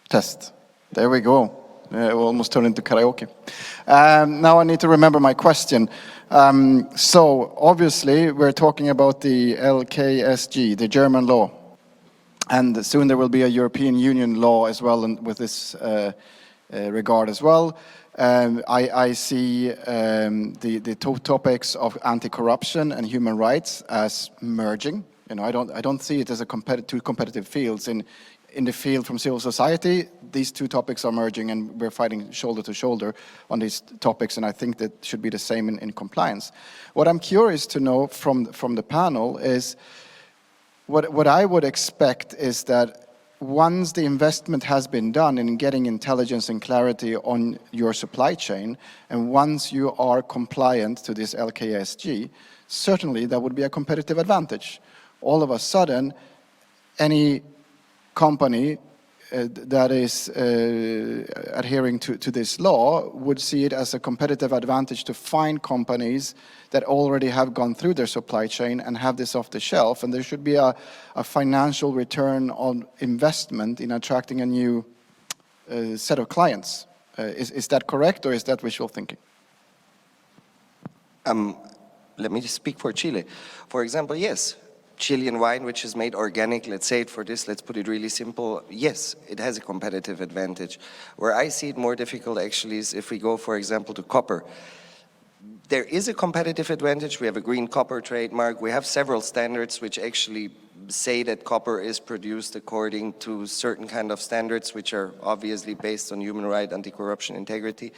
Test. There we go. We almost turned into karaoke. Now I need to remember my question. So obviously we're talking about the LKSG, the German law. And soon there will be a European Union law as well with this regard as well. I see the two topics of anti-corruption and human rights as merging. You know, I don't see it as two competitive fields. In the field from civil society, these two topics are merging, and we're fighting shoulder to shoulder on these topics, and I think that should be the same in compliance. What I'm curious to know from the panel is, what I would expect is that once the investment has been done in getting intelligence and clarity on your supply chain, and once you are compliant to this LKSG, certainly that would be a competitive advantage. All of a sudden, any company that is adhering to this law would see it as a competitive advantage to find companies that already have gone through their supply chain and have this off the shelf, and there should be a financial return on investment in attracting a new set of clients. Is that correct, or is that wishful thinking? Let me just speak for Chile. For example, yes. Chilean wine, which is made organic, let's say it for this, let's put it really simple, yes, it has a competitive advantage. Where I see it more difficult actually is if we go, for example, to copper. There is a competitive advantage. We have a green copper trademark. We have several standards which actually say that copper is produced according to certain kind of standards, which are obviously based on human right, anti-corruption, integrity.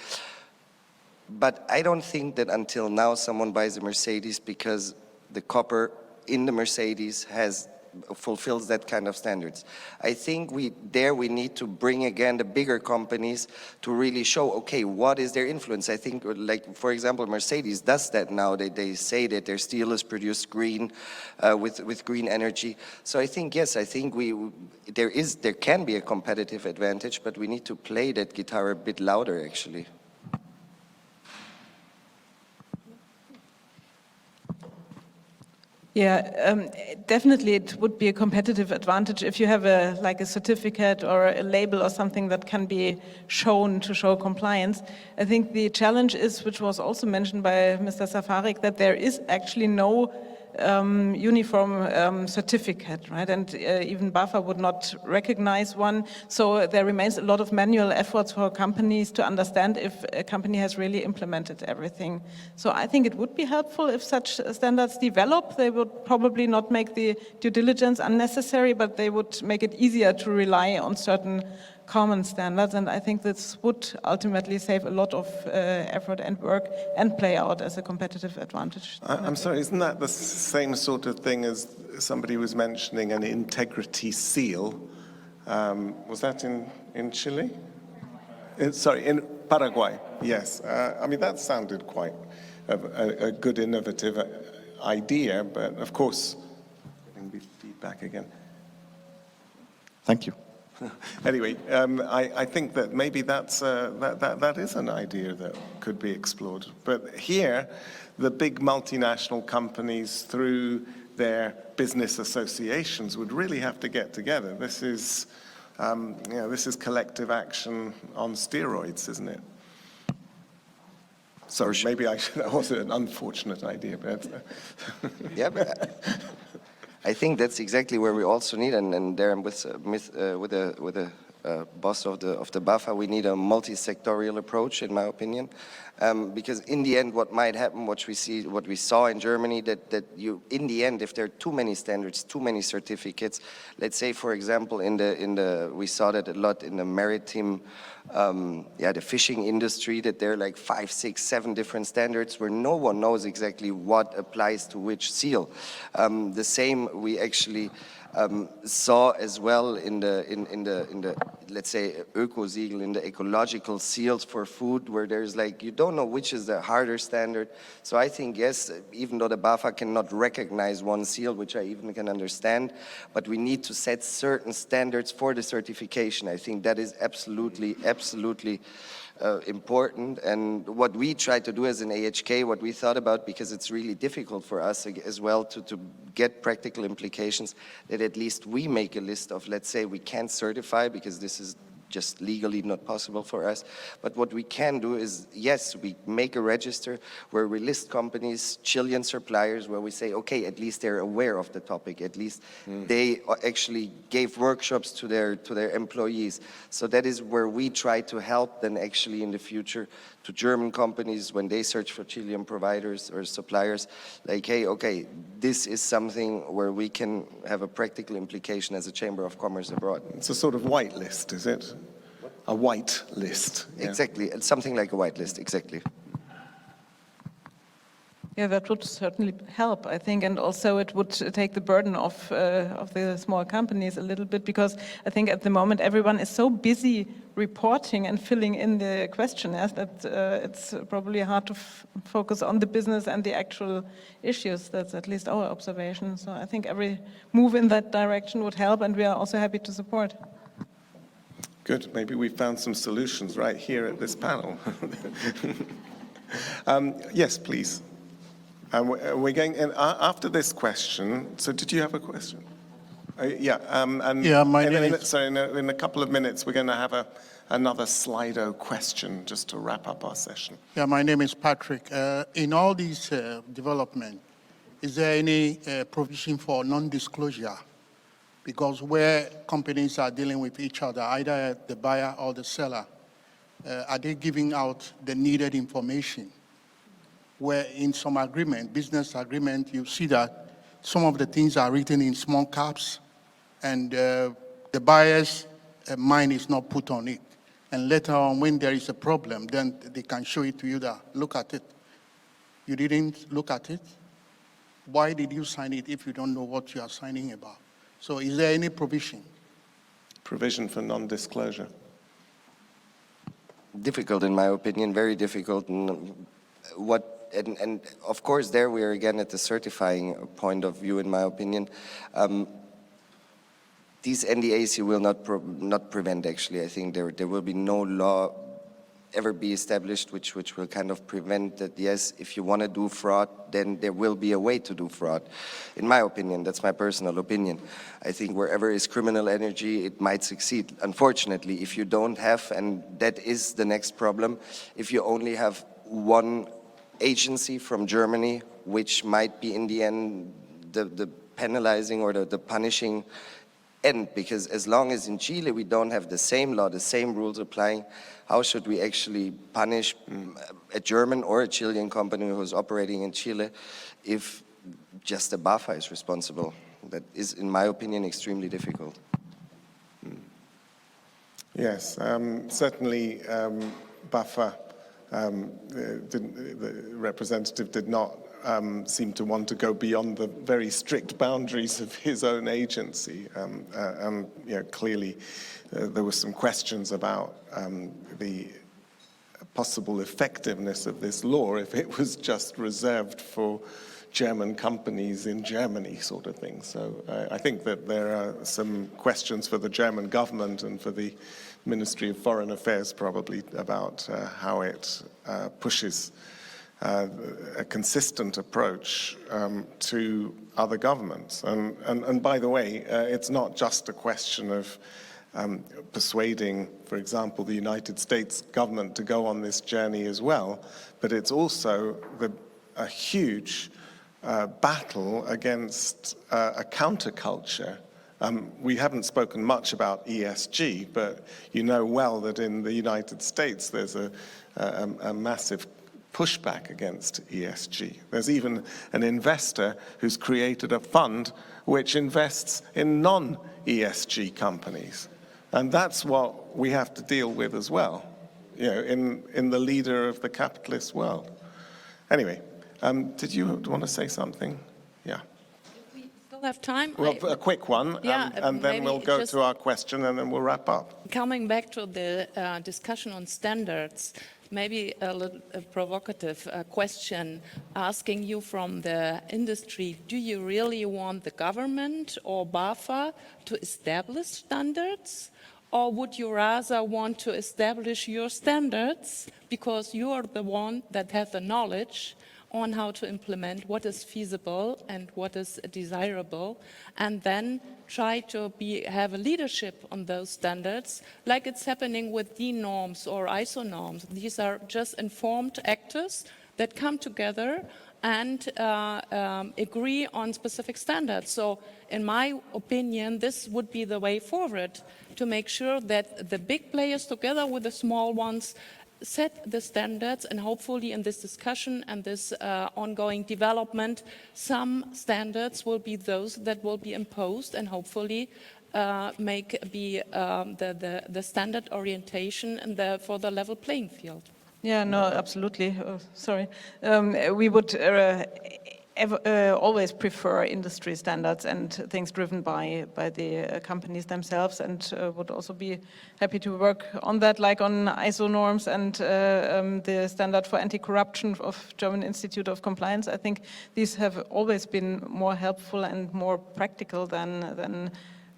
But I don't think that until now someone buys a Mercedes because the copper in the Mercedes fulfills that kind of standards. I think we need to bring again the bigger companies to really show, okay, what is their influence? I think, like, for example, Mercedes does that now. They say that their steel is produced green, with green energy. So I think, yes, I think there can be a competitive advantage, but we need to play that guitar a bit louder, actually. Yeah, definitely it would be a competitive advantage if you have like a certificate or a label or something that can be shown to show compliance. I think the challenge is, which was also mentioned by Mr. Safarik, that there is actually no uniform certificate, right? And even BAFA would not recognize one. So there remains a lot of manual efforts for companies to understand if a company has really implemented everything. So I think it would be helpful if such standards develop. They would probably not make the due diligence unnecessary, but they would make it easier to rely on certain common standards, and I think this would ultimately save a lot of effort and work and play out as a competitive advantage. I'm sorry, isn't that the same sort of thing as somebody was mentioning an integrity seal? Was that in Chile? Sorry, in Paraguay, yes. I mean, that sounded quite a good innovative idea, but of course, getting feedback again. Thank you. Anyway, I think that maybe that is an idea that could be explored. But here, the big multinational companies, through their business associations, would really have to get together. This is, this is collective action on steroids, isn't it? Sorry, maybe that was an unfortunate idea, but yeah, but I think that's exactly where we also need, and there I'm with the boss of the BAFA, we need a multi-sectorial approach, in my opinion, because in the end, what might happen, what we saw in Germany, that in the end, if there are too many standards, too many certificates, let's say, for example, we saw that a lot in the maritime, the fishing industry, that there are like 5, 6, 7 different standards where no one knows exactly what applies to which seal. The same we actually saw as well in the let's say Ökosiegel, in the ecological seals for food, where there's like, you don't know which is the harder standard. So I think, yes, even though the BAFA cannot recognize one seal, which I even can understand, but we need to set certain standards for the certification. I think that is absolutely important. And what we try to do as an AHK, what we thought about, because it's really difficult for us as well to get practical implications, that at least we make a list of, let's say, we can't certify because this is just legally not possible for us. But what we can do is, yes, we make a register where we list companies, Chilean suppliers, where we say, okay, at least they're aware of the topic, at least they actually gave workshops to their employees. So that is where we try to help then actually in the future to German companies when they search for Chilean providers or suppliers, like, hey, okay, this is something where we can have a practical implication as a Chamber of Commerce abroad. It's a sort of white list, is it? A white list. Yeah. Exactly, it's something like a white list, exactly. Yeah, that would certainly help, I think, and also it would take the burden off of the small companies a little bit, because I think at the moment everyone is so busy reporting and filling in the questionnaires that it's probably hard to focus on the business and the actual issues. That's at least our observation. So I think every move in that direction would help, and we are also happy to support. Good. Maybe we found some solutions right here at this panel. Yes, please. We're going, and after this question, so did you have a question? In a couple of minutes, we're going to have another Slido question just to wrap up our session. Yeah, my name is Patrick. In all these development, is there any provision for non-disclosure? Because where companies are dealing with each other, either the buyer or the seller, are they giving out the needed information? Where in some agreement, business agreement, you see that some of the things are written in small caps, and the buyer's mind is not put on it. And later on, when there is a problem, then they can show it to you that, look at it. You didn't look at it? Why did you sign it if you don't know what you are signing about? So is there any provision? Provision for non-disclosure. Difficult, in my opinion, very difficult. And of course, there we are again at the certifying point of view, in my opinion. These NDAs you will not prevent, actually. I think there will be no law ever be established which will kind of prevent that, yes, if you want to do fraud, then there will be a way to do fraud. In my opinion, that's my personal opinion. I think wherever is criminal energy, it might succeed. Unfortunately, if you don't have, and that is the next problem, if you only have one agency from Germany, which might be in the end the penalizing or the punishing end, because as long as in Chile we don't have the same law, the same rules applying, how should we actually punish a German or a Chilean company who's operating in Chile if just the BAFA is responsible? That is, in my opinion, extremely difficult. Yes, certainly BAFA, the representative did not seem to want to go beyond the very strict boundaries of his own agency. And clearly there were some questions about the possible effectiveness of this law if it was just reserved for German companies in Germany, sort of thing. So I think that there are some questions for the German government and for the Ministry of Foreign Affairs probably about how it pushes a consistent approach to other governments. And by the way, it's not just a question of persuading, for example, the United States government to go on this journey as well, but it's also a huge battle against a counterculture. We haven't spoken much about ESG, but you know well that in the United States there's a massive pushback against ESG. There's even an investor who's created a fund which invests in non-ESG companies. And that's what we have to deal with as well, in the leader of the capitalist world. Anyway, did you want to say something? Yeah. We still have time. Well, a quick one, and then we'll go to our question, and then we'll wrap up. Coming back to the discussion on standards, maybe a little provocative question, asking you from the industry, do you really want the government or BAFA to establish standards? Or would you rather want to establish your standards because you are the one that has the knowledge on how to implement what is feasible and what is desirable, and then try to have a leadership on those standards, like it's happening with DIN norms or ISO norms. These are just informed actors that come together and agree on specific standards. So in my opinion, this would be the way forward, to make sure that the big players together with the small ones set the standards, and hopefully in this discussion and this ongoing development, some standards will be those that will be imposed and hopefully the standard orientation and for the level playing field. Yeah, no, absolutely. Oh, sorry. We would always prefer industry standards and things driven by the companies themselves, and would also be happy to work on that, like on ISO norms and the standard for anti-corruption of German Institute of Compliance. I think these have always been more helpful and more practical than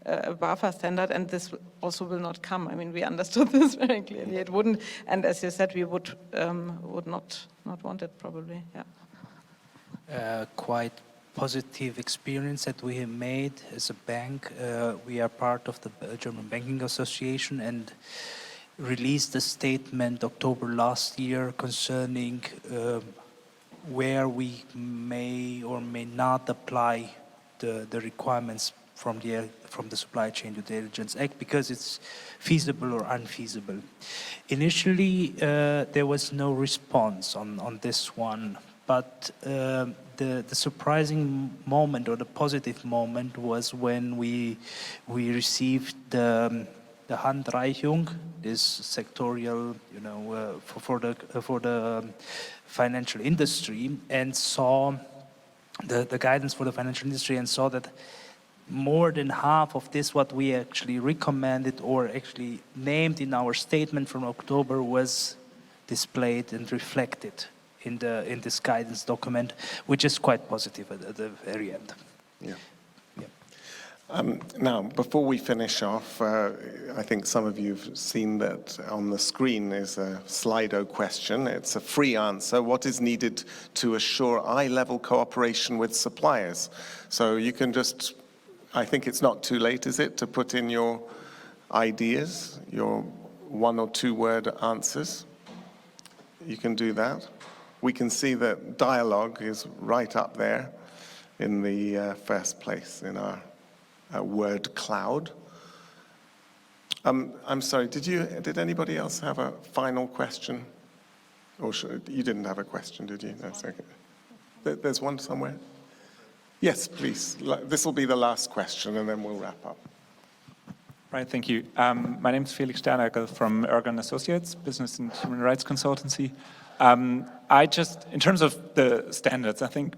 a BAFA standard, and this also will not come. I mean, we understood this very clearly. It wouldn't, and as you said, we would not want it probably. Yeah. Quite positive experience that we have made as a bank. We are part of the German Banking Association and released a statement October last year concerning where we may or may not apply the requirements from the Supply Chain Due Diligence Act, because it's feasible or unfeasible. Initially, there was no response on this one, but the surprising moment, or the positive moment, was when we received the Handreichung, this sectorial, for the financial industry, and saw the guidance for the financial industry, and saw that more than half of this, what we actually recommended or actually named in our statement from October, was displayed and reflected in this guidance document, which is quite positive at the very end. Yeah. Now, before we finish off, I think some of you have seen that on the screen is a Slido question. It's a free answer. What is needed to assure eye-level cooperation with suppliers? So you can just, I think it's not too late, is it, to put in your ideas, your 1 or 2 word answers? You can do that. We can see that dialogue is right up there in the first place in our word cloud. I'm sorry, did anybody else have a final question? Or you didn't have a question, did you? That's okay. There's one somewhere? Yes, please. This will be the last question, and then we'll wrap up. Right, thank you. My name is Felix Sternagel from Ergon Associates, Business and Human Rights Consultancy. In terms of the standards, I think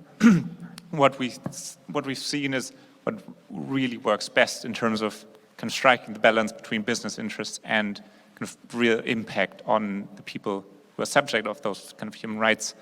what we've seen is what really works best in terms of kind of striking the balance between business interests and kind of real impact on the people who are subject of those kind of human rights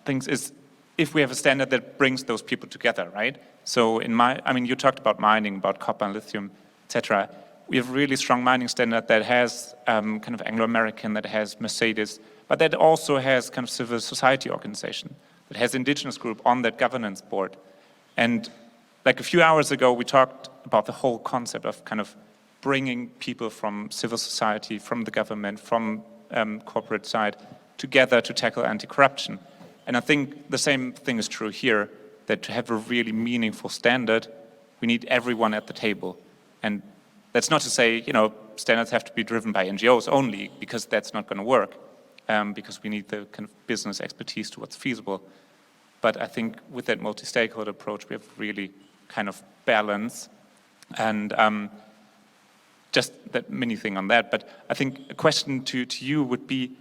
things is if we have a standard that brings those people together, right? So you talked about mining, about copper and lithium, etc. We have a really strong mining standard that has kind of Anglo-American, that has Mercedes, but that also has kind of civil society organization, that has indigenous group on that governance board. And like a few hours ago, we talked about the whole concept of kind of bringing people from civil society, from the government, from corporate side together to tackle anti-corruption. And I think the same thing is true here, that to have a really meaningful standard, we need everyone at the table. And that's not to say, standards have to be driven by NGOs only, because that's not going to work, because we need the kind of business expertise to what's feasible. But I think with that multi-stakeholder approach, we have really kind of balance. And just that mini thing on that. But I think a question to you would be,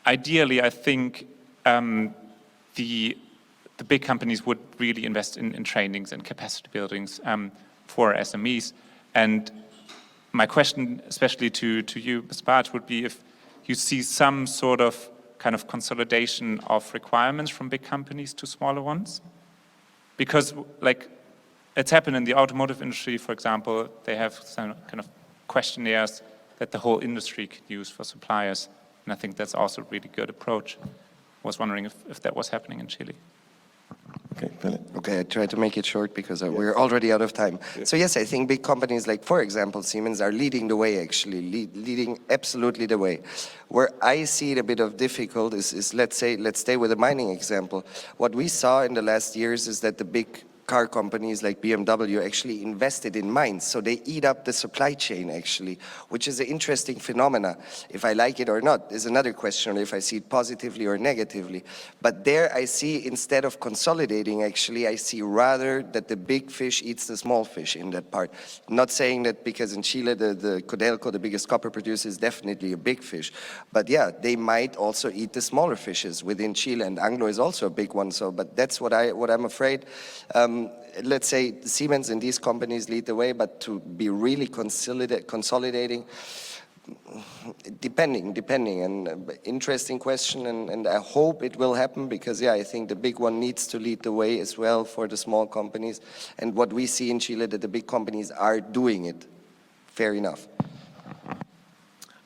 ideally, I think the big companies would really invest in trainings and capacity buildings for SMEs. And my question, especially to you, Ms. Bartsch, would be if you see some sort of kind of consolidation of requirements from big companies to smaller ones. Because like it's happened in the automotive industry, for example, they have some kind of questionnaires that the whole industry could use for suppliers. And I think that's also a really good approach. was wondering if that was happening in Chile. Okay, Philip. Okay, I try to make it short because we're already out of time. So yes, I think big companies like, for example, Siemens are leading the way, actually, leading absolutely the way. Where I see it a bit of difficult is let's stay with the mining example. What we saw in the last years is that the big car companies like BMW actually invested in mines, so they eat up the supply chain actually, which is an interesting phenomena. If I like it or not is another question, or if I see it positively or negatively. But there I see, instead of consolidating actually, I see rather that the big fish eats the small fish in that part. Not saying that because in Chile the Codelco, the biggest copper producer, is definitely a big fish, but yeah, they might also eat the smaller fishes within Chile, and Anglo is also a big one. So, but that's what I'm afraid. Let's say Siemens and these companies lead the way, but to be really consolidating, depending, and interesting question, and I hope it will happen, because yeah, I think the big one needs to lead the way as well for the small companies, and what we see in Chile, that the big companies are doing it. Fair enough.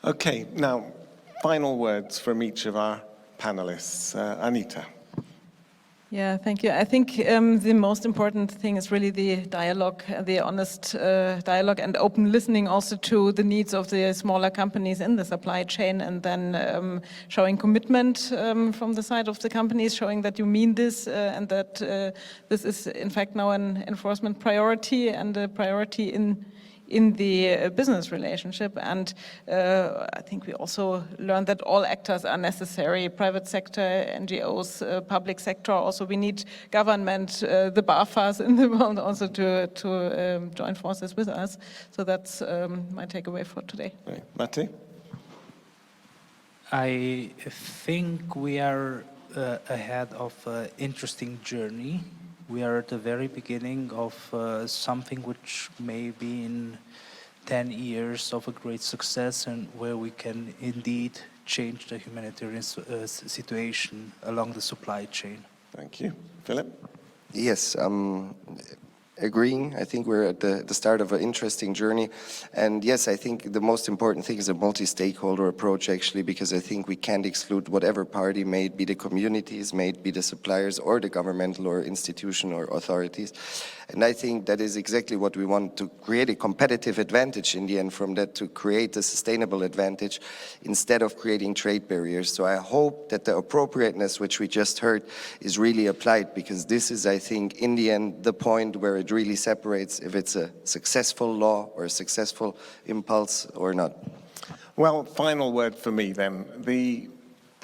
Okay, now final words from each of our panelists. Anita. Yeah, thank you. I think the most important thing is really the dialogue, the honest dialogue, and open listening also to the needs of the smaller companies in the supply chain, and then showing commitment from the side of the companies, showing that you mean this and that this is in fact now an enforcement priority and a priority in the business relationship. And I think we also learned that all actors are necessary, private sector, NGOs, public sector. Also we need government, the BAFAs in the world also to join forces with us. So that's my takeaway for today. Right. Matti? I think we are ahead of an interesting journey. We are at the very beginning of something which may be in 10 years of a great success, and where we can indeed change the humanitarian situation along the supply chain. Thank you. Philip? Yes, agreeing. I think we're at the start of an interesting journey. And yes, I think the most important thing is a multi-stakeholder approach, actually, because I think we can't exclude whatever party, may it be the communities, may it be the suppliers, or the governmental or institution or authorities. And I think that is exactly what we want, to create a competitive advantage in the end from that, to create a sustainable advantage instead of creating trade barriers. So I hope that the appropriateness, which we just heard, is really applied, because this is, I think, in the end, the point where it really separates if it's a successful law or a successful impulse or not. Well, final word for me then. The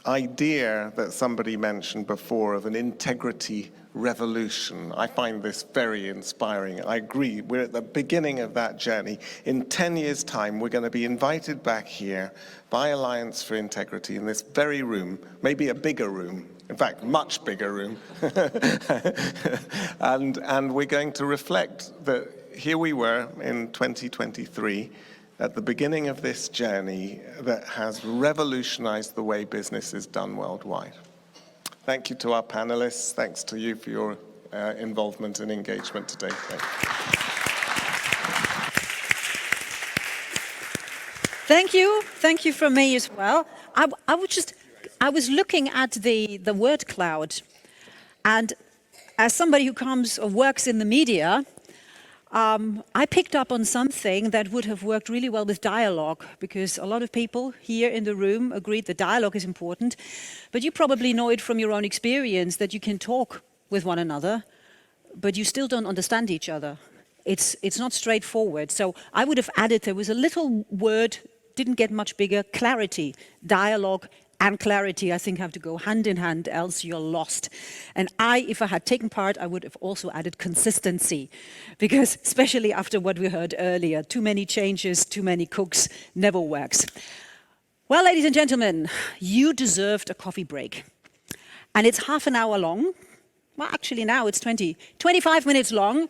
idea that somebody mentioned before of an integrity revolution, I find this very inspiring. I agree, we're at the beginning of that journey. In 10 years' time, we're going to be invited back here by Alliance for Integrity in this very room, maybe a bigger room, in fact, much bigger room. and we're going to reflect that here we were in 2023, at the beginning of this journey that has revolutionized the way business is done worldwide. Thank you to our panelists. Thanks to you for your involvement and engagement today. Thank you. Thank you from me as well. I was looking at the word cloud, and as somebody who comes or works in the media, I picked up on something that would have worked really well with dialogue, because a lot of people here in the room agreed that dialogue is important, but you probably know it from your own experience that you can talk with one another, but you still don't understand each other. It's not straightforward. So I would have added, there was a little word, didn't get much bigger, clarity, dialogue, and clarity, I think, have to go hand in hand, else you're lost. And if I had taken part, I would have also added consistency, because especially after what we heard earlier, too many changes, too many cooks, never works. Well, ladies and gentlemen, you deserved a coffee break. And it's half an hour long. Well, actually now it's 25 minutes long.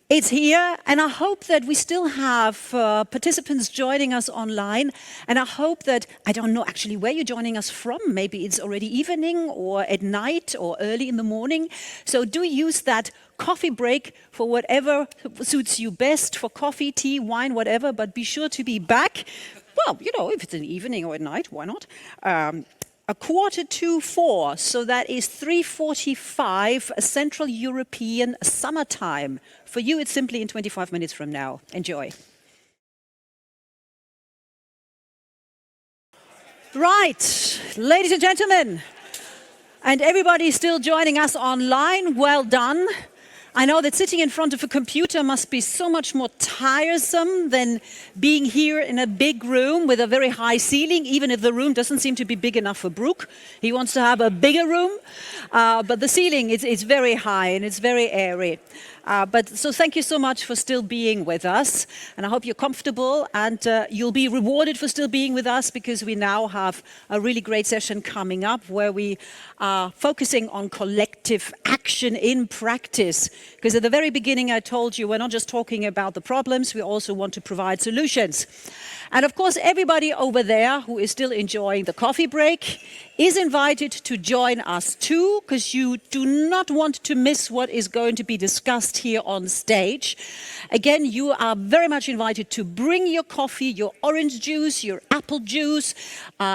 It's here, and I hope that we still have participants joining us online, and I hope that, I don't know actually where you're joining us from, maybe it's already evening or at night or early in the morning, so do use that coffee break for whatever suits you best, for coffee, tea, wine, whatever, but be sure to be back, well, you know, if it's an evening or at night, why not? 4:45, so that is 3:45 Central European summertime. For you, it's simply in 25 minutes from now. Enjoy. Right, ladies and gentlemen, and everybody still joining us online, well done. I know that sitting in front of a computer must be so much more tiresome than being here in a big room with a very high ceiling, even if the room doesn't seem to be big enough for Brooke. He wants to have a bigger room, but the ceiling is very high and it's very airy. So thank you so much for still being with us, and I hope you're comfortable, and you'll be rewarded for still being with us, because we now have a really great session coming up where we are focusing on collective action in practice. Because at the very beginning I told you we're not just talking about the problems, we also want to provide solutions. And of course, everybody over there who is still enjoying the coffee break is invited to join us too, because you do not want to miss what is going to be discussed here on stage. Again, you are very much invited to bring your coffee, your orange juice, your apple juice,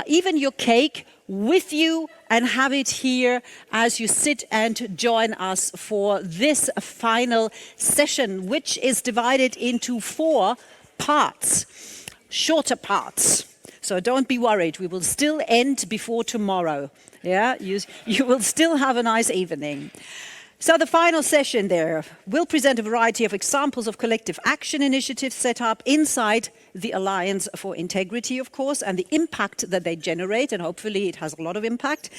even your cake with you, and have it here as you sit and join us for this final session, which is divided into 4 parts. Shorter parts. So don't be worried, we will still end before tomorrow. Yeah, you will still have a nice evening. So the final session there will present a variety of examples of collective action initiatives set up inside the Alliance for Integrity, of course, and the impact that they generate, and hopefully it has a lot of impact.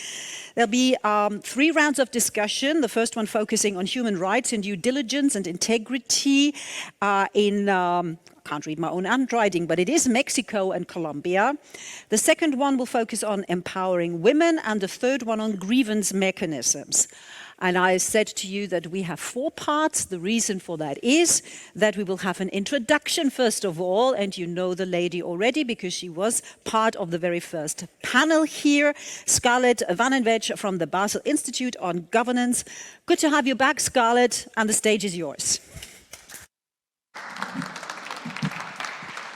There'll be 3 rounds of discussion, the first one focusing on human rights and due diligence and integrity can't read my own handwriting, but it is Mexico and Colombia. The second one will focus on empowering women, and the third one on grievance mechanisms. And I said to you that we have 4 parts. The reason for that is that we will have an introduction first of all, and you know the lady already because she was part of the very first panel here, Scarlet Wannenwetsch from the Basel Institute on Governance. Good to have you back, Scarlet, and the stage is yours.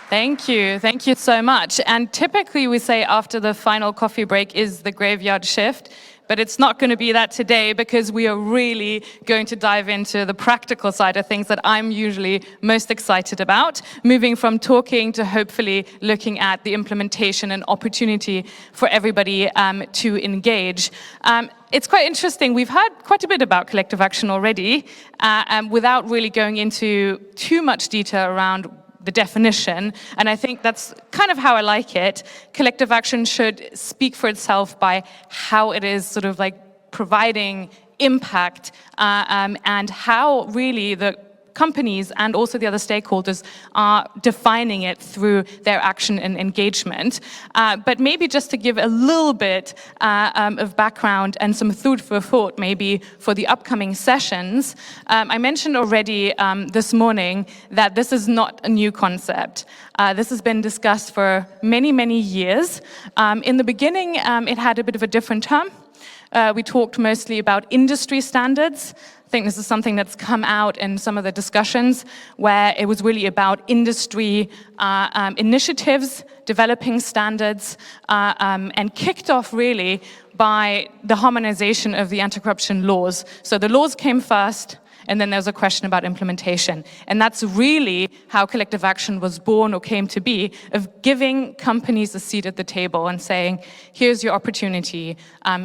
Thank you so much. And typically we say after the final coffee break is the graveyard shift, but it's not going to be that today, because we are really going to dive into the practical side of things that I'm usually most excited about, moving from talking to hopefully looking at the implementation and opportunity for everybody to engage. It's quite interesting. We've heard quite a bit about collective action already, without really going into too much detail around the definition, and I think that's kind of how I like it. Collective action should speak for itself by how it is sort of like providing impact, and how really the companies and also the other stakeholders are defining it through their action and engagement. But maybe just to give a little bit of background and some food for thought maybe for the upcoming sessions. I mentioned already this morning that this is not a new concept. This has been discussed for many, many years. In the beginning, it had a bit of a different term. We talked mostly about industry standards. I think this is something that's come out in some of the discussions where it was really about industry initiatives, developing standards, and kicked off really by the harmonization of the anti-corruption laws. So the laws came first, and then there was a question about implementation. And that's really how collective action was born or came to be, of giving companies a seat at the table and saying, here's your opportunity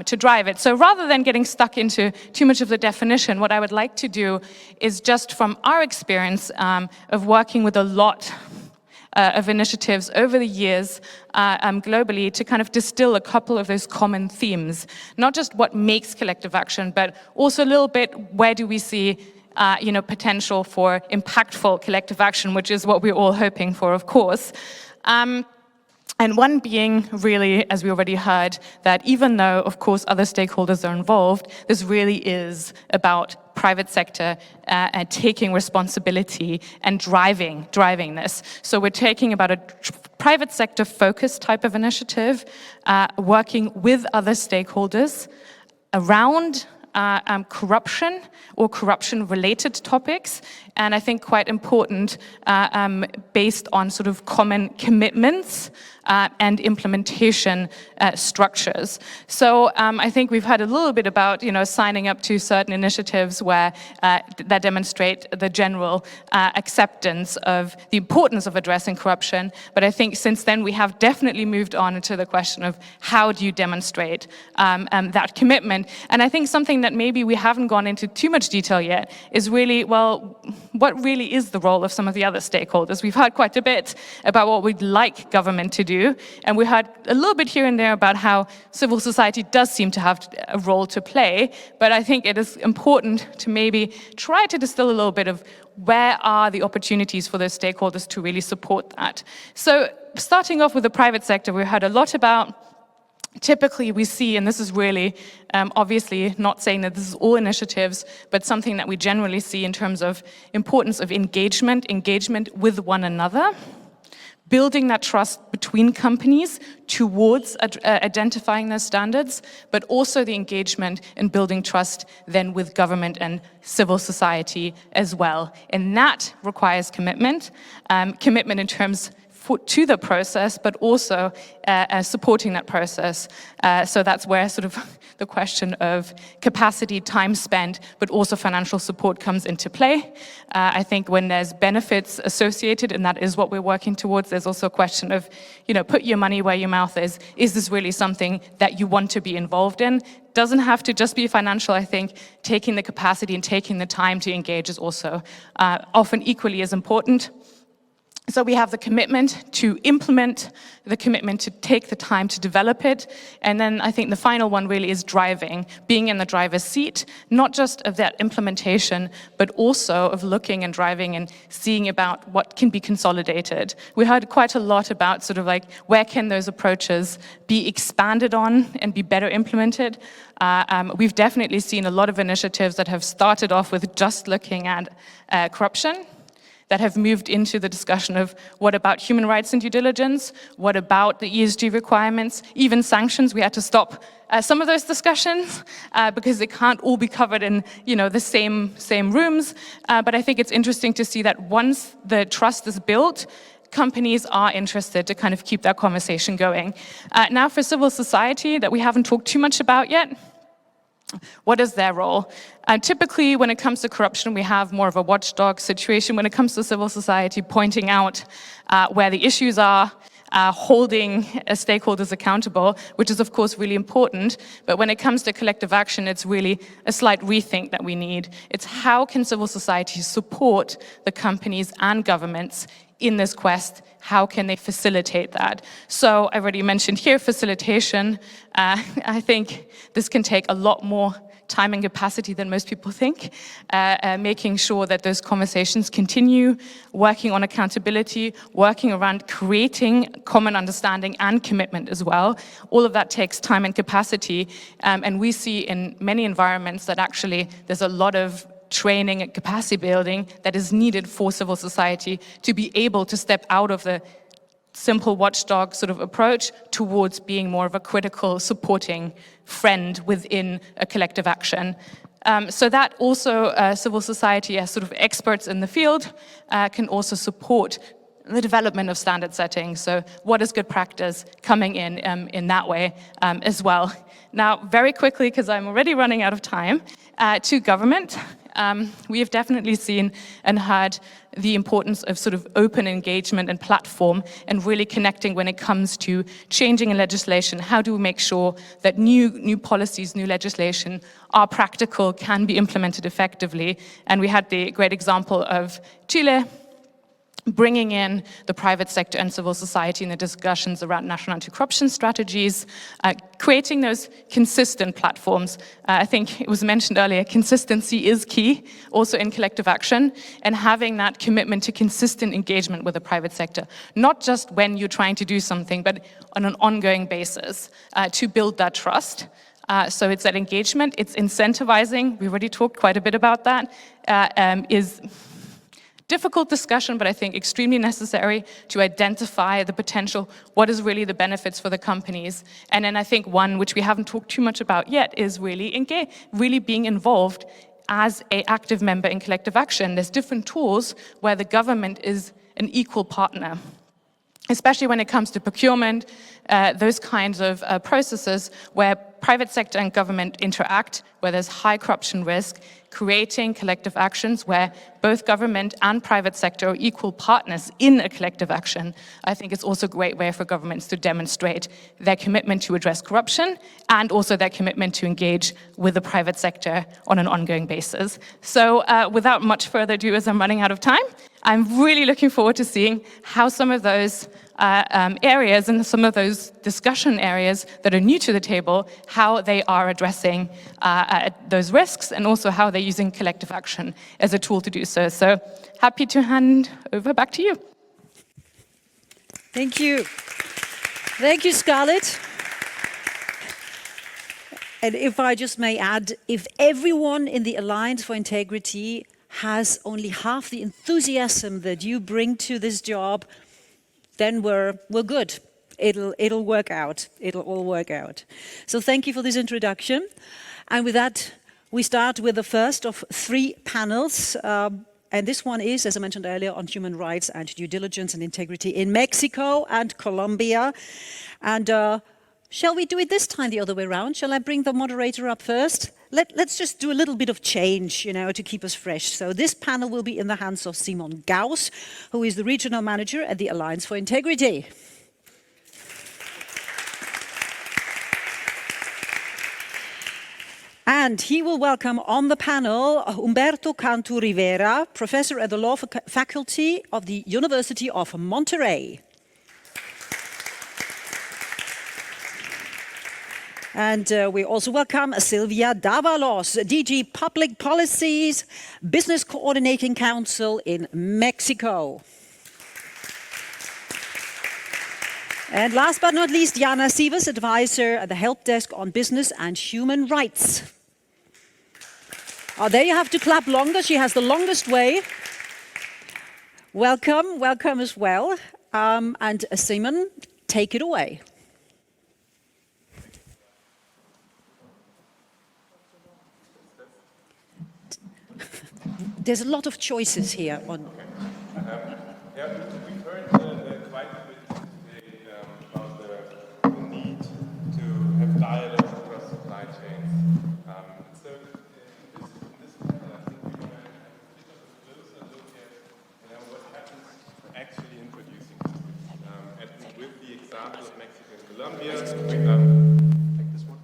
to drive it. So rather than getting stuck into too much of the definition, what I would like to do is just from our experience of working with a lot of initiatives over the years globally, to kind of distill a couple of those common themes. Not just what makes collective action, but also a little bit where do we see potential for impactful collective action, which is what we're all hoping for, of course. And one being really, as we already heard, that even though, of course, other stakeholders are involved, this really is about private sector taking responsibility and driving this. So we're taking about a private sector focused type of initiative, working with other stakeholders around corruption or corruption-related topics, and I think quite important, based on sort of common commitments and implementation structures. So I think we've heard a little bit about, signing up to certain initiatives where that demonstrate the general acceptance of the importance of addressing corruption. But I think since then we have definitely moved on into the question of how do you demonstrate that commitment. And I think something that maybe we haven't gone into too much detail yet is really, well, what really is the role of some of the other stakeholders? We've heard quite a bit about what we'd like government to do, and we heard a little bit here and there about how civil society does seem to have a role to play, but I think it is important to maybe try to distill a little bit of where are the opportunities for those stakeholders to really support that. So starting off with the private sector, we heard a lot about. Typically we see, and this is really obviously not saying that this is all initiatives, but something that we generally see in terms of importance of engagement with one another, building that trust between companies towards identifying their standards, but also the engagement in building trust then with government and civil society as well. And that requires commitment in terms to the process, but also supporting that process. So that's where sort of the question of capacity, time spent, but also financial support comes into play. I think when there's benefits associated, and that is what we're working towards, there's also a question of, put your money where your mouth is. Is this really something that you want to be involved in? Doesn't have to just be financial. I think taking the capacity and taking the time to engage is also often equally as important. So we have the commitment to implement, the commitment to take the time to develop it, and then I think the final one really is driving, being in the driver's seat, not just of that implementation, but also of looking and driving and seeing about what can be consolidated. We heard quite a lot about sort of like where can those approaches be expanded on and be better implemented. We've definitely seen a lot of initiatives that have started off with just looking at corruption, that have moved into the discussion of what about human rights and due diligence, what about the ESG requirements, even sanctions. We had to stop some of those discussions because they can't all be covered in the same rooms. But I think it's interesting to see that once the trust is built, companies are interested to kind of keep that conversation going. Now for civil society, that we haven't talked too much about yet, what is their role? Typically, when it comes to corruption, we have more of a watchdog situation. When it comes to civil society, pointing out where the issues are, holding stakeholders accountable, which is of course really important. But when it comes to collective action, it's really a slight rethink that we need. It's how can civil society support the companies and governments in this quest? How can they facilitate that? So I already mentioned here facilitation. I think this can take a lot more time and capacity than most people think, making sure that those conversations continue, working on accountability, working around creating common understanding and commitment as well. All of that takes time and capacity, and we see in many environments that actually there's a lot of training and capacity building that is needed for civil society to be able to step out of the simple watchdog sort of approach towards being more of a critical supporting friend within a collective action. So that also civil society as sort of experts in the field can also support the development of standard setting. So what is good practice coming in that way as well. Now, very quickly, because I'm already running out of time, to government. We have definitely seen and heard the importance of sort of open engagement and platform and really connecting when it comes to changing in legislation. How do we make sure that new policies, new legislation are practical, can be implemented effectively? And we had the great example of Chile bringing in the private sector and civil society in the discussions around national anti-corruption strategies, creating those consistent platforms. I think it was mentioned earlier, consistency is key, also in collective action, and having that commitment to consistent engagement with the private sector, not just when you're trying to do something, but on an ongoing basis to build that trust. So it's that engagement, it's incentivizing, we already talked quite a bit about that, is difficult discussion, but I think extremely necessary to identify the potential, what is really the benefits for the companies. And then I think one which we haven't talked too much about yet is really being involved as an active member in collective action. There's different tools where the government is an equal partner. especially when it comes to procurement, those kinds of processes where private sector and government interact, where there's high corruption risk, creating collective actions where both government and private sector are equal partners in a collective action. I think it's also a great way for governments to demonstrate their commitment to address corruption and also their commitment to engage with the private sector on an ongoing basis. So without much further ado, as I'm running out of time, I'm really looking forward to seeing how some of those areas and some of those discussion areas that are new to the table, how they are addressing those risks and also how they're using collective action as a tool to do so. So happy to hand over back to you. Thank you. Thank you, Scarlet. And if I just may add, if everyone in the Alliance for Integrity has only half the enthusiasm that you bring to this job, then we're good. It'll work out. It'll all work out. So thank you for this introduction. And with that, we start with the first of 3 panels. And this one is, as I mentioned earlier, on human rights and due diligence and integrity in Mexico and Colombia. And shall we do it this time the other way around? Shall I bring the moderator up first? Let's just do a little bit of change, to keep us fresh. So this panel will be in the hands of Simon Gauss, who is the regional manager at the Alliance for Integrity. And he will welcome on the panel Humberto Cantu Rivera, professor at the law faculty of the University of Monterrey. And we also welcome Silvia Davalos, DG Public Policies, Business Coordinating Council in Mexico. And last but not least, Jana Sievers, advisor at the Help Desk on Business and Human Rights. Oh, there you have to clap longer. She has the longest way. Welcome, welcome as well. And Simon, take it away. There's a lot of choices here on. Yeah, we've heard quite a bit today about the need to have dialogue across supply chains. So in this panel, I think we're going to have a bit of a closer look at what happens actually in producing countries. And with the example of Mexico and Colombia, take this one.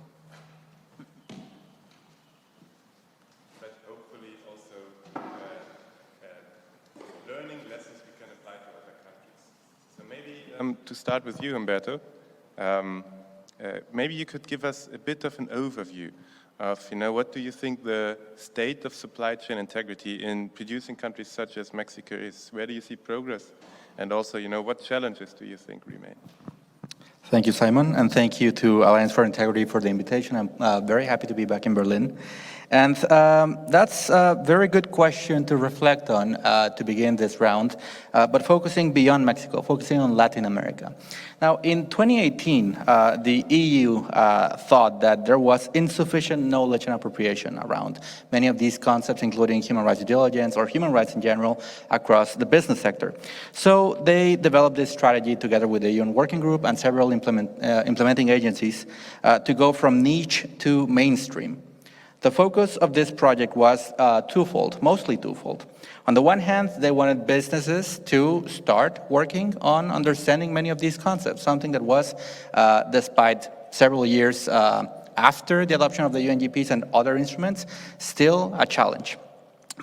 But hopefully also learning lessons we can apply to other countries. So maybe to start with you, Humberto, maybe you could give us a bit of an overview of, what do you think the state of supply chain integrity in producing countries such as Mexico is? Where do you see progress? And also, what challenges do you think remain? Thank you, Simon, and thank you to Alliance for Integrity for the invitation. I'm very happy to be back in Berlin. And that's a very good question to reflect on to begin this round, but focusing beyond Mexico, focusing on Latin America. Now, in 2018, the EU thought that there was insufficient knowledge and appropriation around many of these concepts, including human rights due diligence or human rights in general across the business sector. So they developed this strategy together with the UN Working Group and several implementing agencies to go from niche to mainstream. The focus of this project was twofold, mostly twofold. On the one hand, they wanted businesses to start working on understanding many of these concepts, something that was, despite several years after the adoption of the UNGPs and other instruments, still a challenge.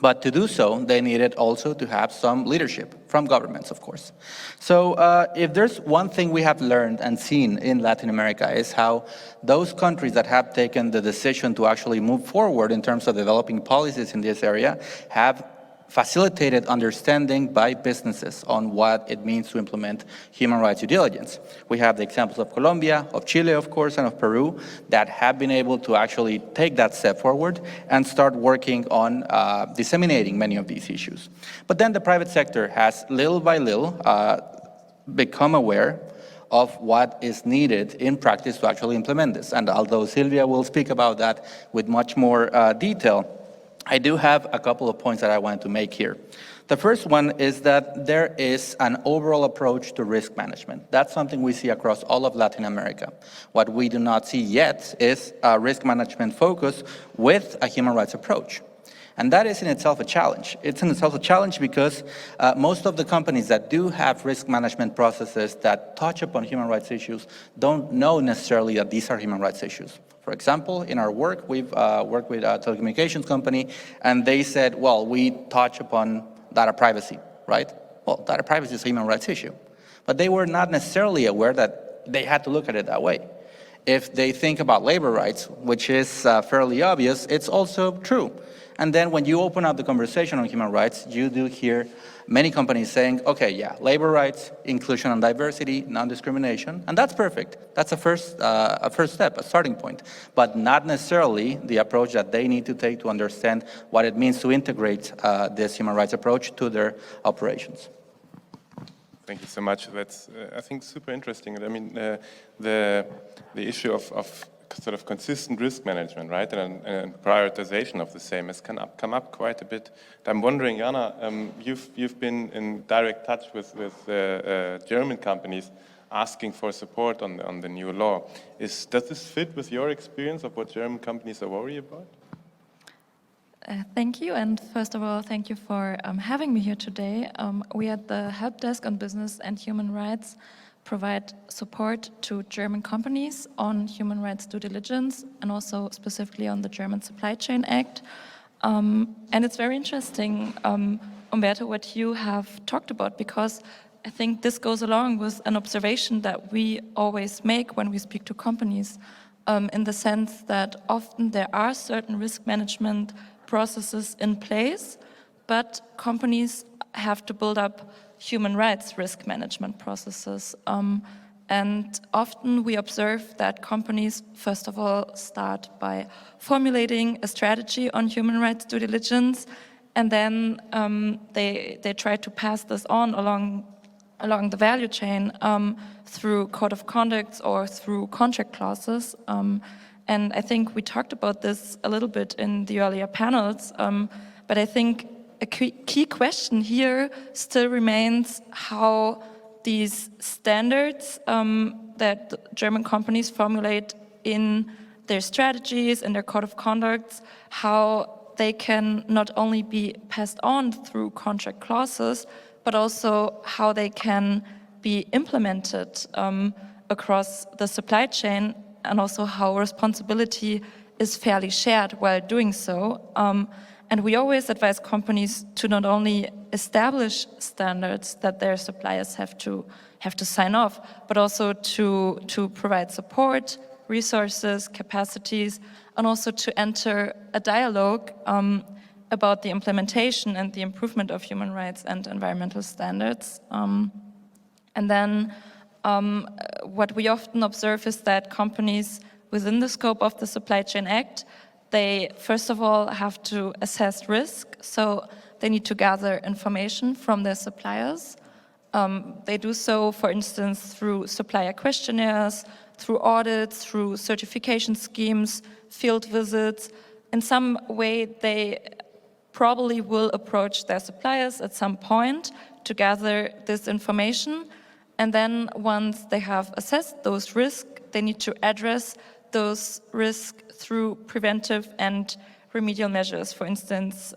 But to do so, they needed also to have some leadership from governments, of course. So if there's one thing we have learned and seen in Latin America is how those countries that have taken the decision to actually move forward in terms of developing policies in this area have facilitated understanding by businesses on what it means to implement human rights due diligence. We have the examples of Colombia, of Chile, of course, and of Peru that have been able to actually take that step forward and start working on disseminating many of these issues. But then the private sector has little by little become aware of what is needed in practice to actually implement this. And although Silvia will speak about that with much more detail, I do have a couple of points that I want to make here. The first one is that there is an overall approach to risk management. That's something we see across all of Latin America. What we do not see yet is a risk management focus with a human rights approach. And that is in itself a challenge. It's in itself a challenge because most of the companies that do have risk management processes that touch upon human rights issues don't know necessarily that these are human rights issues. For example, in our work, we've worked with a telecommunications company, and they said, well, we touch upon data privacy, right? Well, data privacy is a human rights issue. But they were not necessarily aware that they had to look at it that way. If they think about labor rights, which is fairly obvious, it's also true. And then when you open up the conversation on human rights, you do hear many companies saying, okay, yeah, labor rights, inclusion and diversity, non-discrimination, and that's perfect. That's a first step, a starting point, but not necessarily the approach that they need to take to understand what it means to integrate this human rights approach to their operations. Thank you so much. That's, I think, super interesting. I mean, the issue of sort of consistent risk management, right, and prioritization of the same has come up quite a bit. I'm wondering, Jana, you've been in direct touch with German companies asking for support on the new law. Does this fit with your experience of what German companies are worried about? Thank you, and first of all, thank you for having me here today. We at the Help Desk on Business and Human Rights provide support to German companies on human rights due diligence and also specifically on the German Supply Chain Act. And it's very interesting, Umberto, what you have talked about, because I think this goes along with an observation that we always make when we speak to companies, in the sense that often there are certain risk management processes in place, but companies have to build up human rights risk management processes. And often we observe that companies, first of all, start by formulating a strategy on human rights due diligence, and then they try to pass this on along the value chain through code of conducts or through contract clauses. And I think we talked about this a little bit in the earlier panels, but I think a key question here still remains how these standards that German companies formulate in their strategies and their code of conducts, how they can not only be passed on through contract clauses, but also how they can be implemented across the supply chain, and also how responsibility is fairly shared while doing so. And we always advise companies to not only establish standards that their suppliers have to sign off, but also to provide support, resources, capacities, and also to enter a dialogue about the implementation and the improvement of human rights and environmental standards. And then what we often observe is that companies within the scope of the Supply Chain Act, they first of all have to assess risk, so they need to gather information from their suppliers. They do so, for instance, through supplier questionnaires, through audits, through certification schemes, field visits. In some way, they probably will approach their suppliers at some point to gather this information. And then once they have assessed those risks, they need to address those risks through preventive and remedial measures. For instance,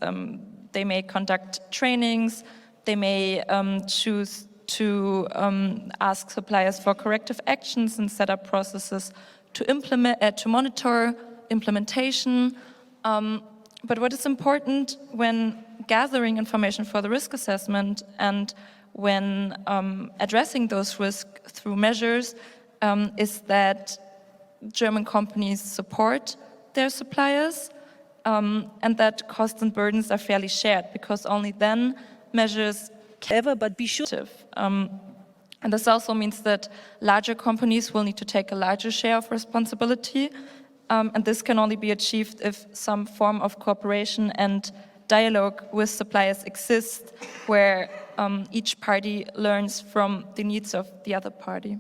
they may conduct trainings, they may choose to ask suppliers for corrective actions and set up processes to implement, to monitor implementation. But what is important when gathering information for the risk assessment and when addressing those risks through measures is that German companies support their suppliers and that costs and burdens are fairly shared, because only then measures can be sure. And this also means that larger companies will need to take a larger share of responsibility, and this can only be achieved if some form of cooperation and dialogue with suppliers exists, where each party learns from the needs of the other party.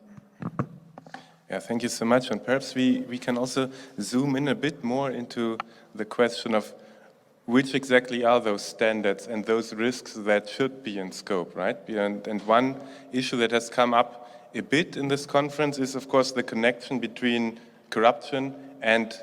Yeah, thank you so much. And perhaps we can also zoom in a bit more into the question of which exactly are those standards and those risks that should be in scope, right? And one issue that has come up a bit in this conference is, of course, the connection between corruption and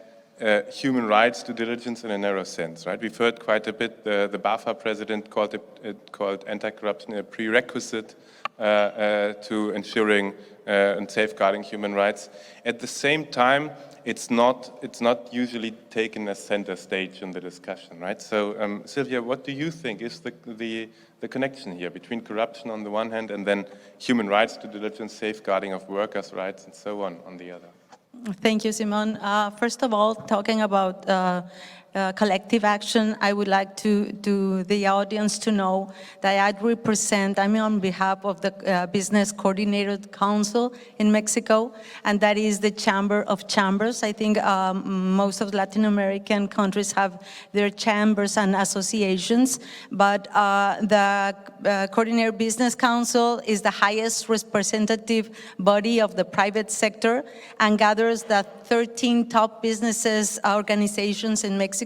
human rights due diligence in a narrow sense, right? We've heard quite a bit. The BAFA president called anti-corruption a prerequisite to ensuring and safeguarding human rights. At the same time, it's not usually taken as center stage in the discussion, right? So, Sylvia, what do you think is the connection here between corruption on the one hand and then human rights due diligence, safeguarding of workers' rights, and so on the other? Thank you, Simon. First of all, talking about collective action, I would like the audience to know that I'm on behalf of the Business Coordinator Council in Mexico, and that is the Chamber of Chambers. I think most of Latin American countries have their chambers and associations, but the Coordinator Business Council is the highest representative body of the private sector and gathers the 13 top businesses organizations in Mexico.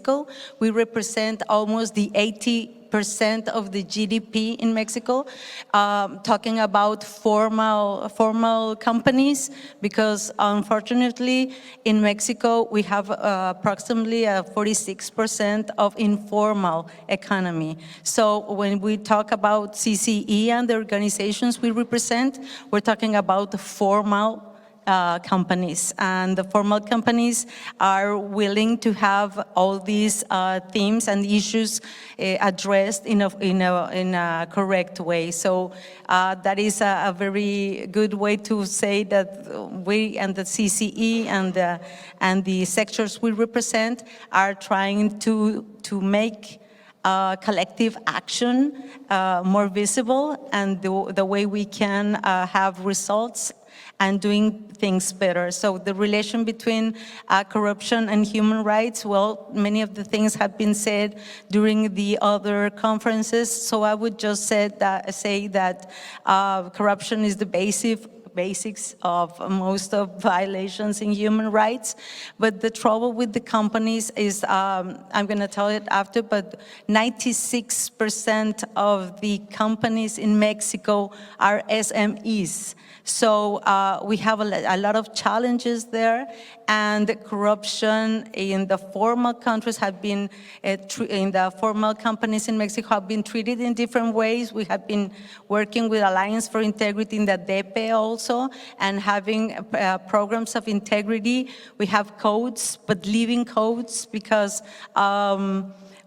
We represent almost the 80% of the GDP in Mexico, talking about formal companies, because unfortunately in Mexico we have approximately 46% of informal economy. So when we talk about CCE and the organizations we represent, we're talking about the formal companies, and the formal companies are willing to have all these themes and issues addressed in a correct way. So that is a very good way to say that we and the CCE and the sectors we represent are trying to make collective action more visible, and the way we can have results and doing things better. So the relation between corruption and human rights, well, many of the things have been said during the other conferences, so I would just say that corruption is the basics of most of violations in human rights. But the trouble with the companies is, I'm going to tell it after, but 96% of the companies in Mexico are SMEs. So we have a lot of challenges there, and corruption in the formal countries have been, in the formal companies in Mexico have been treated in different ways. We have been working with Alliance for Integrity in the DEPE also, and having programs of integrity. We have codes, but living codes, because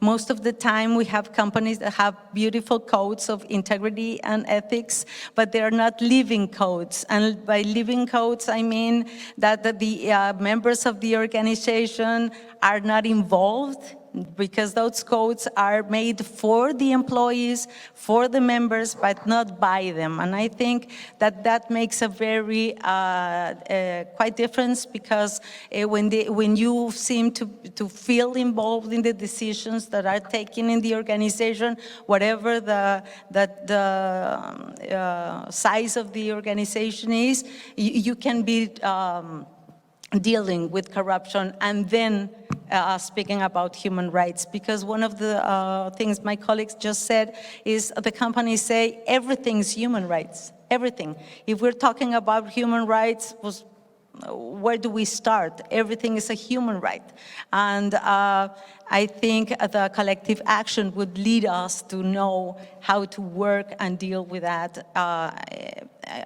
most of the time we have companies that have beautiful codes of integrity and ethics, but they are not living codes. And by living codes, I mean that the members of the organization are not involved, because those codes are made for the employees, for the members, but not by them. And I think that makes a very quite difference, because when you seem to feel involved in the decisions that are taken in the organization, whatever the size of the organization is, you can be dealing with corruption and then speaking about human rights. Because one of the things my colleagues just said is the companies say everything's human rights, everything. If we're talking about human rights, where do we start? Everything is a human right. And I think the collective action would lead us to know how to work and deal with that,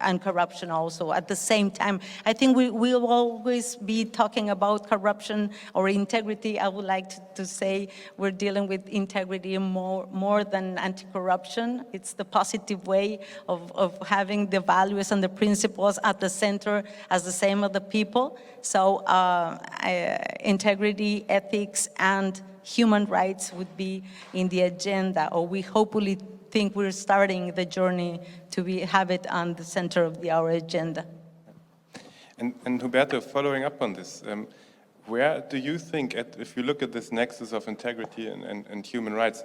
and corruption also. At the same time, I think we will always be talking about corruption or integrity. I would like to say we're dealing with integrity more than anti-corruption. It's the positive way of having the values and the principles at the center as the same of the people. So integrity, ethics, and human rights would be in the agenda, or we hopefully think we're starting the journey to have it on the center of our agenda. And Huberto, following up on this, where do you think, if you look at this nexus of integrity and human rights,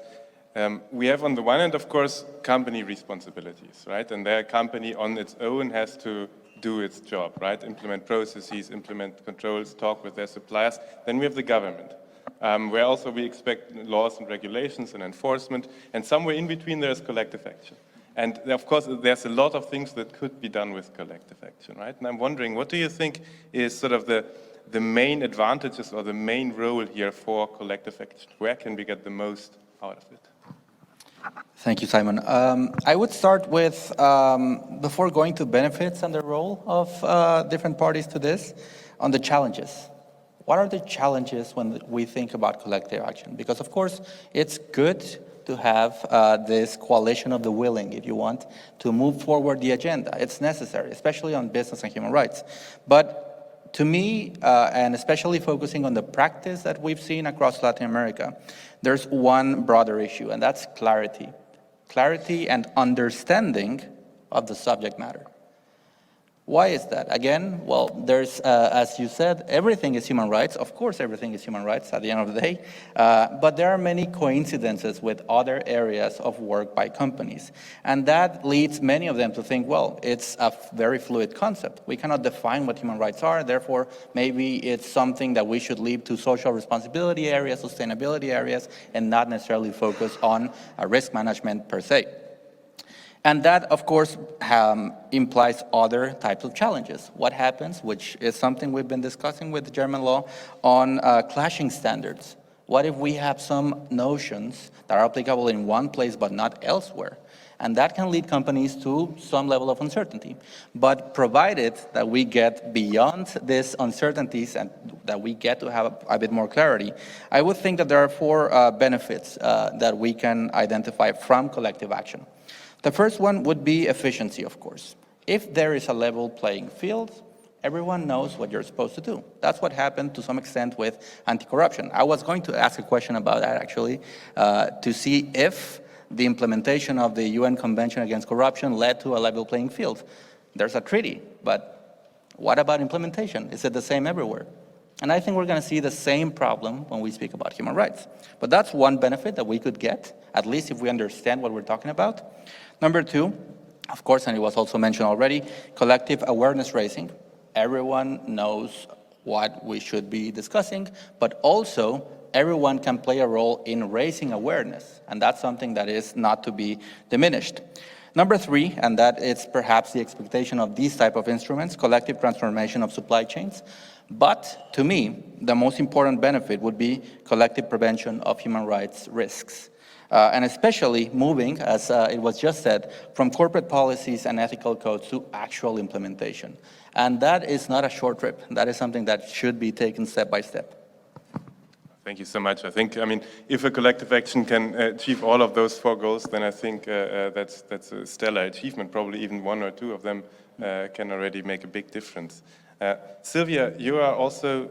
we have on the one hand, of course, company responsibilities, right? And their company on its own has to do its job, right? Implement processes, implement controls, talk with their suppliers. Then we have the government. where also we expect laws and regulations and enforcement, and somewhere in between there is collective action. And of course, there's a lot of things that could be done with collective action, right? And I'm wondering, what do you think is sort of the main advantages or the main role here for collective action? Where can we get the most out of it? Thank you, Simon. I would start with, before going to benefits and the role of different parties to this, on the challenges. What are the challenges when we think about collective action? Because of course, it's good to have this coalition of the willing, if you want, to move forward the agenda. It's necessary, especially on business and human rights. But to me, and especially focusing on the practice that we've seen across Latin America, there's one broader issue, and that's clarity. Clarity and understanding of the subject matter. Why is that? Again, well, there's, as you said, everything is human rights. Of course, everything is human rights at the end of the day. But there are many coincidences with other areas of work by companies. And that leads many of them to think, well, it's a very fluid concept. We cannot define what human rights are. Therefore, maybe it's something that we should leave to social responsibility areas, sustainability areas, and not necessarily focus on risk management per se. And that, of course, implies other types of challenges. What happens, which is something we've been discussing with the German law, on clashing standards. What if we have some notions that are applicable in one place but not elsewhere? And that can lead companies to some level of uncertainty. But provided that we get beyond these uncertainties and that we get to have a bit more clarity, I would think that there are four benefits that we can identify from collective action. The first one would be efficiency, of course. If there is a level playing field, everyone knows what you're supposed to do. That's what happened to some extent with anti-corruption. I was going to ask a question about that, actually, to see if the implementation of the UN Convention Against Corruption led to a level playing field. There's a treaty, but what about implementation? Is it the same everywhere? And I think we're going to see the same problem when we speak about human rights. But that's one benefit that we could get, at least if we understand what we're talking about. Number two, of course, and it was also mentioned already, collective awareness raising. Everyone knows what we should be discussing, but also everyone can play a role in raising awareness, and that's something that is not to be diminished. Number three, and that is perhaps the expectation of these type of instruments, collective transformation of supply chains. But to me, the most important benefit would be collective prevention of human rights risks. And especially moving, as it was just said, from corporate policies and ethical codes to actual implementation. And that is not a short trip. That is something that should be taken step by step. Thank you so much. I think, if a collective action can achieve all of those four goals, then I think that's a stellar achievement. Probably even one or two of them can already make a big difference. Sylvia, you are also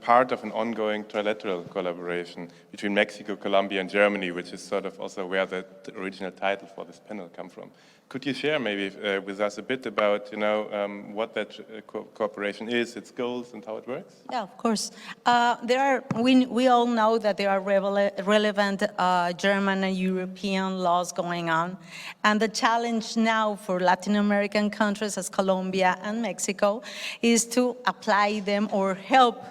part of an ongoing trilateral collaboration between Mexico, Colombia, and Germany, which is sort of also where the original title for this panel come from. Could you share maybe with us a bit about, what that cooperation is, its goals, and how it works? Yeah, of course. We all know that there are relevant German and European laws going on. And the challenge now for Latin American countries as Colombia and Mexico is to apply them or help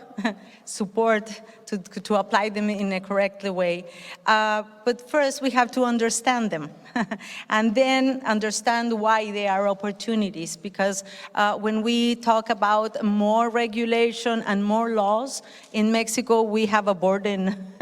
support to apply them in a correct way. But first we have to understand them and then understand why they are opportunities, because when we talk about more regulation and more laws, in Mexico we have a burden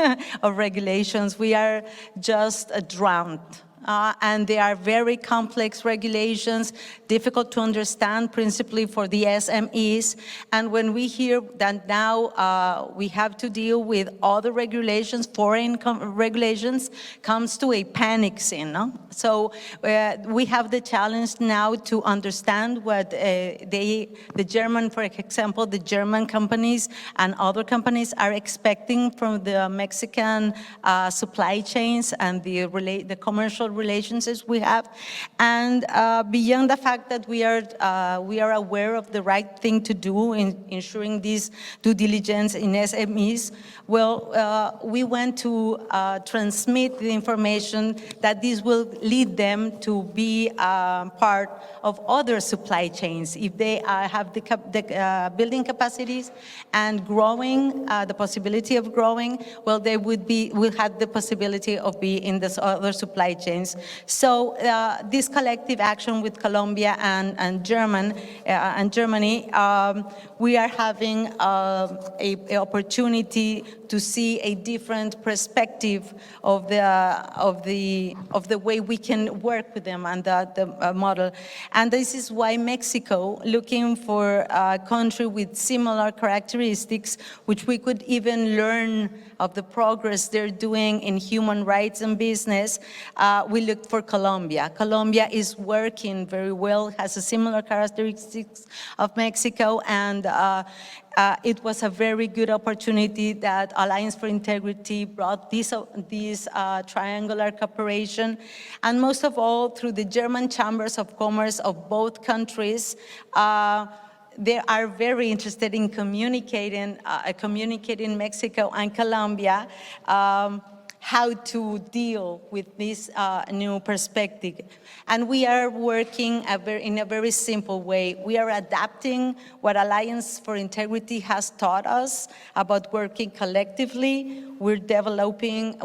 of regulations. We are just drowned. And they are very complex regulations, difficult to understand, principally for the SMEs. And when we hear that now we have to deal with other regulations, foreign regulations, comes to a panic scene. No? So we have the challenge now to understand what the German, for example, the German companies and other companies are expecting from the Mexican supply chains and the commercial relationships we have. And beyond the fact that we are aware of the right thing to do in ensuring this due diligence in SMEs, well, we want to transmit the information that this will lead them to be part of other supply chains. If they have the building capacities and growing, the possibility of growing, well, they will have the possibility of being in this other supply chains. So this collective action with Colombia and Germany, we are having an opportunity to see a different perspective of the way we can work with them and the model. And this is why Mexico, looking for a country with similar characteristics, which we could even learn of the progress they're doing in human rights and business, we looked for Colombia. Colombia is working very well, has a similar characteristics of Mexico, and it was a very good opportunity that Alliance for Integrity brought this triangular cooperation, and most of all through the German chambers of commerce of both countries. They are very interested in communicating Mexico and Colombia how to deal with this new perspective. And we are working in a very simple way. We are adapting what Alliance for Integrity has taught us about working collectively. We're developing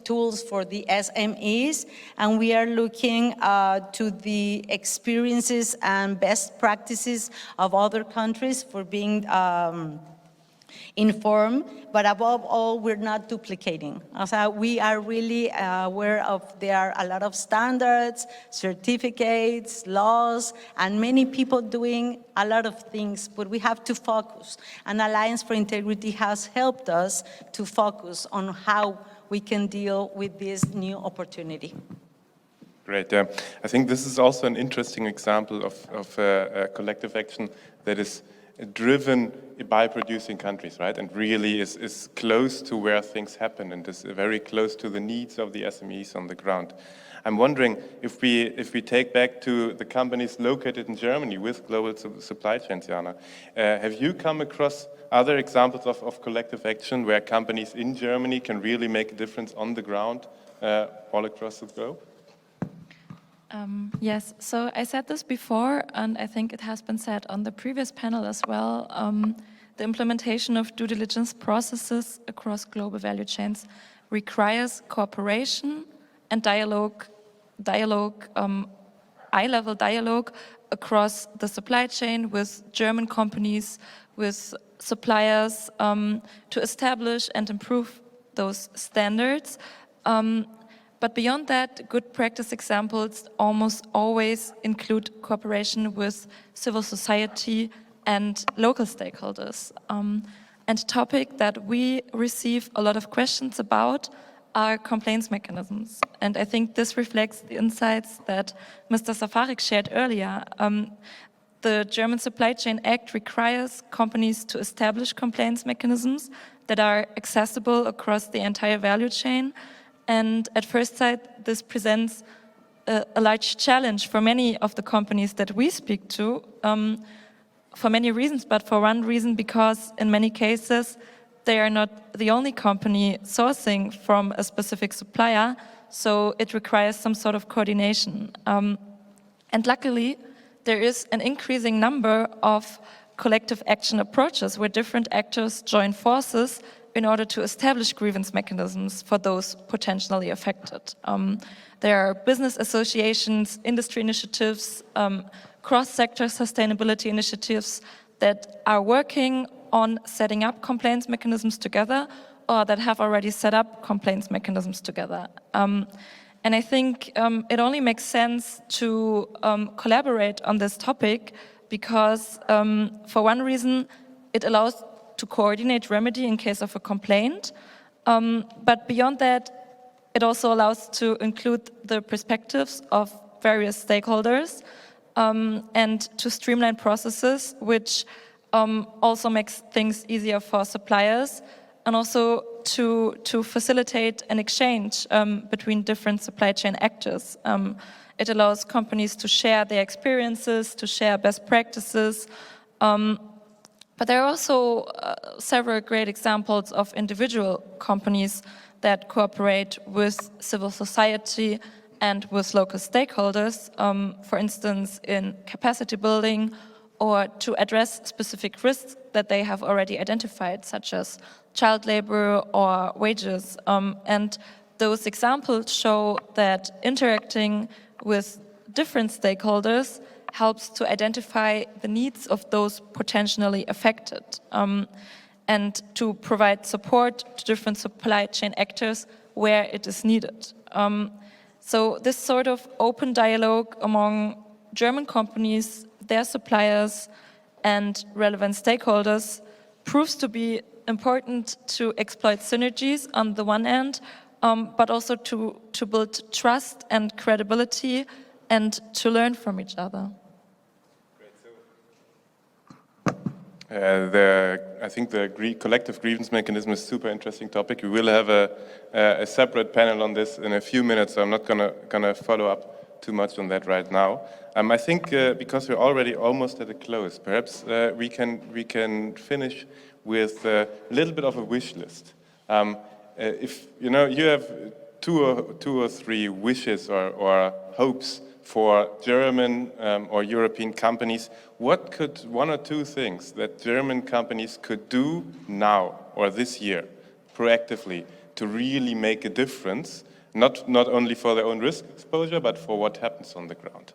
tools for the SMEs, and we are looking to the experiences and best practices of other countries for being informed, but above all, we're not duplicating. So we are really aware of there are a lot of standards, certificates, laws, and many people doing a lot of things, but we have to focus. And Alliance for Integrity has helped us to focus on how we can deal with this new opportunity. Great. I think this is also an interesting example of collective action that is driven by producing countries, right? And really is close to where things happen and is very close to the needs of the SMEs on the ground. I'm wondering if we take back to the companies located in Germany with global supply chains, Jana, have you come across other examples of collective action where companies in Germany can really make a difference on the ground all across the globe? Yes, so I said this before, and I think it has been said on the previous panel as well. The implementation of due diligence processes across global value chains requires cooperation and dialogue, eye-level dialogue across the supply chain with German companies, with suppliers, to establish and improve those standards. But beyond that, good practice examples almost always include cooperation with civil society and local stakeholders. And a topic that we receive a lot of questions about are complaints mechanisms. And I think this reflects the insights that Mr. Safarik shared earlier. The German Supply Chain Act requires companies to establish complaints mechanisms that are accessible across the entire value chain. And at first sight, this presents a large challenge for many of the companies that we speak to, for many reasons, but for one reason, because in many cases, they are not the only company sourcing from a specific supplier, so it requires some sort of coordination. And luckily, there is an increasing number of collective action approaches where different actors join forces in order to establish grievance mechanisms for those potentially affected. There are business associations, industry initiatives, cross-sector sustainability initiatives that are working on setting up complaints mechanisms together or that have already set up complaints mechanisms together. And I think it only makes sense to collaborate on this topic because for one reason, it allows to coordinate remedy in case of a complaint. But beyond that, it also allows to include the perspectives of various stakeholders and to streamline processes, which also makes things easier for suppliers and also to facilitate an exchange between different supply chain actors. It allows companies to share their experiences, to share best practices. But there are also several great examples of individual companies that cooperate with civil society and with local stakeholders, for instance, in capacity building or to address specific risks that they have already identified, such as child labor or wages. And those examples show that interacting with different stakeholders helps to identify the needs of those potentially affected and to provide support to different supply chain actors where it is needed. So this sort of open dialogue among German companies, their suppliers, and relevant stakeholders proves to be important to exploit synergies on the one end, but also to build trust and credibility and to learn from each other. I think the collective grievance mechanism is a super interesting topic. We will have a separate panel on this in a few minutes, so I'm not gonna follow up too much on that right now. I think because we're already almost at a close, perhaps we can finish with a little bit of a wish list. If you have two or three wishes or hopes for German or European companies, what could one or two things that German companies could do now or this year proactively to really make a difference, not only for their own risk exposure, but for what happens on the ground?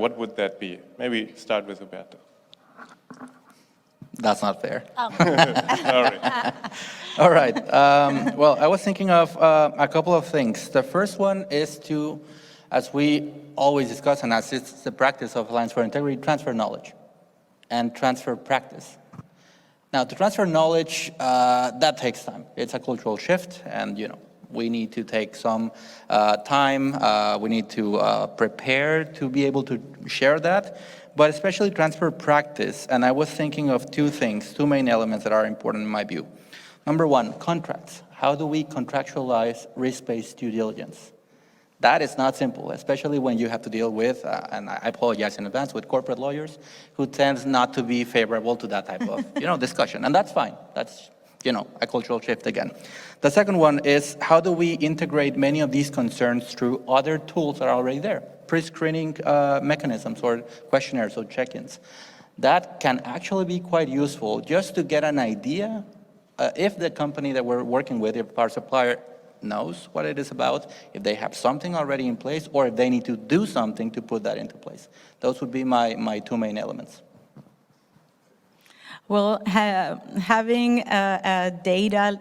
What would that be? Maybe start with Roberto. That's not fair. Oh. Sorry. All right. Well, I was thinking of a couple of things. The first one is to, as we always discuss, and as it's the practice of Alliance for Integrity, transfer knowledge and transfer practice. Now, to transfer knowledge, that takes time. It's a cultural shift, and we need to take some time. We need to prepare to be able to share that, but especially transfer practice. And I was thinking of two things, two main elements that are important in my view. Number one, contracts. How do we contractualize risk-based due diligence? That is not simple, especially when you have to deal with, and I apologize in advance, with corporate lawyers who tend not to be favorable to that type of discussion. And that's fine. That's a cultural shift again. The second one is, how do we integrate many of these concerns through other tools that are already there? Pre-screening mechanisms or questionnaires or check-ins. That can actually be quite useful just to get an idea if the company that we're working with, if our supplier knows what it is about, if they have something already in place, or if they need to do something to put that into place. Those would be my two main elements. Well, having data,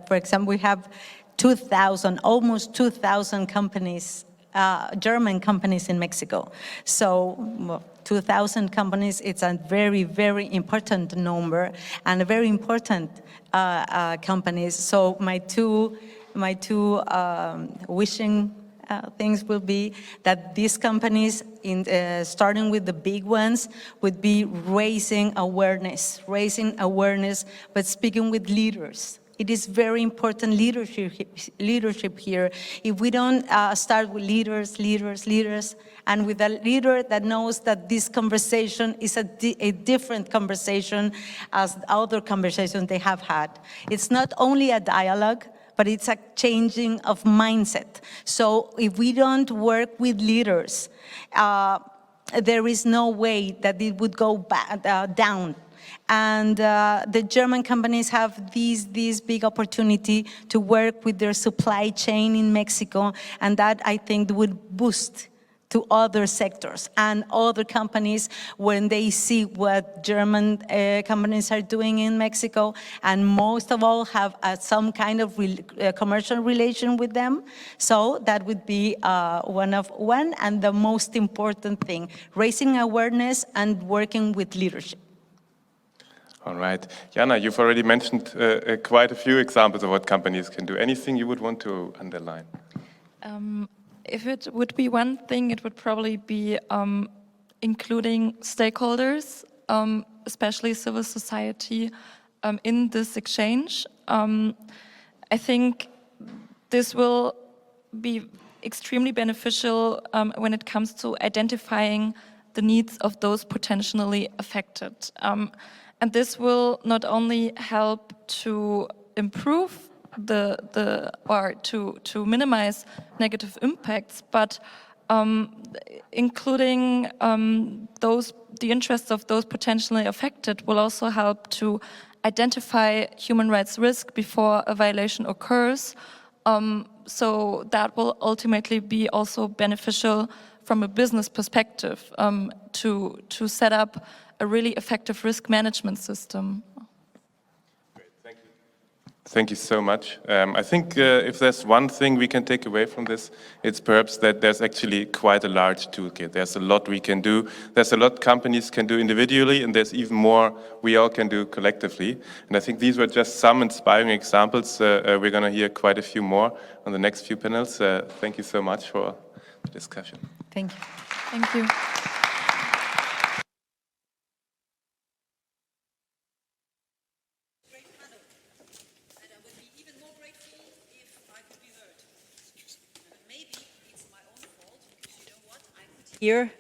for example, we have 2,000, almost 2,000 companies, German companies in Mexico. So 2,000 companies, it's a very, very important number and a very important companies. So my two wishing things will be that these companies, starting with the big ones, would be raising awareness, but speaking with leaders. It is very important leadership here. If we don't start with leaders, and with a leader that knows that this conversation is a different conversation as other conversations they have had. It's not only a dialogue, but it's a changing of mindset. So if we don't work with leaders, there is no way that it would go down. And the German companies have this big opportunity to work with their supply chain in Mexico, and that I think would boost to other sectors and other companies when they see what German companies are doing in Mexico, and most of all have some kind of commercial relation with them. So that would be one and the most important thing, raising awareness and working with leadership. All right. Jana, you've already mentioned quite a few examples of what companies can do. Anything you would want to underline? If it would be one thing, it would probably be including stakeholders, especially civil society, in this exchange. I think this will be extremely beneficial when it comes to identifying the needs of those potentially affected. And this will not only help to improve or to minimize negative impacts, but including the interests of those potentially affected will also help to identify human rights risk before a violation occurs. So that will ultimately be also beneficial from a business perspective to set up a really effective risk management system. Thank you so much. I think if there's one thing we can take away from this, it's perhaps that there's actually quite a large toolkit. There's a lot we can do. There's a lot companies can do individually, and there's even more we all can do collectively. And I think these were just some inspiring examples. We're going to hear quite a few more on the next few panels. Thank you so much for the discussion. Thank you. Thank you. Here,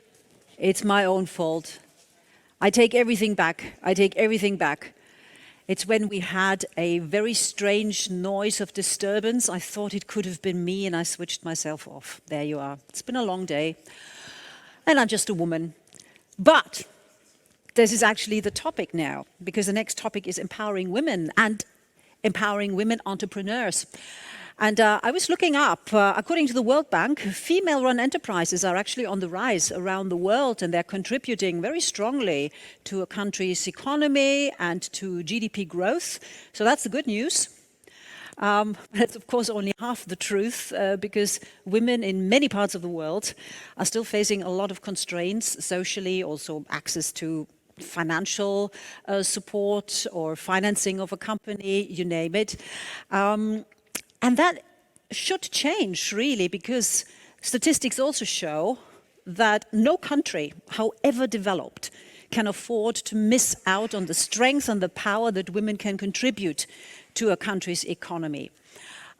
it's my own fault. I take everything back. I take everything back. It's when we had a very strange noise of disturbance. I thought it could have been me and I switched myself off. There you are. It's been a long day. And I'm just a woman. But this is actually the topic now, because the next topic is empowering women and empowering women entrepreneurs. And I was looking up, according to the World Bank, female-run enterprises are actually on the rise around the world, and they're contributing very strongly to a country's economy and to GDP growth. So that's the good news. That's of course only half the truth, because women in many parts of the world are still facing a lot of constraints socially, also access to financial support or financing of a company, you name it. And that should change, really, because statistics also show that no country, however developed, can afford to miss out on the strength and the power that women can contribute to a country's economy.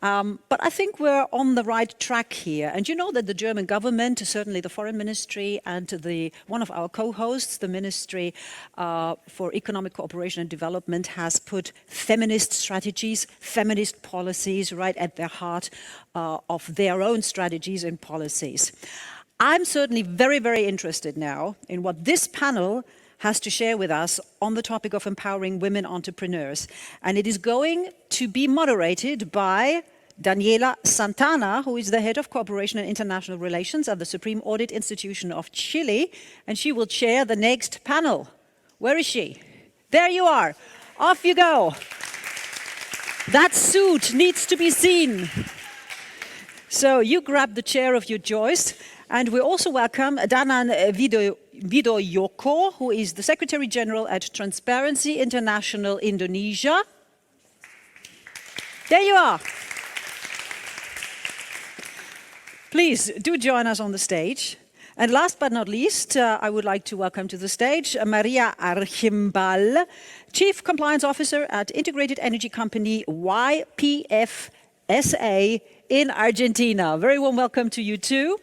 But I think we're on the right track here. And you know that the German government, certainly the Foreign Ministry and one of our co-hosts, the Ministry for Economic Cooperation and Development, has put feminist strategies, feminist policies right at the heart of their own strategies and policies. I'm certainly very, very interested now in what this panel has to share with us on the topic of empowering women entrepreneurs. And it is going to be moderated by Daniela Santana, who is the head of Cooperation and International Relations at the Supreme Audit Institution of Chile, and she will chair the next panel. Where is she? There you are. Off you go. That suit needs to be seen. So you grab the chair of your choice, and we also welcome Danan Widoyoko, who is the Secretary General at Transparency International Indonesia. There you are. Please do join us on the stage. And last but not least, I would like to welcome to the stage Maria Archimbal, Chief Compliance Officer at integrated energy company YPF SA in Argentina. Very warm welcome to you too.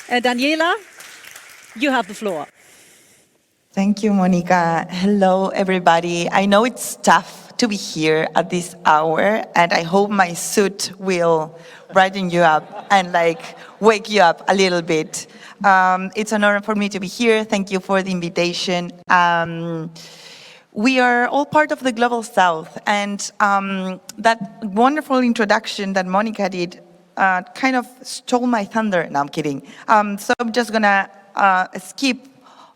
And Daniela, you have the floor. Thank you, Monica. Hello, everybody. I know it's tough to be here at this hour, and I hope my suit will brighten you up and wake you up a little bit. It's an honor for me to be here. Thank you for the invitation. We are all part of the Global South, and that wonderful introduction that Monica did kind of stole my thunder. No, I'm kidding. So I'm just gonna skip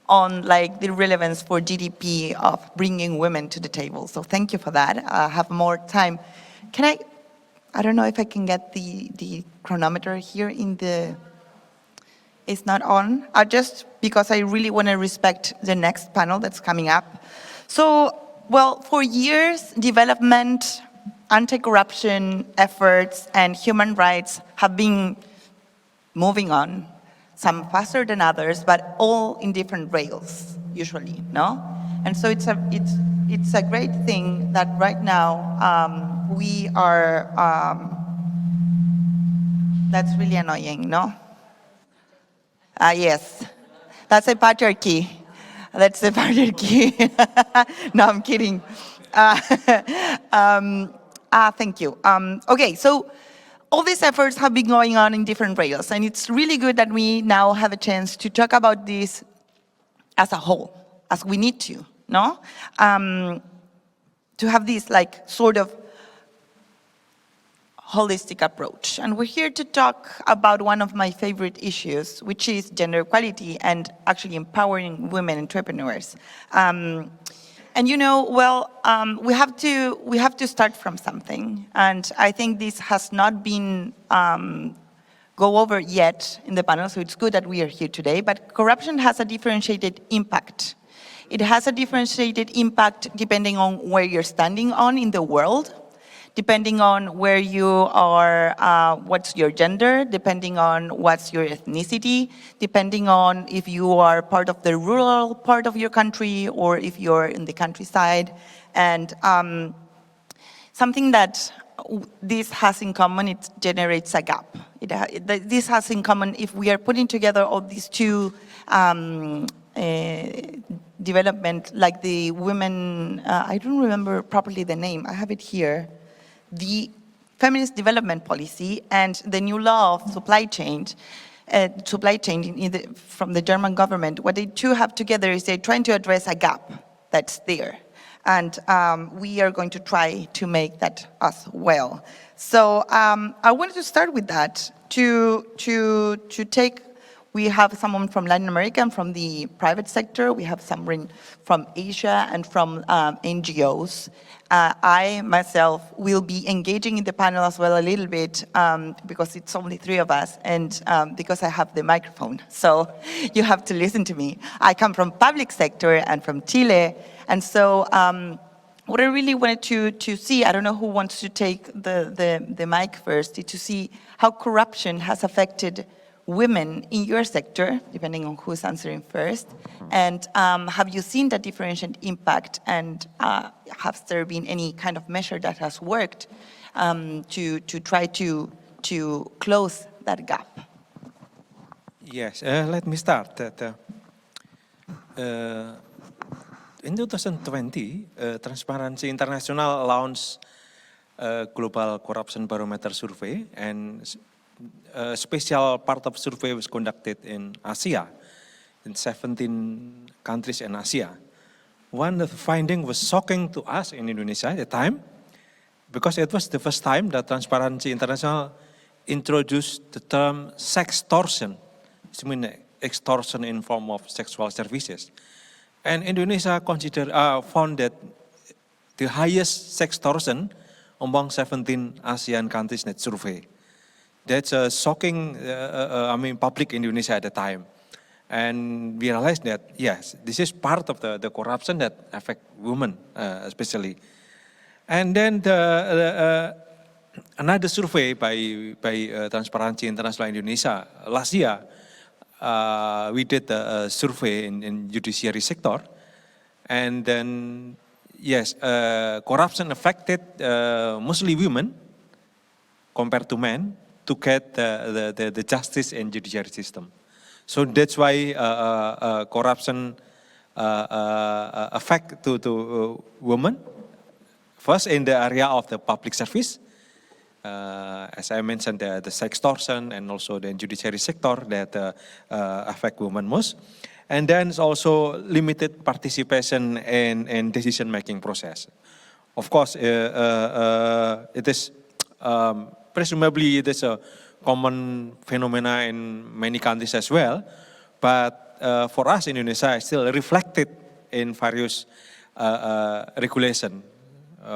on the relevance for GDP of bringing women to the table. So thank you for that. I have more time. Can I don't know if I can get the chronometer here in the, it's not on. Just because I really want to respect the next panel that's coming up. So, well, for years, development, anti-corruption efforts, and human rights have been moving on, some faster than others, but all in different rails, usually, no? And so it's it's a great thing that right now we are, that's really annoying, no? Yes, that's a patriarchy. That's the patriarchy. No, I'm kidding. Thank you. Okay, so all these efforts have been going on in different rails, and it's really good that we now have a chance to talk about this as a whole, as we need to, no? To have this like sort of holistic approach. And we're here to talk about one of my favorite issues, which is gender equality and actually empowering women entrepreneurs. And you know, well, we have to start from something. And I think this has not been go over yet in the panel, so it's good that we are here today. But corruption has a differentiated impact. It has a differentiated impact depending on where you're standing on in the world, depending on where you are, what's your gender, depending on what's your ethnicity, depending on if you are part of the rural part of your country or if you're in the countryside. And something that this has in common, it generates a gap. This has in common, if we are putting together all these two development, like the women, I don't remember properly the name, I have it here, the feminist development policy and the new law of supply chain from the German government. What they two have together is they're trying to address a gap that's there. And we are going to try to make that as well. So I wanted to start with that, to take, we have someone from Latin America and from the private sector, we have someone from Asia and from NGOs. I myself will be engaging in the panel as well a little bit because it's only 3 of us and because I have the microphone. So you have to listen to me. I come from public sector and from Chile. And so what I really wanted to see, I don't know who wants to take the mic first, is to see how corruption has affected women in your sector, depending on who's answering first. And have you seen that differentiated impact, and has there been any kind of measure that has worked to try to close that gap? Yes, let me start. In 2020, Transparency International launched a global corruption barometer survey, and a special part of survey was conducted in Asia, in 17 countries in Asia. One of the findings was shocking to us in Indonesia at the time, because it was the first time that Transparency International introduced the term sextortion, which means extortion in form of sexual services. And Indonesia found that the highest sextortion among 17 ASEAN countries in that survey. That's a shocking, public Indonesia at the time. And we realized that, yes, this is part of the corruption that affect women, especially. And then another survey by Transparency International Indonesia last year, we did a survey in judiciary sector. And then, yes, corruption affected mostly women compared to men, to get the justice and judiciary system. So that's why corruption affect to women. First, in the area of the public service, as I mentioned, the sextortion and also the judiciary sector that affect women most. And then it's also limited participation in decision-making process. Of course, it is presumably it is a common phenomena in many countries as well, but for us in Indonesia, it's still reflected in various regulation.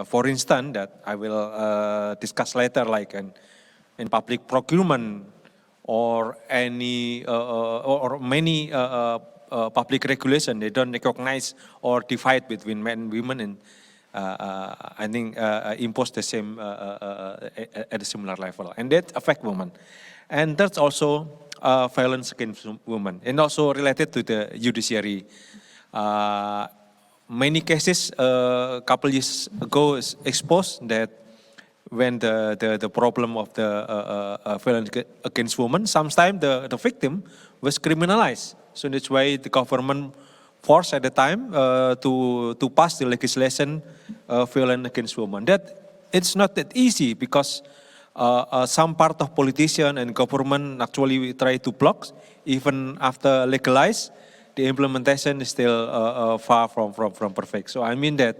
For instance, that I will discuss later, like in public procurement or any or many public regulation, they don't recognize or divide between men and women, and I think impose the same at a similar level, and that affect women. And that's also violence against women, and also related to the judiciary. many cases a couple years ago is exposed that when the problem of the violence against women, sometimes the victim was criminalized. So that's why the government forced at the time to pass the legislation violence against women. That it's not that easy because some part of politician and government actually try to block, even after legalized, the implementation is still far from perfect. So I mean that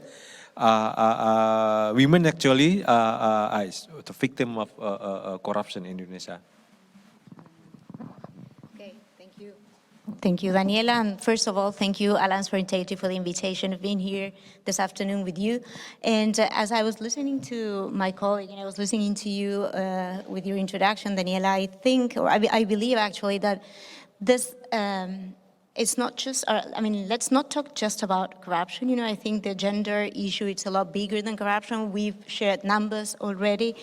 women actually are the victim of corruption in Indonesia. Okay, thank you. Thank you, Daniela. And first of all, thank you, Alliance for Integrity, for the invitation of being here this afternoon with you. And as I was listening to my colleague and I was listening to you with your introduction, Daniela, I think, or I believe actually that this, it's not just, I mean, let's not talk just about corruption. You know, I think the gender issue, it's a lot bigger than corruption. We've shared numbers already.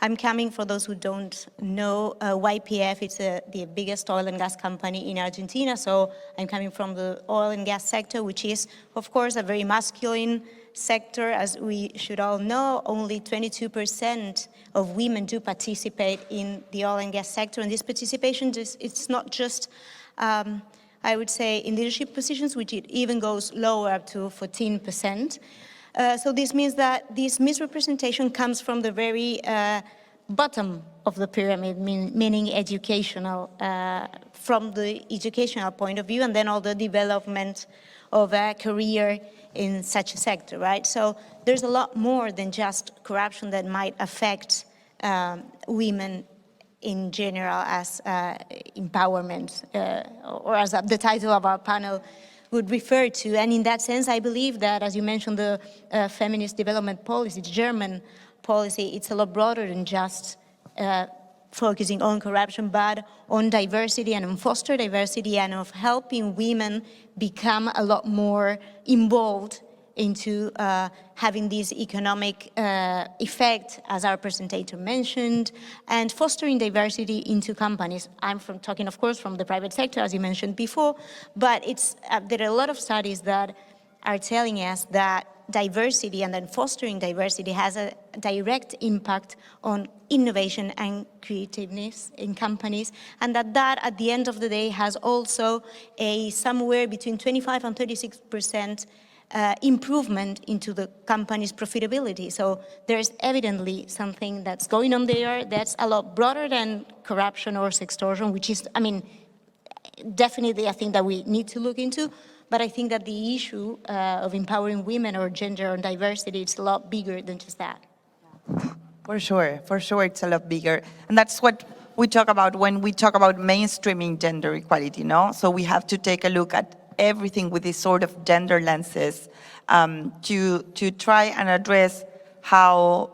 I'm coming, for those who don't know, YPF, it's the biggest oil and gas company in Argentina. So I'm coming from the oil and gas sector, which is, of course, a very masculine sector. As we should all know, only 22% of women do participate in the oil and gas sector. And this participation, it's not just, I would say, in leadership positions, which it even goes lower up to 14%. So this means that this misrepresentation comes from the very bottom of the pyramid, meaning educational, from the educational point of view, and then all the development of a career in such a sector, right? So there's a lot more than just corruption that might affect women in general as empowerment, or as the title of our panel would refer to. And in that sense, I believe that, as you mentioned, the feminist development policy, the German policy, it's a lot broader than just focusing on corruption, but on diversity and on foster diversity and of helping women become a lot more involved into having this economic effect, as our presenter mentioned, and fostering diversity into companies. I'm talking, of course, from the private sector, as you mentioned before, but it's, there are a lot of studies that are telling us that diversity and then fostering diversity has a direct impact on innovation and creativeness in companies, and that at the end of the day has also a somewhere between 25 and 36% improvement into the company's profitability. So there's evidently something that's going on there that's a lot broader than corruption or sextortion, which is, I mean, definitely a thing that we need to look into. But I think that the issue of empowering women or gender and diversity, it's a lot bigger than just that. For sure, it's a lot bigger. And that's what we talk about when we talk about mainstreaming gender equality, no? So we have to take a look at everything with this sort of gender lenses to try and address how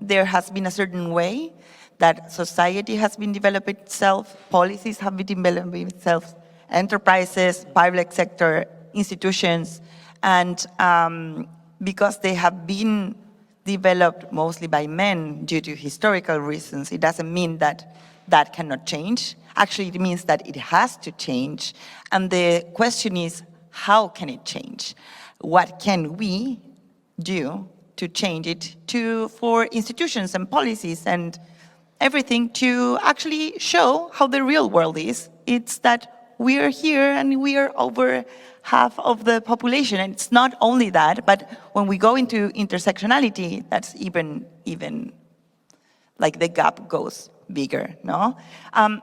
there has been a certain way that society has been developing itself, policies have been developing itself, enterprises, public sector, institutions, and because they have been developed mostly by men due to historical reasons, it doesn't mean that that cannot change. Actually, it means that it has to change. And the question is, how can it change? What can we do to change it for institutions and policies and everything to actually show how the real world is? It's that we are here and we are over half of the population. And it's not only that, but when we go into intersectionality, that's even like the gap goes bigger, no?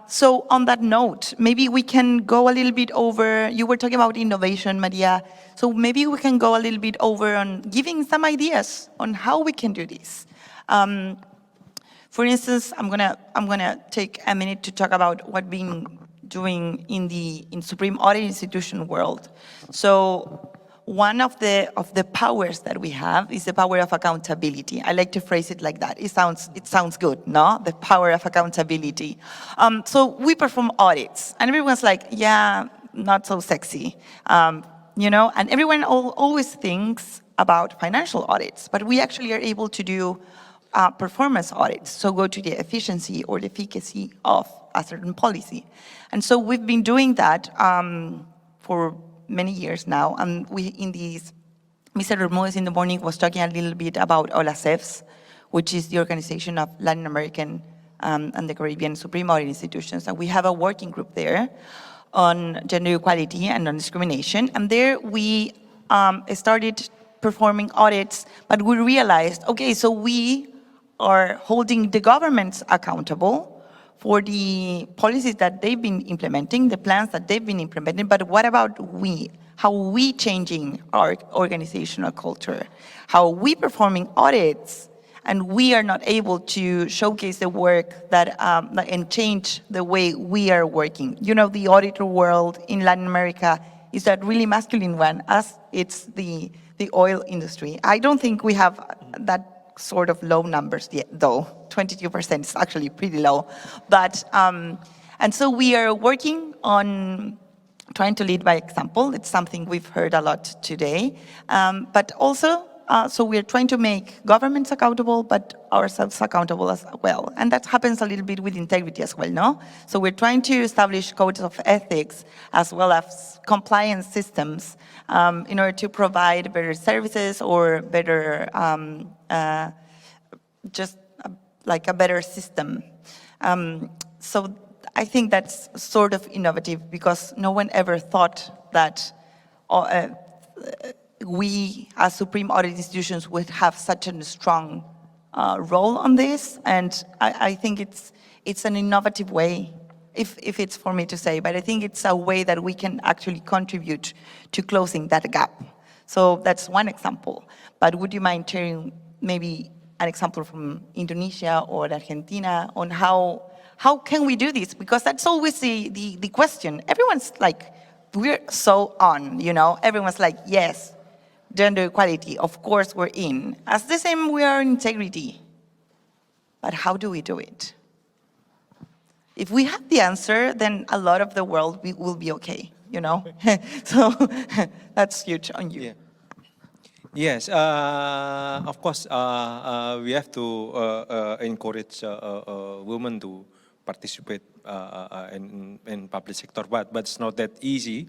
So on that note, maybe we can go a little bit over, you were talking about innovation, Maria, so maybe we can go a little bit over on giving some ideas on how we can do this. For instance, I'm gonna take a minute to talk about what being doing in Supreme Audit Institution world. So one of the powers that we have is the power of accountability. I like to phrase it like that. It sounds good, no? The power of accountability. So we perform audits, and everyone's like, yeah, not so sexy, you know? And everyone always thinks about financial audits, but we actually are able to do performance audits. So go to the efficiency or the efficacy of a certain policy. And so we've been doing that for many years now. And Mr. Bermudez in the morning was talking a little bit about OLACEFs, which is the Organization of Latin American and the Caribbean Supreme Audit Institutions. And we have a working group there on gender equality and non-discrimination. And there we started performing audits, but we realized, okay, so we are holding the governments accountable for the policies that they've been implementing, the plans that they've been implementing, but what about we? How are we changing our organizational culture? How are we performing audits? And we are not able to showcase the work that and change the way we are working. You know, the auditor world in Latin America is that really masculine one, as it's the oil industry. I don't think we have that sort of low numbers yet, though. 22% is actually pretty low. But, and so we are working on trying to lead by example. It's something we've heard a lot today. But also, so we're trying to make governments accountable, but ourselves accountable as well. And that happens a little bit with integrity as well, no? So we're trying to establish codes of ethics as well as compliance systems in order to provide better services or better, just like a better system. So I think that's sort of innovative because no one ever thought that we as Supreme Audit Institutions would have such a strong role on this. And I think it's an innovative way, if it's for me to say, but I think it's a way that we can actually contribute to closing that gap. So that's one example. But would you mind sharing maybe an example from Indonesia or Argentina on how can we do this? Because that's always the question. Everyone's like, we're so on, you know? Everyone's like, yes, gender equality, of course we're in. As the same, we are in integrity. But how do we do it? If we have the answer, then a lot of the world will be okay, you know? So that's huge on you. Yeah. Yes, of course, we have to encourage women to participate in public sector, but it's not that easy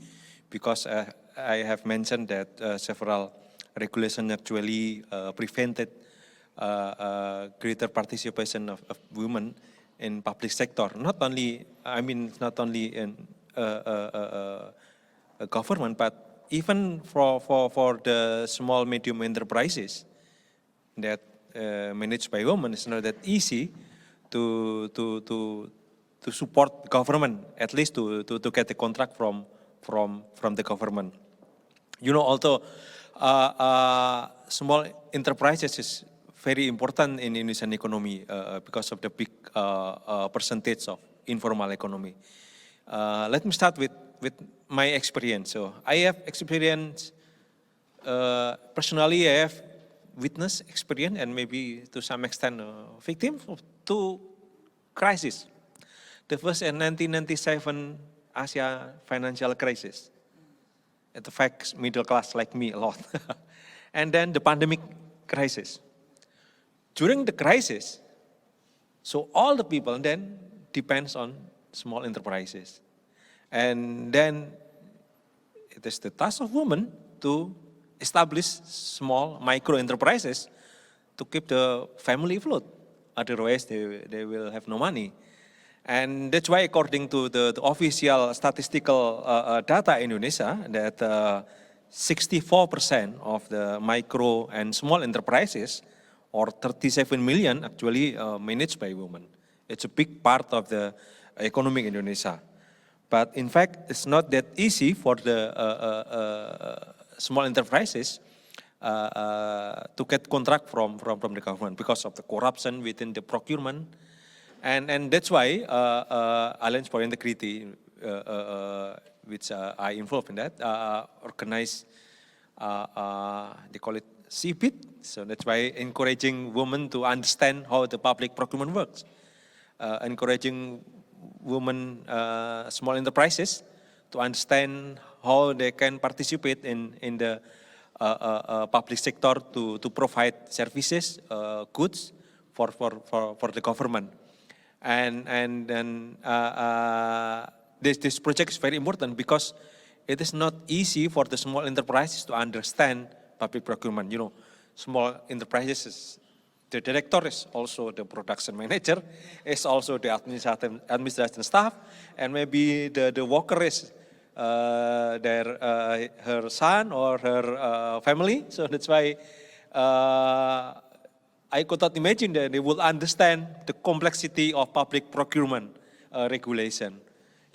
because I have mentioned that several regulations actually prevented greater participation of women in public sector. Not only, I mean, not only in government, but even for the small medium enterprises that managed by women, it's not that easy to support government, at least to get a contract from the government. You know, although small enterprises is very important in Indonesian economy because of the big percentage of informal economy. Let me start with my experience. So I have experience, personally I have witness experience and maybe to some extent victim of two crises. The first in 1997 Asia financial crisis. It affects middle class like me a lot. And then the pandemic crisis. During the crisis, so all the people then depends on small enterprises. And then it is the task of women to establish small micro enterprises to keep the family afloat. Otherwise, they will have no money. And that's why, according to the official statistical data in Indonesia, that 64% of the micro and small enterprises, or 37 million, actually managed by women. It's a big part of the economy in Indonesia. But in fact, it's not that easy for the small enterprises to get contract from the government because of the corruption within the procurement. And that's why Alliance for Integrity, which I involved in that, organized, they call it CBIT. So that's why encouraging women to understand how the public procurement works. Encouraging women, small enterprises to understand how they can participate in the public sector to provide services, goods for the government. And then this project is very important because it is not easy for the small enterprises to understand public procurement. You know, small enterprises, the director is also the production manager, is also the administration staff, and maybe the worker is her son or her family. So that's why I could not imagine that they will understand the complexity of public procurement regulation.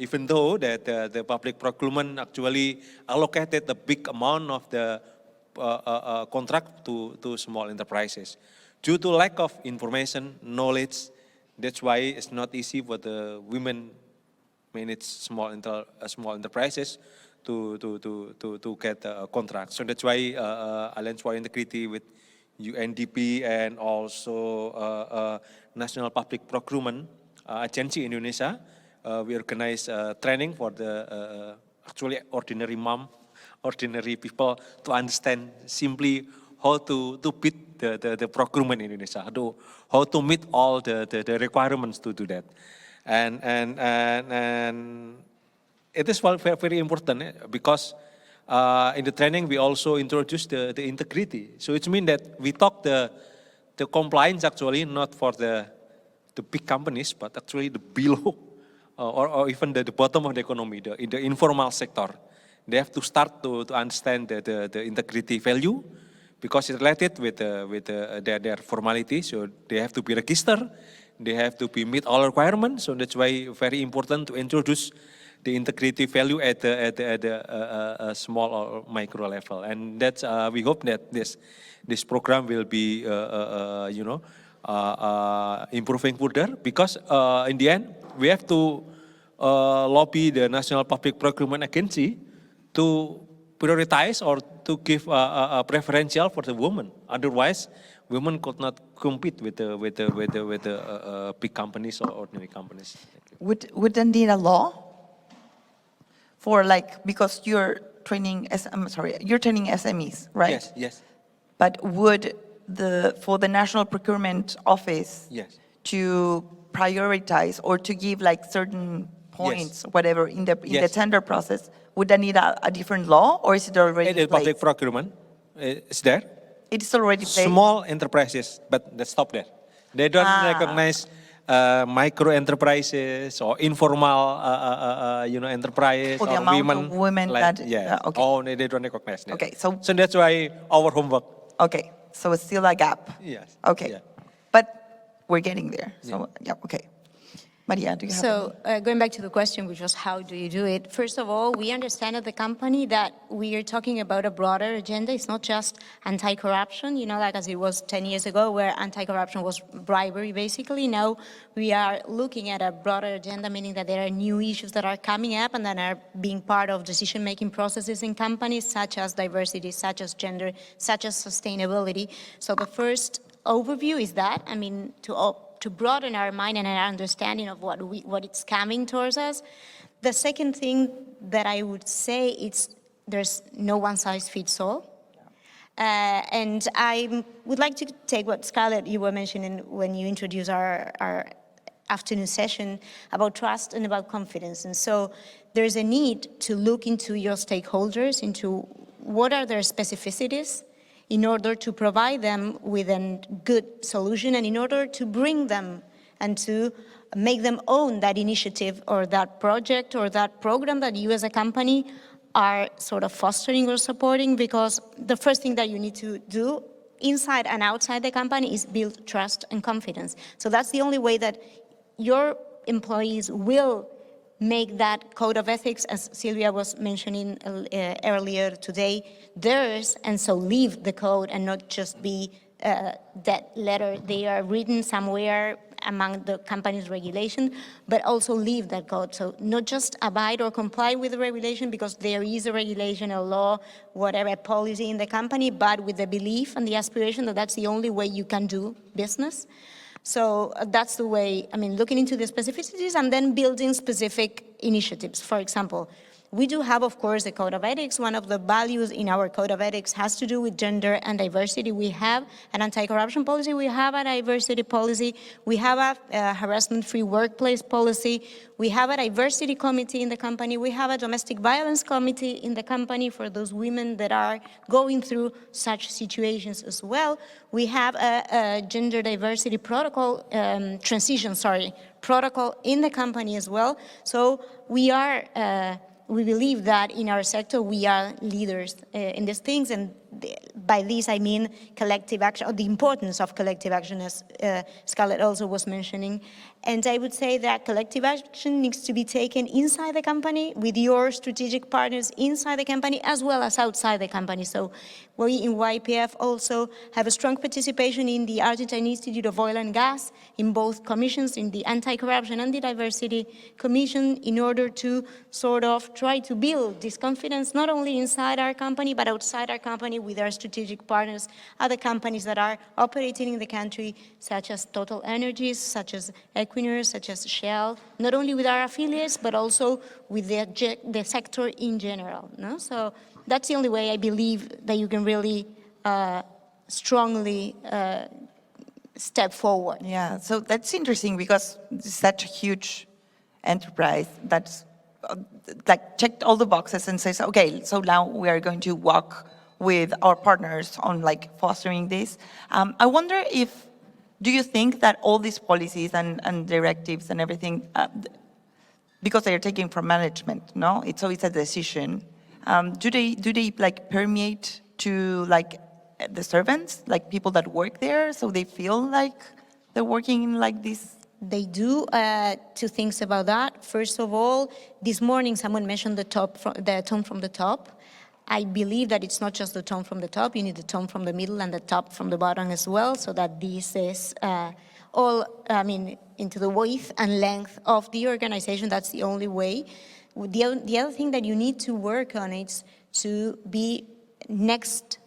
Even though that the public procurement actually allocated a big amount of the contract to small enterprises. Due to lack of information, knowledge, that's why it's not easy for the women manage small enterprises to get a contract. So that's why Alliance for Integrity with UNDP and also National Public Procurement Agency Indonesia, we organize training for the actually ordinary people to understand simply how to bid the procurement in Indonesia, how to meet all the requirements to do that. And it is very, very important because in the training we also introduce the integrity. So it means that we talk the compliance actually not for the big companies, but actually the below or even the bottom of the economy, in the informal sector. They have to start to understand the integrity value because it's related with their formality. So they have to be registered, they have to meet all requirements. So that's why very important to introduce the integrity value at the small or micro level. And that's we hope that this program will be improving further because in the end we have to lobby the National Public Procurement Agency to prioritize or to give a preferential for the women. Otherwise, women could not compete with the big companies or ordinary companies. Would there need a law for because you're training you're training SMEs, right? Yes, yes. But would for the National Procurement Office yes. to prioritize or to give certain points, whatever, in the tender process, would that need a different law, or is it already in place? Public procurement is there. It's already placed. Small enterprises, but let's stop there. They don't recognize micro enterprises or informal enterprise For the or amount of women that okay. Oh, they don't recognize that. Okay, so that's why our homework. Okay, so it's still a gap. Yes. Okay, yeah. But we're getting there. So yeah, okay. Maria, do you have? So going back to the question, which was how do you do it? First of all, we understand at the company that we are talking about a broader agenda. It's not just anti-corruption, like as it was 10 years ago, where anti-corruption was bribery, basically. Now we are looking at a broader agenda, meaning that there are new issues that are coming up and that are being part of decision-making processes in companies, such as diversity, such as gender, such as sustainability. So the first overview is that, to broaden our mind and our understanding of what it's coming towards us. The second thing that I would say is there's no one size fits all. And I would like to take what Scarlet, you were mentioning when you introduced our afternoon session about trust and about confidence. And so there's a need to look into your stakeholders, into what are their specificities, in order to provide them with a good solution and in order to bring them and to make them own that initiative or that project or that program that you as a company are sort of fostering or supporting, because the first thing that you need to do inside and outside the company is build trust and confidence. So that's the only way that your employees will make that code of ethics, as Silvia was mentioning earlier today, theirs, and so leave the code and not just be that letter they are written somewhere among the company's regulation, but also leave that code. So not just abide or comply with the regulation because there is a regulation, a law, whatever, a policy in the company, but with the belief and the aspiration that that's the only way you can do business. So that's the way, looking into the specificities and then building specific initiatives. For example, We do have, of course, a code of ethics. One of the values in our code of ethics has to do with gender and diversity. We have an anti-corruption policy. We have a diversity policy. We have a harassment-free workplace policy. We have a diversity committee in the company. We have a domestic violence committee in the company for those women that are going through such situations as well. We have a gender diversity protocol, protocol in the company as well. So we believe that in our sector we are leaders in these things, and by this I mean collective action, or the importance of collective action, as Scarlet also was mentioning. And I would say that collective action needs to be taken inside the company with your strategic partners inside the company as well as outside the company. So we in YPF also have a strong participation in the Argentine Institute of Oil and Gas, in both commissions, in the Anti-Corruption and the Diversity Commission, in order to sort of try to build this confidence not only inside our company but outside our company with our strategic partners, other companies that are operating in the country, such as Total Energies, such as Equinor, such as Shell, not only with our affiliates, but also with the sector in general. No? So that's the only way I believe that you can really strongly step forward. Yeah, so that's interesting because it's such a huge enterprise that's like checked all the boxes and says, okay, so now we are going to work with our partners on like fostering this. I wonder if, do you think that all these policies and directives and everything, because they are taken from management, no? So it's a decision. Do they like permeate to like the servants, like people that work there, so they feel like they're working like this? They do. Two things about that. First of all, this morning someone mentioned the tone from the top. I believe that it's not just the tone from the top, you need the tone from the middle and the top from the bottom as well, so that this is all, into the width and length of the organization. That's the only way. The other thing that you need to work on is to be next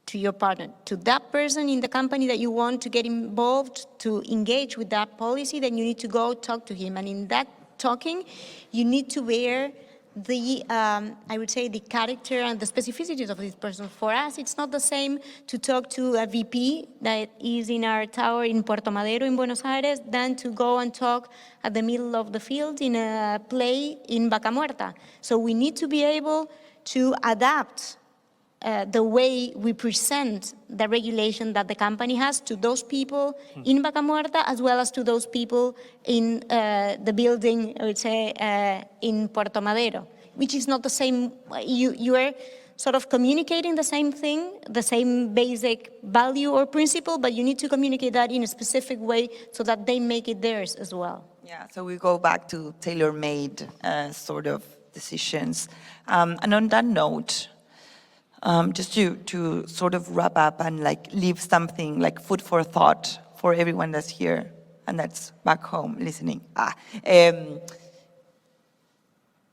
to your partner, to that person in the company that you want to get involved, to engage with that policy, then you need to go talk to him. And in that talking, you need to bear the, I would say, the character and the specificities of this person. For us, it's not the same to talk to a VP that is in our tower in Puerto Madero in Buenos Aires than to go and talk at the middle of the field in a play in Vaca Muerta. So we need to be able to adapt the way we present the regulation that the company has to those people in Vaca Muerta as well as to those people in the building, I would say, in Puerto Madero, which is not the same. You are sort of communicating the same thing, the same basic value or principle, but you need to communicate that in a specific way so that they make it theirs as well. Yeah, so we go back to tailor-made sort of decisions. And on that note, just to sort of wrap up and like leave something like food for thought for everyone that's here and that's back home listening.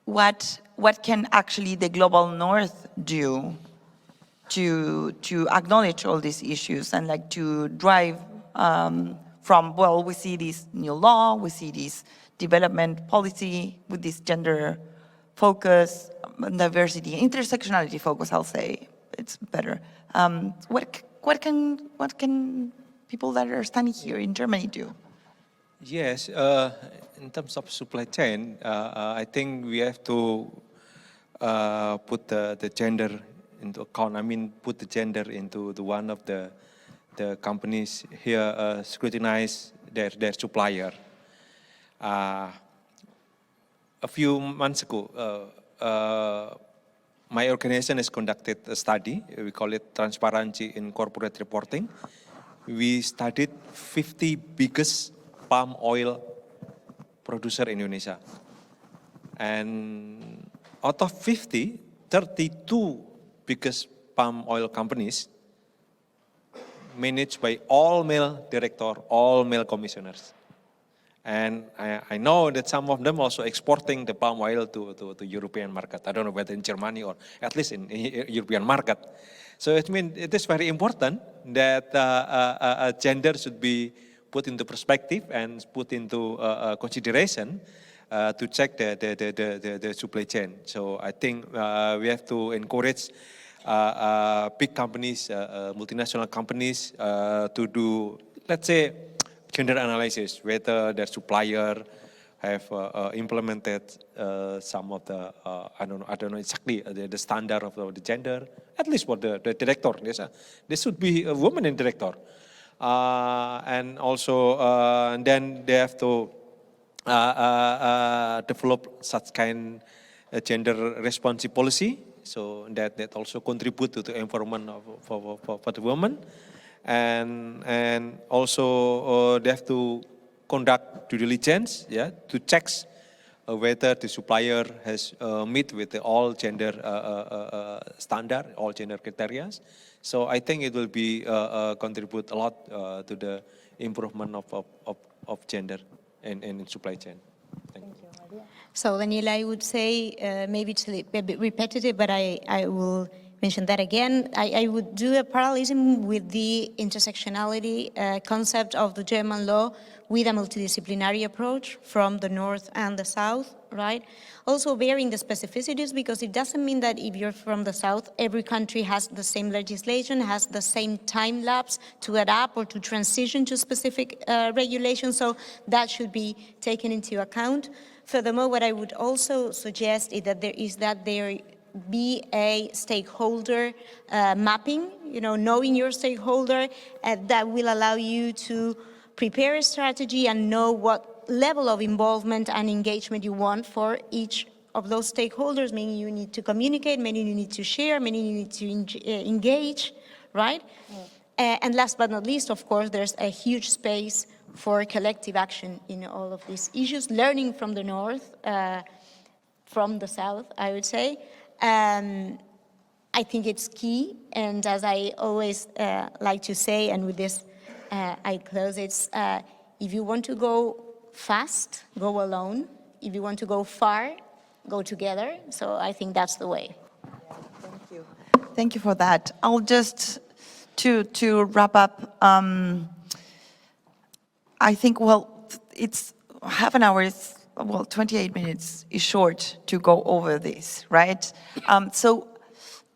What can actually the global north do to acknowledge all these issues and like to drive from, well, we see this new law, we see this development policy with this gender focus, diversity, intersectionality focus, I'll say, it's better. What can people that are standing here in Germany do? Yes, in terms of supply chain, I think we have to put the gender into account. I mean, put the gender into the one of the companies here scrutinize their supplier. A few months ago, my organization has conducted a study. We call it Transparency in Corporate Reporting. We studied 50 biggest palm oil producer in Indonesia. And out of 50, 32 biggest palm oil companies managed by all male director, all male commissioners. And I know that some of them also exporting the palm oil to European market. I don't know whether in Germany or at least in European market. So it means it is very important that gender should be put into perspective and put into consideration to check the supply chain. So I think we have to encourage big companies, multinational companies to do, let's say, gender analysis, whether their supplier have implemented some of the, I don't know exactly the standard of the gender, at least for the director. There should be a woman in director. And also, then they have to develop such kind gender responsive policy, so that also contribute to the environment for the women, and also they have to conduct due diligence, to check whether the supplier has meet with all gender standard, all gender criteria. So I think it will be contribute a lot to the improvement of gender in supply chain. Thank you. So Daniela, I would say, maybe it's a bit repetitive, but I will mention that again. I would do a parallelism with the intersectionality concept of the German law with a multidisciplinary approach from the north and the south, right? Also bearing the specificities, because it doesn't mean that if you're from the south, every country has the same legislation, has the same time lapse to adapt or to transition to specific regulations, so that should be taken into account. Furthermore, what I would also suggest is that there be a stakeholder mapping, knowing your stakeholder, that will allow you to prepare a strategy and know what level of involvement and engagement you want for each of those stakeholders, meaning you need to communicate, meaning you need to share, meaning you need to engage, right? And last but not least, of course, there's a huge space for collective action in all of these issues, learning from the north, from the south, I would say. I think it's key, and as I always like to say, and with this I close, it's if you want to go fast, go alone. If you want to go far, go together. So I think that's the way. Thank you. Thank you for that. I'll just, to wrap up, I think, well, it's half an hour, 28 minutes is short to go over this, right? So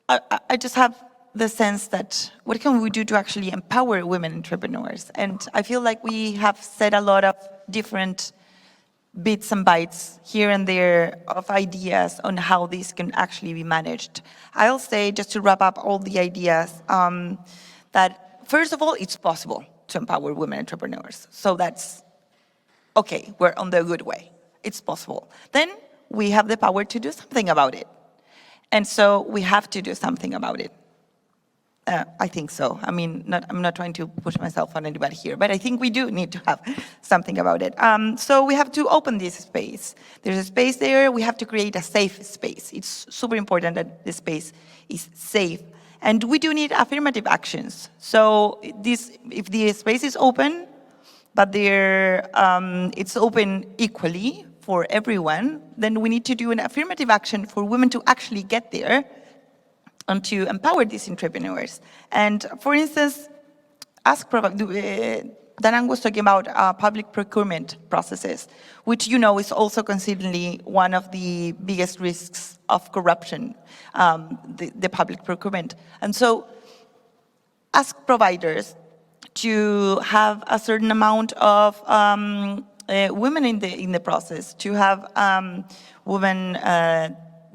I just have the sense that what can we do to actually empower women entrepreneurs? And I feel like we have said a lot of different bits and bytes here and there of ideas on how this can actually be managed. I'll say, just to wrap up all the ideas, that first of all, it's possible to empower women entrepreneurs. So that's okay, we're on the good way. It's possible. Then we have the power to do something about it. And so we have to do something about it. I think so. I mean, I'm not trying to push myself on anybody here, but I think we do need to have something about it. So we have to open this space. There's a space there. We have to create a safe space. It's super important that the space is safe. And we do need affirmative actions. So if the space is open, but it's open equally for everyone, then we need to do an affirmative action for women to actually get there and to empower these entrepreneurs. And for instance, Danang was talking about public procurement processes, which is also considered one of the biggest risks of corruption, the public procurement. And so ask providers to have a certain amount of women in the process, to have women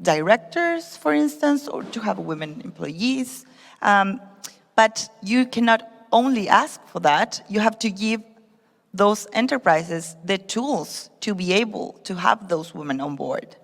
directors, for instance, or to have women employees. But you cannot only ask for that, you have to give those enterprises the tools to be able to have those women on board.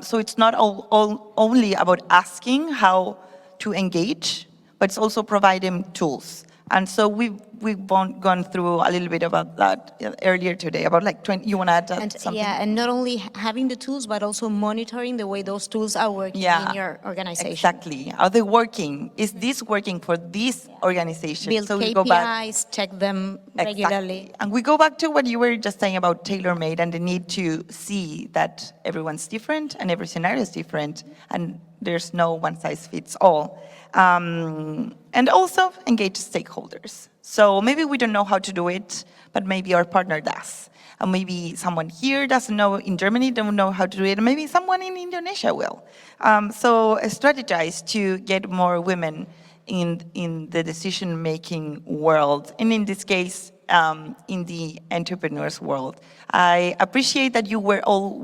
So it's not only about asking how to engage, but it's also providing tools. And so we've gone through a little bit about that earlier today, about like 20, you want to add something? Yeah, and not only having the tools, but also monitoring the way those tools are working in your organization. Exactly. Are they working? Is this working for this organization? Build so KPIs, we go back. check them regularly. Exactly. And we go back to what you were just saying about tailor-made and the need to see that everyone's different and every scenario is different and there's no one-size-fits-all. And also engage stakeholders. So maybe we don't know how to do it, but maybe our partner does. Maybe someone here doesn't know in Germany, don't know how to do it. Maybe someone in Indonesia will. So strategize to get more women in the decision-making world, and in this case, in the entrepreneurs world. I appreciate that you were all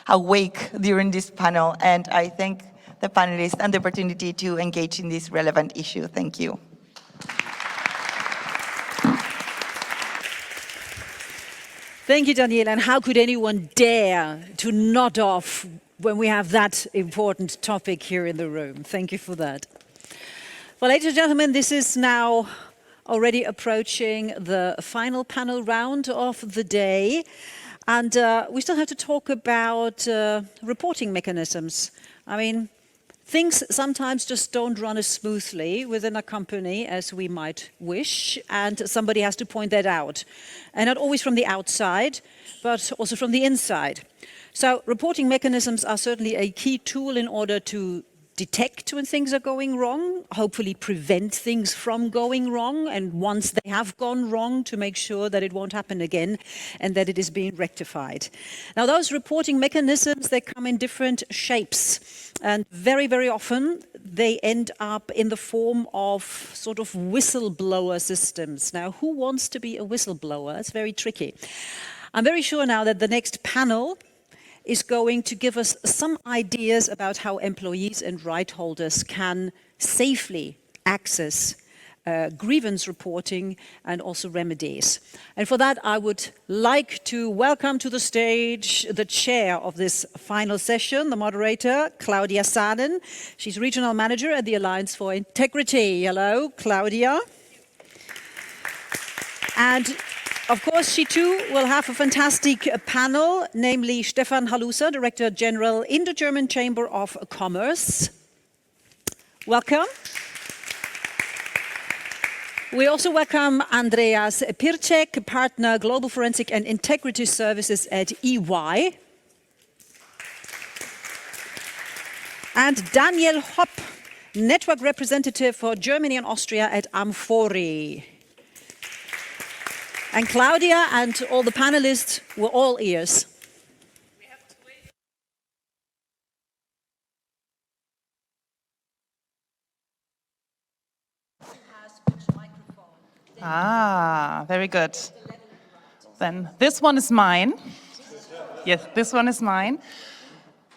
awake during this panel, and I thank the panelists and the opportunity to engage in this relevant issue. Thank you. Thank you, Daniela. And how could anyone dare to nod off when we have that important topic here in the room? Thank you for that. Well, ladies and gentlemen, this is now already approaching the final panel round of the day. And we still have to talk about reporting mechanisms. I mean, things sometimes just don't run as smoothly within a company as we might wish, and somebody has to point that out. And not always from the outside, but also from the inside. So reporting mechanisms are certainly a key tool in order to detect when things are going wrong, hopefully prevent things from going wrong, and once they have gone wrong, to make sure that it won't happen again and that it is being rectified. Now, those reporting mechanisms, they come in different shapes, and very, very often they end up in the form of sort of whistleblower systems. Now, who wants to be a whistleblower? It's very tricky. I'm very sure now that the next panel is going to give us some ideas about how employees and right holders can safely access grievance reporting and also remedies. And for that, I would like to welcome to the stage the chair of this final session, the moderator, Claudia Sahnen. She's regional manager at the Alliance for Integrity. Hello, Claudia. And of course, she too will have a fantastic panel, namely Stefan Halusa, Director General in the German Chamber of Commerce. Welcome. We also welcome Andreas Pircek, Partner Global Forensic and Integrity Services at EY. And Daniel Hopp, Network Representative for Germany and Austria at Amfori. And Claudia and all the panelists were all ears. Very good. Then this one is mine. Yes, this one is mine.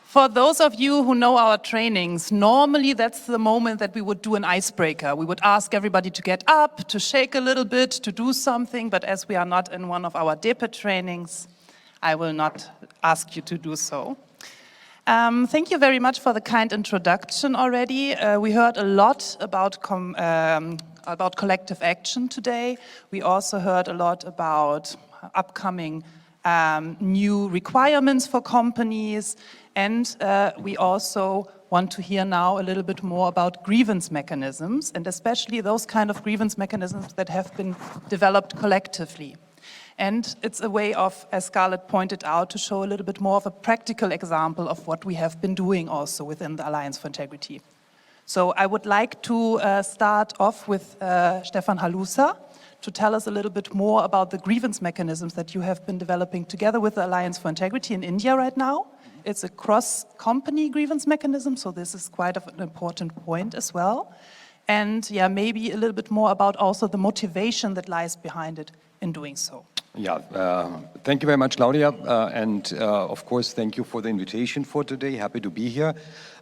For those of you who know our trainings, normally that's the moment that we would do an icebreaker. We would ask everybody to get up, to shake a little bit, to do something, but as we are not in one of our DEPA trainings, I will not ask you to do so. Thank you very much for the kind introduction already. We heard a lot about collective action today. We also heard a lot about upcoming new requirements for companies. And we also want to hear now a little bit more about grievance mechanisms, and especially those kind of grievance mechanisms that have been developed collectively. And it's a way of, as Scarlet pointed out, to show a little bit more of a practical example of what we have been doing also within the Alliance for Integrity. So I would like to start off with Stefan Halusa to tell us a little bit more about the grievance mechanisms that you have been developing together with the Alliance for Integrity in India right now. It's a cross-company grievance mechanism, so this is quite an important point as well. And yeah, maybe a little bit more about also the motivation that lies behind it in doing so. Yeah, thank you very much, Claudia. And of course, thank you for the invitation for today. Happy to be here.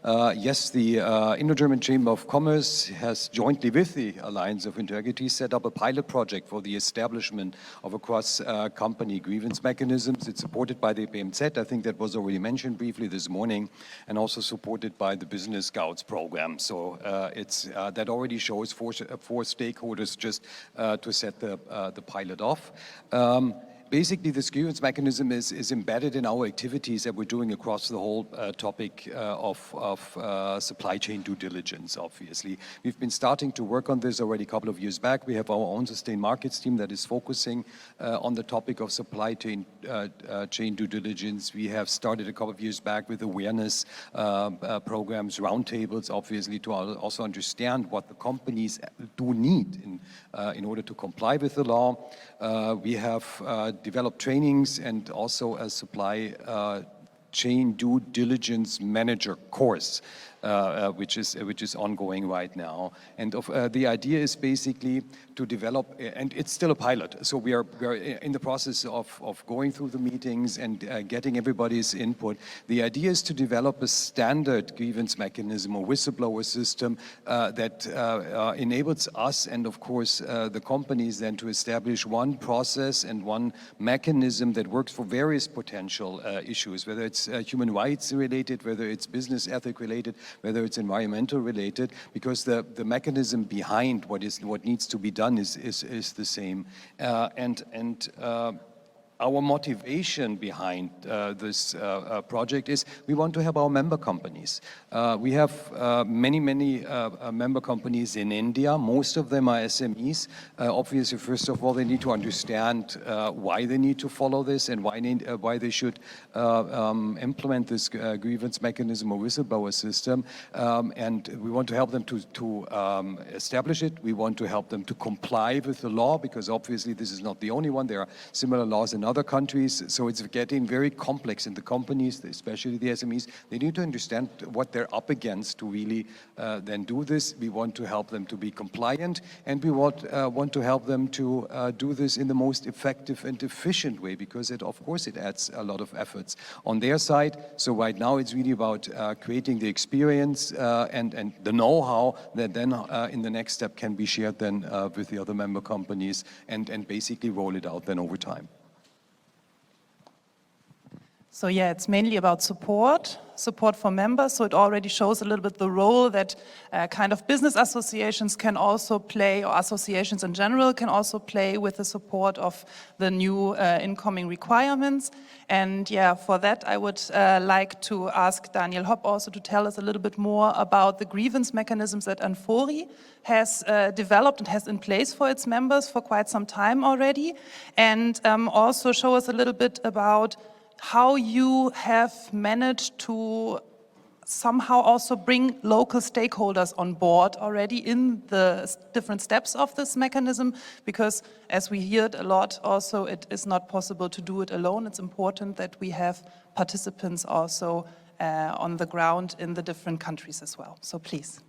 Yes, the Indo-German Chamber of Commerce has jointly with the Alliance of Integrity set up a pilot project for the establishment of a cross-company grievance mechanisms. It's supported by the BMZ. I think that was already mentioned briefly this morning, and also supported by the Business Scouts program. So that already shows four stakeholders just to set the pilot off. Basically, this grievance mechanism is embedded in our activities that we're doing across the whole topic of supply chain due diligence, obviously. We've been starting to work on this already a couple of years back. We have our own sustained markets team that is focusing on the topic of supply chain due diligence. We have started a couple of years back with awareness programs, roundtables, obviously, to also understand what the companies do need in order to comply with the law. We have develop trainings and also a supply chain due diligence manager course, which is ongoing right now. And the idea is basically to develop, and it's still a pilot, so we are in the process of going through the meetings and getting everybody's input. The idea is to develop a standard grievance mechanism or whistleblower system that enables us and of course the companies then to establish one process and one mechanism that works for various potential issues, whether it's human rights related, whether it's business ethic related, whether it's environmental related, because the mechanism behind what needs to be done is the same. Our motivation behind this project is we want to help our member companies. We have many member companies in India. Most of them are SMEs. Obviously, first of all, they need to understand why they need to follow this and why they should implement this grievance mechanism or whistleblower system. And we want to help them to establish it. We want to help them to comply with the law, because obviously this is not the only one. There are similar laws in other countries, so it's getting very complex in the companies, especially the SMEs. They need to understand what they're up against to really then do this. We want to help them to be compliant, and we want to help them to do this in the most effective and efficient way, because of course it adds a lot of efforts on their side. So right now it's really about creating the experience and the know-how that then in the next step can be shared then with the other member companies and basically roll it out then over time. So yeah, it's mainly about support for members. So it already shows a little bit the role that kind of business associations can also play, or associations in general can also play with the support of the new incoming requirements. And yeah, for that I would like to ask Daniel Hopp also to tell us a little bit more about the grievance mechanisms that Anfori has developed and has in place for its members for quite some time already. And also show us a little bit about how you have managed to somehow also bring local stakeholders on board already in the different steps of this mechanism, because as we heard a lot also, it is not possible to do it alone. It's important that we have participants also on the ground in the different countries as well. So please.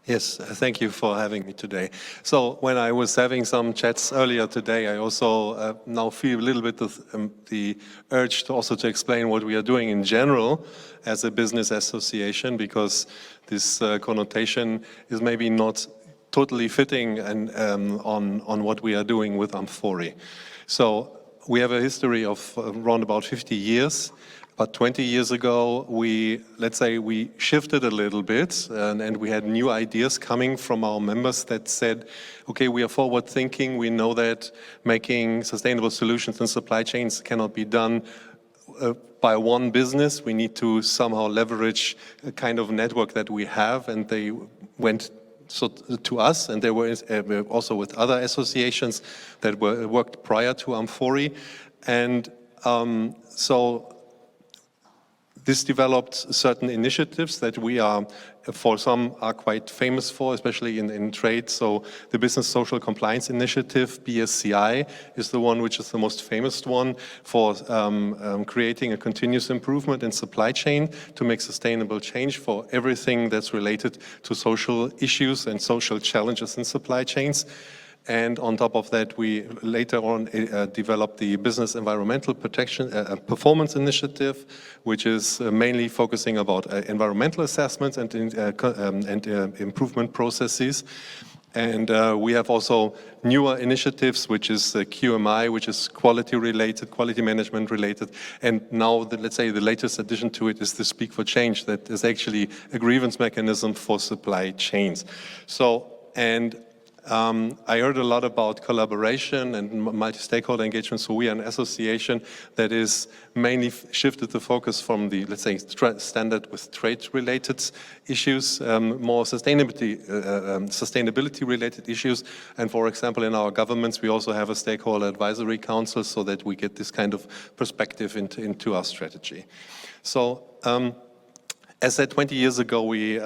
Yes, thank you for having me today. So when I was having some chats earlier today, I also now feel a little bit of the urge to also explain what we are doing in general as a business association, because this connotation is maybe not totally fitting and on what we are doing with Anfori. So we have a history of around about 50 years. But 20 years ago, let's say we shifted a little bit and we had new ideas coming from our members that said, okay, we are forward thinking. We know that making sustainable solutions in supply chains cannot be done by one business. We need to somehow leverage a kind of network that we have, and they went to us, and they were also with other associations that worked prior to Anfori. And so this developed certain initiatives that we are, for some, are quite famous for, especially in trade. So the Business Social Compliance Initiative, BSCI, is the one which is the most famous one for creating a continuous improvement in supply chain to make sustainable change for everything that's related to social issues and social challenges in supply chains. And on top of that, we later on developed the Business Environmental Protection Performance Initiative, which is mainly focusing about environmental assessments and improvement processes. And we have also newer initiatives, which is QMI, which is quality related, quality management related. And now, let's say, the latest addition to it is the Speak for Change, that is actually a grievance mechanism for supply chains. So, I heard a lot about collaboration and multi-stakeholder engagement. So we are an association that is mainly shifted the focus from the, let's say, standard with trade-related issues, more sustainability-related issues. And for example, in our governments, we also have a stakeholder advisory council so that we get this kind of perspective into our strategy. So, as said, 20 years ago, we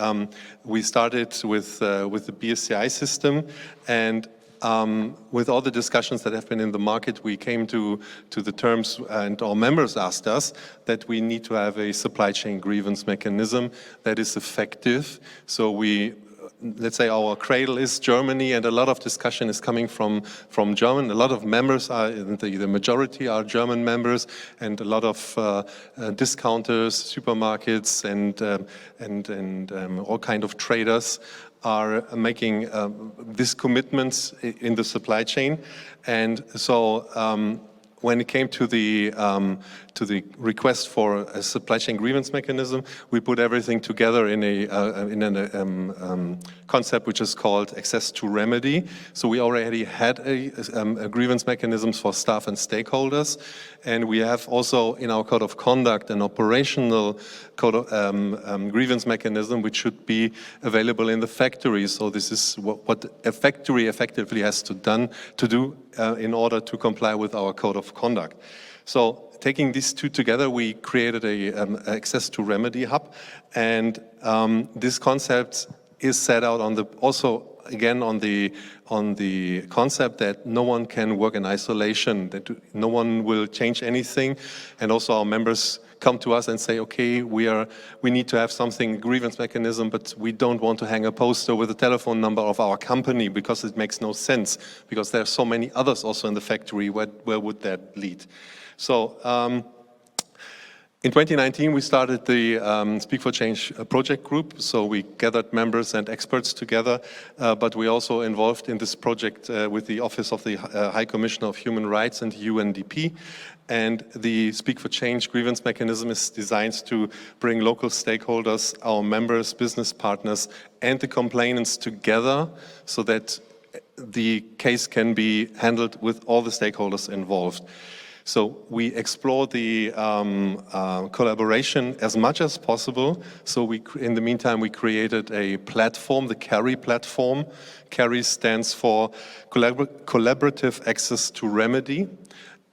started with the BSCI system, and with all the discussions that have been in the market, we came to the terms, and our members asked us that we need to have a supply chain grievance mechanism that is effective. So let's say our cradle is Germany, and a lot of discussion is coming from German. A lot of members are, the majority are German members, and a lot of discounters, supermarkets, and all kind of traders are making these commitments in the supply chain. And so when it came to the request for a supply chain grievance mechanism, we put everything together in a concept which is called access to remedy. So we already had a grievance mechanisms for staff and stakeholders, and we have also in our code of conduct an operational code of, grievance mechanism which should be available in the factory. So this is what a factory effectively has to do in order to comply with our code of conduct. So taking these two together, we created a access to remedy hub, and this concept is set out on the on the concept that no one can work in isolation, that no one will change anything, and also our members come to us and say, okay, we need to have something, grievance mechanism, but we don't want to hang a poster with the telephone number of our company because it makes no sense, because there are so many others also in the factory. Where would that lead? So in 2019, we started the Speak for Change project group. So we gathered members and experts together, but we also involved in this project with the Office of the High Commissioner of Human Rights and UNDP. And the Speak for Change grievance mechanism is designed to bring local stakeholders, our members, business partners, and the complainants together so that the case can be handled with all the stakeholders involved. So we explore the collaboration as much as possible. So in the meantime, we created a platform, the CARRY platform. CARRY stands for Collaborative Access to Remedy.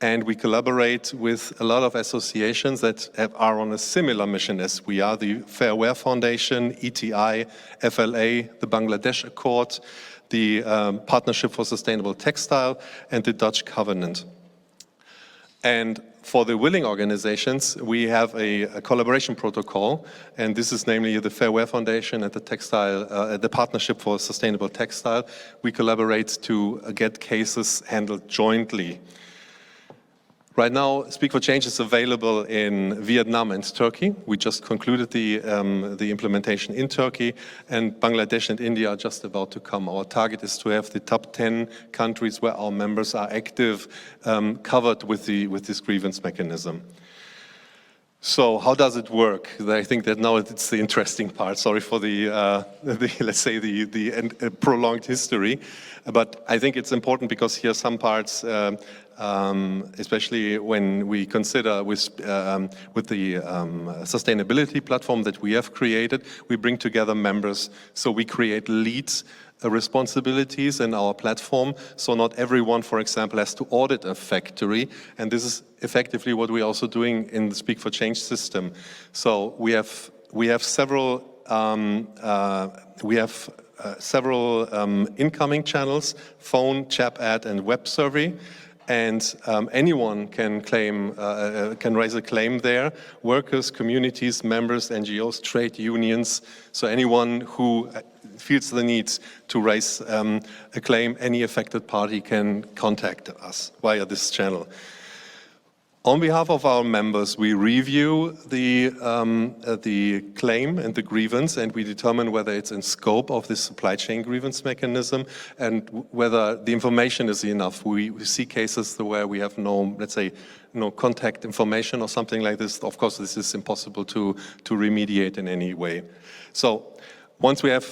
And we collaborate with a lot of associations that are on a similar mission as we are, the Fair Wear Foundation, ETI, FLA, the Bangladesh Accord, the Partnership for Sustainable Textile, and the Dutch Covenant. And for the willing organizations, we have a collaboration protocol, and this is namely the Fair Wear Foundation and the Partnership for Sustainable Textile. We collaborate to get cases handled jointly. Right now, Speak for Change is available in Vietnam and Turkey. We just concluded the implementation in Turkey, and Bangladesh and India are just about to come. Our target is to have the top 10 countries where our members are active covered with this grievance mechanism. So how does it work? I think that now it's the interesting part. Sorry for the let's say the prolonged history, but I think it's important because here some parts, especially when we consider with the sustainability platform that we have created, we bring together members. So we create leads responsibilities in our platform. So not everyone, for example, has to audit a factory, and this is effectively what we're also doing in the Speak for Change system. So we have several incoming channels: phone, chat, ad, and web survey. And anyone can raise a claim there: workers, communities, members, NGOs, trade unions. So anyone who feels the need to raise a claim, any affected party can contact us via this channel. On behalf of our members, we review the claim and the grievance, and we determine whether it's in scope of the supply chain grievance mechanism and whether the information is enough. We see cases where we have no, let's say, no contact information or something like this. Of course, this is impossible to remediate in any way. So once we have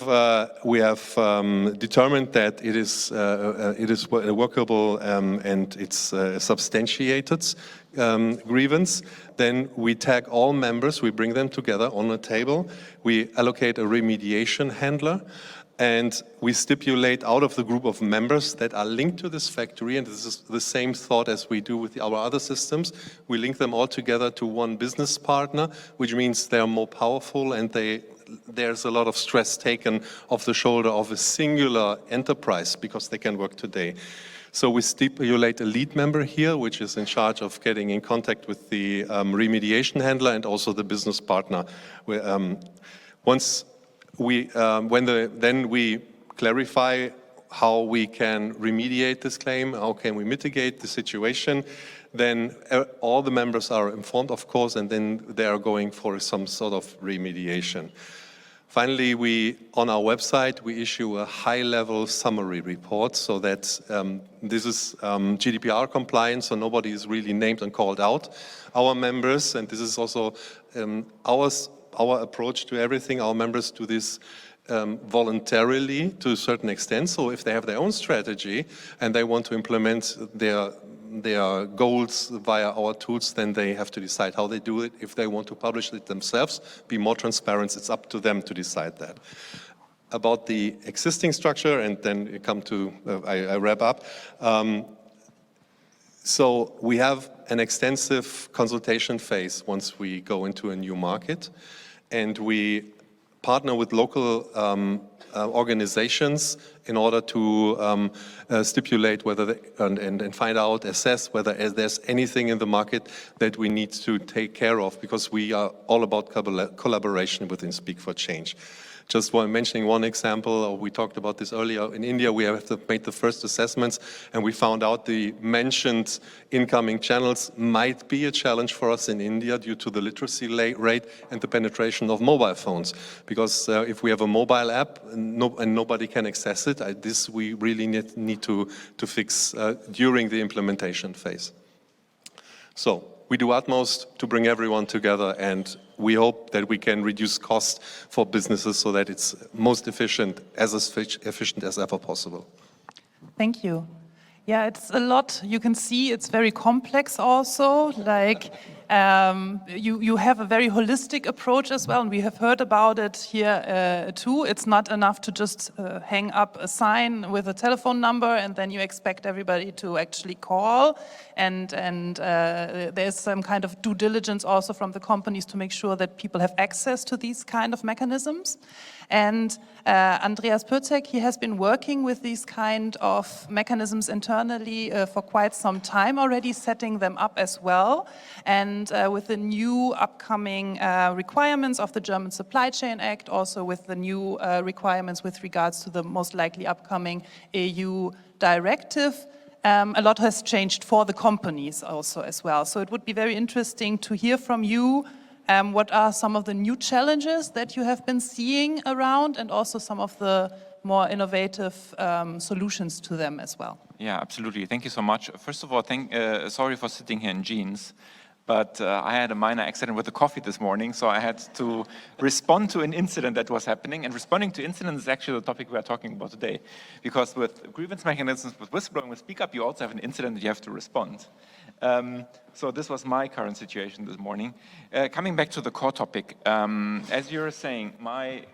determined that it is a workable and it's substantiated grievance, then we tag all members, we bring them together on a table, we allocate a remediation handler, and we stipulate out of the group of members that are linked to this factory, and this is the same thought as we do with our other systems, we link them all together to one business partner, which means they are more powerful and they there's a lot of stress taken off the shoulder of a singular enterprise because they can work today. So we stipulate a lead member here, which is in charge of getting in contact with the remediation handler and also the business partner. Then we clarify how we can remediate this claim, how can we mitigate the situation. Then all the members are informed, of course, and then they are going for some sort of remediation. Finally, on our website, we issue a high-level summary report so that this is GDPR compliant, so nobody is really named and called out. Our members, and this is also our approach to everything, our members do this voluntarily to a certain extent. So if they have their own strategy and they want to implement their goals via our tools, then they have to decide how they do it. If they want to publish it themselves, be more transparent, it's up to them to decide that. About the existing structure, and then you come to, I wrap up. So we have an extensive consultation phase once we go into a new market, and we partner with local organizations in order to stipulate whether and find out, assess whether there's anything in the market that we need to take care of, because we are all about collaboration within Speak for Change. Just mentioning one example, we talked about this earlier. In India, we have made the first assessments, and we found out the mentioned incoming channels might be a challenge for us in India due to the literacy rate and the penetration of mobile phones. Because if we have a mobile app and nobody can access it, this we really need to fix during the implementation phase. So we do utmost to bring everyone together, and we hope that we can reduce costs for businesses so that it's most efficient, as efficient as ever possible. Thank you. Yeah, it's a lot. You can see it's very complex also. Like you have a very holistic approach as well, and we have heard about it here too. It's not enough to just hang up a sign with a telephone number and then you expect everybody to actually call. And there's some kind of due diligence also from the companies to make sure that people have access to these kind of mechanisms. And Andreas Pötzek, he has been working with these kind of mechanisms internally for quite some time already, setting them up as well. And with the new upcoming requirements of the German Supply Chain Act, also with the new requirements with regards to the most likely upcoming EU directive, a lot has changed for the companies also as well. So it would be very interesting to hear from you. What are some of the new challenges that you have been seeing around, and also some of the more innovative solutions to them as well? Yeah, absolutely. Thank you so much. First of all, sorry for sitting here in jeans, but I had a minor accident with the coffee this morning, so I had to respond to an incident that was happening. And responding to incidents is actually the topic we are talking about today. Because with grievance mechanisms, with whistleblowing, with Speak Up, you also have an incident that you have to respond. So this was my current situation this morning. Coming back to the core topic, as you're saying, my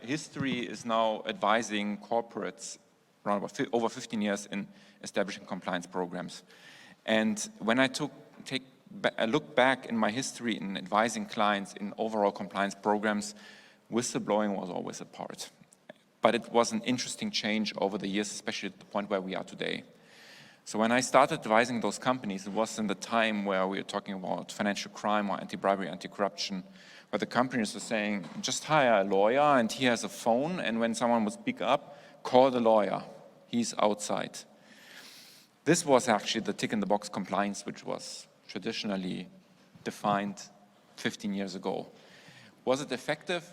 history is now advising corporates around over 15 years in establishing compliance programs. And when I look back in my history in advising clients in overall compliance programs, whistleblowing was always a part. But it was an interesting change over the years, especially at the point where we are today. So when I started advising those companies, it was in the time where we were talking about financial crime or anti-bribery, anti-corruption, where the companies were saying, just hire a lawyer and he has a phone, and when someone would speak up, call the lawyer, he's outside. This was actually the tick-in-the-box compliance, which was traditionally defined 15 years ago. Was it effective?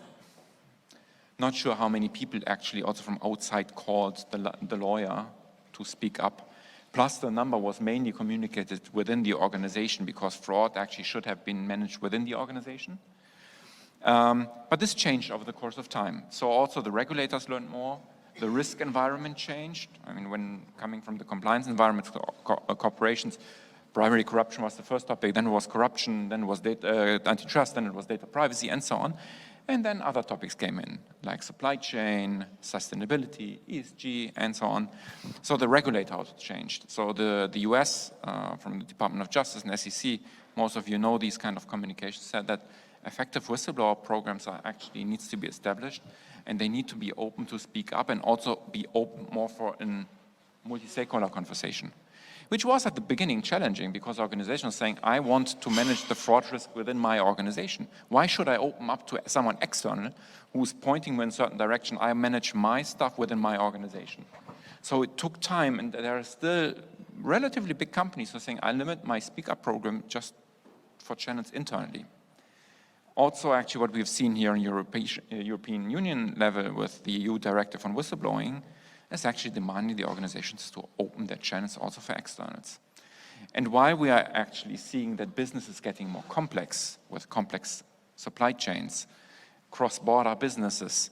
Not sure how many people actually also from outside called the lawyer to speak up. Plus the number was mainly communicated within the organization because fraud actually should have been managed within the organization. But this changed over the course of time. So also the regulators learned more, the risk environment changed. I mean, when coming from the compliance environment for corporations, bribery, corruption was the first topic, then it was corruption, then it was antitrust, then it was data privacy, and so on. And then other topics came in, like supply chain, sustainability, ESG, and so on. So the regulator also changed. So the US, from the Department of Justice and SEC, most of you know these kind of communications, said that effective whistleblower programs are actually needs to be established, and they need to be open to speak up and also be open more for a multi-stakeholder conversation, which was at the beginning challenging because organizations saying, I want to manage the fraud risk within my organization. Why should I open up to someone external who's pointing me in a certain direction? I manage my stuff within my organization. So it took time, and there are still relatively big companies who are saying, I limit my speak up program just for channels internally. Also, actually, what we've seen here in European Union level with the EU directive on whistleblowing is actually demanding the organizations to open their channels also for externals. And while we are actually seeing that business is getting more complex with complex supply chains, cross-border businesses,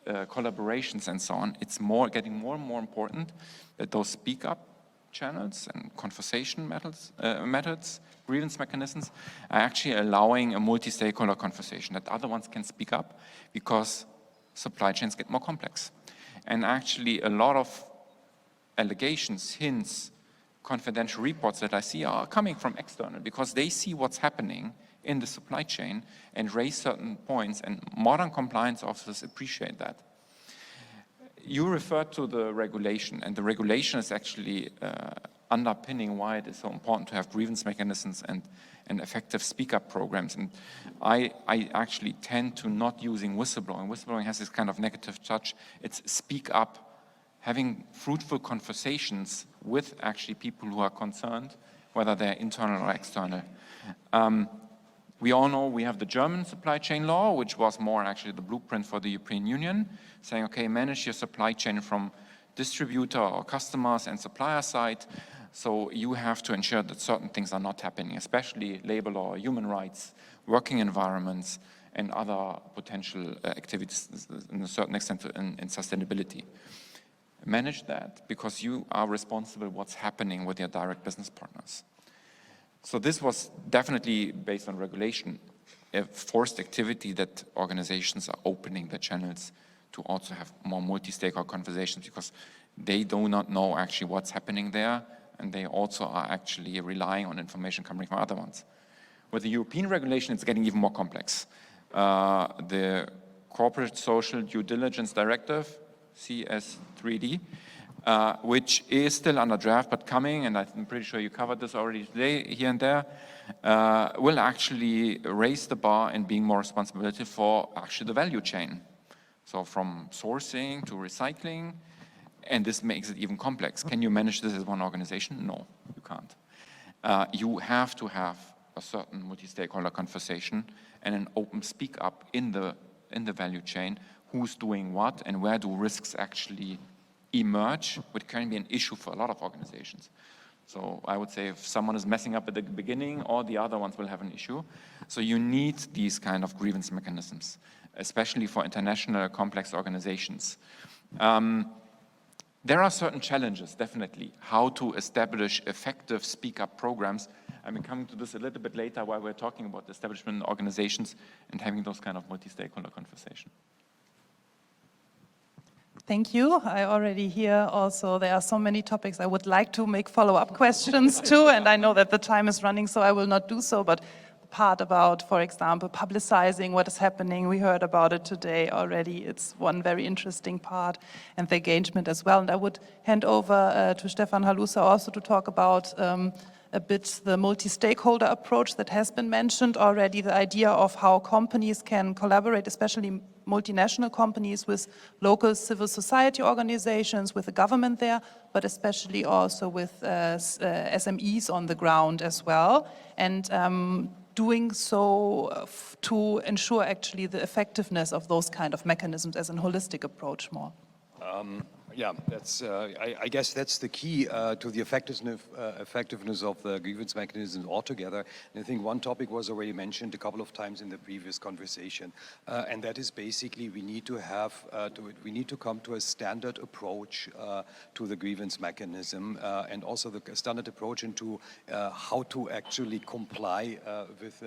collaborations and so on, it's getting more and more important that those speak-up channels and conversation methods, grievance mechanisms, are actually allowing a multi-stakeholder conversation, that other ones can speak up because supply chains get more complex. And actually a lot of allegations, hints, confidential reports that I see are coming from external because they see what's happening in the supply chain and raise certain points, and modern compliance officers appreciate that. You referred to the regulation, and the regulation is actually underpinning why it is so important to have grievance mechanisms and effective speak-up programs. And I actually tend to not using whistleblowing. Whistleblowing has this kind of negative touch. It's speak up, having fruitful conversations with actually people who are concerned, whether they're internal or external. We all know we have the German supply chain law, which was more actually the blueprint for the European Union, saying, okay, manage your supply chain from distributor or customers and supplier side. So you have to ensure that certain things are not happening, especially labor law, human rights, working environments, and other potential activities in a certain extent in sustainability. Manage that because you are responsible what's happening with your direct business partners. So this was definitely based on regulation, a forced activity that organizations are opening the channels to also have more multi-stakeholder conversations because they do not know actually what's happening there, and they also are actually relying on information coming from other ones. With the European regulation, it's getting even more complex. The Corporate Social Due Diligence Directive, CS3D, which is still under draft but coming, and I'm pretty sure you covered this already today here and there, will actually raise the bar in being more responsibility for actually the value chain. So from sourcing to recycling, and this makes it even complex. Can you manage this as one organization? No, you can't. You have to have a certain multi-stakeholder conversation and an open speak up in the value chain, who's doing what and where do risks actually emerge, which can be an issue for a lot of organizations. So I would say if someone is messing up at the beginning, all the other ones will have an issue. So you need these kind of grievance mechanisms, especially for international complex organizations. There are certain challenges, definitely, how to establish effective speak-up programs. I'm coming to this a little bit later while we're talking about establishment organizations and having those kind of multi-stakeholder conversations. Thank you. I already hear also there are so many topics I would like to make follow-up questions to, and I know that the time is running, so I will not do so, but the part about, for example, publicizing what is happening, we heard about it today already. It's one very interesting part, and the engagement as well. And I would hand over to Stefan Halusa also to talk about a bit the multi-stakeholder approach that has been mentioned already, the idea of how companies can collaborate, especially multinational companies, with local civil society organizations, with the government there, but especially also with SMEs on the ground as well, and doing so to ensure actually the effectiveness of those kind of mechanisms as a holistic approach more. Yeah, that's, I guess that's the key to the effectiveness of the grievance mechanism altogether. And I think one topic was already mentioned a couple of times in the previous conversation, and that is basically we need to have, we need to come to a standard approach to the grievance mechanism, and also the standard approach into how to actually comply with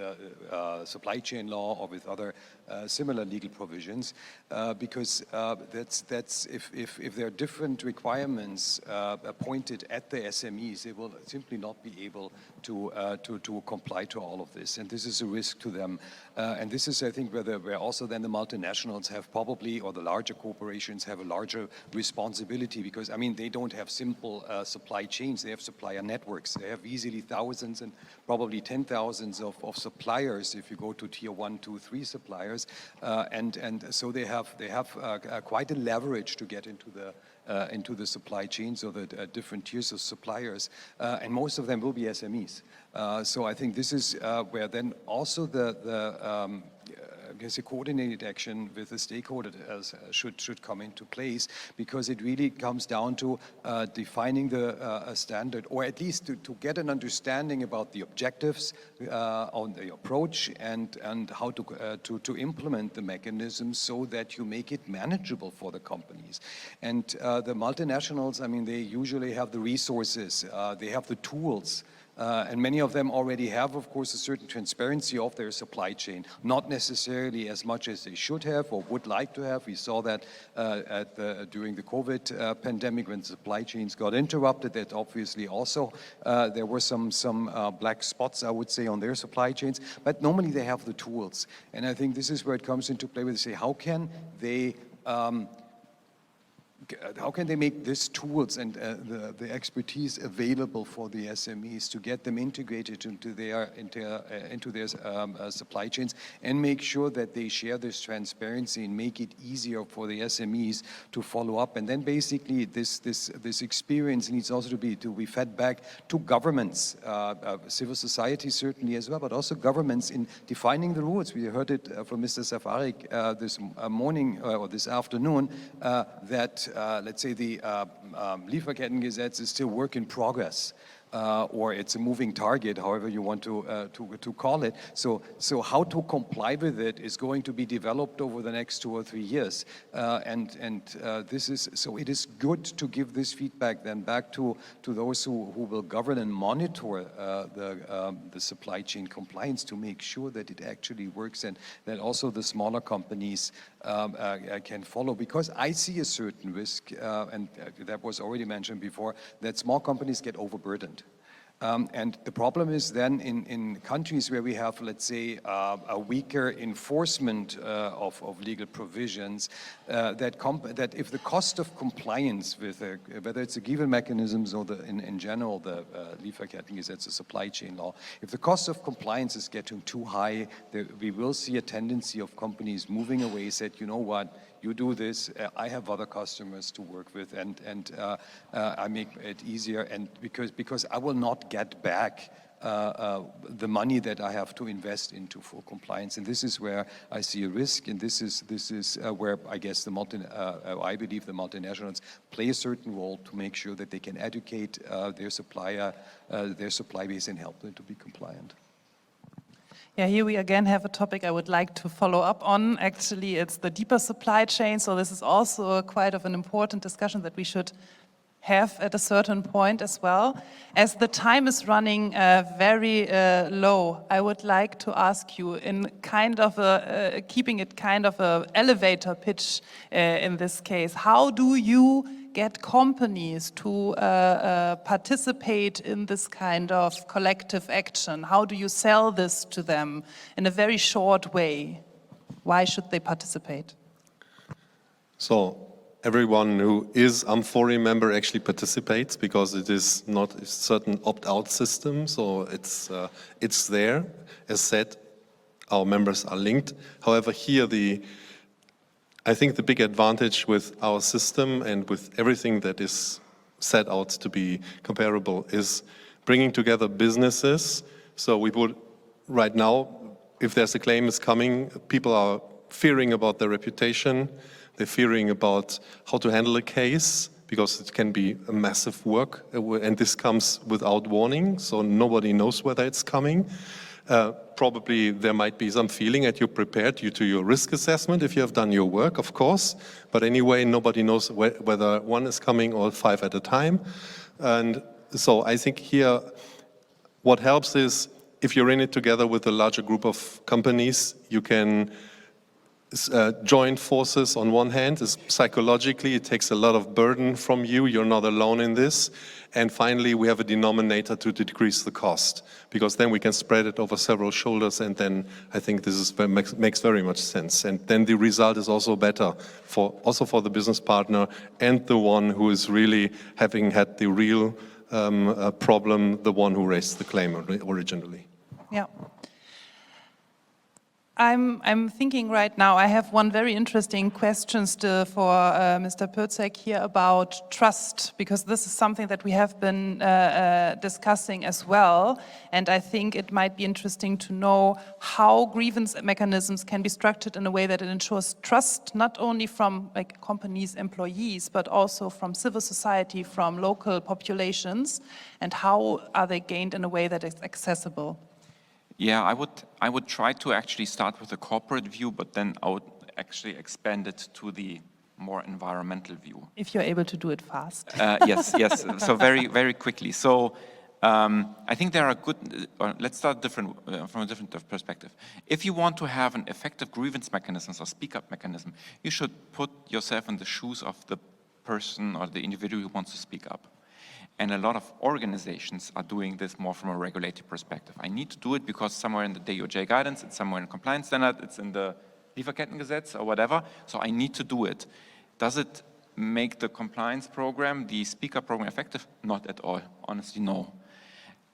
supply chain law or with other similar legal provisions, because that's if there are different requirements pointed at the SMEs, they will simply not be able to comply to all of this, and this is a risk to them. And this is, I think, where also then the multinationals have probably, or the larger corporations have a larger responsibility, because I mean they don't have simple supply chains; they have supplier networks. They have easily thousands and probably 10,000s of suppliers if you go to tier 1, 2, 3 suppliers, and so they have quite a leverage to get into the supply chains or the different tiers of suppliers, and most of them will be SMEs. So I think this is where then also I guess a coordinated action with the stakeholders should come into place, because it really comes down to defining a standard, or at least to get an understanding about the objectives on the approach and how to implement the mechanisms so that you make it manageable for the companies. And the multinationals, I mean, they usually have the resources, they have the tools. And many of them already have, of course, a certain transparency of their supply chain, not necessarily as much as they should have or would like to have. We saw that during the COVID pandemic, when supply chains got interrupted, that obviously also there were some black spots, I would say, on their supply chains. But normally they have the tools. And I think this is where it comes into play, where they say, how can they make these tools and the expertise available for the SMEs to get them integrated into their supply chains, and make sure that they share this transparency and make it easier for the SMEs to follow up. And then basically this experience needs also to be fed back to governments, civil society certainly as well, but also governments in defining the rules. We heard it from Mr. Safarik this morning or this afternoon that let's say the Lieferkettengesetz is still work in progress. Or it's a moving target, however you want to call it. So how to comply with it is going to be developed over the next 2 or 3 years, and this is so. It is good to give this feedback then back to those who will govern and monitor the supply chain compliance, to make sure that it actually works, and that also the smaller companies can follow. Because I see a certain risk, and that was already mentioned before, that small companies get overburdened. And the problem is then in countries where we have, let's say, a weaker enforcement of legal provisions, that if the cost of compliance with whether it's the Grievance Mechanisms or in general the Lieferkettengesetz, the supply chain law, if the cost of compliance is getting too high, we will see a tendency of companies moving away, said, you know what, you do this, I have other customers to work with, and I make it easier, and because I will not get back the money that I have to invest into full compliance. And this is where I see a risk, and this is where I guess I believe the multinationals play a certain role to make sure that they can educate their supply base and help them to be compliant. Yeah, here we again have a topic I would like to follow up on. Actually, it's the deeper supply chain, so this is also quite of an important discussion that we should have at a certain point as well. As the time is running very low, I would like to ask you, in kind of keeping it kind of an elevator pitch in this case, how do you get companies to participate in this kind of collective action? How do you sell this to them in a very short way? Why should they participate? So everyone who is Amphori member actually participates, because it is not a certain opt-out system, so it's there. As said, our members are linked. However, here I think the big advantage with our system and with everything that is set out to be comparable is bringing together businesses. So we would, right now, if there's a claim is coming, people are fearing about their reputation, they're fearing about how to handle a case, because it can be a massive work, and this comes without warning, so nobody knows whether it's coming. Probably there might be some feeling that you're prepared due to your risk assessment if you have done your work, of course. But anyway, nobody knows whether one is coming or 5 at a time. And so I think here what helps is if you're in it together with a larger group of companies, you can join forces on one hand. Is psychologically, it takes a lot of burden from you. You're not alone in this. And finally, we have a denominator to decrease the cost, because then we can spread it over several shoulders, and then I think this is, makes very much sense. And then the result is also better, also for the business partner and the one who is really having had the real problem, the one who raised the claim originally. Yeah. I'm thinking right now, I have one very interesting question still for Mr. Pötzek here about trust, because this is something that we have been discussing as well. And I think it might be interesting to know how grievance mechanisms can be structured in a way that it ensures trust, not only from like companies' employees, but also from civil society, from local populations, and how are they gained in a way that is accessible? Yeah, I would try to actually start with a corporate view, but then I would actually expand it to the more environmental view. If you're able to do it fast. Yes. So very quickly. So I think there are good. Let's start from a different perspective. If you want to have an effective grievance mechanism or speak-up mechanism, you should put yourself in the shoes of the person or the individual who wants to speak up. And a lot of organizations are doing this more from a regulatory perspective. I need to do it because somewhere in the DOJ guidance, it's somewhere in the compliance standard, it's in the Lieferkettengesetz or whatever, so I need to do it. Does it make the compliance program, the speak-up program effective? Not at all, honestly, no.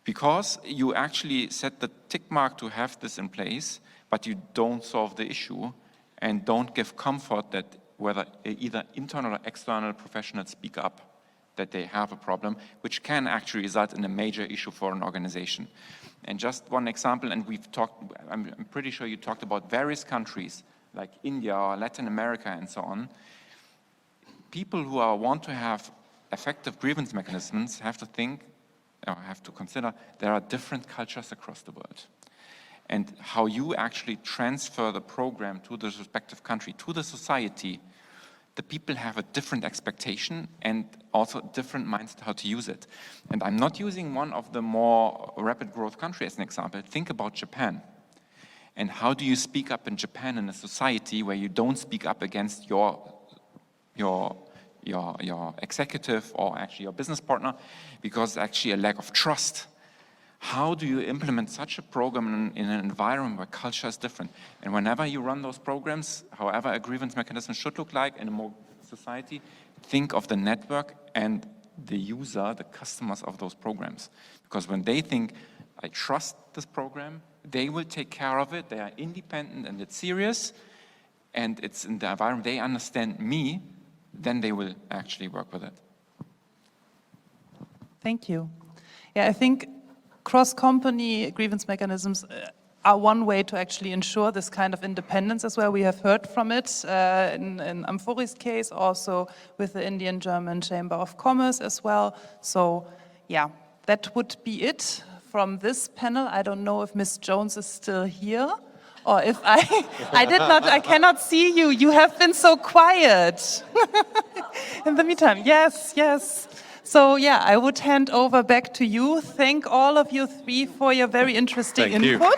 Because you actually set the tick mark to have this in place, but you don't solve the issue and don't give comfort that whether either internal or external professionals speak up, that they have a problem, which can actually result in a major issue for an organization. And just one example, and we've talked, I'm pretty sure you talked about various countries like India or Latin America and so on. People who want to have effective grievance mechanisms have to think, or have to consider, there are different cultures across the world. And how you actually transfer the program to the respective country, to the society, the people have a different expectation and also a different mindset how to use it. And I'm not using one of the more rapid growth countries as an example. Think about Japan. And how do you speak up in Japan in a society where you don't speak up against your executive or actually your business partner, because actually a lack of trust? How do you implement such a program in an environment where culture is different? And whenever you run those programs, however a grievance mechanism should look like in a more society, think of the network and the user, the customers of those programs. Because when they think, I trust this program, they will take care of it, they are independent and it's serious, and it's in the environment, they understand me, then they will actually work with it. Thank you. Yeah, I think cross-company grievance mechanisms are one way to actually ensure this kind of independence as well. We have heard from it in Amphori's case, also with the Indian-German Chamber of Commerce as well. So yeah, that would be it from this panel. I don't know if Ms. Jones is still here, or if I cannot see you. You have been so quiet. In the meantime, yes. So yeah, I would hand over back to you. Thank all of you three for your very interesting input.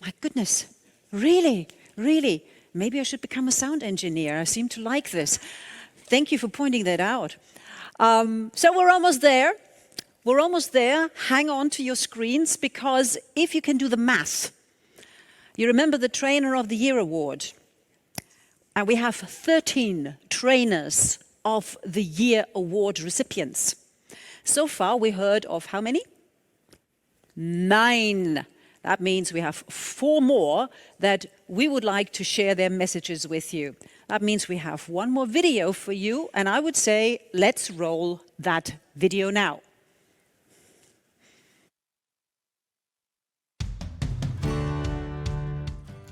My goodness, really? Maybe I should become a sound engineer. I seem to like this. Thank you for pointing that out. So we're almost there. Hang on to your screens, because if you can do the math, you remember the Trainer of the Year award. And we have 13 Trainers of the Year award recipients. So far we heard of how many? 9. That means we have 4 more that we would like to share their messages with you. That means we have 1 more video for you, and I would say let's roll that video now.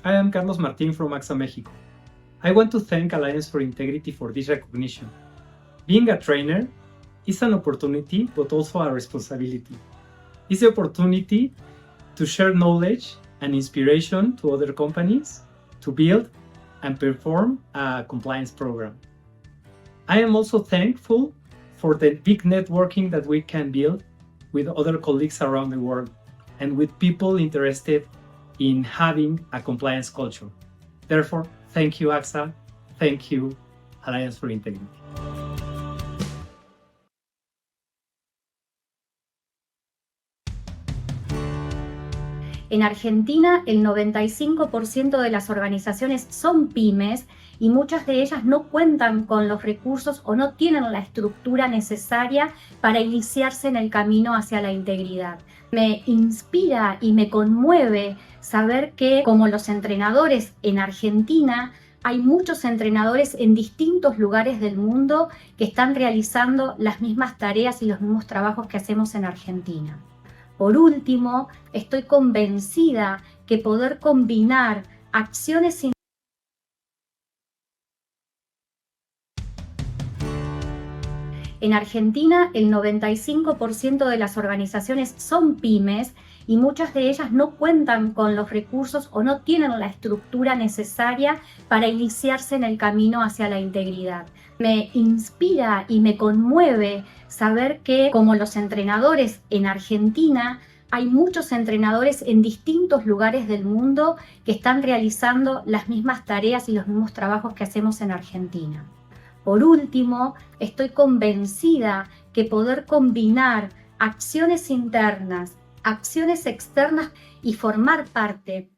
I am Carlos Martin from AXA Mexico. I want to thank Alliance for Integrity for this recognition. Being a trainer is an opportunity, but also a responsibility. It's the opportunity to share knowledge and inspiration to other companies to build and perform a compliance program. I am also thankful for the big networking that we can build with other colleagues around the world and with people interested in having a compliance culture. Therefore, thank you, AXA. Thank you, Alliance for Integrity. En Argentina, el 95% de las organizaciones son pymes y muchas de ellas no cuentan con los recursos o no tienen la estructura necesaria para iniciarse en el camino hacia la integridad. Me inspira y me conmueve saber que, como los entrenadores en Argentina, hay muchos entrenadores en distintos lugares del mundo que están realizando las mismas tareas y los mismos trabajos que hacemos en Argentina. Por último, estoy convencida que poder combinar acciones En Argentina, el 95% de las organizaciones son pymes y muchas de ellas no cuentan con los recursos o no tienen la estructura necesaria para iniciarse en el camino hacia la integridad. Me inspira y me conmueve saber que, como los entrenadores en Argentina, hay muchos entrenadores en distintos lugares del mundo que están realizando las mismas tareas y los mismos trabajos que hacemos en Argentina. Por último, estoy convencida que poder combinar acciones internas, acciones externas y formar parte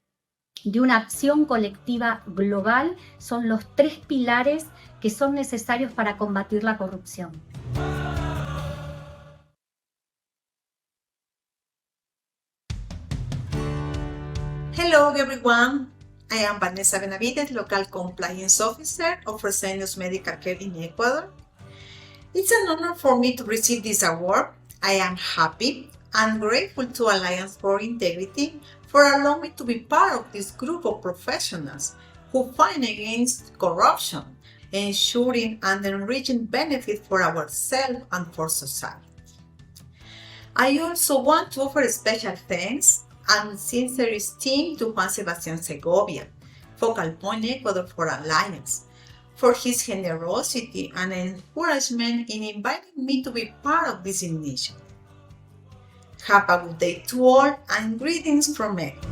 de una acción colectiva global son los 3 pilares que son necesarios para combatir la corrupción. Hello everyone, I am Vanessa Benavides, Local Compliance Officer of Fresenius Medical Care in Ecuador. It's an honor for me to receive this award. I am happy and grateful to Alliance for Integrity for allowing me to be part of this group of professionals who fight against corruption, ensuring and enriching benefits for ourselves and for society. I also want to offer special thanks and sincere esteem to Juan Sebastián Segovia, Focal Point Ecuador for Alliance, for his generosity and encouragement in inviting me to be part of this initiative. Have a good day to all and greetings from Ecuador.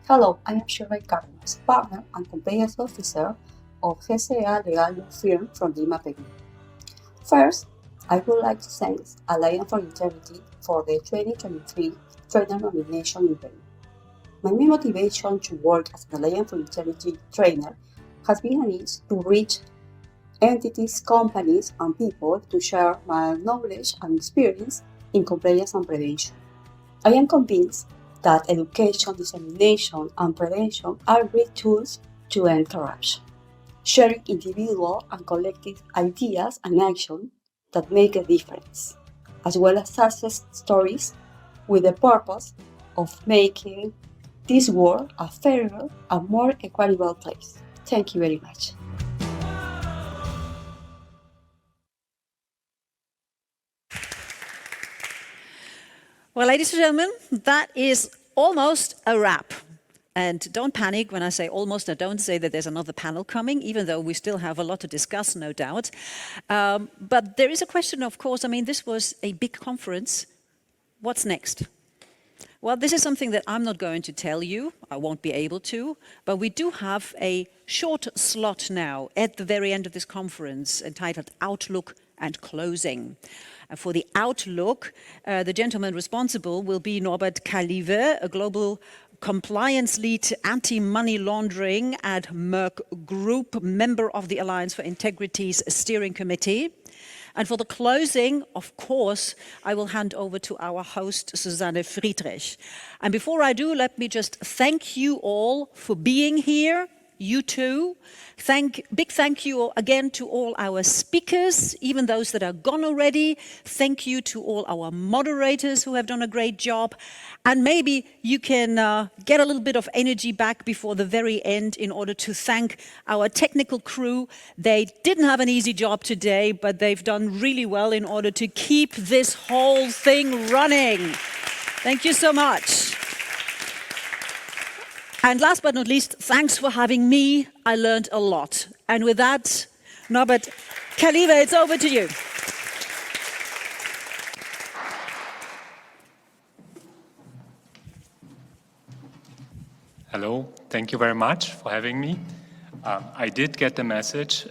Hello, I am Shirley Cárdenas, partner and compliance officer of GCA Legal Law Firm from Lima, Peru. First, I would like to thank Alliance for Integrity for the 2023 trainer nomination in Peru. My main motivation to work as an Alliance for Integrity trainer has been a need to reach entities, companies, and people to share my knowledge and experience in compliance and prevention. I am convinced that education, dissemination, and prevention are great tools to end corruption, sharing individual and collective ideas and action that make a difference, as well as success stories with the purpose of making this world a fairer and more equitable place. Thank you very much. Well, ladies and gentlemen, that is almost a wrap. And don't panic when I say almost. I don't say that there's another panel coming, even though we still have a lot to discuss, no doubt. But there is a question, of course. I mean, this was a big conference. What's next? Well, this is something that I'm not going to tell you. I won't be able to. But we do have a short slot now at the very end of this conference entitled Outlook and Closing. For the Outlook, the gentleman responsible will be Norbert Kalive, a global compliance lead anti-money laundering at Merck Group, member of the Alliance for Integrity's steering committee. And for the closing, of course, I will hand over to our host, Susanne Friedrich. And before I do, let me just thank you all for being here, you too. Big thank you again to all our speakers, even those that are gone already. Thank you to all our moderators who have done a great job. And maybe you can get a little bit of energy back before the very end in order to thank our technical crew. They didn't have an easy job today, but they've done really well in order to keep this whole thing running. Thank you so much. And last but not least, thanks for having me. I learned a lot. And with that, Norbert Kalive, it's over to you. Hello, thank you very much for having me. I did get the message.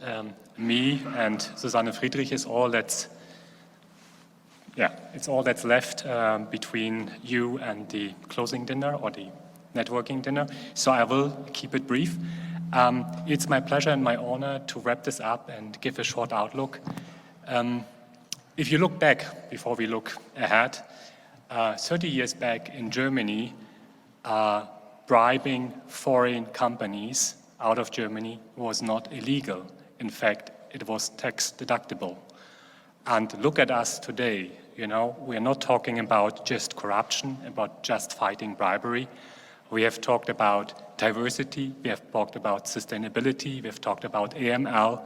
Me and Susanne Friedrich is all that's, it's all that's left between you and the closing dinner or the networking dinner, so I will keep it brief. It's my pleasure and my honor to wrap this up and give a short outlook. If you look back, before we look ahead, 30 years back in Germany, bribing foreign companies out of Germany was not illegal. In fact, it was tax deductible. And look at us today, you know, we're not talking about just corruption, about just fighting bribery. We have talked about diversity, we have talked about sustainability, we have talked about AML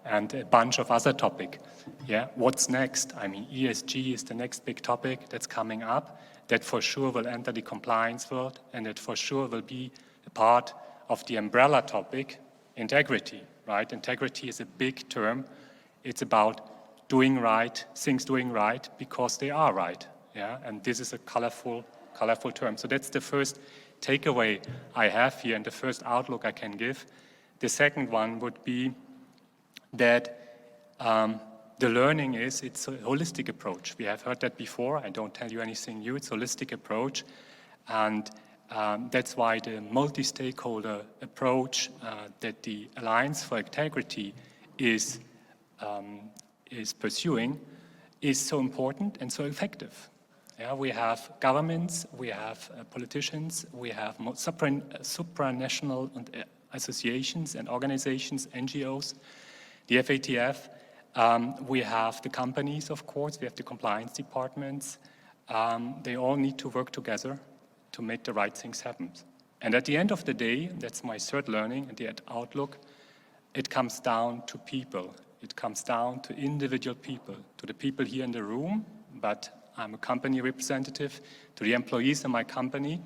and a bunch of other topics. Yeah, what's next? I mean, ESG is the next big topic that's coming up that for sure will enter the compliance world and that for sure will be a part of the umbrella topic, integrity, right? Integrity is a big term. It's about doing right, things doing right because they are right. Yeah, and this is a colorful term. So that's the first takeaway I have here and the first outlook I can give. The second one would be that the learning is, it's a holistic approach. We have heard that before. I don't tell you anything new. It's a holistic approach. And that's why the multi-stakeholder approach that the Alliance for Integrity is pursuing is so important and so effective. Yeah, we have governments, we have politicians, we have supranational associations and organizations, NGOs, the FATF. We have the companies, of course, we have the compliance departments. They all need to work together to make the right things happen. And at the end of the day, that's my third learning and the outlook, it comes down to people. It comes down to individual people, to the people here in the room, but I'm a company representative, to the employees in my company.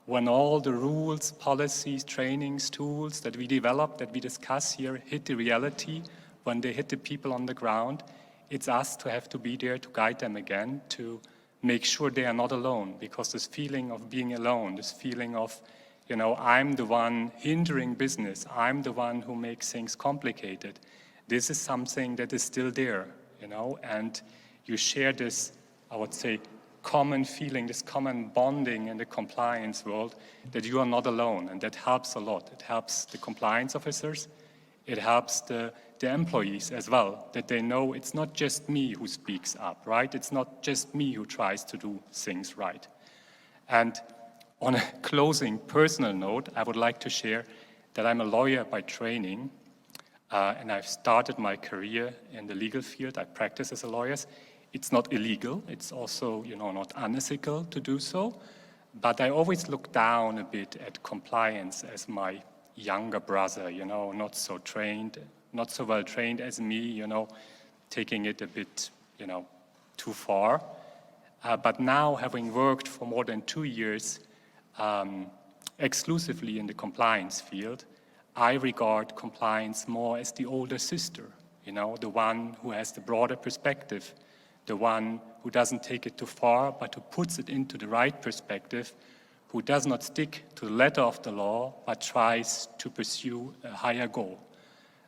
When all the rules, policies, trainings, tools that we develop, that we discuss here hit the reality, when they hit the people on the ground, it's us to have to be there to guide them again, to make sure they are not alone, because this feeling of being alone, this feeling of, you know, I'm the one hindering business, I'm the one who makes things complicated, this is something that is still there, you know, and you share this, I would say, common feeling, this common bonding in the compliance world that you are not alone, and that helps a lot. It helps the compliance officers, it helps the employees as well, that they know it's not just me who speaks up, right? It's not just me who tries to do things right. And on a closing personal note, I would like to share that I'm a lawyer by training, and I've started my career in the legal field. I practice as a lawyer. It's not illegal. It's also, you know, not unethical to do so. But I always look down a bit at compliance as my younger brother, you know, not so trained, not so well trained as me, you know, taking it a bit, you know, too far. But now, having worked for more than 2 years exclusively in the compliance field, I regard compliance more as the older sister, you know, the one who has the broader perspective, the one who doesn't take it too far, but who puts it into the right perspective, who does not stick to the letter of the law, but tries to pursue a higher goal.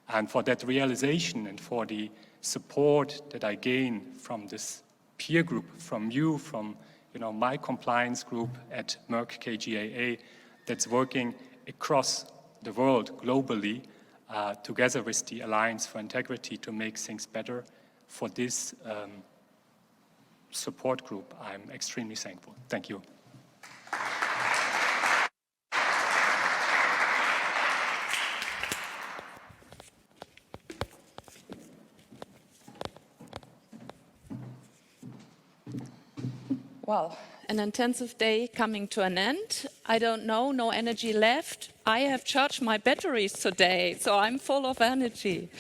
And for that realization and for the support that I gain from this peer group, from you, from, you know, my compliance group at Merck KGaA, that's working across the world globally, together with the Alliance for Integrity to make things better, for this support group, I'm extremely thankful. Thank you. Well, an intensive day coming to an end. I don't know, no energy left. I have charged my batteries today, so I'm full of energy.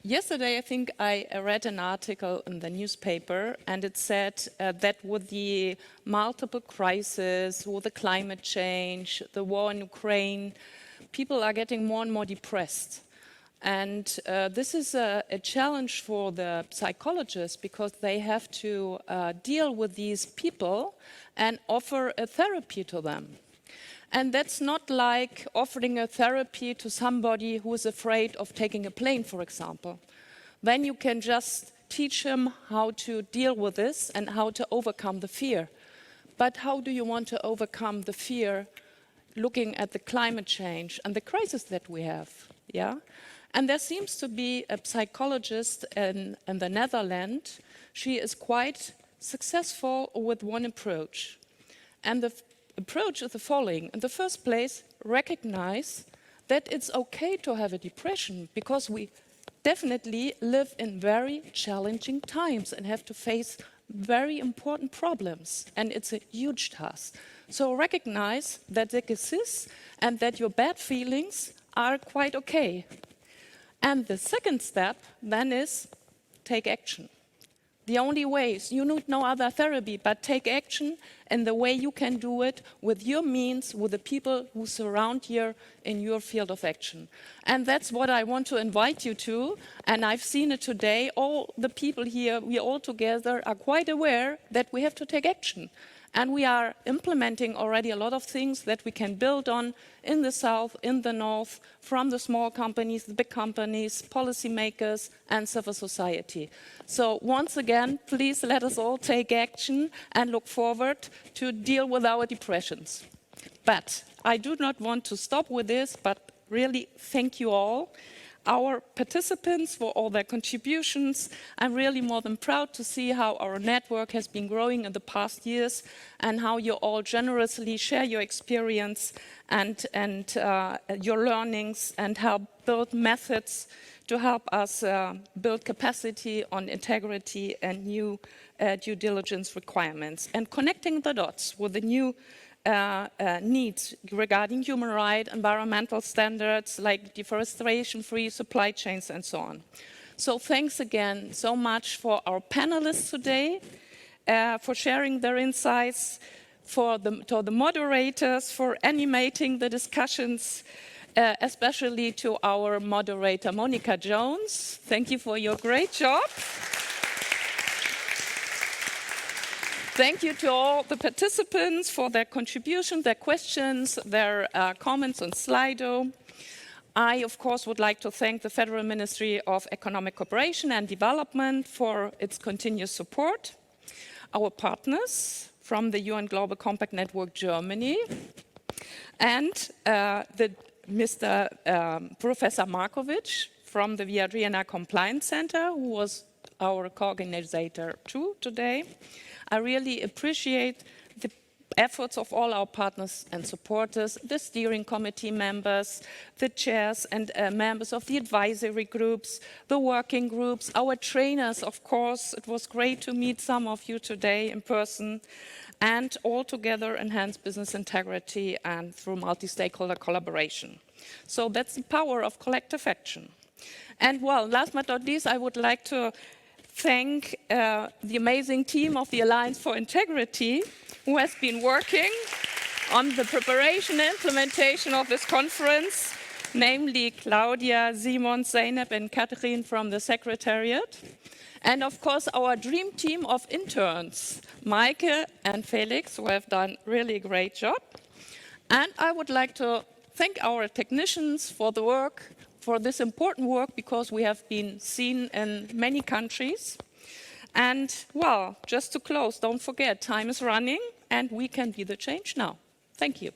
Yesterday, I think I read an article in the newspaper, and it said that with the multiple crises, with the climate change, the war in Ukraine, people are getting more and more depressed. And this is a challenge for the psychologists because they have to deal with these people and offer a therapy to them. And that's not like offering a therapy to somebody who is afraid of taking a plane, for example. Then you can just teach him how to deal with this and how to overcome the fear. But how do you want to overcome the fear looking at the climate change and the crisis that we have? Yeah? And there seems to be a psychologist in the Netherlands. She is quite successful with one approach. And the approach is the following. In the first place, recognize that it's okay to have a depression because we definitely live in very challenging times and have to face very important problems. And it's a huge task. So recognize that they exist and that your bad feelings are quite okay. And the second step then is take action. The only way is you need no other therapy, but take action in the way you can do it with your means, with the people who surround you in your field of action. And that's what I want to invite you to. And I've seen it today. All the people here, we all together are quite aware that we have to take action. And we are implementing already a lot of things that we can build on in the South, in the North, from the small companies, the big companies, policymakers, and civil society. So once again, please let us all take action and look forward to deal with our depressions. But I do not want to stop with this, but really thank you all. Our participants for all their contributions. I'm really more than proud to see how our network has been growing in the past years and how you all generously share your experience and your learnings and help build methods to help us build capacity on integrity and new due diligence requirements and connecting the dots with the new needs regarding human rights, environmental standards like deforestation-free supply chains and so on. So thanks again so much for our panelists today, for sharing their insights, to the moderators for animating the discussions, especially to our moderator, Monica Jones. Thank you for your great job. Thank you to all the participants for their contribution, their questions, their comments on Slido. I, of course, would like to thank the Federal Ministry of Economic Cooperation and Development for its continuous support, our partners from the UN Global Compact Network Germany, and Mr. Professor Markovic from the Viadrina Compliance Center, who was our coordinator too today. I really appreciate the efforts of all our partners and supporters, the steering committee members, the chairs and members of the advisory groups, the working groups, our trainers, of course. It was great to meet some of you today in person, and all together enhance business integrity and through multi-stakeholder collaboration. So that's the power of collective action. And well, last but not least, I would like to thank the amazing team of the Alliance for Integrity who has been working on the preparation and implementation of this conference, namely Claudia, Simon, Zeynep and Catherine from the Secretariat. And of course our dream team of interns, Maike and Felix, who have done really a great job. And I would like to thank our technicians for the work, for this important work, because we have been seen in many countries. And, well, just to close, don't forget, time is running, and we can be the change now. Thank you.